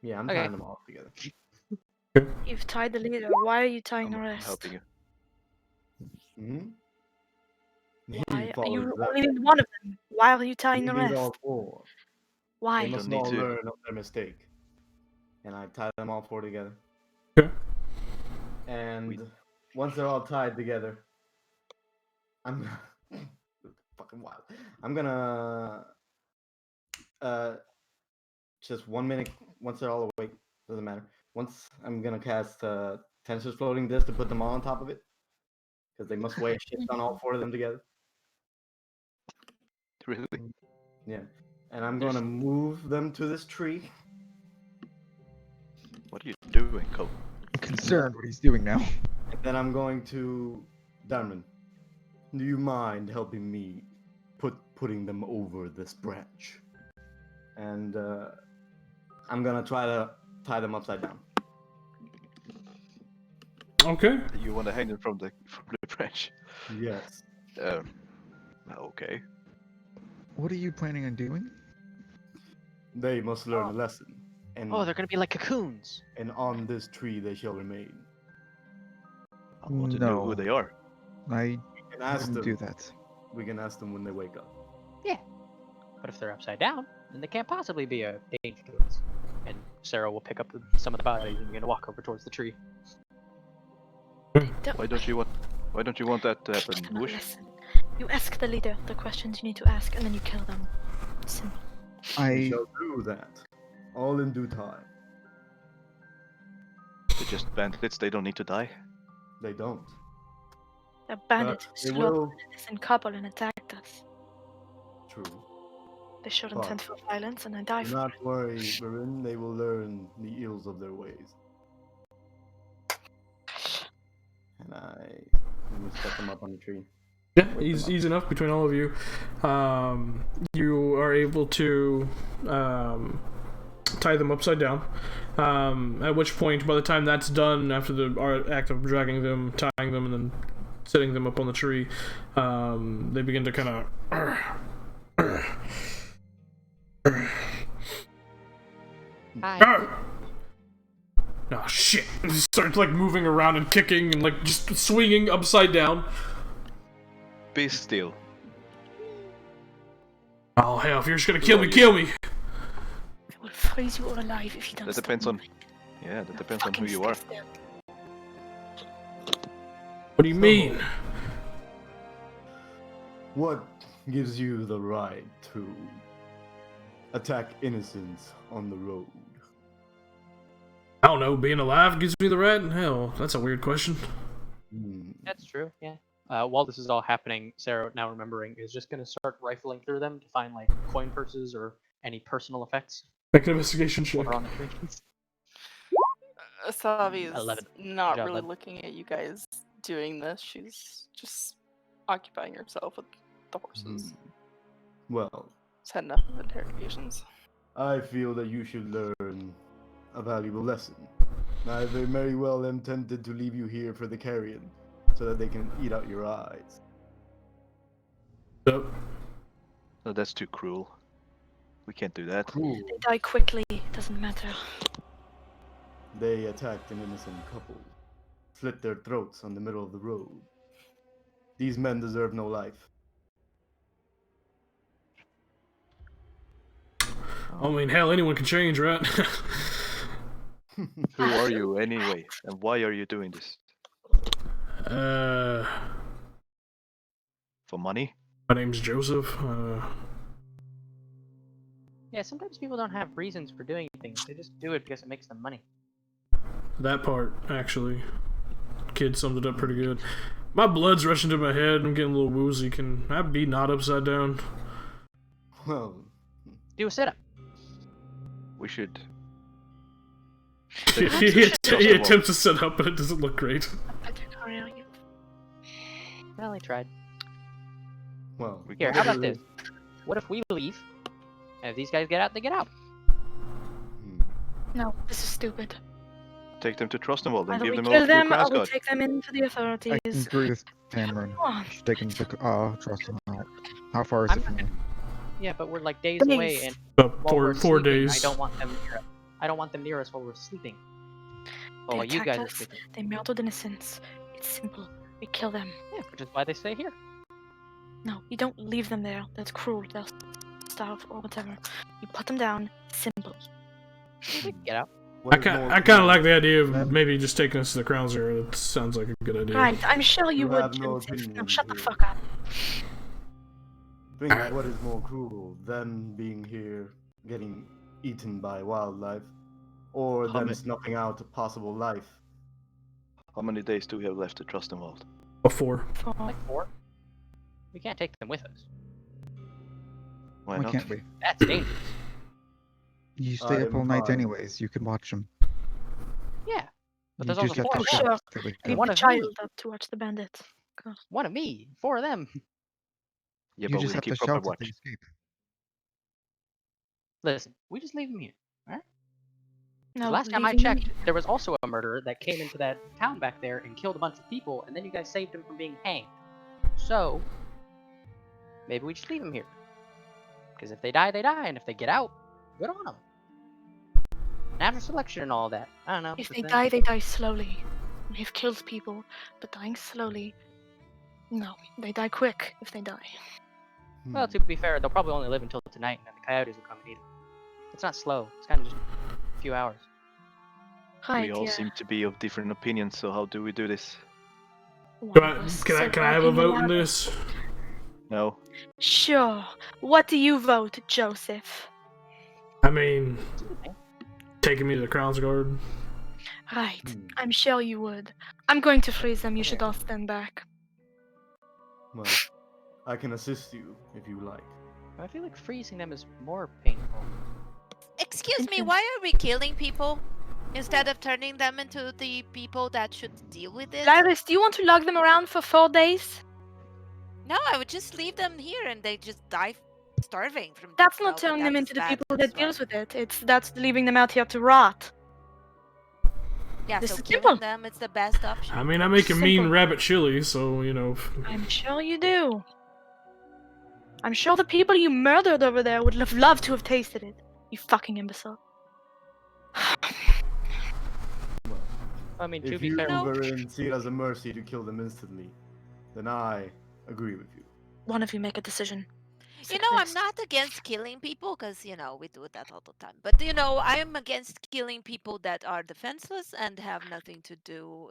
Yeah, I'm Okay. tying them all together. You've tied the leader. Why are you tying the I'm rest? helping you. Hmm? Why follows you that. only need one of them? Why are you tying You the need rest? all 4. They Why? must need all to. learn of their mistake. And I tie them all 4 together. Okay. And once they're all tied together, I'm fucking wild. I'm gonna just 1 minute once they're all awake, doesn't matter. Once I'm gonna cast Tensor's floating disc to put them all on top of it. Because they must weigh a shit on all 4 of them together. Really? Yeah. And I'm gonna move them to this tree. What are you doing, Cole? I'm concerned what he's doing now. And then I'm going to Darman. Do you mind helping me putting them over this branch? And I'm gonna try to tie them upside down. Okay. You want to hang them from the branch? Yes. Okay. What are you planning on doing? They must learn a lesson. And Oh, they're gonna be like cocoons. and on this tree they shall remain. I want to know who No. they are. I We can ask wouldn't them. do that. We can ask them when they wake up. But if they're upside down, then they can't possibly be a danger to us. And Sarah will pick up some of the bodies and begin to walk over towards the tree. Why don't you want that to They happen, cannot Bush? listen. You ask the leader the questions you need to ask, and then you kill them. Simple. We I shall do that. All in due time. They're just bandits. They don't need to die. They don't. A bandit They slaughtered will. an innocent couple and attacked us. True. They showed But intent for violence, and I die do for not it. worry, Barin. They will learn the ills of their ways. And I'm gonna set them up on the tree. Yeah, Wake them up. easy enough between all of you. You are able to tie them upside down. At which point, by the time that's done, after the act of dragging them, tying them, and then setting them up on the tree, they begin to kind of. Oh shit! And just starts like moving around and kicking and like just swinging upside down. Be still. Oh hell! If you're just gonna kill me, kill me! I will freeze you all alive if you don't That stop depends on. moving. Yeah, that Now depends on who fucking you stay are. still. What do you mean? What gives you the right to attack innocents on the road? I don't know. Being alive gives me the right. Hell, that's a weird question. That's true, yeah. While this is all happening, Sarah, now remembering, is just going to start rifling through them to find, like, coin purses or any personal effects. Make an investigation check. Or on the trees. Savi is 11. not Good job, really bud. looking at you guys doing this. She's just occupying herself with the horses. Well, She's had enough of interrogations. I feel that you should learn a valuable lesson. I very well am tempted to leave you here for the carrion, so that they can eat out your eyes. So, No, that's too cruel. We can't do that. Cruel. They die quickly. Doesn't matter. They attacked an innocent couple, slit their throats on the middle of the road. These men deserve no life. I mean, hell, anyone can change, right? Who are you anyway? And why are you doing this? My For money? name's Joseph. Yeah, sometimes people don't have reasons for doing things. They just do it because it makes them money. That part, actually. Kid summed it up pretty good. My blood's rushing to my head. I'm getting a little woozy. Can I be not upside down? Well, Do a sit-up. We should. he attempts to set up, but it doesn't look great. I can hurry you. Well, I tried. well. Here, how about this? What if we leave, and if these guys get out, they get out? No, this is stupid. Take them to Trostenwald and Either give we them kill over to the them, or we Krasgard. take them into the authorities. I can agree with Cameron. Come on. Should take him to trust him out. How far is I'm it from not here? Yeah, but we're like days Days. away, and while Four we're four sleeping, days. I don't want them near us. I don't want them near us while we're sleeping. Well, They while you guys attacked are us. sleeping. They murdered innocents. It's simple. We kill them. Yeah, which is why they stay here. No, you don't leave them there. That's cruel. They'll starve or whatever. You put them down. Simple. They can get out. What I is kind more of cruel? like the idea of Then- maybe just taking us to the Crown Zero. That sounds like a good idea. Right, I'm sure you You would, have no Joseph. No, opinions shut the here. fuck up. Think what is more cruel, them being here, getting eaten by wildlife, or How them many- snuffing out a possible life? How many days do we have left at Trostenwald? Before. Like 4. We can't take them with us. Why Why not? can't we? That's dangerous. You stay up I'm all night fine. anyways. You can watch them. Yeah, but You there's just also have 4 to of them. sure. that we Leave go. One the of child me. up to watch the bandit. God. One of me, 4 of them. Yeah, You but just we have to keep proper shout that watch. they escape. Listen, we just leave them here. Alright? No, Last time I leaving them checked, here. there was also a murderer that came into that town back there and killed a bunch of people, and then you guys saved him from being hanged. So, maybe we just leave him here. Because if they die, they die, and if they get out, good on them. Natural selection and all that. I don't know. If it's a they thing. die, they die slowly. We've killed people, but dying slowly. No, they die quick if they die. Well, to be fair, they'll probably only live until tonight, and then the coyotes will come and eat them. It's not slow. It's kind of just a few hours. Right, We all yeah. seem to be of different opinions, so how do we do this? One Can of us can I said can I one have a thing, the vote in other- this? No? Sure. What do you vote, Joseph? I mean, taking me to the Crown's Guard. Right. Hmm. I'm sure you would. I'm going to freeze them. You should all stand back. Well, I can assist you if you like. I feel like freezing them is more painful. Excuse me, Infant. why are we killing people instead of turning them into the people that should deal with it? Lyris, do you want to lug them around for 4 days? No, I would just leave them here and they just die starving from. That's well, not but turning that them is into the bad people as that well. deals with it. That's leaving them out here to rot. Yeah, This so is killing simple. them, it's the best option. I mean, I make a mean Simple. rabbit chili, so, you know. I'm sure you do. I'm sure the people you murdered over there would have loved to have tasted it. You fucking imbecile. Well, I mean, to if be you fair, Wolverine see it as a mercy to kill them instantly, then I agree with you. One of you make a decision. You Sick know, of I'm this. not against killing people because, we do that all the time. But, I'm against killing people that are defenseless and have nothing to do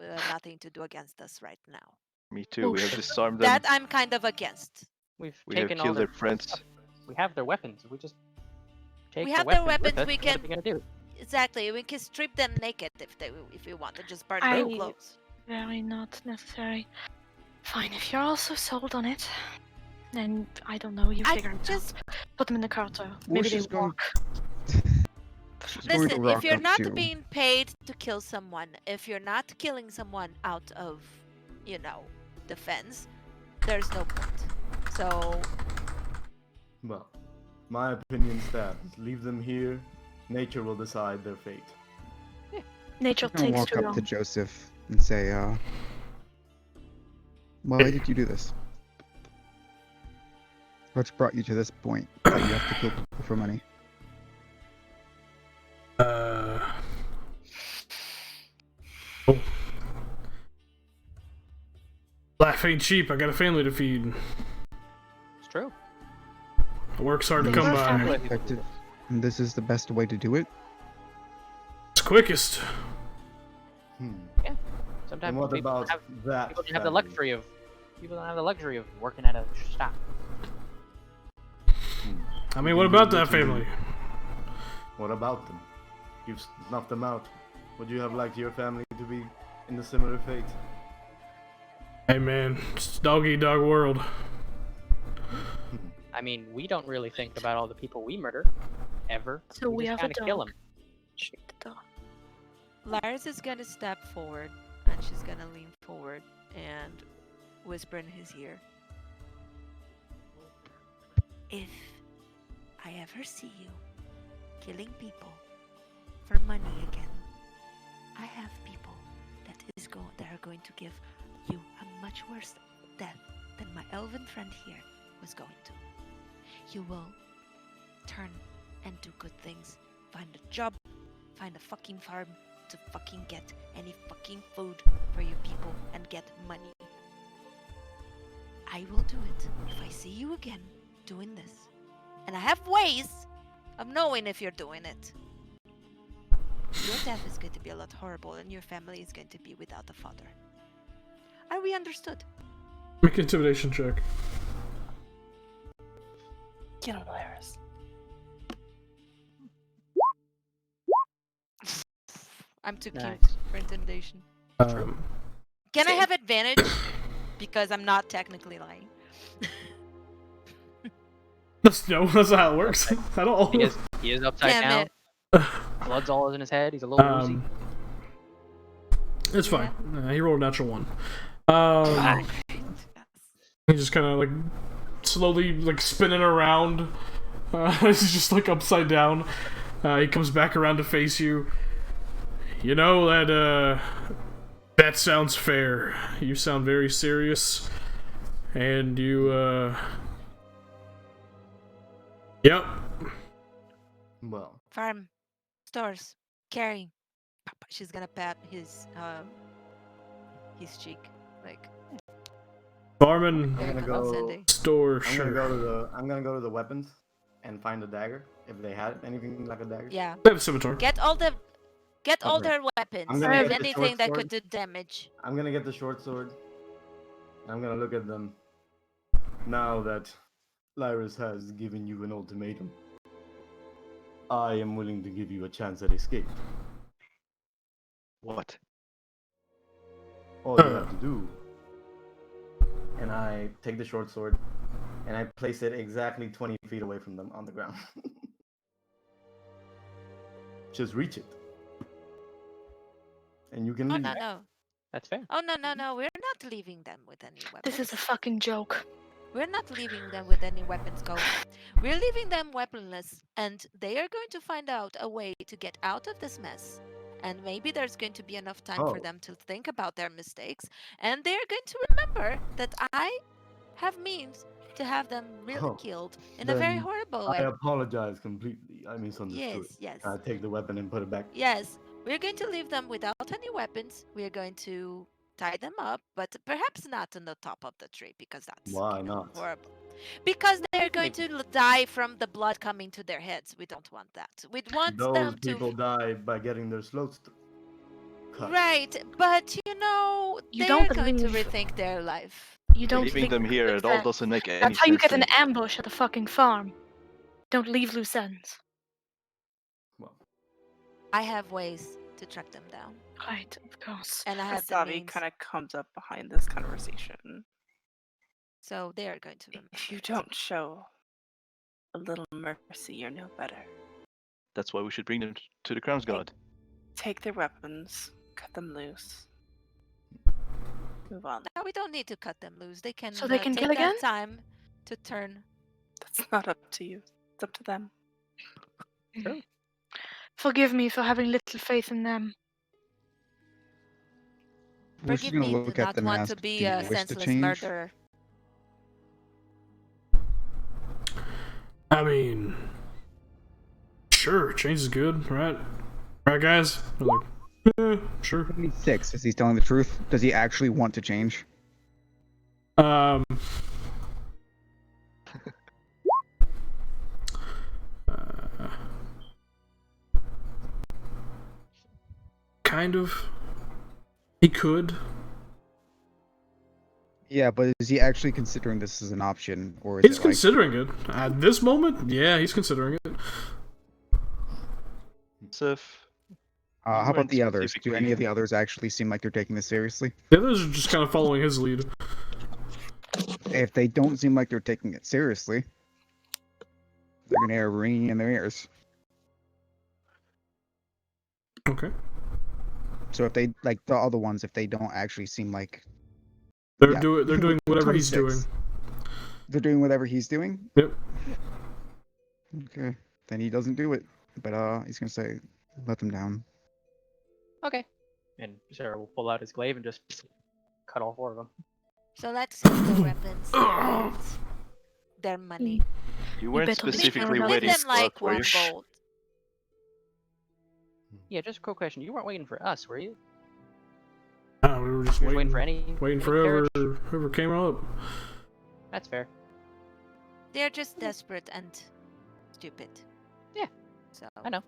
against us right now. Me too. We have Bullshit. disarmed them. That I'm kind of against. we've We have taken all killed their their friends. stuff. We have their weapons. We just take We the have their weapons with weapons, us. we What can- are we gonna do? Exactly. We can strip them naked if we want to just burn I- their clothes. Very not necessary. Fine, if you're also sold on it, then I don't know, you I figure it just out. Put them in the car, or We're maybe they just going- walk. She's going to listen. rock If you're up not to- being paid to kill someone, if you're not killing someone out of, defense, there's no point. So Well, my opinion stands. Leave them here. Nature will decide their fate. Nature I'm gonna takes walk too up long. to Joseph and say, why did you do this? What's brought you to this point that you have to kill people for money? Oh. Life ain't cheap. I got a family to feed. It's true. It works hard to They come were by. family. Effective. And this is the best way to do it? It's quickest. Hmm. Sometimes And what people about have, that? people don't have the family? luxury of working at a shop. I mean, what about that family? What about them? You've snuffed them out. Would you have liked your family to be in a similar fate? Hey man, it's dog eat dog world. I mean, we don't really think about all the people we murder, ever. So we just have a kinda kill dog. them. Shoot the dog. Lars is gonna step forward and she's gonna lean forward and whisper in his ear. If I ever see you killing people for money again, I have people that are going to give you a much worse death than my elven friend here was going to. You will turn and do good things, find a job, find a fucking farm to fucking get any fucking food for your people and get money. I will do it if I see you again doing this. And I have ways of knowing if you're doing it. Your death is going to be a lot horrible and your family is going to be without a father. Are we understood? Make an intimidation check. Get on Iris. I'm too Nice. cute for intimidation. Can I have advantage? Because I'm not technically lying. That's not how it works at all. He is upside Damn down. it. Blood's all in his head. He's a little woozy. It's fine. He rolled a natural one. Ah. He's just kind of like slowly like spinning around. He's just like upside down. He comes back around to face you. You know that sounds fair. You sound very serious, and you yep. Well, Farm, stores, carry. She's gonna pat his cheek, like Farming I'm gonna very go. condescending. store, I'm sure. gonna go to the weapons and find a dagger if they had anything like a dagger. Yeah. They have a scimitar. Get all their weapons. I'm gonna and get the anything short that could sword. do damage. I'm gonna get the short sword. I'm gonna look at them. Now that Lyris has given you an ultimatum, I am willing to give you a chance at escape. What? All you have to do. And I take the short sword, and I place it exactly 20 feet away from them on the ground. Just reach it. And you can Oh leave. no. That's fair. Oh no. We're not leaving them with any weapons. This is a fucking joke. We're not leaving them with any weapons, Go. We're leaving them weaponless, and they are going to find out a way to get out of this mess. And maybe there's going to be enough time for Oh. them to think about their mistakes, and they're going to remember that I have means to have them really Oh, killed in a very then horrible I way. apologize completely. I misunderstood. Yes. I take the weapon and put it back. Yes, we're going to leave them without any weapons. We're going to tie them up, but perhaps not on the top of the tree because that's Why not? horrible. Because they're going to die from the blood coming to their heads. We don't want that. We want Those them to. people die by getting their throats cut. Right, but You they're don't going to leave- rethink their life. You don't Leaving think them here, with it all that. doesn't make any That's sense. how you get to an me. ambush at the fucking farm. Don't leave loose ends. Well, I have ways to track them down, Right, of course. and I have the Asabi means. kind of comes up behind this conversation. So they are going to remember. If you it. don't show a little mercy, you're no better. That's why we should bring them to the Crown's Guard. Take their weapons, cut them loose. Move on. No, we don't need to cut them loose. They can. So they can take kill that again? time to turn. That's not up to you. It's up to them. Forgive me for having little faith in them. We're just Forgive gonna me look to at not them want and to ask, be do you a wish to senseless change? murderer. I mean, sure, change is good, right? Right, guys? They're like, sure. 26. Is he telling the truth? Does he actually want to change? Uh, kind of. He could. Yeah, but is he actually considering this as an option, or is He's it like, considering it. At this moment, yeah, he's considering it. Sif, how you about the weren't others? Do any of the others actually seem like they're taking this seriously? The others are just kind of following his lead. If they don't seem like they're taking it seriously, they're gonna hear ringing in their ears. Okay. So if they, like the other ones, if they don't actually seem like They're Yeah. doing whatever he's 26. doing. they're doing whatever he's doing, Yep. okay, then he doesn't do it. But he's gonna say, let them down. Okay. And Sarah will pull out his glaive and just cut all 4 of them. So let's take their weapons and their money. you weren't better be specifically careful. Give waiting them for like us, were 1 you? gold. Yeah, just a quick question. You weren't waiting for us, were you? We were just You were waiting waiting for any carriage? whoever came up. That's fair. They're just desperate and stupid. Yeah, So I know.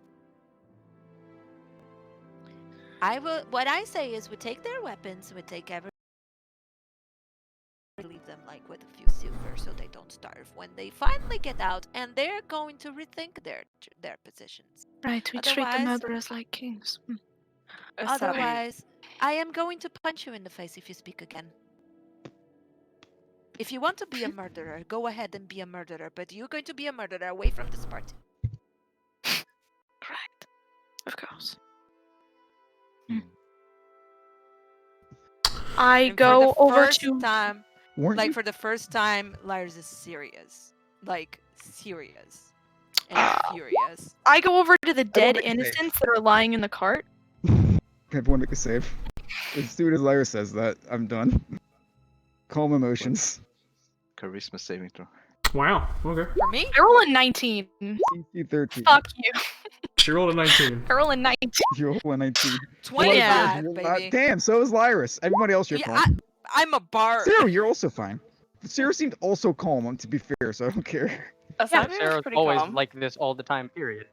What I say is we take their weapons, we take leave them like with a few silver so they don't starve when they finally get out, and they're going to rethink their positions. Right, we treat the Otherwise- murderers like kings. Asabi, Otherwise, I am going to punch you in the face if you speak again. If you want to be a murderer, go ahead and be a murderer, but you're going to be a murderer away from this party. Right. Of course. I And for go the over first to time, Weren't like you? for the first time, Lars is serious. Like serious. And furious. I go over to the dead make a save. innocents that are lying in the cart. Everyone make a save. As soon as Lyra says that, I'm done. Calm emotions. Charisma saving throw. Wow. Okay. For me? I roll a 19. CC 13. Fuck you. She rolled a 19. I roll a 19. You roll a 19. 25, Well, baby. damn, so is Lyris. Everybody else, you're Yeah, calm. I'm a bard. Sarah, you're also fine. Sarah seemed also calm, to be fair, so I don't care. Asabi Yeah, was Sarah's pretty always calm. like this all the time, period.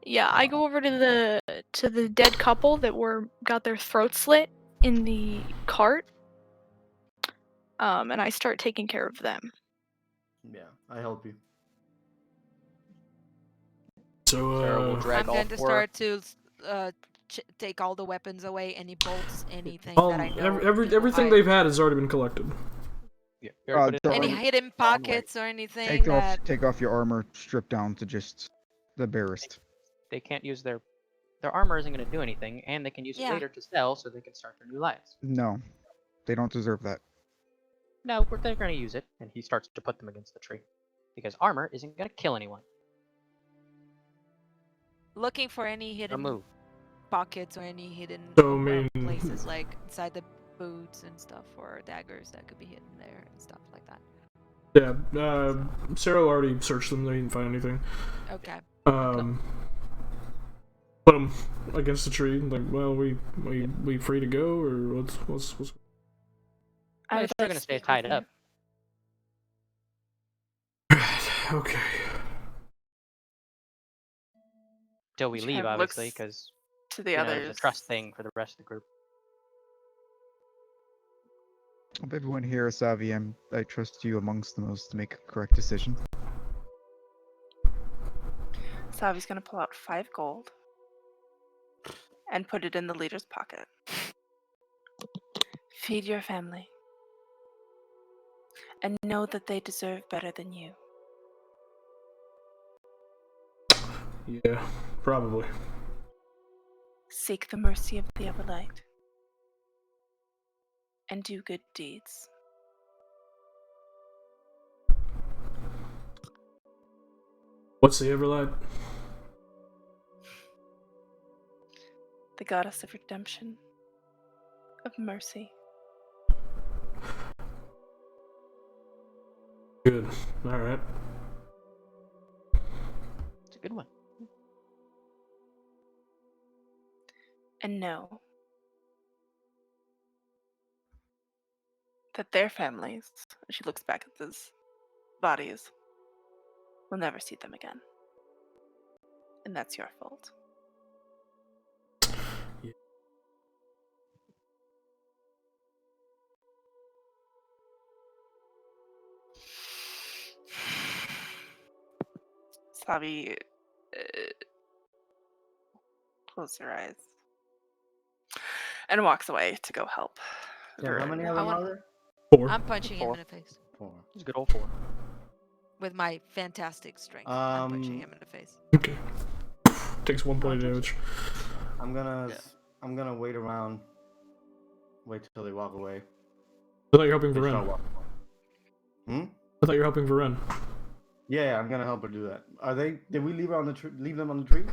Yeah, I go over to the dead couple that got their throats slit in the cart. And I start taking care of them. Yeah, I help you. So Sarah will uh, drag I'm all going to 4. start to take all the weapons away, any bolts, anything All, that I know. everything they've had has already been collected. Yeah. we already put it the in Any the armor- hidden wrong way. pockets or anything that. Take off your armor, strip down to just the barest. They can't use their armor isn't going to do anything, and they can use it Yeah. later to sell so they can start their new lives. No, they don't deserve that. No, they're going to use it, and he starts to put them against the tree. Because armor isn't going to kill anyone. Looking for any A hidden move. pockets or any hidden So, I mean- places like inside the boots and stuff, or daggers that could be hidden there and stuff like that. Yeah, Sarah already searched them. They didn't find anything. Okay. Put them against the tree. Like, well, we free to go, or what's They're still going to stay tied up. okay. Till we She leave, kind of obviously, looks because to the it's others. a trust thing for the rest of the group. Hope everyone here, Savi, I trust you amongst the most to make a correct decision. Savi's gonna pull out 5 gold and put it in the leader's pocket. Feed your family. And know that they deserve better than you. Yeah, probably. Seek the mercy of the Everlight. And do good deeds. What's the Everlight? The goddess of redemption. Of mercy. Good. All right. It's a good one. And know that their families, and she looks back at those bodies, will never see them again. And that's your fault. Yeah. Savi closes her eyes and walks away to go help. Yeah, how Varun. many of I them want- are there? 4. I'm punching him 4. in the face 4. It's a good old 4. with my fantastic strength. I'm punching him in the face. Okay. Takes 1 point of damage. I'm gonna wait around. Wait till they walk away. I thought you were helping They start Varen. walking. Hmm? I thought you were helping Varen. Yeah, I'm gonna help her do that. Are they? Did we leave her on the leave them on the tree?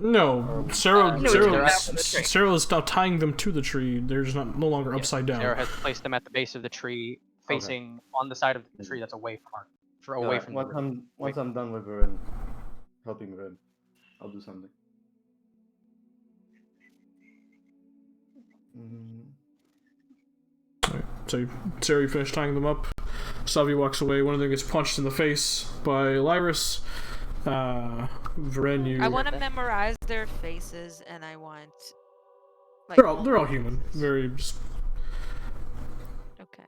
No, No, Sarah they're after the tree. Sarah is now tying them to the tree. They're just no longer upside down. Sarah has placed them at the base of the tree, facing on the side of the tree that's away from her. Away Alright, from once the river. once I'm done with her and helping her, I'll do something. So Sarah, you finish tying them up. Savi walks away. One of them gets punched in the face by Lyris. Varen, you. I want to memorize their faces, and I want. Like, They're all human. Very just Okay.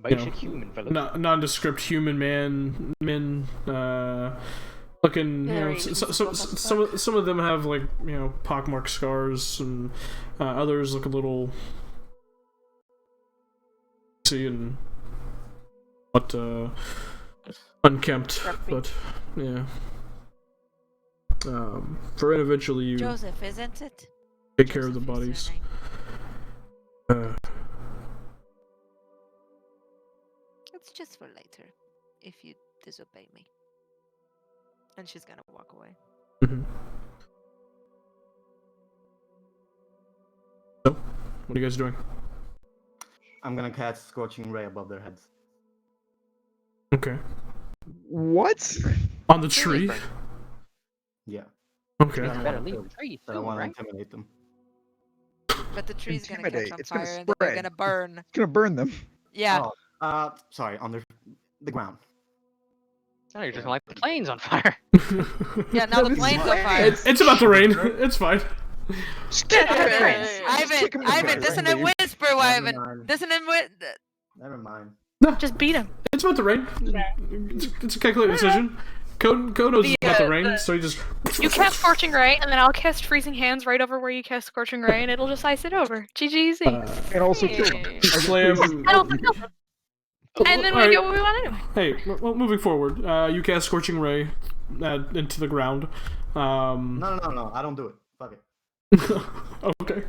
Basic human, fellas. nondescript human men. Looking, you know, Very some of them have like, you know, pockmarked scars, and others look a little and what unkempt, but yeah. For eventually you Joseph, isn't it? take care of the Joseph is bodies. your name. It's just for later, if you disobey me. And she's gonna walk away. Mhm. So, what are you guys doing? I'm gonna cast Scorching Ray above their heads. Okay. What? On the tree? Yeah. Okay. I don't Better wanna leave kill- the tree I don't too, want to right? intimidate them. But the tree's gonna catch Intimidate. on It's gonna fire and then they're spread. gonna burn. It's gonna burn them. Yeah. Oh, sorry, on the ground. No, you're just gonna light the planes on fire. Yeah, now the This is plane's on fine. fire. It's about to rain. It's fine. Just kick them in the Right. face. Ivan, Ivan, dissonant whisper, Ivan. mind. Dissonant Never mind. Just beat him. It's about to rain. It's a calculated decision. Code knows The, about the uh, rain, the- so he just. You cast Scorching Ray, and then I'll cast Freezing Hands right over where you cast Scorching Ray, and it'll just ice it over. GG's. And also kill them. Slam. And also kill them. And then we Alright. get what we want to do. Hey, well, moving forward, you cast Scorching Ray into the ground. No, I don't do it. Fuck it. Okay.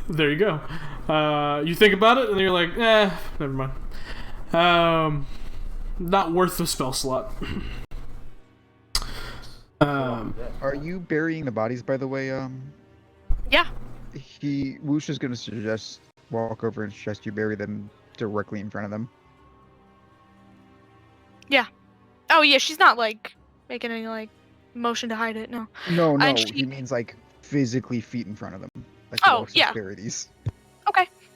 There you go. You think about it, and you're like, never mind. Not worth the spell slot. Are you burying the bodies, by the way? Yeah. Woosh is gonna suggest walk over and suggest you bury them directly in front of them. Oh, yeah, she's not, like, making any, like, motion to hide it, no. No, And he means like physically feet in front of them. Like Oh, walks yeah. to bury these.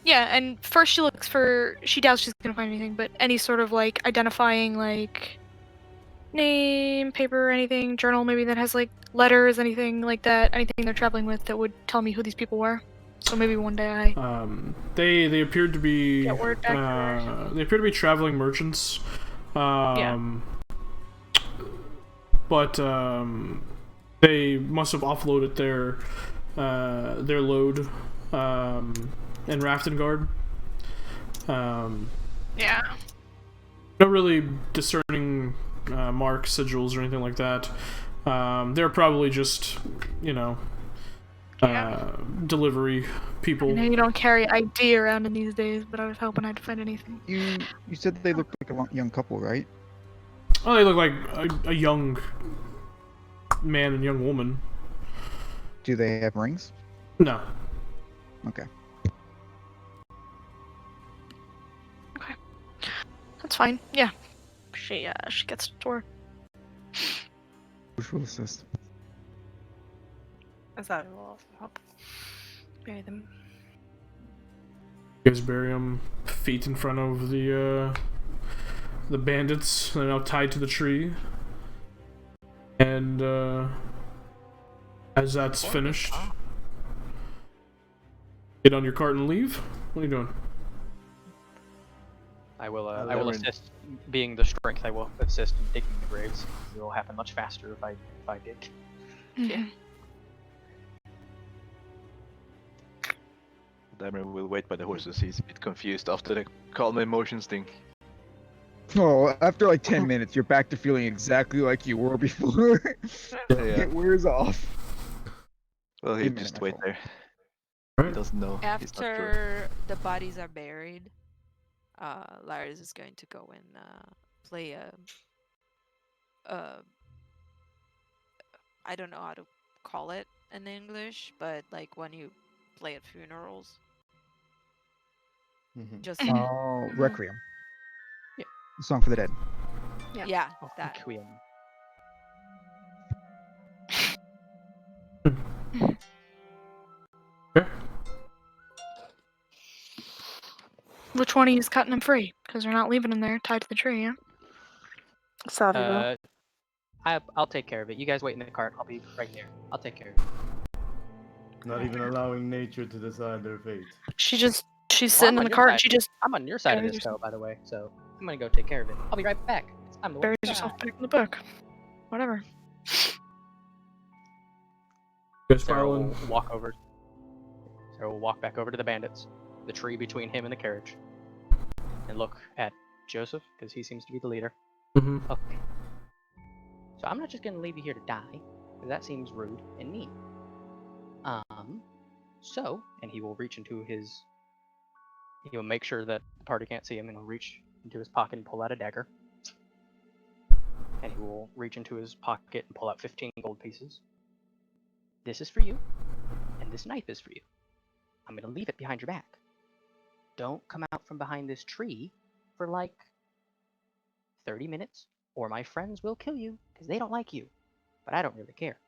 Yeah, and first she looks for... She doubts she's gonna find anything, but any sort of, like, identifying, like... name, paper, anything, journal maybe that has, like, letters, anything like that, anything they're traveling with that would tell me who these people were. So maybe one day I... They appeared to be. Get word back to her. They appear to be traveling merchants. But they must have offloaded their load in Raftengard. Yeah. No really discerning marks, sigils, or anything like that. They're probably just, delivery people. I know you don't carry ID around in these days, but I was hoping I'd find anything. You said that they looked like a young couple, right? Oh, they look like a young man and young woman. Do they have rings? No. Okay. That's fine. Yeah. She gets to work. Woosh will assist. As I will also help bury them. You guys bury them feet in front of the bandits. They're now tied to the tree. And as that's finished, get on your cart and leave. What are you doing? I will Lemon. assist, being the strength. I will assist in digging the graves. It will happen much faster if I dig. Yeah. Dameron will wait by the horses. He's a bit confused after the calm emotions thing. Oh, after like 10 minutes, you're back to feeling exactly like you were before. Yeah. It wears off. Well, he Wait a minute, just my wait fault. there. He doesn't know. He's not sure. After the bodies are buried, Lars is going to go and play I don't know how to call it in English, but like when you play at funerals, just Oh, Requiem. Yeah. Song for the dead. yeah, Oh, that. Requiem. Which one of you's cutting them free? Because they're not leaving them there tied to the tree, yeah? Savi will. I'll take care of it. You guys wait in the cart. I'll be right there. I'll take care of it. Not even allowing nature to decide their fate. She's Well, sitting I'm in on the your cart side. and she just I'm on your side of buries this, herself. though, by the way. So I'm gonna go take care of it. I'll be right back. It's time to buries walk herself back. back in the book. Whatever. You guys Sarah following? will walk over. Sarah will walk back over to the bandits, the tree between him and the carriage, and look at Joseph because he seems to be the leader. Mm-hmm. Okay. So I'm not just gonna leave you here to die, because that seems rude and mean. So, and he will reach into his. He will make sure that the party can't see him, and he'll reach into his pocket and pull out a dagger. And he will reach into his pocket and pull out 15 gold pieces. This is for you, and this knife is for you. I'm gonna leave it behind your back. Don't come out from behind this tree for like 30 minutes, or my friends will kill you because they don't like you. But I don't really care.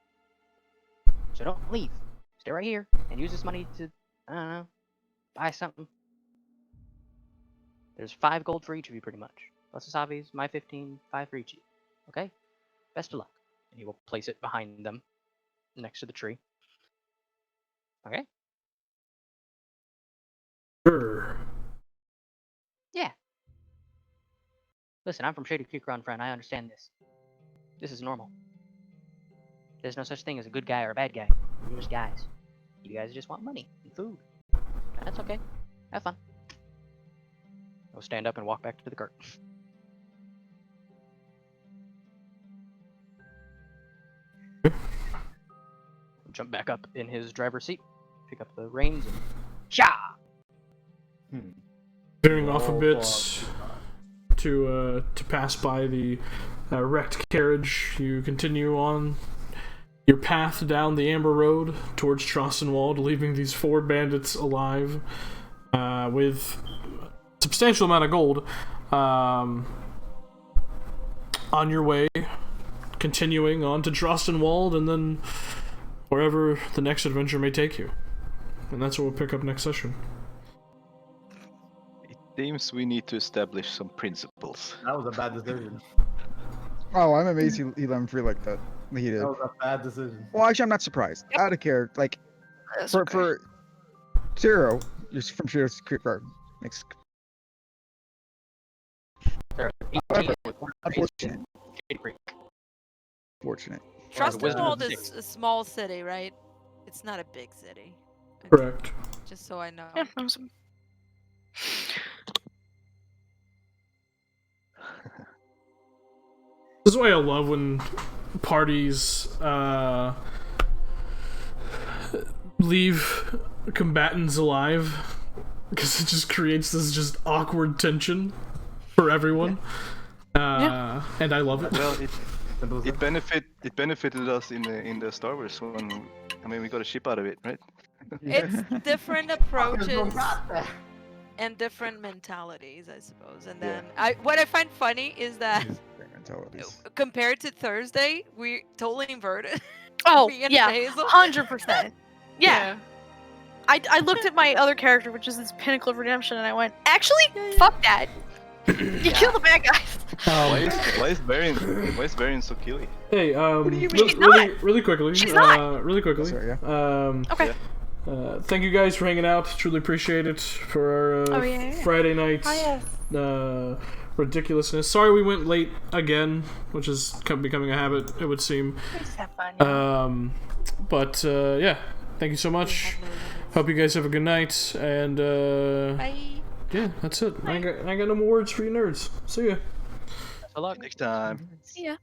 So don't leave. Stay right here and use this money to, I don't know, buy something. There's 5 gold for each of you, pretty much. Plus Asabi's, my 15, 5 for each of you. Okay? Best of luck. And he will place it behind them, next to the tree. Okay? Sure. Yeah. Listen, I'm from Shady Creek Run, friend. I understand this. This is normal. There's no such thing as a good guy or a bad guy. We're just guys. You guys just want money and food. That's okay. Have fun. I'll stand up and walk back to the cart. Jump back up in his driver's seat, pick up the reins, and sha! Veering off a Oh, bit fuck. to pass by the wrecked carriage, you continue on your path down the Amber Road towards Trossenwald, leaving these 4 bandits alive with a substantial amount of gold on your way, continuing on to Trossenwald, and then wherever the next adventure may take you. And that's what we'll pick up next session. It seems we need to establish some principles. That was a bad decision. Oh, I'm amazed he let him free like that. He did. That was a bad decision. Well, actually, I'm not surprised. Out of character, like That's for okay. for Zero, you're from Shear's Creek Garden. Makes however, unfortunate. Fortunate. Trustwald is a small city, right? It's not a big city. Okay, Correct. just so I know. Yeah, awesome. This is why I love when parties leave combatants alive, because it just creates this just awkward tension for everyone. And I love it. Well, it benefited us in the Star Wars one. I mean, we got a ship out of it, right? It's different approaches and different mentalities, I suppose. And then what I find funny is that compared to Thursday, we totally inverted. Oh, Me and yeah. Hazel. 100%. Yeah. I looked at my other character, which is this Pinnacle of Redemption, and I went, actually, fuck that. You kill the bad guys. Why is Varian so killy? Hey, She's not. really quickly. She's not. Really quickly. Sorry, yeah. Okay. Thank you guys for hanging out. Truly appreciate it for our Friday night ridiculousness. Sorry we went late again, which is becoming a habit, it would seem. Just have fun. But yeah, thank you so much. Hope you guys have a good night, and Bye. yeah, that's it. I ain't got no more words for you nerds. See ya. Good luck. Next time. See ya.